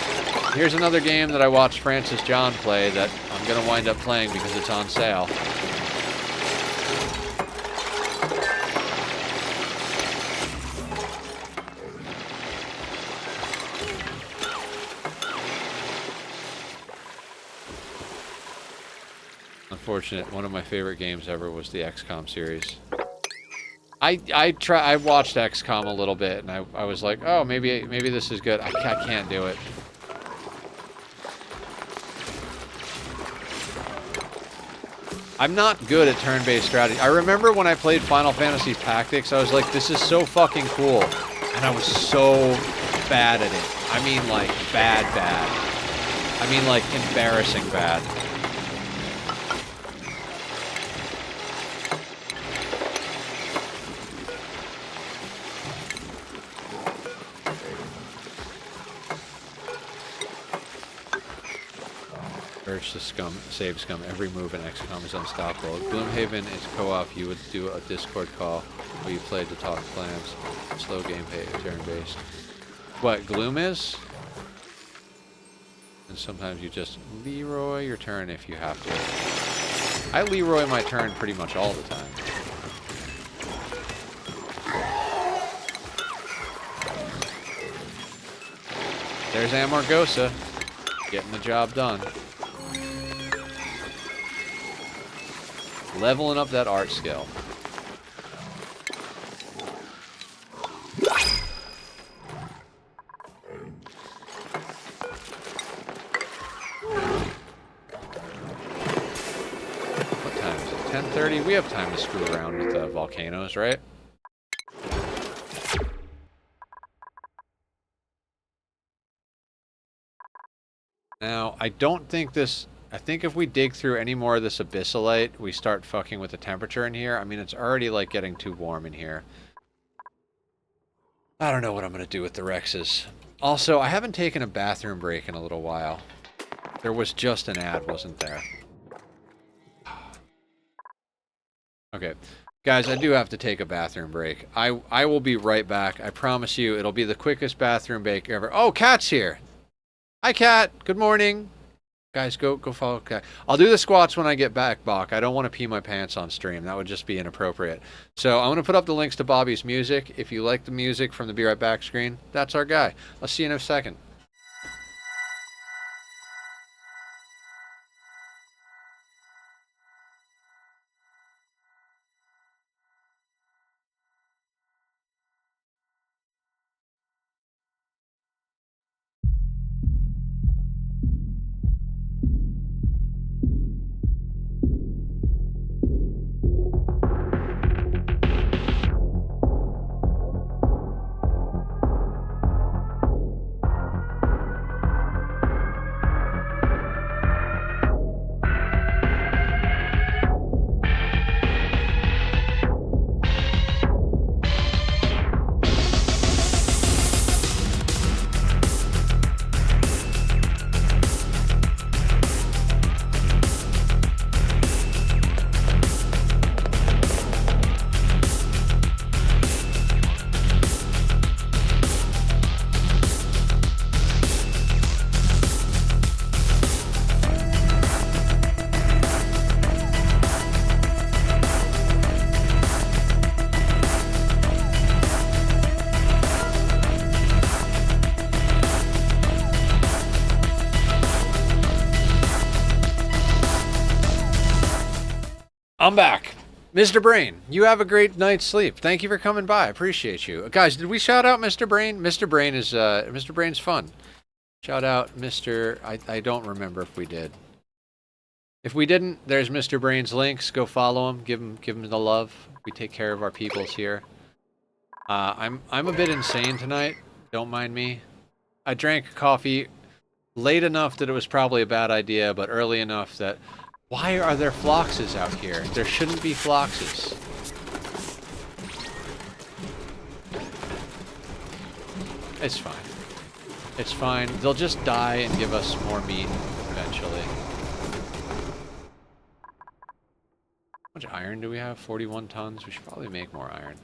here's another game that I watched Francis John play that I'm gonna wind up playing because it's on sale. Unfortunate. One of my favorite games ever was the XCOM series. I watched XCOM a little bit, and I was like, oh, maybe this is good. I can't do it. I'm not good at turn-based strategy. I remember when I played Final Fantasy Tactics, I was like, this is so fucking cool. And I was so bad at it. I mean, like, bad. I mean, like, embarrassing bad. Urge to save scum. Every move in XCOM is unstoppable. Gloomhaven is co-op. You would do a Discord call where you play to talk plans. Slow gameplay, turn-based. What, Gloom is? And sometimes you just Leroy your turn if you have to. I Leroy my turn pretty much all the time. There's Amargosa. Getting the job done. Leveling up that art skill. What time is it? 10:30? We have time to screw around with the volcanoes, right? Now, I don't think this... I think if we dig through any more of this abyssalite, we start fucking with the temperature in here. I mean, it's already, like, getting too warm in here. I don't know what I'm going to do with the Rexes. Also, I haven't taken a bathroom break in a little while. There was just an ad, wasn't there? Okay. Guys, I do have to take a bathroom break. I will be right back. I promise you, it'll be the quickest bathroom break ever. Oh, Cat's here! Hi, Cat! Good morning! Guys, go follow Cat. I'll do the squats when I get back, Bach. I don't want to pee my pants on stream. That would just be inappropriate. So I'm going to put up the links to Bobby's music. If you like the music from the Be Right Back screen, that's our guy. I'll see you in a second. I'm back. Mr. Brain, you have a great night's sleep. Thank you for coming by. I appreciate you. Guys, did we shout out Mr. Brain? Mr. Brain is, Mr. Brain's fun. Shout out Mr. I don't remember if we did. If we didn't, there's Mr. Brain's links. Go follow him. Give him the love. We take care of our peoples here. I'm a bit insane tonight. Don't mind me. I drank coffee late enough that it was probably a bad idea, but early enough that... Why are there floxes out here? There shouldn't be floxes. It's fine. It's fine. They'll just die and give us more meat eventually. How much iron do we have? 41 tons. We should probably make more iron.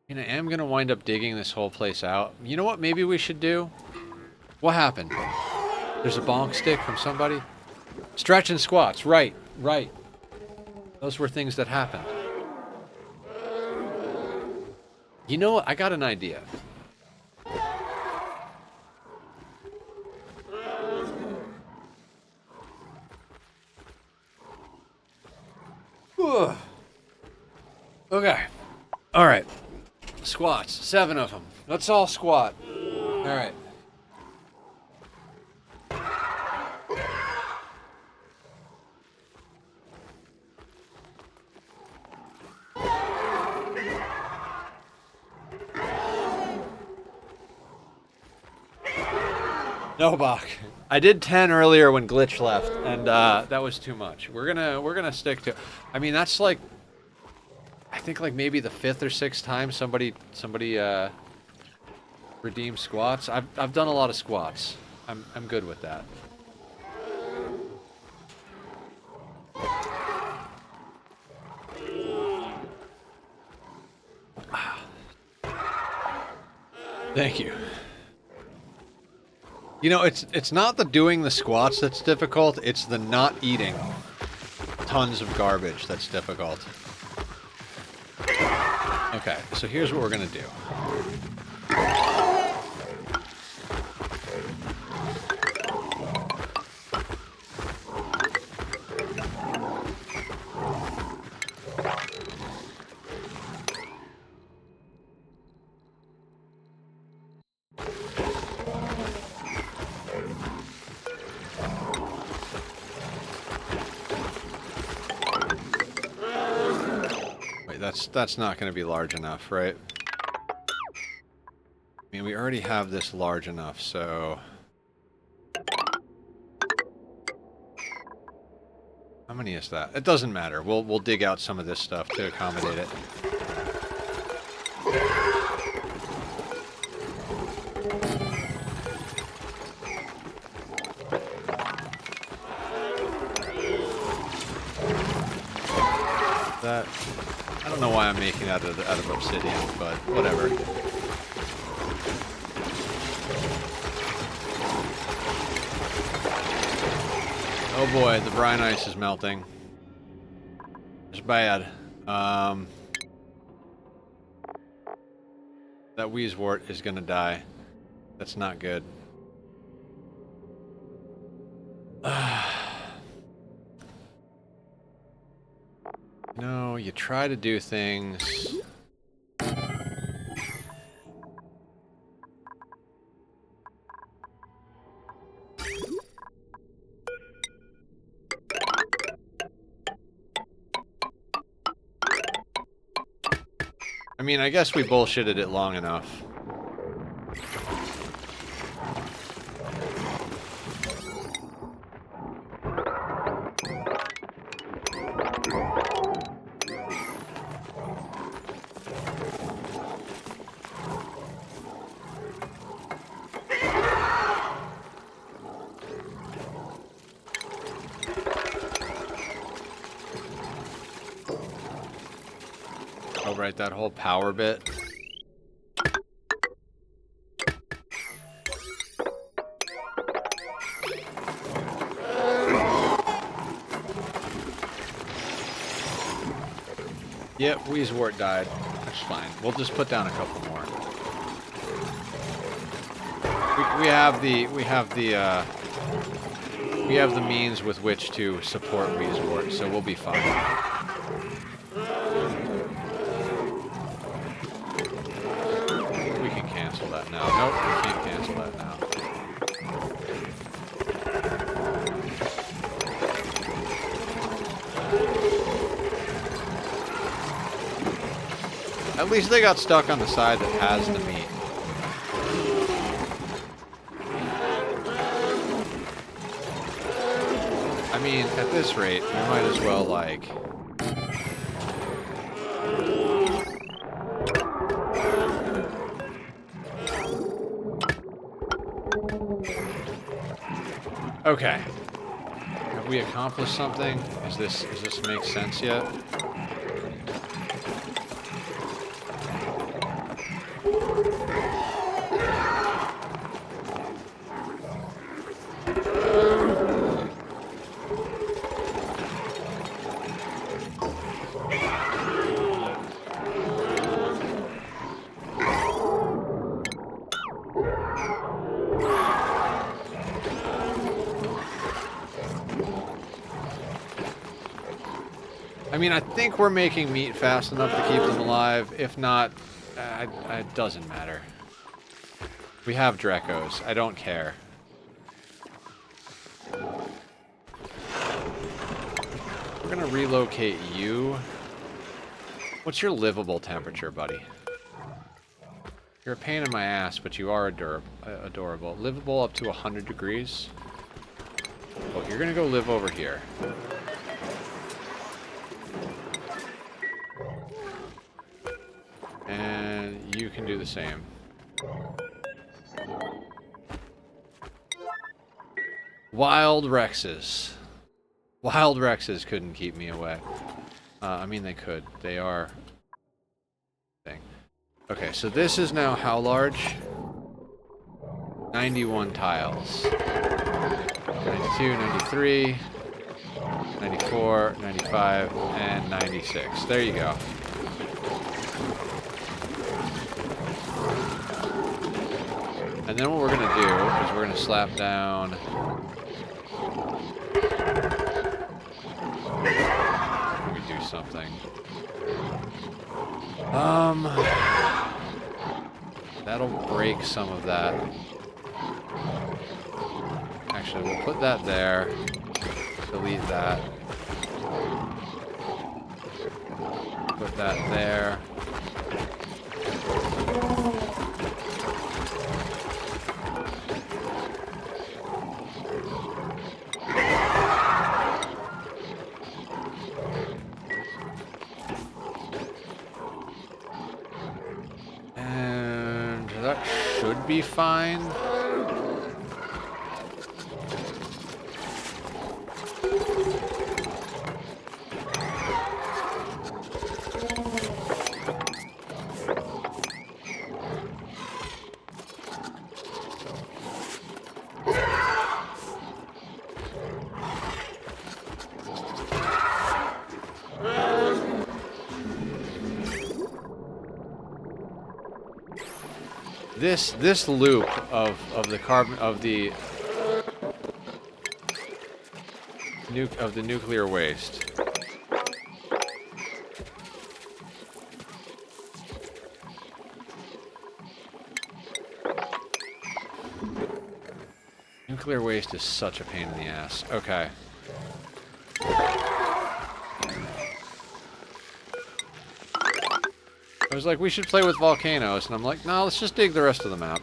And I am going to wind up digging this whole place out. You know what maybe we should do? What happened? There's a bonk stick from somebody? Stretch and squats. Right. Those were things that happened. You know what? I got an idea. Okay. All right. Squats. 7 of them. Let's all squat. All right. No, Bach. I did 10 earlier when Glitch left, and that was too much. We're gonna stick to... I mean, that's like... I think like maybe the 5th or 6th time somebody redeemed squats. I've done a lot of squats. I'm good with that. Thank you. You know, it's not the doing the squats that's difficult, it's the not eating tons of garbage that's difficult. Okay, so here's what we're gonna do. That's not going to be large enough, right? I mean, we already have this large enough, so... How many is that? It doesn't matter. We'll dig out some of this stuff to accommodate it. That... I don't know why I'm making that out of obsidian, but whatever. Oh boy, the brine ice is melting. It's bad. That Wheezewort is gonna die. That's not good. No, you try to do things. I mean, I guess we bullshitted it long enough. Right, that whole power bit. Yep, Wheezewort died. That's fine. We'll just put down a couple more. We have the means with which to support Wheezewort, so we'll be fine. That now. Nope, we can't cancel that now. At least they got stuck on the side that has the meat. I mean, at this rate, we might as well, like... Okay. Have we accomplished something? Does this make sense yet? I mean, I think we're making meat fast enough to keep them alive. If not, it doesn't matter. We have Drecos. I don't care. We're gonna relocate you. What's your livable temperature, buddy? You're a pain in my ass, but you are adorable. Livable up to 100 degrees. Oh, you're gonna go live over here. And you can do the same. Wild Rexes. Wild Rexes couldn't keep me away. I mean, they could. They are... thing. Okay, so this is now how large? 91 tiles. 92, 93, 94, 95, and 96. There you go. And then what we're gonna do is we're gonna slap down. Let me do something. That'll break some of that. Actually, we'll put that there. Delete that. Put that there. And that should be fine. This loop of the carbon of the nuclear waste. Nuclear waste is such a pain in the ass. Okay. I was like, we should play with volcanoes, and I'm like, no, let's just dig the rest of the map.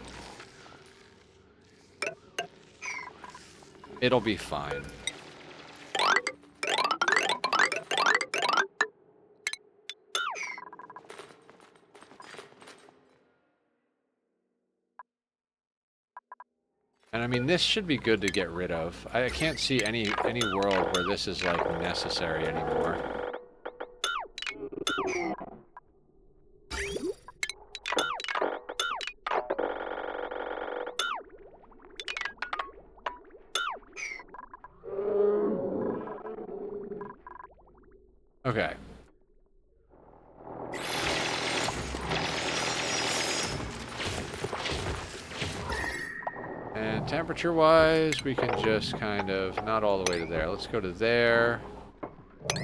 It'll be fine. And I mean, this should be good to get rid of. I can't see any world where this is, like, necessary anymore. Okay. And temperature-wise, we can just kind of, not all the way to there. Let's go to there,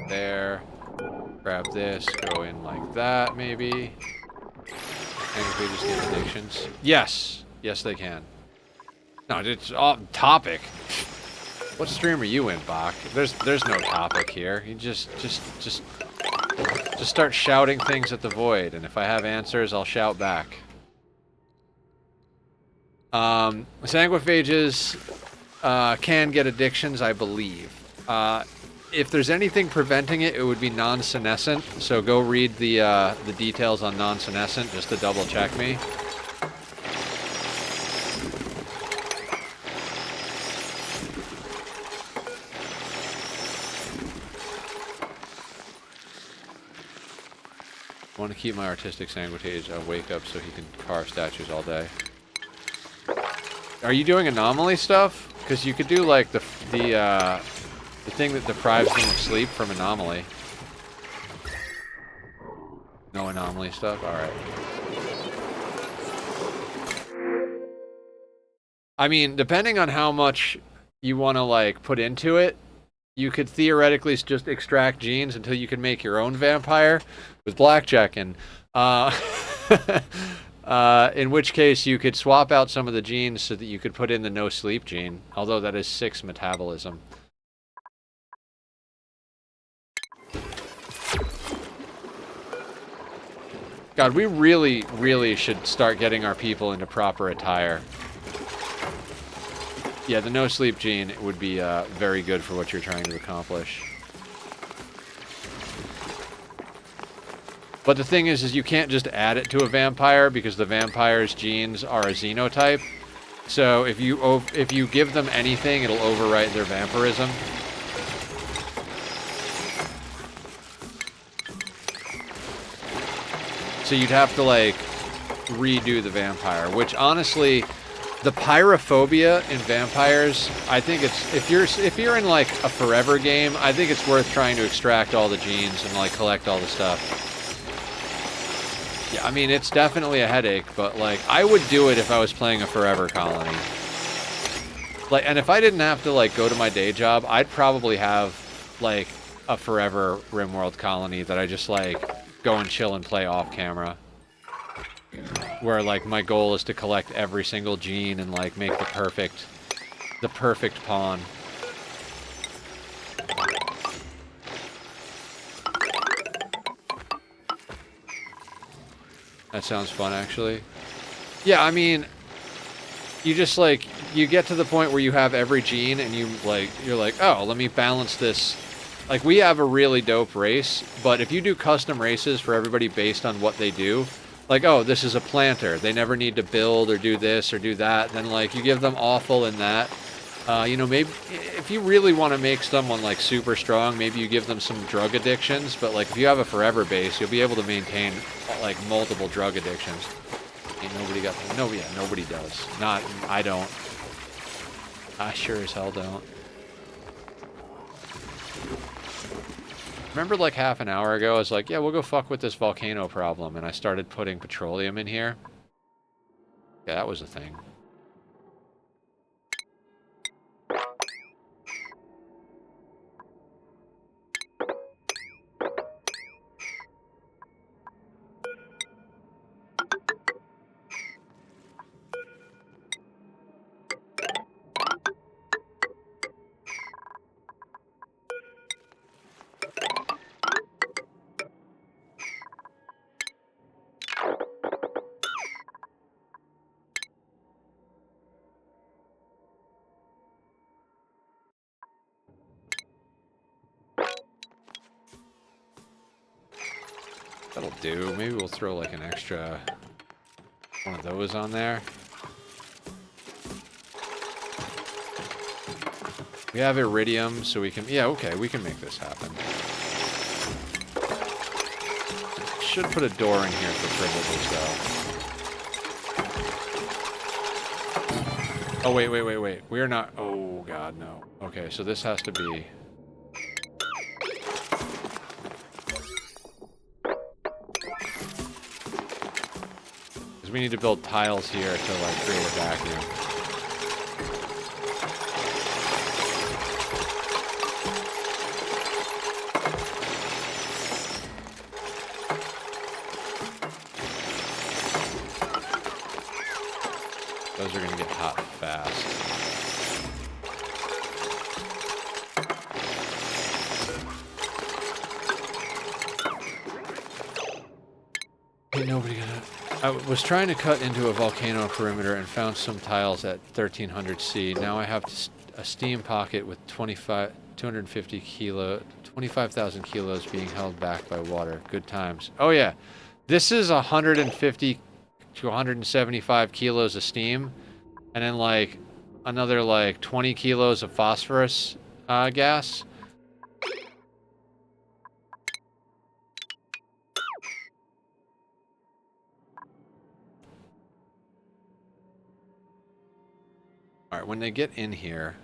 there, grab this, go in like that, maybe. And if we just get addictions. Yes! Yes, they can. No, it's off topic. What stream are you in, Bach? There's no topic here. You just start shouting things at the void, and if I have answers, I'll shout back. Sanguiphages can get addictions, I believe. If there's anything preventing it, it would be non-senescent. So go read the details on non-senescent just to double check me. I want to keep my artistic sanguiphage wake up so he can carve statues all day. Are you doing anomaly stuff? Because you could do like the thing that deprives them of sleep from anomaly. No anomaly stuff? Alright. I mean, depending on how much you want to like put into it, you could theoretically just extract genes until you can make your own vampire with blackjack and in which case you could swap out some of the genes so that you could put in the no sleep gene, although that is 6 metabolism. God, we really should start getting our people into proper attire. Yeah, the no sleep gene would be very good for what you're trying to accomplish. But the thing is you can't just add it to a vampire because the vampire's genes are a xenotype. So if you give them anything, it'll overwrite their vampirism. So you'd have to like redo the vampire, which honestly, the pyrophobia in vampires, I think it's if you're in like a forever game, I think it's worth trying to extract all the genes and like collect all the stuff. Yeah, I mean, it's definitely a headache, but, like, I would do it if I was playing a forever colony. Like, and if I didn't have to, like, go to my day job, I'd probably have, like, a forever RimWorld colony that I just, like, go and chill and play off camera. Where, like, my goal is to collect every single gene and, like, make the perfect pawn. That sounds fun, actually. Yeah, I mean, you just, like, you get to the point where you have every gene and you're like, oh, let me balance this. Like, we have a really dope race, but if you do custom races for everybody based on what they do, like, oh, this is a planter, they never need to build or do this or do that, then, like, you give them awful in that. You know, maybe if you really want to make someone, like, super strong, maybe you give them some drug addictions, but, like, if you have a forever base, you'll be able to maintain, like, multiple drug addictions. Ain't nobody got... No, yeah, nobody does. Not... I don't. I sure as hell don't. Remember, like, half an hour ago, I was like, yeah, we'll go fuck with this volcano problem, and I started putting petroleum in here? Yeah, that was a thing. That'll do. Maybe we'll throw, like, an extra one of those on there. We have iridium, so we can... Yeah, okay, we can make this happen. Should put a door in here for privileges, though. Oh, wait. We're not... Oh, God, no. Okay, so this has to be... Because we need to build tiles here to, like, create a vacuum. Those are going to get hot fast. Ain't nobody gonna... I was trying to cut into a volcano perimeter and found some tiles at 1300 C. Now I have a steam pocket with 250 kilo, 25,000 kilos being held back by water. Good times. Oh yeah, this is 150 to 175 kilos of steam, and then like another like 20 kilos of phosphorus gas. All right, when they get in here,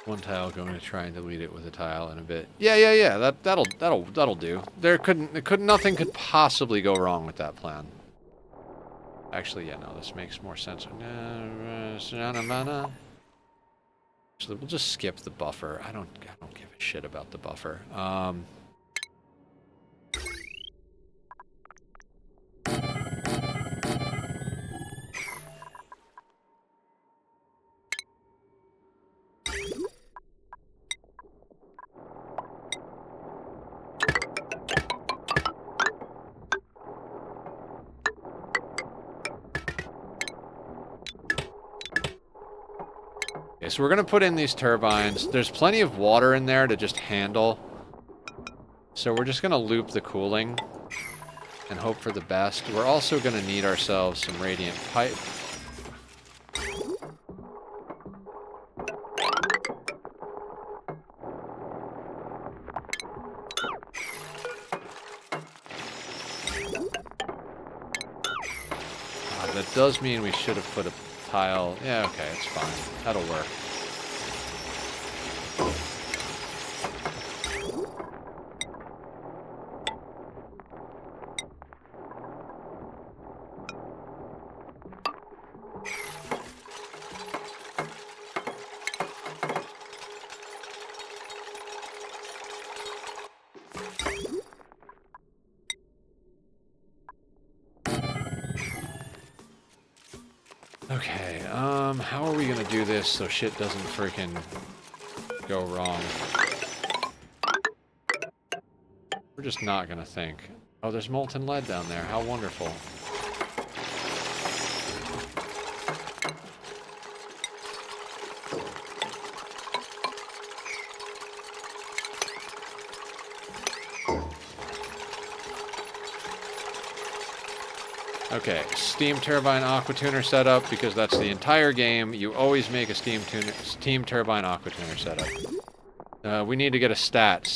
one tile going to try and delete it with a tile in a bit. Yeah. That'll do. Nothing could possibly go wrong with that plan. Actually, yeah, no, this makes more sense. Actually, we'll just skip the buffer. I don't give a shit about the buffer. Okay, so we're going to put in these turbines. There's plenty of water in there to just handle. So we're just going to loop the cooling and hope for the best. We're also going to need ourselves some radiant pipe. does mean we should have put a tile. Yeah, okay, it's fine. That'll work. Okay, how are we gonna do this so shit doesn't freaking go wrong? We're just not gonna think. Oh, there's molten lead down there. How wonderful. Okay, steam turbine aqua tuner setup, because that's the entire game. You always make a steam turbine aqua tuner setup. We need to get a stat.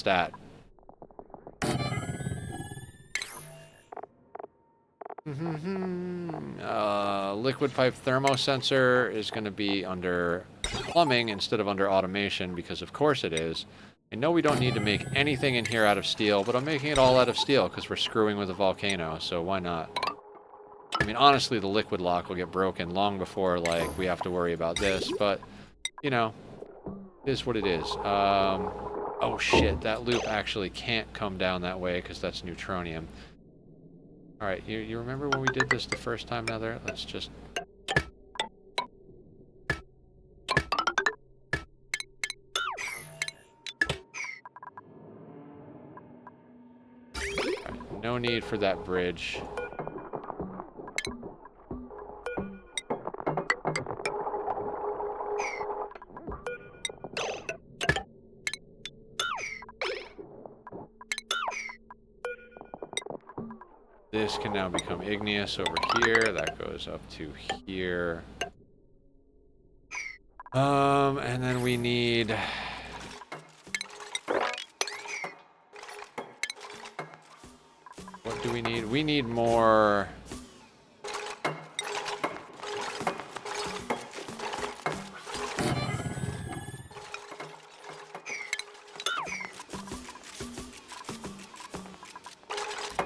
Liquid pipe thermosensor is going to be under plumbing instead of under automation, because of course it is. I know we don't need to make anything in here out of steel, but I'm making it all out of steel because we're screwing with a volcano, so why not? I mean, honestly, the liquid lock will get broken long before, like, we have to worry about this, but, you know, it is what it is. Oh shit, that loop actually can't come down that way because that's neutronium. Alright, you remember when we did this the first time, Nether? Let's just... Right, no need for that bridge. This can now become igneous over here. That goes up to here. And then we need... What do we need? We need more...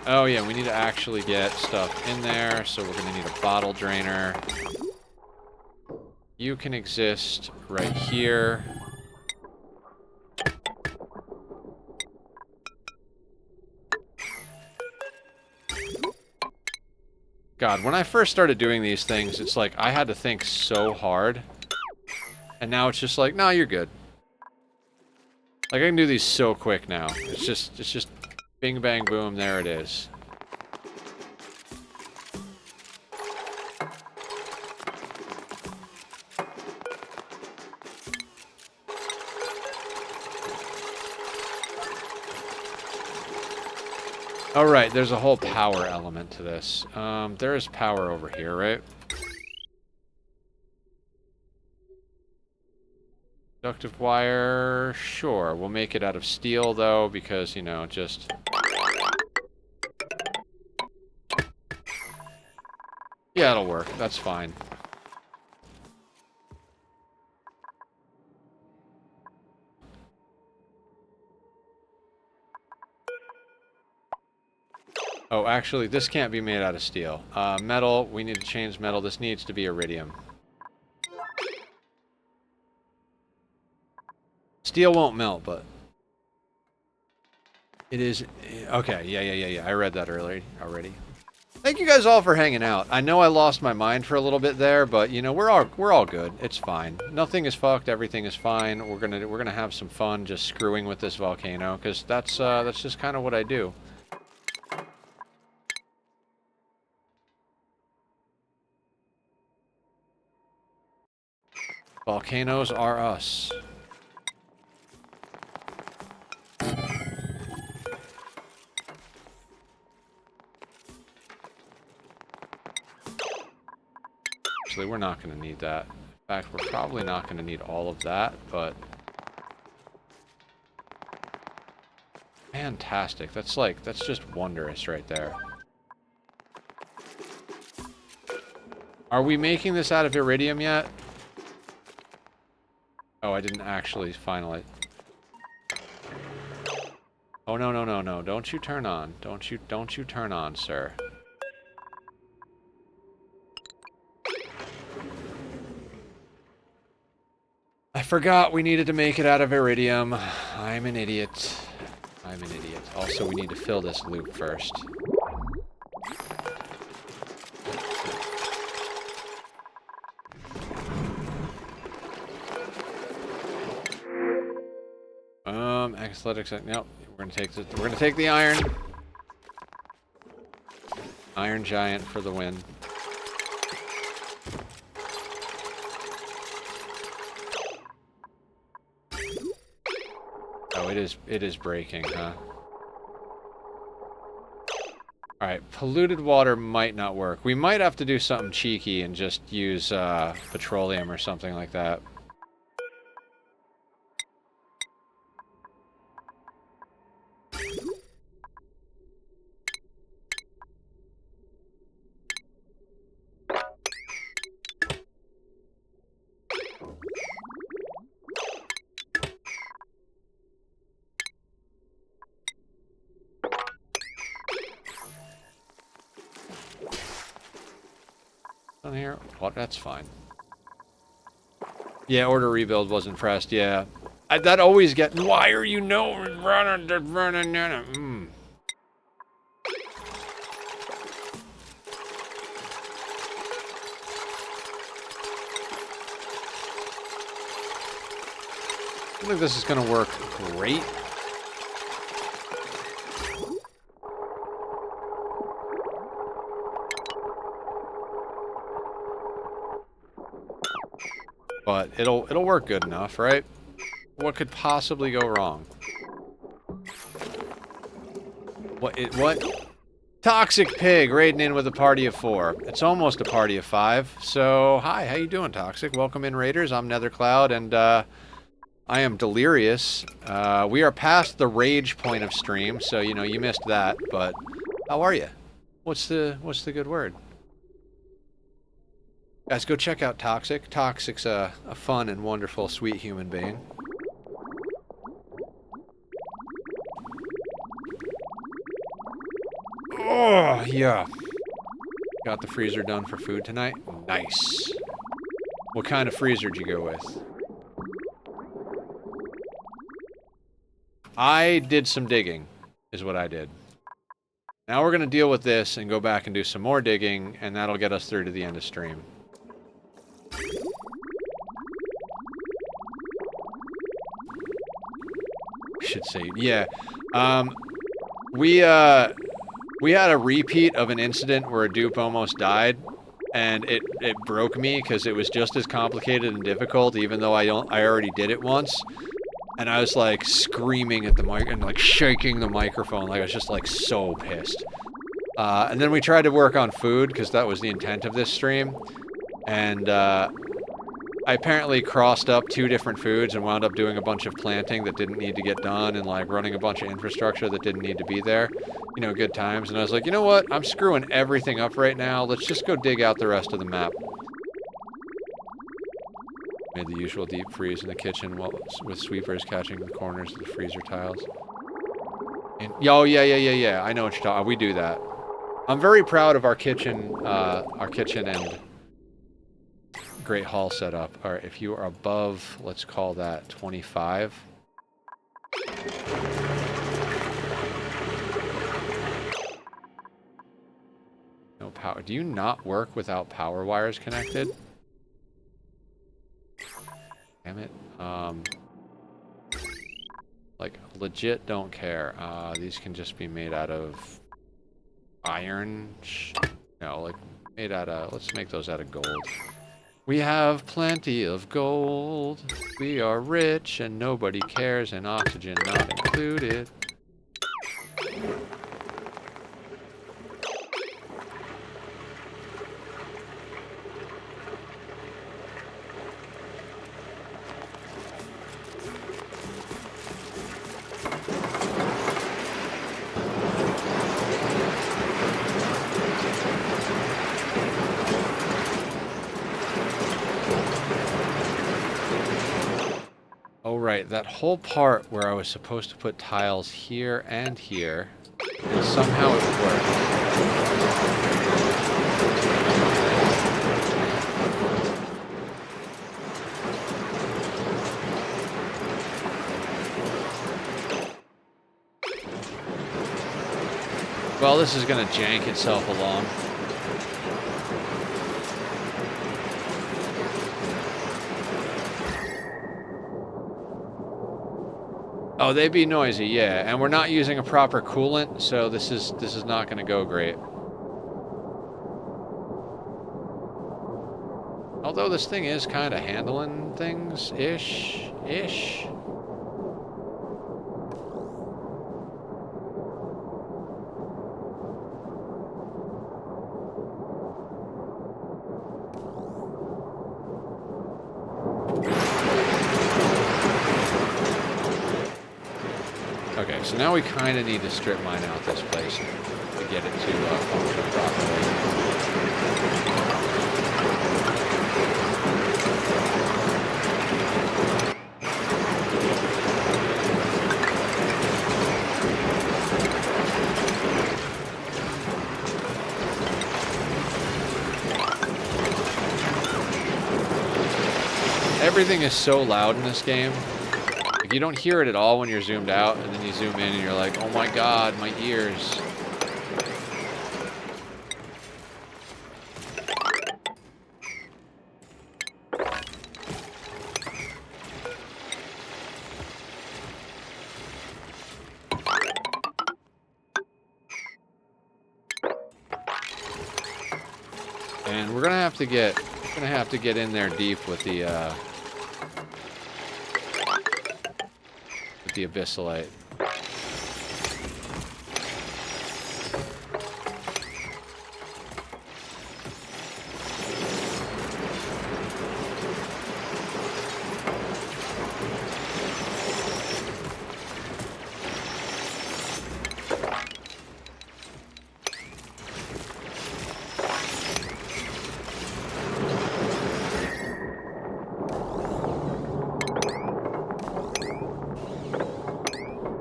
Oh yeah, we need to actually get stuff in there, so we're gonna need a bottle drainer. You can exist right here. God, when I first started doing these things, it's like I had to think so hard. And now it's just like, no, you're good. Like I can do these so quick now. It's just bing bang boom, there it is. All right, there's a whole power element to this. There is power over here, right? Conductive wire, sure. We'll make it out of steel, though, because, you know, just... Yeah, it'll work. That's fine. Oh, actually, this can't be made out of steel. Metal, we need to change metal. This needs to be iridium. Steel won't melt, but... It is... Okay, yeah. I read that earlier already. Thank you guys all for hanging out. I know I lost my mind for a little bit there, but, you know, we're all good. It's fine. Nothing is fucked. Everything is fine. We're gonna have some fun just screwing with this volcano, because that's just kind of what I do. Volcanoes are us. Actually, we're not going to need that. In fact, we're probably not going to need all of that, but... Fantastic. That's just wondrous right there. Are we making this out of iridium yet? Oh, I didn't actually finally. Oh, no, no, no, no. Don't you turn on. Don't you turn on, sir. I forgot we needed to make it out of iridium. I'm an idiot. I'm an idiot. Also, we need to fill this loop first. Athletics. Nope. We're gonna take the iron. Iron giant for the win. Oh, it is breaking, huh? Alright, polluted water might not work. We might have to do something cheeky and just use petroleum or something like that. On here? What? That's fine. Yeah, order rebuild wasn't pressed. Yeah, that always get. Why are you running? I think this is gonna work great. But it'll work good enough, right? What could possibly go wrong? What? Toxic Pig raiding in with a party of 4. It's almost a party of 5. So, hi, how you doing, Toxic? Welcome in, Raiders. I'm Nethercloud, and I am Delirious. We are past the rage point of stream, so you know you missed that. But how are you? What's the good word? Guys, go check out Toxic. Toxic's a fun and wonderful, sweet human being. Oh, yeah. Got the freezer done for food tonight? Nice. What kind of freezer did you go with? I did some digging, is what I did. Now we're going to deal with this and go back and do some more digging, and that'll get us through to the end of stream. Should say, yeah. We had a repeat of an incident where a dupe almost died, and it broke me because it was just as complicated and difficult, even though I already did it once. And I was like screaming at the mic and like shaking the microphone, like I was just like so pissed. And then we tried to work on food because that was the intent of this stream, and I apparently crossed up 2 different foods and wound up doing a bunch of planting that didn't need to get done and like running a bunch of infrastructure that didn't need to be there. You know, good times. And I was like, you know what? I'm screwing everything up right now. Let's just go dig out the rest of the map. Made the usual deep freeze in the kitchen with sweepers catching the corners of the freezer tiles. And, oh, yeah. I know what you're talking. We do that. I'm very proud of our kitchen and Great Hall setup. All right, if you are above, let's call that 25. No power. Do you not work without power wires connected? Damn it. Like, legit don't care. These can just be made out of iron. No, like, made out of, let's make those out of gold. We have plenty of gold. We are rich and nobody cares, and oxygen not included. Oh, right. That whole part where I was supposed to put tiles here and here, and somehow it worked. Well, this is going to jank itself along. Oh, they be noisy, yeah. And we're not using a proper coolant, so this is not going to go great. Although this thing is kind of handling things ish. Okay, so now we kind of need to strip mine out this place to get it to function properly. Everything is so loud in this game. Like, you don't hear it at all when you're zoomed out, and then you zoom in and you're like, oh my god, my ears. And we're gonna have to get in there deep with the abyssalite.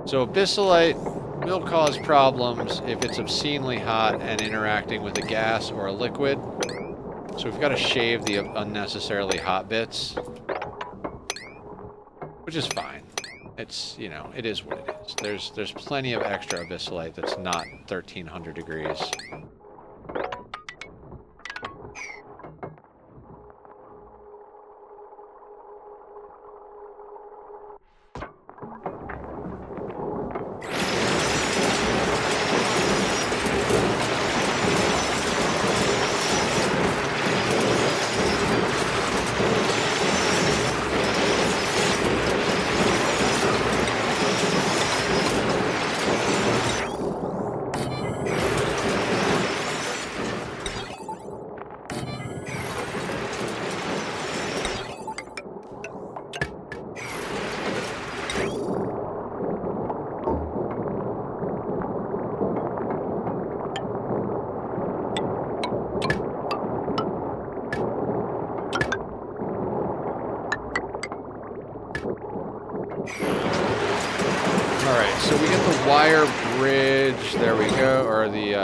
So abyssalite will cause problems if it's obscenely hot and interacting with a gas or a liquid. So we've got to shave the unnecessarily hot bits, which is fine. It's, you know, it is what it is. There's plenty of extra abyssalite that's not 1300 degrees. Wire bridge, there we go, or the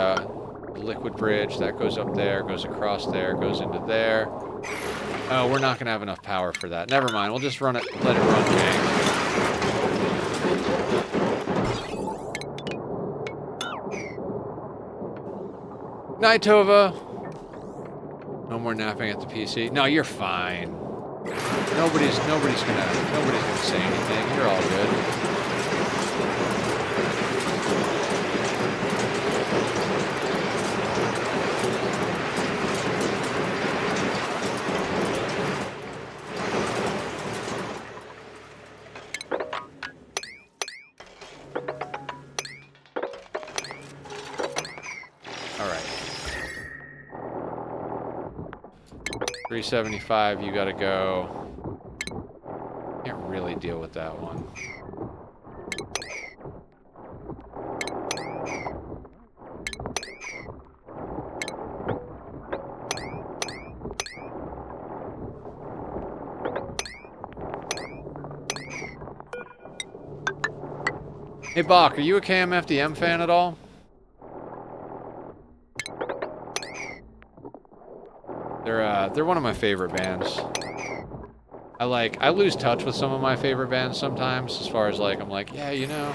liquid bridge, that goes up there, goes across there, goes into there. Oh, we're not going to have enough power for that. Never mind, we'll just run it, let it run jank. Night, Tova. No more napping at the PC. No, you're fine. Nobody's gonna say anything. You're all good. All right. 375, you gotta go. Can't really deal with that one. Hey, Bach, are you a KMFDM fan at all? They're one of my favorite bands. I lose touch with some of my favorite bands sometimes, as far as like, I'm like, yeah, you know.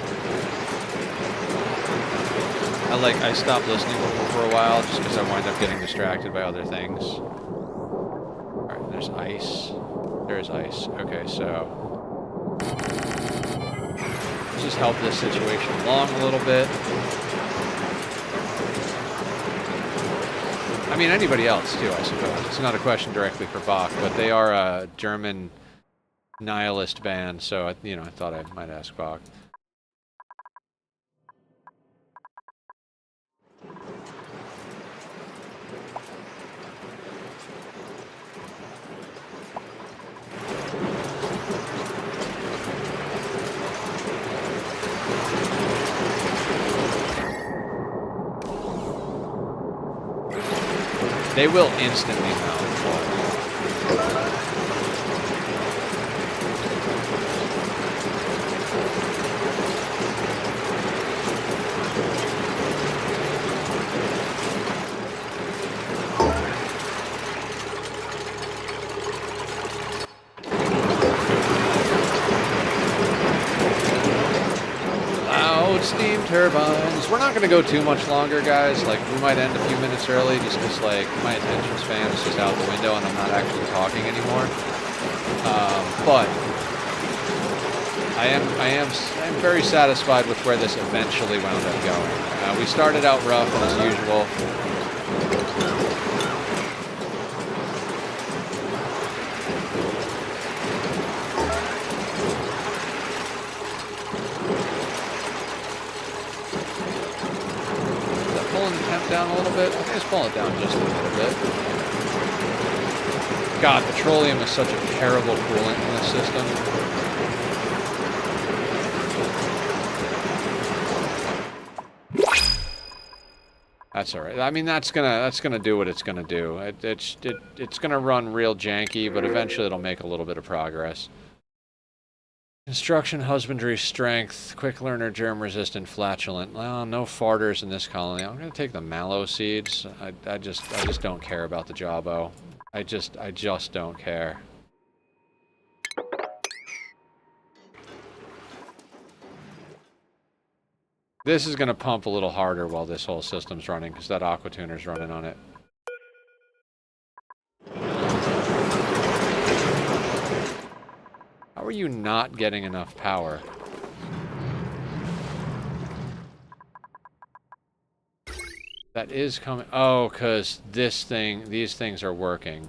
I stopped listening to them for a while just because I wind up getting distracted by other things. Alright, there's ice. There's ice. Okay, so let's just help this situation along a little bit. I mean, anybody else too, I suppose. It's not a question directly for Bach, but they are a German nihilist band, so I thought I might ask Bach. They will instantly malform. Steam turbines. We're not going to go too much longer, guys. Like, we might end a few minutes early just because, like, my attention span is just out the window and I'm not actually talking anymore. But I'm very satisfied with where this eventually wound up going. We started out rough as usual. Down a little bit. I think it's pulling it down just a little bit. God, petroleum is such a terrible coolant in this system. That's all right. I mean, that's gonna do what it's gonna do. It's gonna run real janky, but eventually it'll make a little bit of progress. Construction, husbandry, strength, quick learner, germ-resistant, flatulent. Well, no farters in this colony. I'm gonna take the mallow seeds. I just don't care about the jawbow. I just don't care. This is gonna pump a little harder while this whole system's running, because that aqua tuner's running on it. How are you not getting enough power? That is coming. Oh, because these things are working.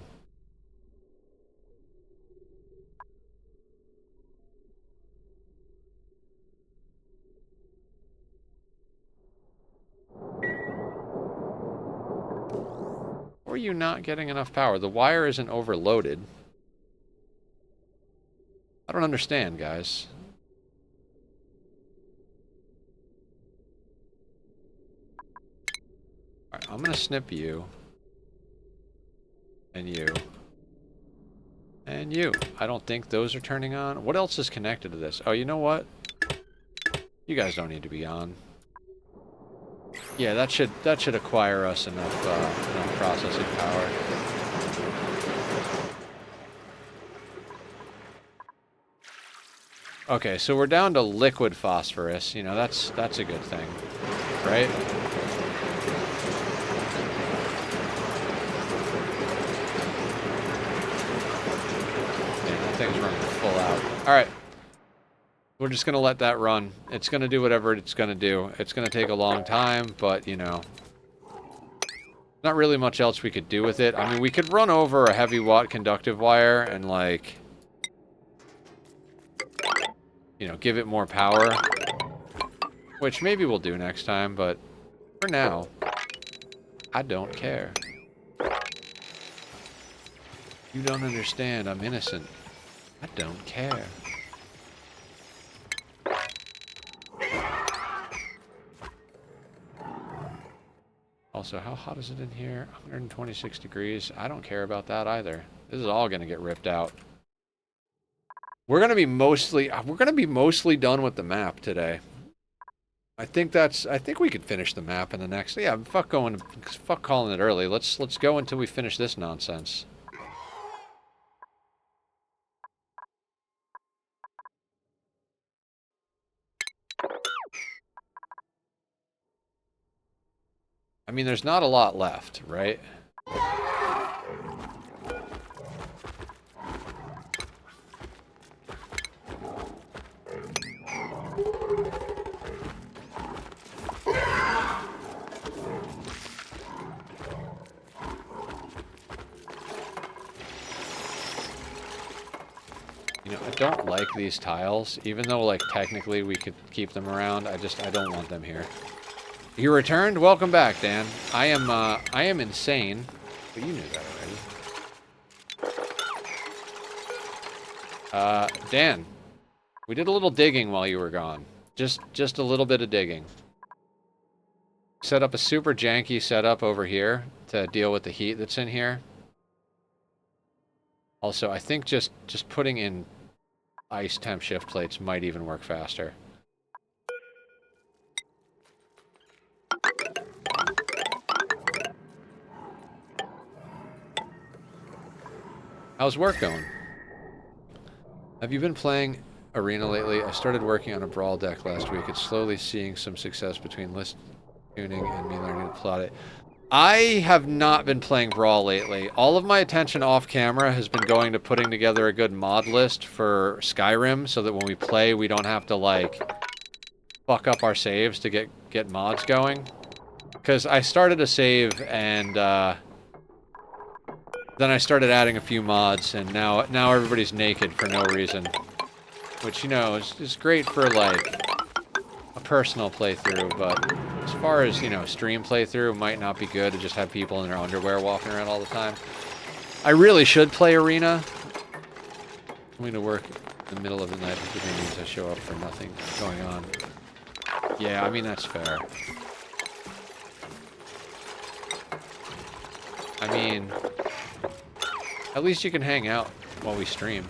How are you not getting enough power? The wire isn't overloaded. I don't understand, guys. Alright, I'm gonna snip you. And you. And you. I don't think those are turning on. What else is connected to this? Oh, you know what? You guys don't need to be on. Yeah, that should acquire us enough processing power. Okay, so we're down to liquid phosphorus. You know, that's a good thing, right? Yeah, that thing's running full out. All right. We're just going to let that run. It's going to do whatever it's going to do. It's going to take a long time, but, you know, not really much else we could do with it. I mean, we could run over a heavy watt conductive wire and, like, you know, give it more power, which maybe we'll do next time, but for now, I don't care. You don't understand. I'm innocent. I don't care. Also, how hot is it in here? 126 degrees. I don't care about that either. This is all going to get ripped out. We're going to be mostly done with the map today. I think we could finish the map in the next. Yeah, fuck calling it early. Let's go until we finish this nonsense. I mean, there's not a lot left, right? You know, I don't like these tiles, even though, like, technically we could keep them around. I don't want them here. You returned? Welcome back, Dan. I am insane. But you knew that already. Dan, we did a little digging while you were gone. Just a little bit of digging. Set up a super janky setup over here to deal with the heat that's in here. Also, I think just putting in ice temp shift plates might even work faster. How's work going? Have you been playing Arena lately? I started working on a brawl deck last week. It's slowly seeing some success between list tuning and me learning to plot it. I have not been playing Brawl lately. All of my attention off camera has been going to putting together a good mod list for Skyrim so that when we play we don't have to, like, fuck up our saves to get mods going. Because I started a save and then I started adding a few mods, and now everybody's naked for no reason. Which, you know, is great for, like, a personal playthrough, but as far as, you know, stream playthrough, might not be good to just have people in their underwear walking around all the time. I really should play Arena. I'm going to work in the middle of the night because it means I show up for nothing going on. Yeah, I mean, that's fair. I mean, at least you can hang out while we stream.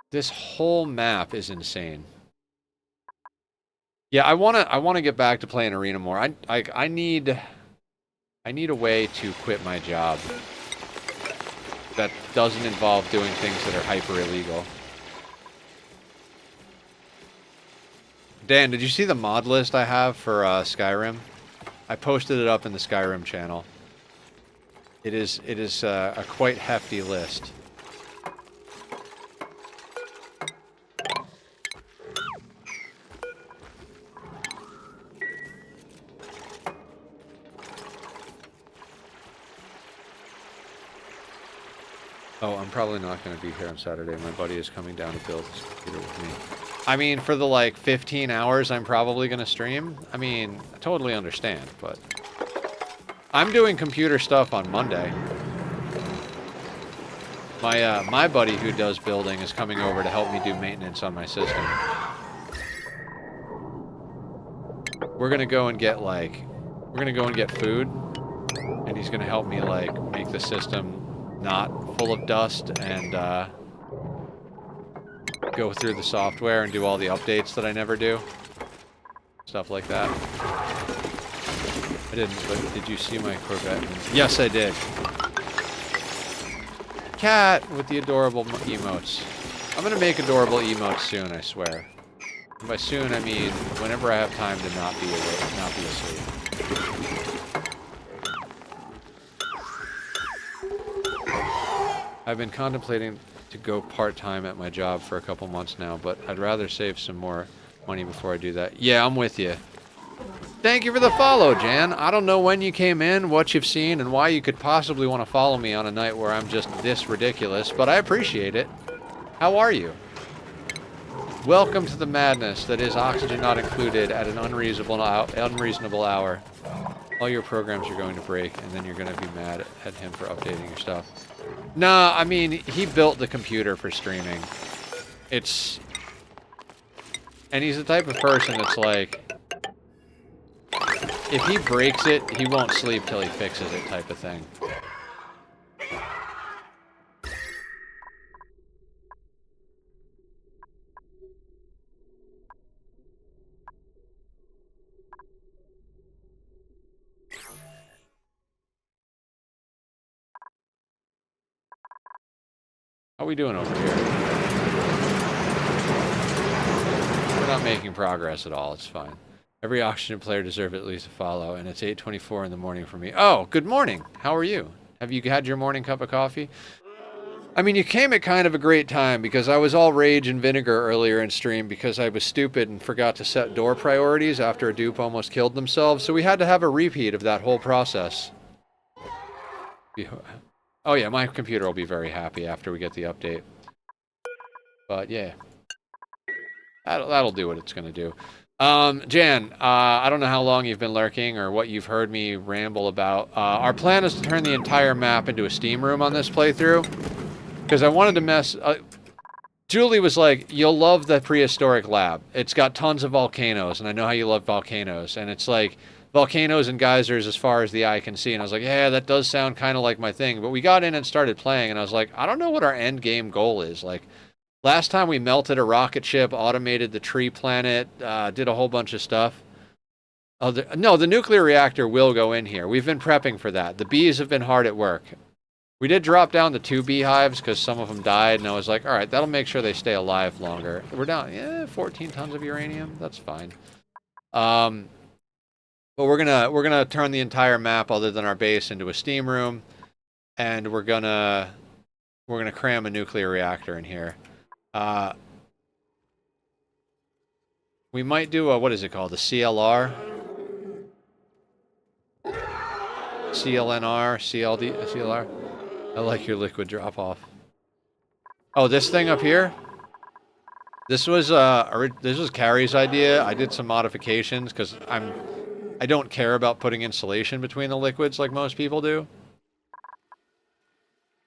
This whole map is insane. Yeah, I wanna get back to playing Arena more. I need a way to quit my job that doesn't involve doing things that are hyper illegal. Dan, did you see the mod list I have for Skyrim? I posted it up in the Skyrim channel. It is a quite hefty list. Oh, I'm probably not going to be here on Saturday. My buddy is coming down to build his computer with me. I mean, for the, like, 15 hours I'm probably going to stream, I mean, I totally understand, but I'm doing computer stuff on Monday. My buddy who does building is coming over to help me do maintenance on my system. We're going to go and get, like, food, and he's going to help me, like, make the system not full of dust and go through the software and do all the updates that I never do. Stuff like that. I didn't, but did you see my Corvette? Yes, I did. Cat with the adorable emotes. I'm gonna make adorable emotes soon, I swear. And by soon, I mean whenever I have time to not be awake, not be asleep. I've been contemplating to go part-time at my job for a couple months now, but I'd rather save some more money before I do that. Yeah, I'm with you. Thank you for the follow, Jan. I don't know when you came in, what you've seen, and why you could possibly want to follow me on a night where I'm just this ridiculous, but I appreciate it. How are you? Welcome to the madness that is oxygen not included at an unreasonable hour. All your programs are going to break, and then you're going to be mad at him for updating your stuff. Nah, I mean, he built the computer for streaming. And he's the type of person that's like, if he breaks it, he won't sleep till he fixes it type of thing. How are we doing over here? We're not making progress at all. It's fine. Every oxygen player deserves at least a follow, and it's 8:24 in the morning for me. Oh, good morning. How are you? Have you had your morning cup of coffee? I mean, you came at kind of a great time because I was all rage and vinegar earlier in stream because I was stupid and forgot to set door priorities after a dupe almost killed themselves. So we had to have a repeat of that whole process. Oh yeah, my computer will be very happy after we get the update. But yeah, that'll do what it's gonna do. Jan, I don't know how long you've been lurking or what you've heard me ramble about. Our plan is to turn the entire map into a steam room on this playthrough. Because I wanted to mess... Julie was like, you'll love the Prehistoric Lab. It's got tons of volcanoes, and I know how you love volcanoes. And it's like volcanoes and geysers as far as the eye can see. And I was like, yeah, that does sound kind of like my thing. But we got in and started playing, and I was like, I don't know what our end game goal is. Like, last time we melted a rocket ship, automated the tree planet, did a whole bunch of stuff. Oh, no, the nuclear reactor will go in here. We've been prepping for that. The bees have been hard at work. We did drop down to 2 beehives because some of them died, and I was like, all right, that'll make sure they stay alive longer. We're down, 14 tons of uranium. That's fine. But we're gonna turn the entire map, other than our base, into a steam room, and we're gonna cram a nuclear reactor in here. We might do a, what is it called? The CLR, CLNR, CLD, CLR. I like your liquid drop-off. Oh, this thing up here? This was Carrie's idea. I did some modifications because I don't care about putting insulation between the liquids like most people do.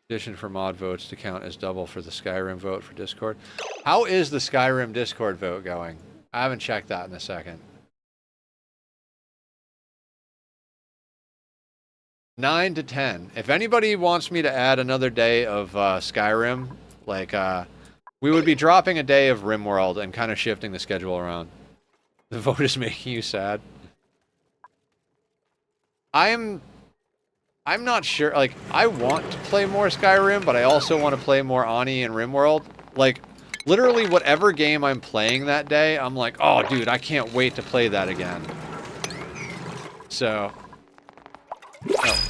Addition for mod votes to count as double for the Skyrim vote for Discord. How is the Skyrim Discord vote going? I haven't checked that in a second. 9 to 10. If anybody wants me to add another day of Skyrim, like, we would be dropping a day of RimWorld and kind of shifting the schedule around. The vote is making you sad. I'm not sure, like, I want to play more Skyrim, but I also want to play more Ani and RimWorld. Like, literally whatever game I'm playing that day, I'm like, oh, dude, I can't wait to play that again. So... Oh.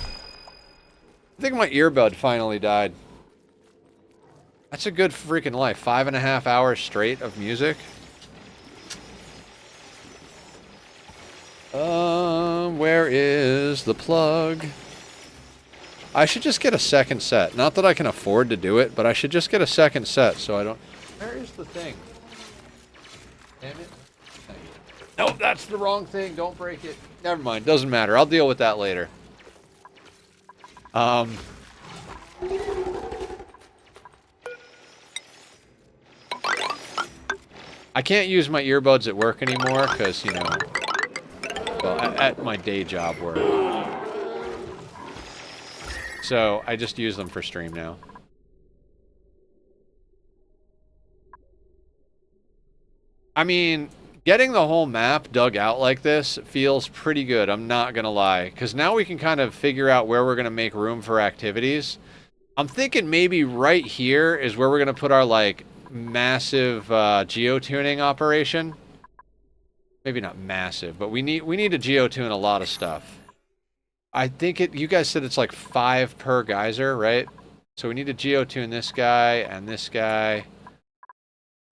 I think my earbud finally died. That's a good freaking life. 5.5 hours straight of music. Where is the plug? I should just get a second set. Not that I can afford to do it, but I should just get a second set so I don't... Where is the thing? Damn it. Nope, that's the wrong thing. Don't break it. Never mind. Doesn't matter. I'll deal with that later. I can't use my earbuds at work anymore because, you know, well, at my day job work. So I just use them for stream now. I mean, getting the whole map dug out like this feels pretty good, I'm not gonna lie. Because now we can kind of figure out where we're gonna make room for activities. I'm thinking maybe right here is where we're gonna put our, like, massive geotuning operation. Maybe not massive, but we need to geotune a lot of stuff. I think you guys said it's like 5 per geyser, right? So we need to geotune this guy and this guy.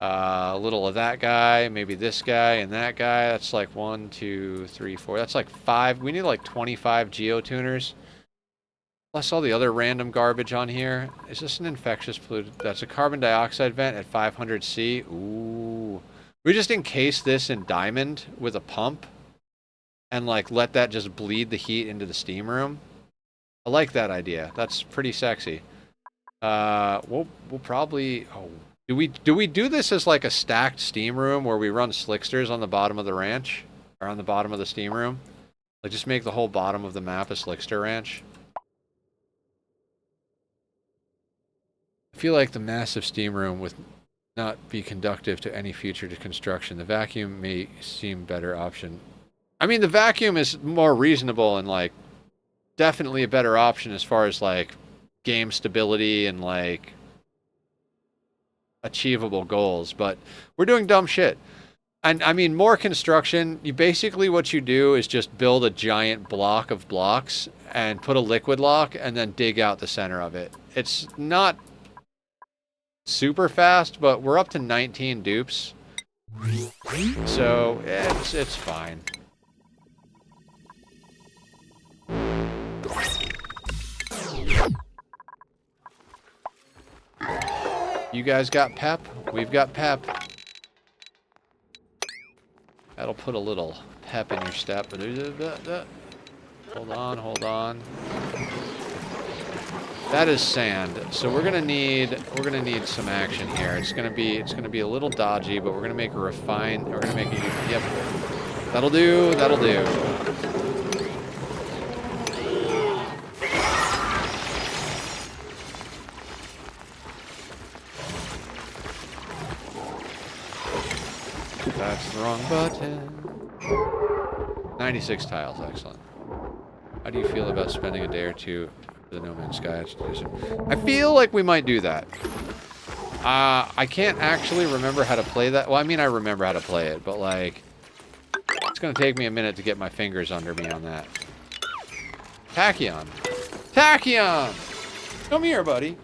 A little of that guy, maybe this guy and that guy. That's like 1, 2, 3, 4. That's like 5. We need like 25 geotuners. Plus all the other random garbage on here. Is this an infectious pollutant? That's a carbon dioxide vent at 500 C. Ooh. We just encase this in diamond with a pump and like let that just bleed the heat into the steam room. I like that idea. That's pretty sexy. We'll probably... Oh, do we do this as like a stacked steam room where we run slicksters on the bottom of the ranch? Or on the bottom of the steam room? Like, just make the whole bottom of the map a Slickster Ranch. I feel like the massive steam room would not be conductive to any future construction. The vacuum may seem better option. I mean, the vacuum is more reasonable and, like, definitely a better option as far as, like, game stability and, like, achievable goals. But we're doing dumb shit. And, I mean, more construction, you basically what you do is just build a giant block of blocks and put a liquid lock and then dig out the center of it. It's not super fast, but we're up to 19 dupes. So, it's fine. You guys got pep? We've got pep. That'll put a little pep in your step. Hold on, hold on. That is sand. So we're gonna need some action here. It's gonna be a little dodgy, but we're gonna make a refine. We're gonna make a yep. That'll do. That'll do. That's the wrong button. 96 tiles, excellent. How do you feel about spending a day or two for the No Man's Sky expedition? I feel like we might do that. I can't actually remember how to play that. Well, I mean, I remember how to play it, but, like, it's going to take me a minute to get my fingers under me on that. Tachyon. Tachyon! Come here, buddy.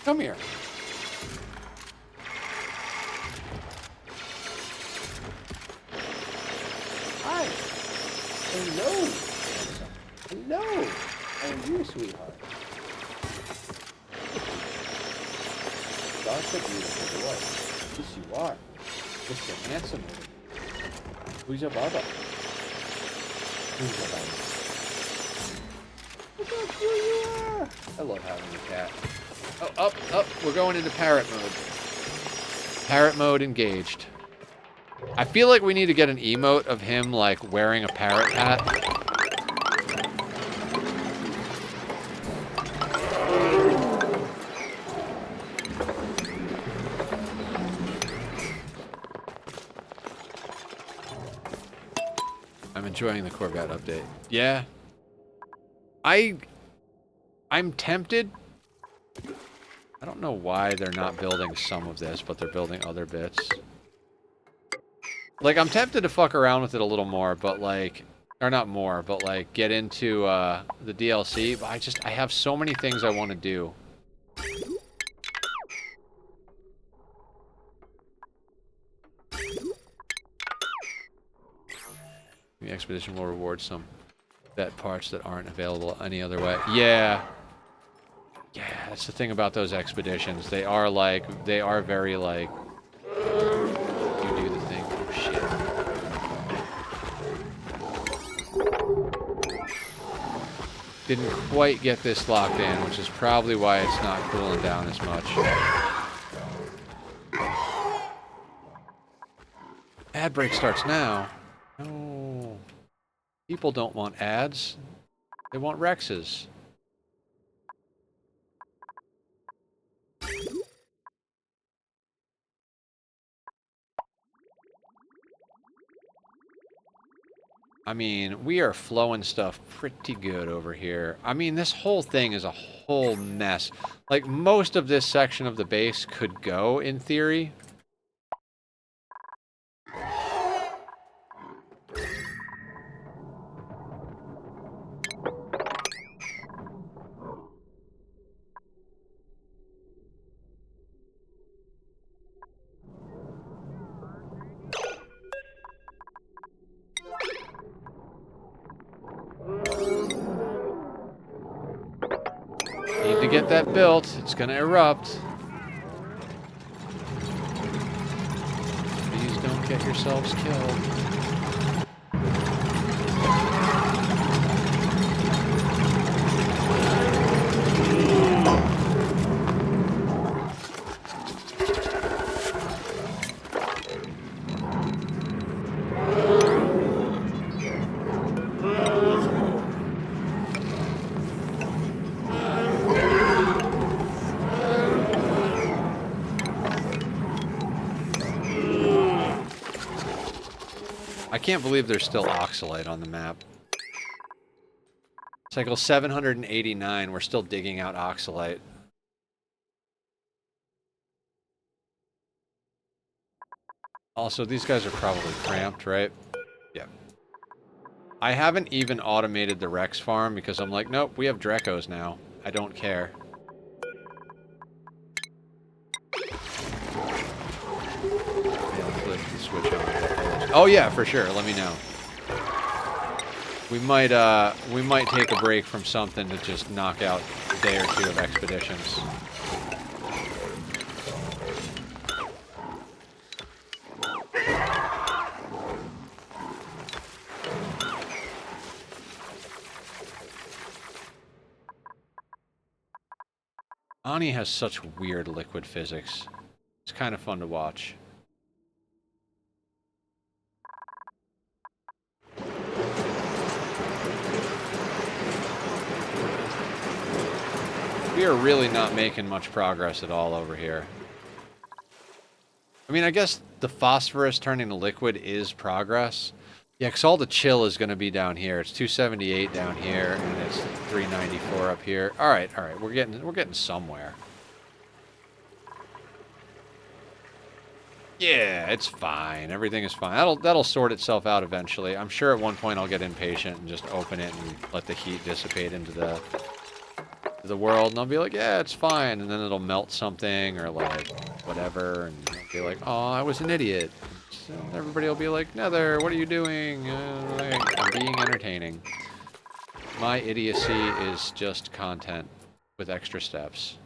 Come here. Hi. Hello. Hello. How are you, sweetheart? That's a beautiful boy. Yes, you are. Mr. Handsome. Who's your baba? Who's your baba? Look how cool you are. I love having a cat. Oh, up. We're going into parrot mode. Parrot mode engaged. I feel like we need to get an emote of him, like, wearing a parrot hat. I'm enjoying the Corvette update. Yeah. I'm tempted. I don't know why they're not building some of this, but they're building other bits. Like, I'm tempted to fuck around with it a little more, but, like... Or not more, but, like, get into, the DLC. But I have so many things I want to do. The expedition will reward some vet parts that aren't available any other way. Yeah. Yeah, that's the thing about those expeditions. They are, like... They are very, like... You do the thing. Oh, shit. Didn't quite get this locked in, which is probably why it's not cooling down as much. Ad break starts now. No. People don't want ads. They want Rexes. I mean, we are flowing stuff pretty good over here. I mean, this whole thing is a whole mess. Like, most of this section of the base could go, in theory. Need to get that built. It's gonna erupt. Please don't get yourselves killed. I can't believe there's still oxalate on the map. Cycle 789, we're still digging out oxalate. Also, these guys are probably cramped, right? Yeah. I haven't even automated the Rex farm because I'm like, nope, we have Drecos now. I don't care. Click the switch on. Oh yeah, for sure. Let me know. We might take a break from something to just knock out a day or two of expeditions. Ani has such weird liquid physics. It's kind of fun to watch. We are really not making much progress at all over here. I mean, I guess the phosphorus turning to liquid is progress. Yeah, because all the chill is going to be down here. It's 278 down here, and it's 394 up here. All right, we're getting somewhere. Yeah, it's fine. Everything is fine. That'll sort itself out eventually. I'm sure at one point I'll get impatient and just open it and let the heat dissipate into the world, and I'll be like, yeah, it's fine, and then it'll melt something or like whatever, and I'll be like, oh, I was an idiot. So everybody will be like, Nether, what are you doing? Like, I'm being entertaining. My idiocy is just content with extra steps.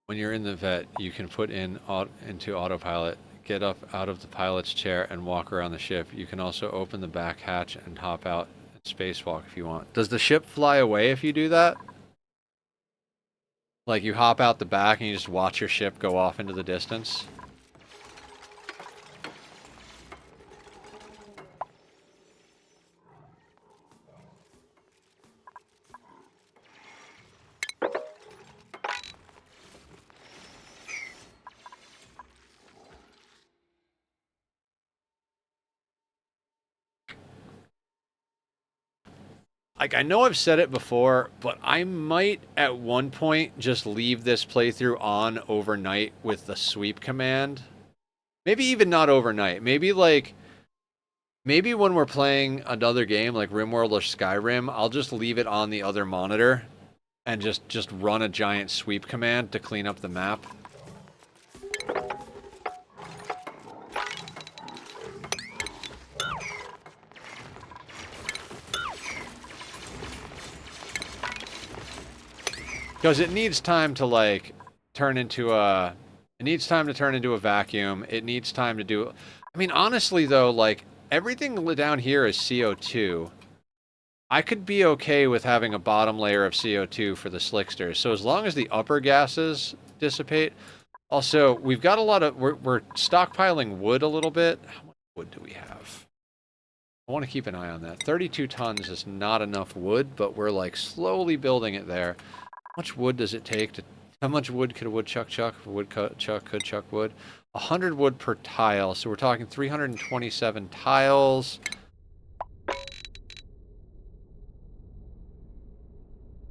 When you're in the vet, you can put into autopilot, get up out of the pilot's chair, and walk around the ship. You can also open the back hatch and hop out and spacewalk if you want. Does the ship fly away if you do that? Like you hop out the back and you just watch your ship go off into the distance? Like, I know I've said it before, but I might at one point just leave this playthrough on overnight with the sweep command. Maybe even not overnight. Maybe when we're playing another game like RimWorld or Skyrim, I'll just leave it on the other monitor and just run a giant sweep command to clean up the map. Because it needs time to like turn into a vacuum. It needs time to do. I mean, honestly though, like everything down here is CO2. I could be okay with having a bottom layer of CO2 for the slicksters. So as long as the upper gases dissipate. Also, we've got a lot of we're stockpiling wood a little bit. How much wood do we have? I want to keep an eye on that. 32 tons is not enough wood, but we're like slowly building it there. How much wood does it take to... How much wood could a woodchuck chuck? A woodchuck could chuck wood. 100 wood per tile. So we're talking 327 tiles.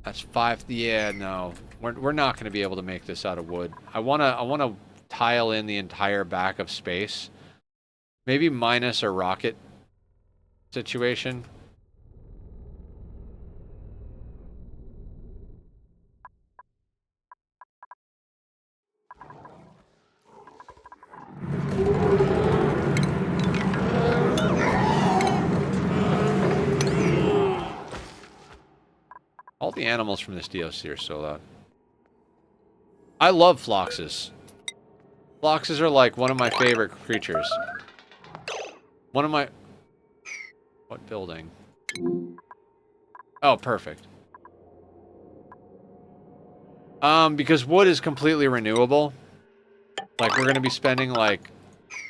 That's 5... Yeah, no. We're not going to be able to make this out of wood. I want to tile in the entire back of space. Maybe minus a rocket situation. All the animals from this DLC are so loud. I love floxes. Floxes are like one of my favorite creatures. One of my... What building? Oh, perfect. Because wood is completely renewable. Like, we're going to be spending, like,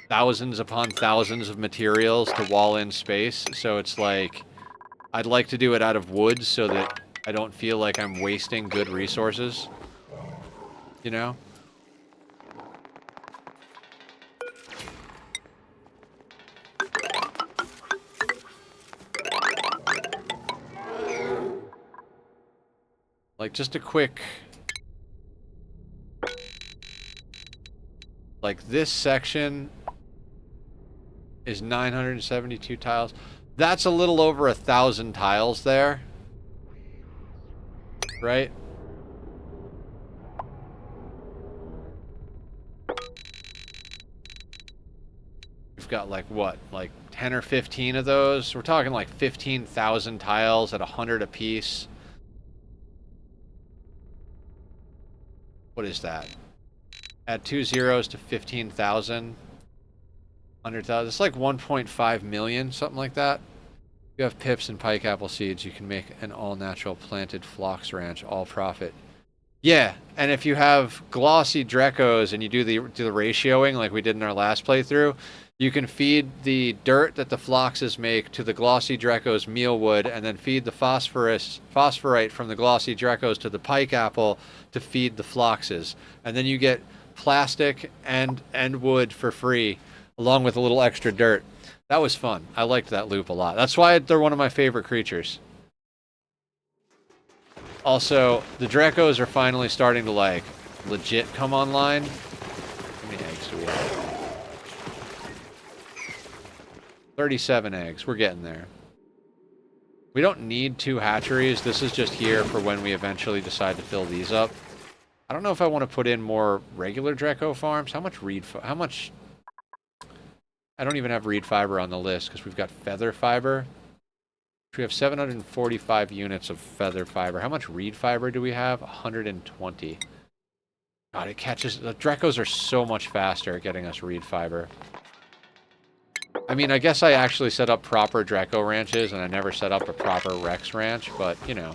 thousands upon thousands of materials to wall in space. So it's like, I'd like to do it out of wood so that I don't feel like I'm wasting good resources. You know? Like, just a quick... Like, this section is 972 tiles. That's a little over 1,000 tiles there. Right? We've got, like, what? Like, 10 or 15 of those? We're talking, like, 15,000 tiles at 100 apiece. What is that? Add 2 zeros to 15,000. 100,000. It's like 1.5 million, something like that. If you have pips and pike apple seeds, you can make an all-natural planted phlox ranch, all profit. Yeah, and if you have glossy Drecos and you do the ratioing like we did in our last playthrough, you can feed the dirt that the phloxes make to the glossy Drecos mealwood, and then feed the phosphorite from the glossy Drecos to the pike apple to feed the phloxes. And then you get plastic and wood for free, along with a little extra dirt. That was fun. I liked that loop a lot. That's why they're one of my favorite creatures. Also, the Drecos are finally starting to, like, legit come online. How many eggs do we have? 37 eggs. We're getting there. We don't need 2 hatcheries. This is just here for when we eventually decide to fill these up. I don't know if I want to put in more regular Dreco farms. How much... I don't even have reed fiber on the list because we've got feather fiber. We have 745 units of feather fiber. How much reed fiber do we have? 120. God, it catches... The Drecos are so much faster at getting us reed fiber. I mean, I guess I actually set up proper Dreco ranches, and I never set up a proper Rex ranch, but, you know.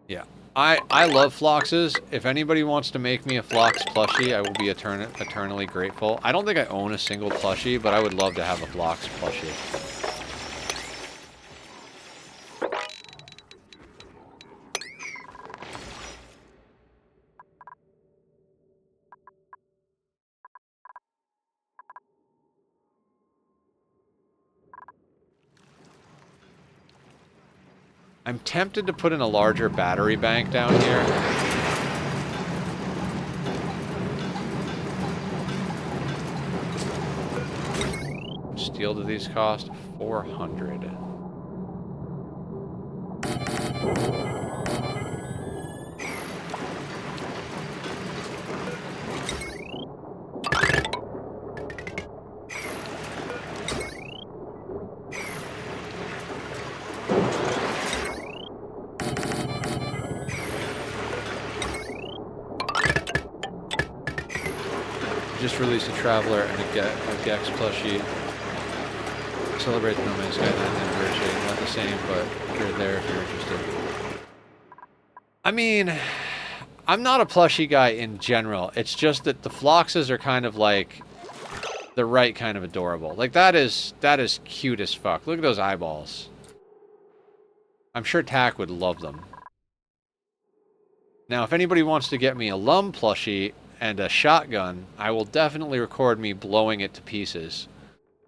Yeah. I love Phloxes. If anybody wants to make me a Phlox plushie, I will be eternally grateful. I don't think I own a single plushie, but I would love to have a Phlox plushie. I'm tempted to put in a larger battery bank down here. Steel do these cost? 400. Just released a Traveler and a Gex plushie. Celebrate the No Man's Sky 9th anniversary. Not the same, but you're there if you're interested. I mean, I'm not a plushie guy in general. It's just that the Phloxes are kind of like the right kind of adorable. Like, that is cute as fuck. Look at those eyeballs. I'm sure Tack would love them. Now, if anybody wants to get me a Lum plushie and a shotgun, I will definitely record me blowing it to pieces.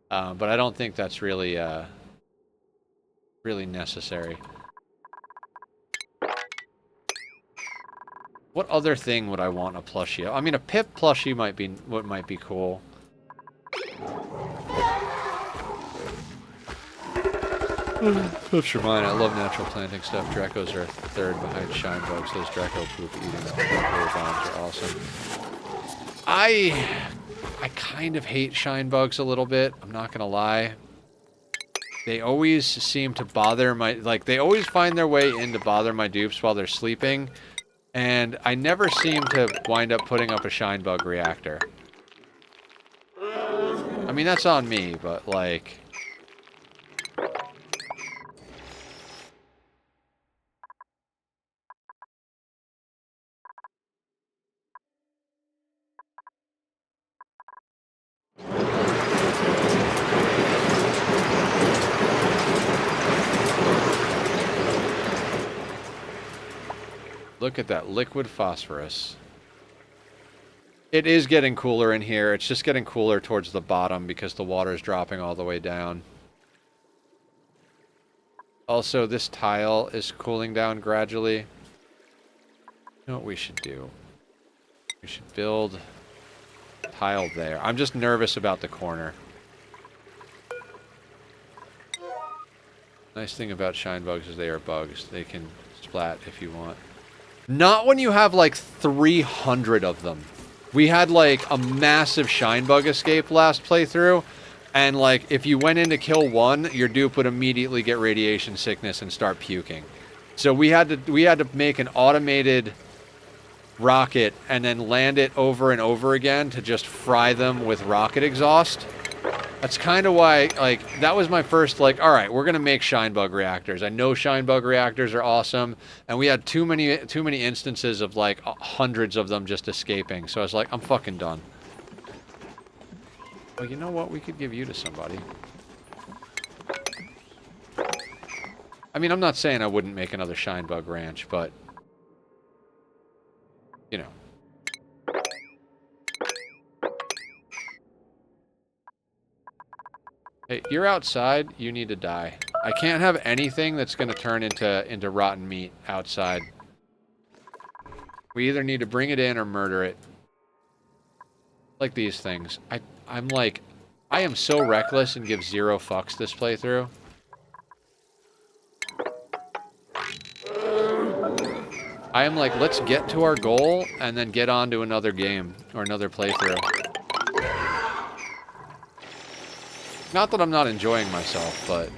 But I don't think that's really, really necessary. What other thing would I want a plushie of? I mean, a Pip plushie might be cool. Pips are mine. I love natural planting stuff. Drecos are third behind shine bugs. Those Dreco poop eating bombs are awesome. I kind of hate shine bugs a little bit. I'm not gonna lie. They always seem to bother my... Like, they always find their way in to bother my dupes while they're sleeping. And I never seem to wind up putting up a shine bug reactor. I mean, that's on me, but, like... Look at that liquid phosphorus. It is getting cooler in here. It's just getting cooler towards the bottom because the water's dropping all the way down. Also, this tile is cooling down gradually. You know what we should do? We should build a tile there. I'm just nervous about the corner. Nice thing about shine bugs is they are bugs. They can splat if you want. Not when you have like 300 of them. We had like a massive shine bug escape last playthrough, and like if you went in to kill one, your dupe would immediately get radiation sickness and start puking. So we had to make an automated rocket and then land it over and over again to just fry them with rocket exhaust. That's kind of why, like, that was my first, like, all right, we're going to make shine bug reactors. I know shine bug reactors are awesome, and we had too many instances of, like, hundreds of them just escaping. So I was like, I'm fucking done. Well, you know what? We could give you to somebody. I mean, I'm not saying I wouldn't make another shine bug ranch, but, you know. Hey, you're outside. You need to die. I can't have anything that's going to turn into rotten meat outside. We either need to bring it in or murder it. Like these things. I'm like, I am so reckless and give zero fucks this playthrough. I am like, let's get to our goal and then get on to another game or another playthrough. Not that I'm not enjoying myself, but...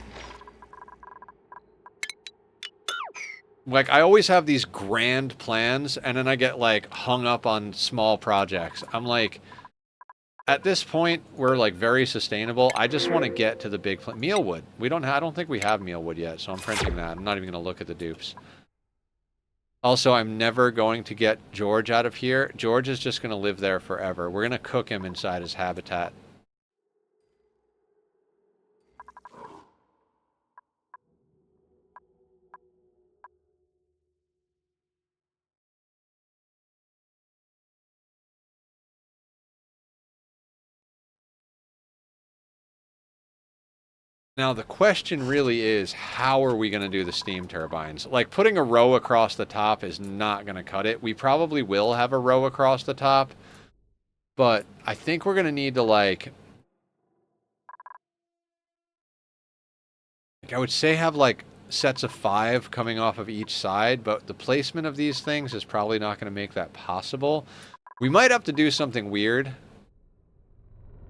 like, I always have these grand plans, and then I get, like, hung up on small projects. I'm like... at this point, we're, like, very sustainable. I just want to get to the big... mealwood. I don't think we have mealwood yet, so I'm printing that. I'm not even going to look at the dupes. Also, I'm never going to get George out of here. George is just going to live there forever. We're going to cook him inside his habitat. Now, the question really is, how are we going to do the steam turbines? Like, putting a row across the top is not going to cut it. We probably will have a row across the top, but I think we're going to need to, like, I would say have, like, sets of 5 coming off of each side, but the placement of these things is probably not going to make that possible. We might have to do something weird.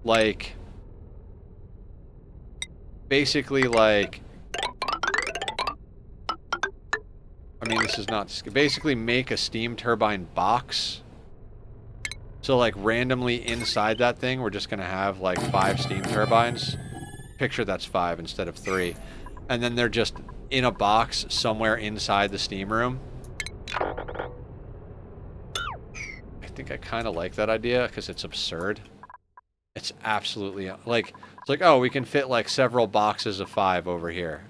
Like... basically, like... I mean, this is not... basically make a steam turbine box. So, like, randomly inside that thing, we're just going to have, like, 5 steam turbines. Picture that's 5 instead of 3. And then they're just in a box somewhere inside the steam room. I think I kind of like that idea, because it's absurd. It's absolutely... like... it's like, oh, we can fit, like, several boxes of 5 over here.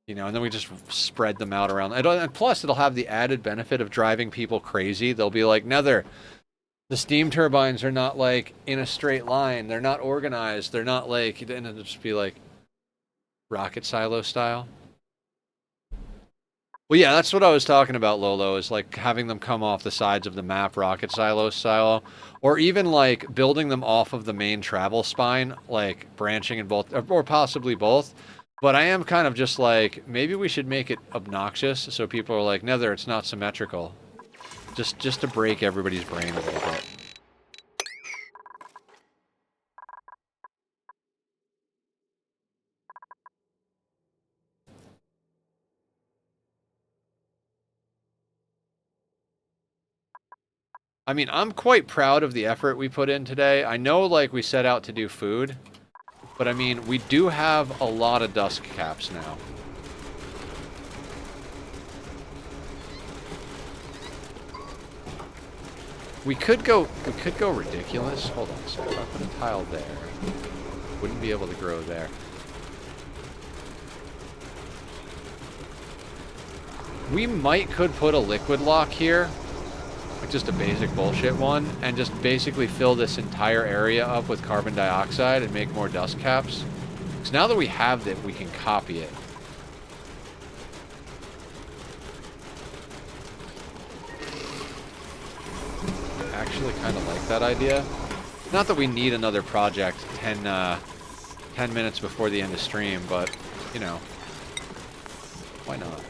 You know, and then we just spread them out around. And plus, it'll have the added benefit of driving people crazy. They'll be like, Nether, the steam turbines are not, like, in a straight line. They're not organized. They're not, like... and it'll just be, like, rocket silo style. Well, yeah, that's what I was talking about, Lolo, is, like, having them come off the sides of the map rocket silo style. Or even, like, building them off of the main travel spine, like, branching in both, or possibly both. But I am kind of just like, maybe we should make it obnoxious so people are like, Nether, it's not symmetrical. Just to break everybody's brain a little bit. I mean, I'm quite proud of the effort we put in today. I know, like, we set out to do food, but I mean, we do have a lot of dust caps now. We could go ridiculous. Hold on a second. If I put a tile there, wouldn't be able to grow there. We could put a liquid lock here, like just a basic bullshit one, and just basically fill this entire area up with carbon dioxide and make more dust caps. So now that we have it, we can copy it. I actually kind of like that idea. Not that we need another project 10 minutes before the end of stream, but, you know, why not?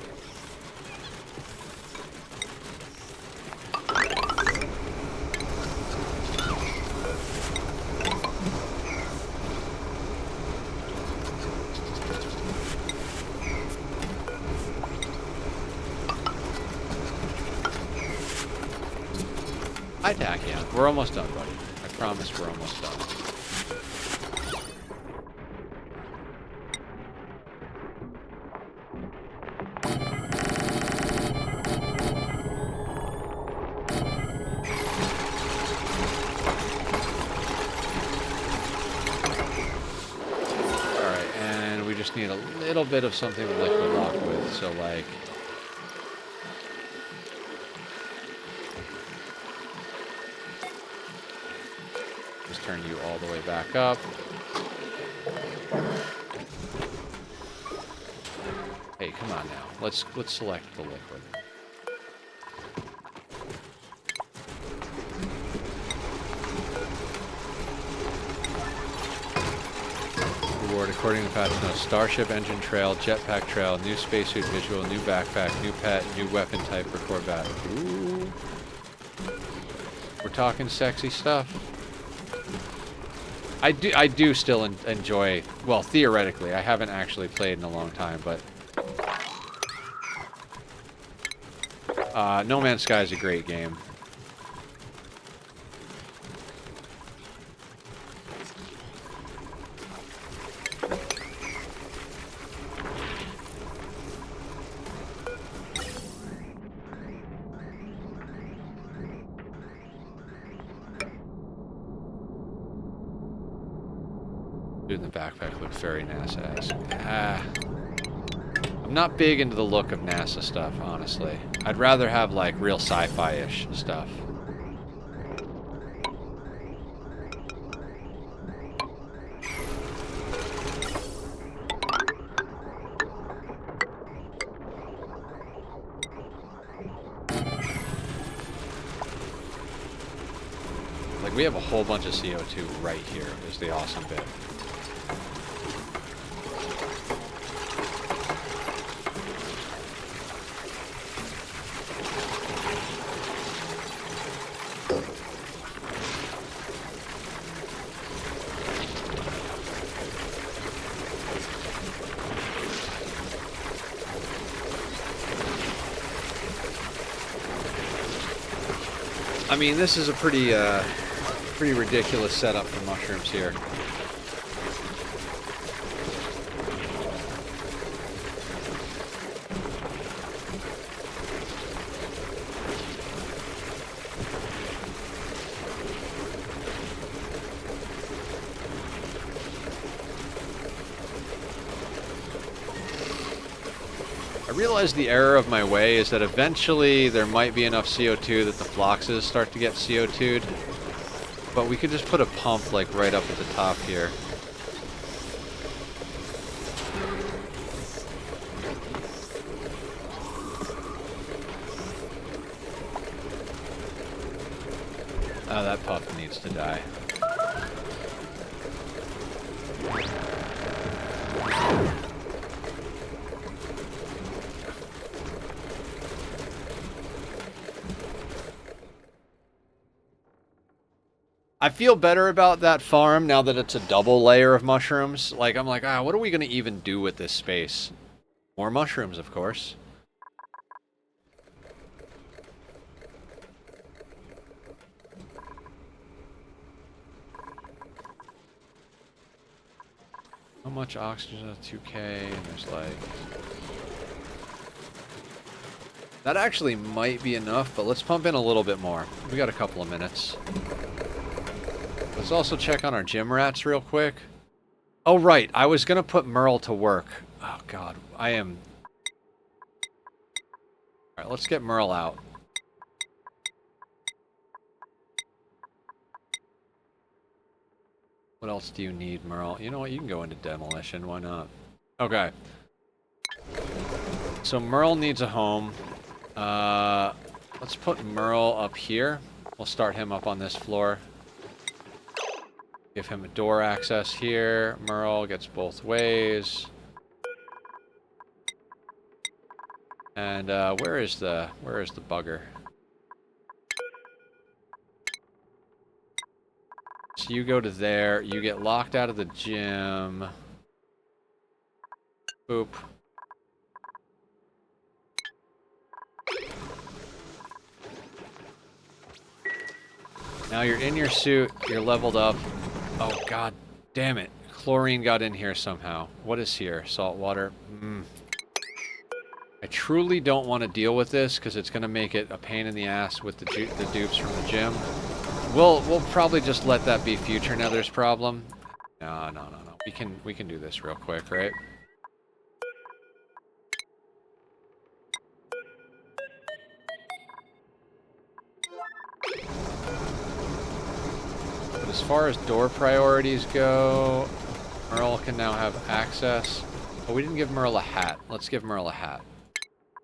Hi, Tachyon. We're almost done, buddy. I promise we're almost done. Alright, and we just need a little bit of something to liquid lock with, so like... turn you all the way back up. Hey, come on now. Let's select the liquid. Reward according to patch notes. Starship engine trail, jetpack trail, new spacesuit visual, new backpack, new pet, new weapon type for Corvette. Ooh. We're talking sexy stuff. I do still enjoy, well, theoretically, I haven't actually played in a long time, but No Man's Sky is a great game. Dude, the backpack looks very NASA-esque. I'm not big into the look of NASA stuff, honestly. I'd rather have, like, real sci-fi-ish stuff. Like, we have a whole bunch of CO2 right here, is the awesome bit. I mean, this is a pretty ridiculous setup for mushrooms here. I realize the error of my way is that eventually there might be enough CO2 that the floxes start to get CO2'd. But we could just put a pump like right up at the top here. Oh, that pup needs to die. I feel better about that farm now that it's a double layer of mushrooms. Like, I'm like, what are we going to even do with this space? More mushrooms, of course. How much oxygen? 2K, and there's like... That actually might be enough, but let's pump in a little bit more. We got a couple of minutes. Let's also check on our gym rats real quick. Oh, right. I was going to put Merle to work. Oh, God. I am... Alright, let's get Merle out. What else do you need, Merle? You know what? You can go into demolition. Why not? Okay. So Merle needs a home. Let's put Merle up here. We'll start him up on this floor. Give him a door access here. Merle gets both ways. And where is the bugger? So you go to there. You get locked out of the gym. Boop. Now you're in your suit. You're leveled up. Oh, god damn it. Chlorine got in here somehow. What is here? Salt water. I truly don't want to deal with this because it's going to make it a pain in the ass with the dupes from the gym. We'll probably just let that be future Nether's problem. No. We can do this real quick, right? But as far as door priorities go, Merle can now have access. Oh, we didn't give Merle a hat. Let's give Merle a hat.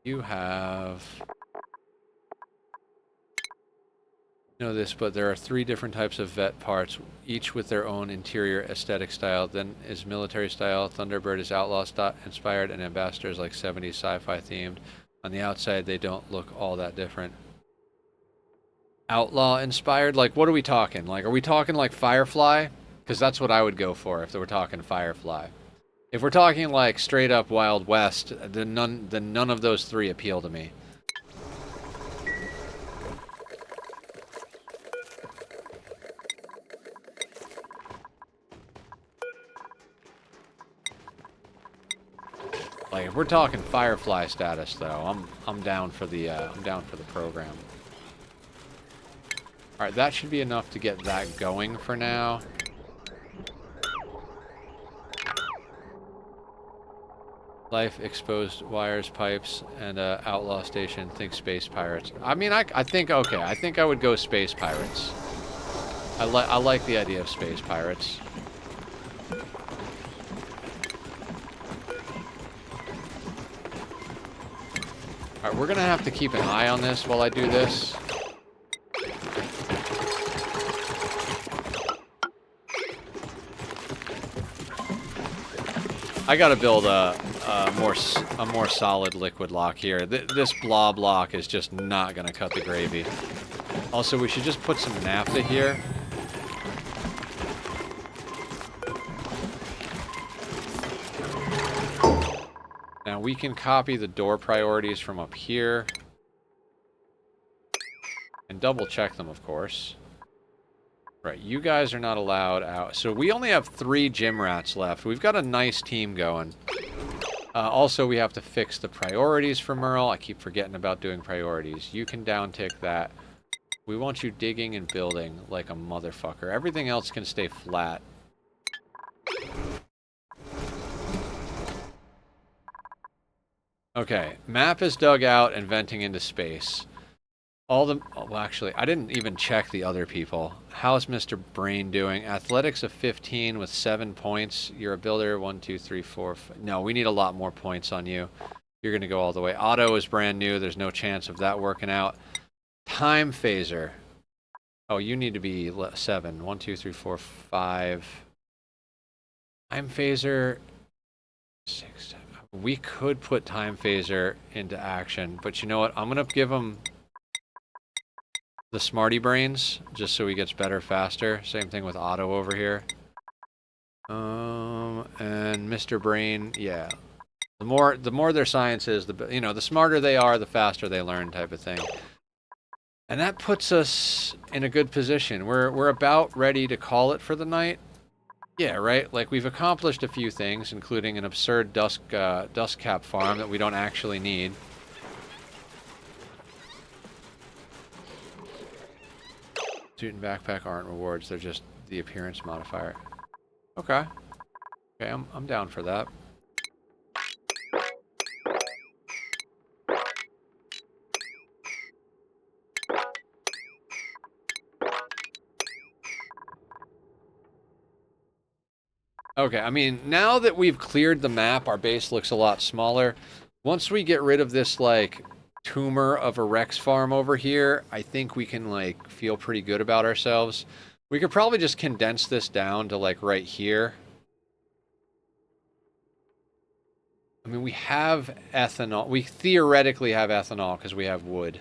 You have... You know this, but there are 3 different types of vet parts, each with their own interior aesthetic style. Then is military style, Thunderbird is outlaw inspired, and Ambassador is like 70s sci-fi themed. On the outside, they don't look all that different. Outlaw inspired? Like, what are we talking? Like, are we talking like Firefly? Because that's what I would go for if we're talking Firefly. If we're talking like straight up Wild West, then none of those 3 appeal to me. Like, if we're talking Firefly status, though, I'm down for the program. All right, that should be enough to get that going for now. Life, exposed wires, pipes, and outlaw station. Think space pirates. I mean, I think okay. I think I would go space pirates. I like the idea of space pirates. All right, we're gonna have to keep an eye on this while I do this. I gotta build a more solid liquid lock here. This blob lock is just not gonna cut the gravy. Also, we should just put some naphtha here. Now we can copy the door priorities from up here. And double check them, of course. Right, you guys are not allowed out. So we only have 3 gym rats left. We've got a nice team going. Also, we have to fix the priorities for Merle. I keep forgetting about doing priorities. You can downtick that. We want you digging and building like a motherfucker. Everything else can stay flat. Okay, map is dug out and venting into space. Well, actually, I didn't even check the other people. How's Mr. Brain doing? Athletics of 15 with 7 points. You're a builder. 1, 2, 3, 4. No, we need a lot more points on you. You're going to go all the way. Auto is brand new. There's no chance of that working out. Time phaser. Oh, you need to be 7. 1, 2, 3, 4, 5. Time phaser. 6, 7. We could put time phaser into action, but you know what? I'm going to give him the smarty brains, just so he gets better faster. Same thing with Otto over here. And Mr. Brain, yeah. The more their science is, the smarter they are, the faster they learn, type of thing. And that puts us in a good position. We're about ready to call it for the night. Yeah, right? Like, we've accomplished a few things, including an absurd dust cap farm that we don't actually need. Suit and backpack aren't rewards, they're just the appearance modifier. Okay. Okay, I'm down for that. Okay, I mean, now that we've cleared the map, our base looks a lot smaller. Once we get rid of this, like, tumor of a Rex farm over here, I think we can, like, feel pretty good about ourselves. We could probably just condense this down to, like, right here. I mean, we have ethanol. We theoretically have ethanol because we have wood.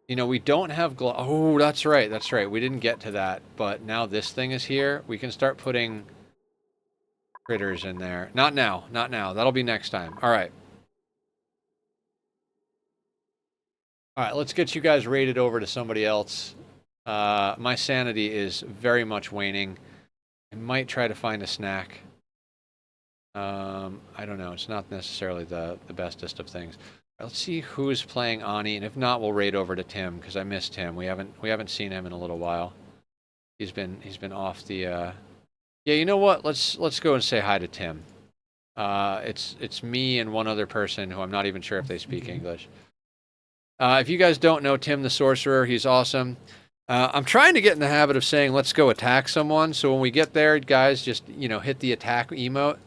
You know, we don't have oh, that's right. That's right. We didn't get to that, but now this thing is here. We can start putting critters in there. Not now. Not now. That'll be next time. All right. All right, let's get you guys rated over to somebody else. My sanity is very much waning. I might try to find a snack. I don't know. It's not necessarily the bestest of things. Let's see who's playing Ani, and if not, we'll raid over to Tim because I missed him. We haven't seen him in a little while. He's been off the. Yeah, you know what? Let's go and say hi to Tim. It's me and one other person who I'm not even sure if they speak English. If you guys don't know Tim the Sorcerer, he's awesome. I'm trying to get in the habit of saying let's go attack someone. So when we get there, guys, just hit the attack emote.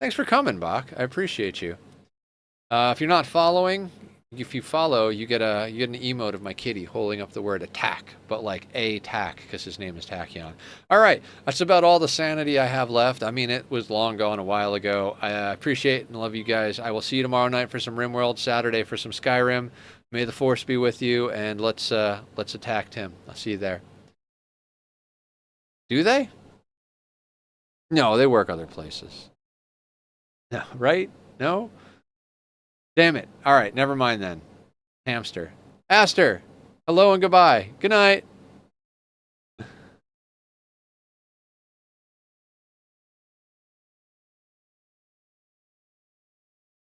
Thanks for coming, Bach. I appreciate you. If you're not following, if you follow, you get an emote of my kitty holding up the word attack, but like a tack because his name is Tachyon. All right, that's about all the sanity I have left. I mean, it was long gone a while ago. I appreciate and love you guys. I will see you tomorrow night for some RimWorld, Saturday for some Skyrim. May the Force be with you, and let's attack Tim. I'll see you there. Do they? No, they work other places. No, right? No? Damn it. All right, never mind then. Hamster. Aster! Hello and goodbye. Good night.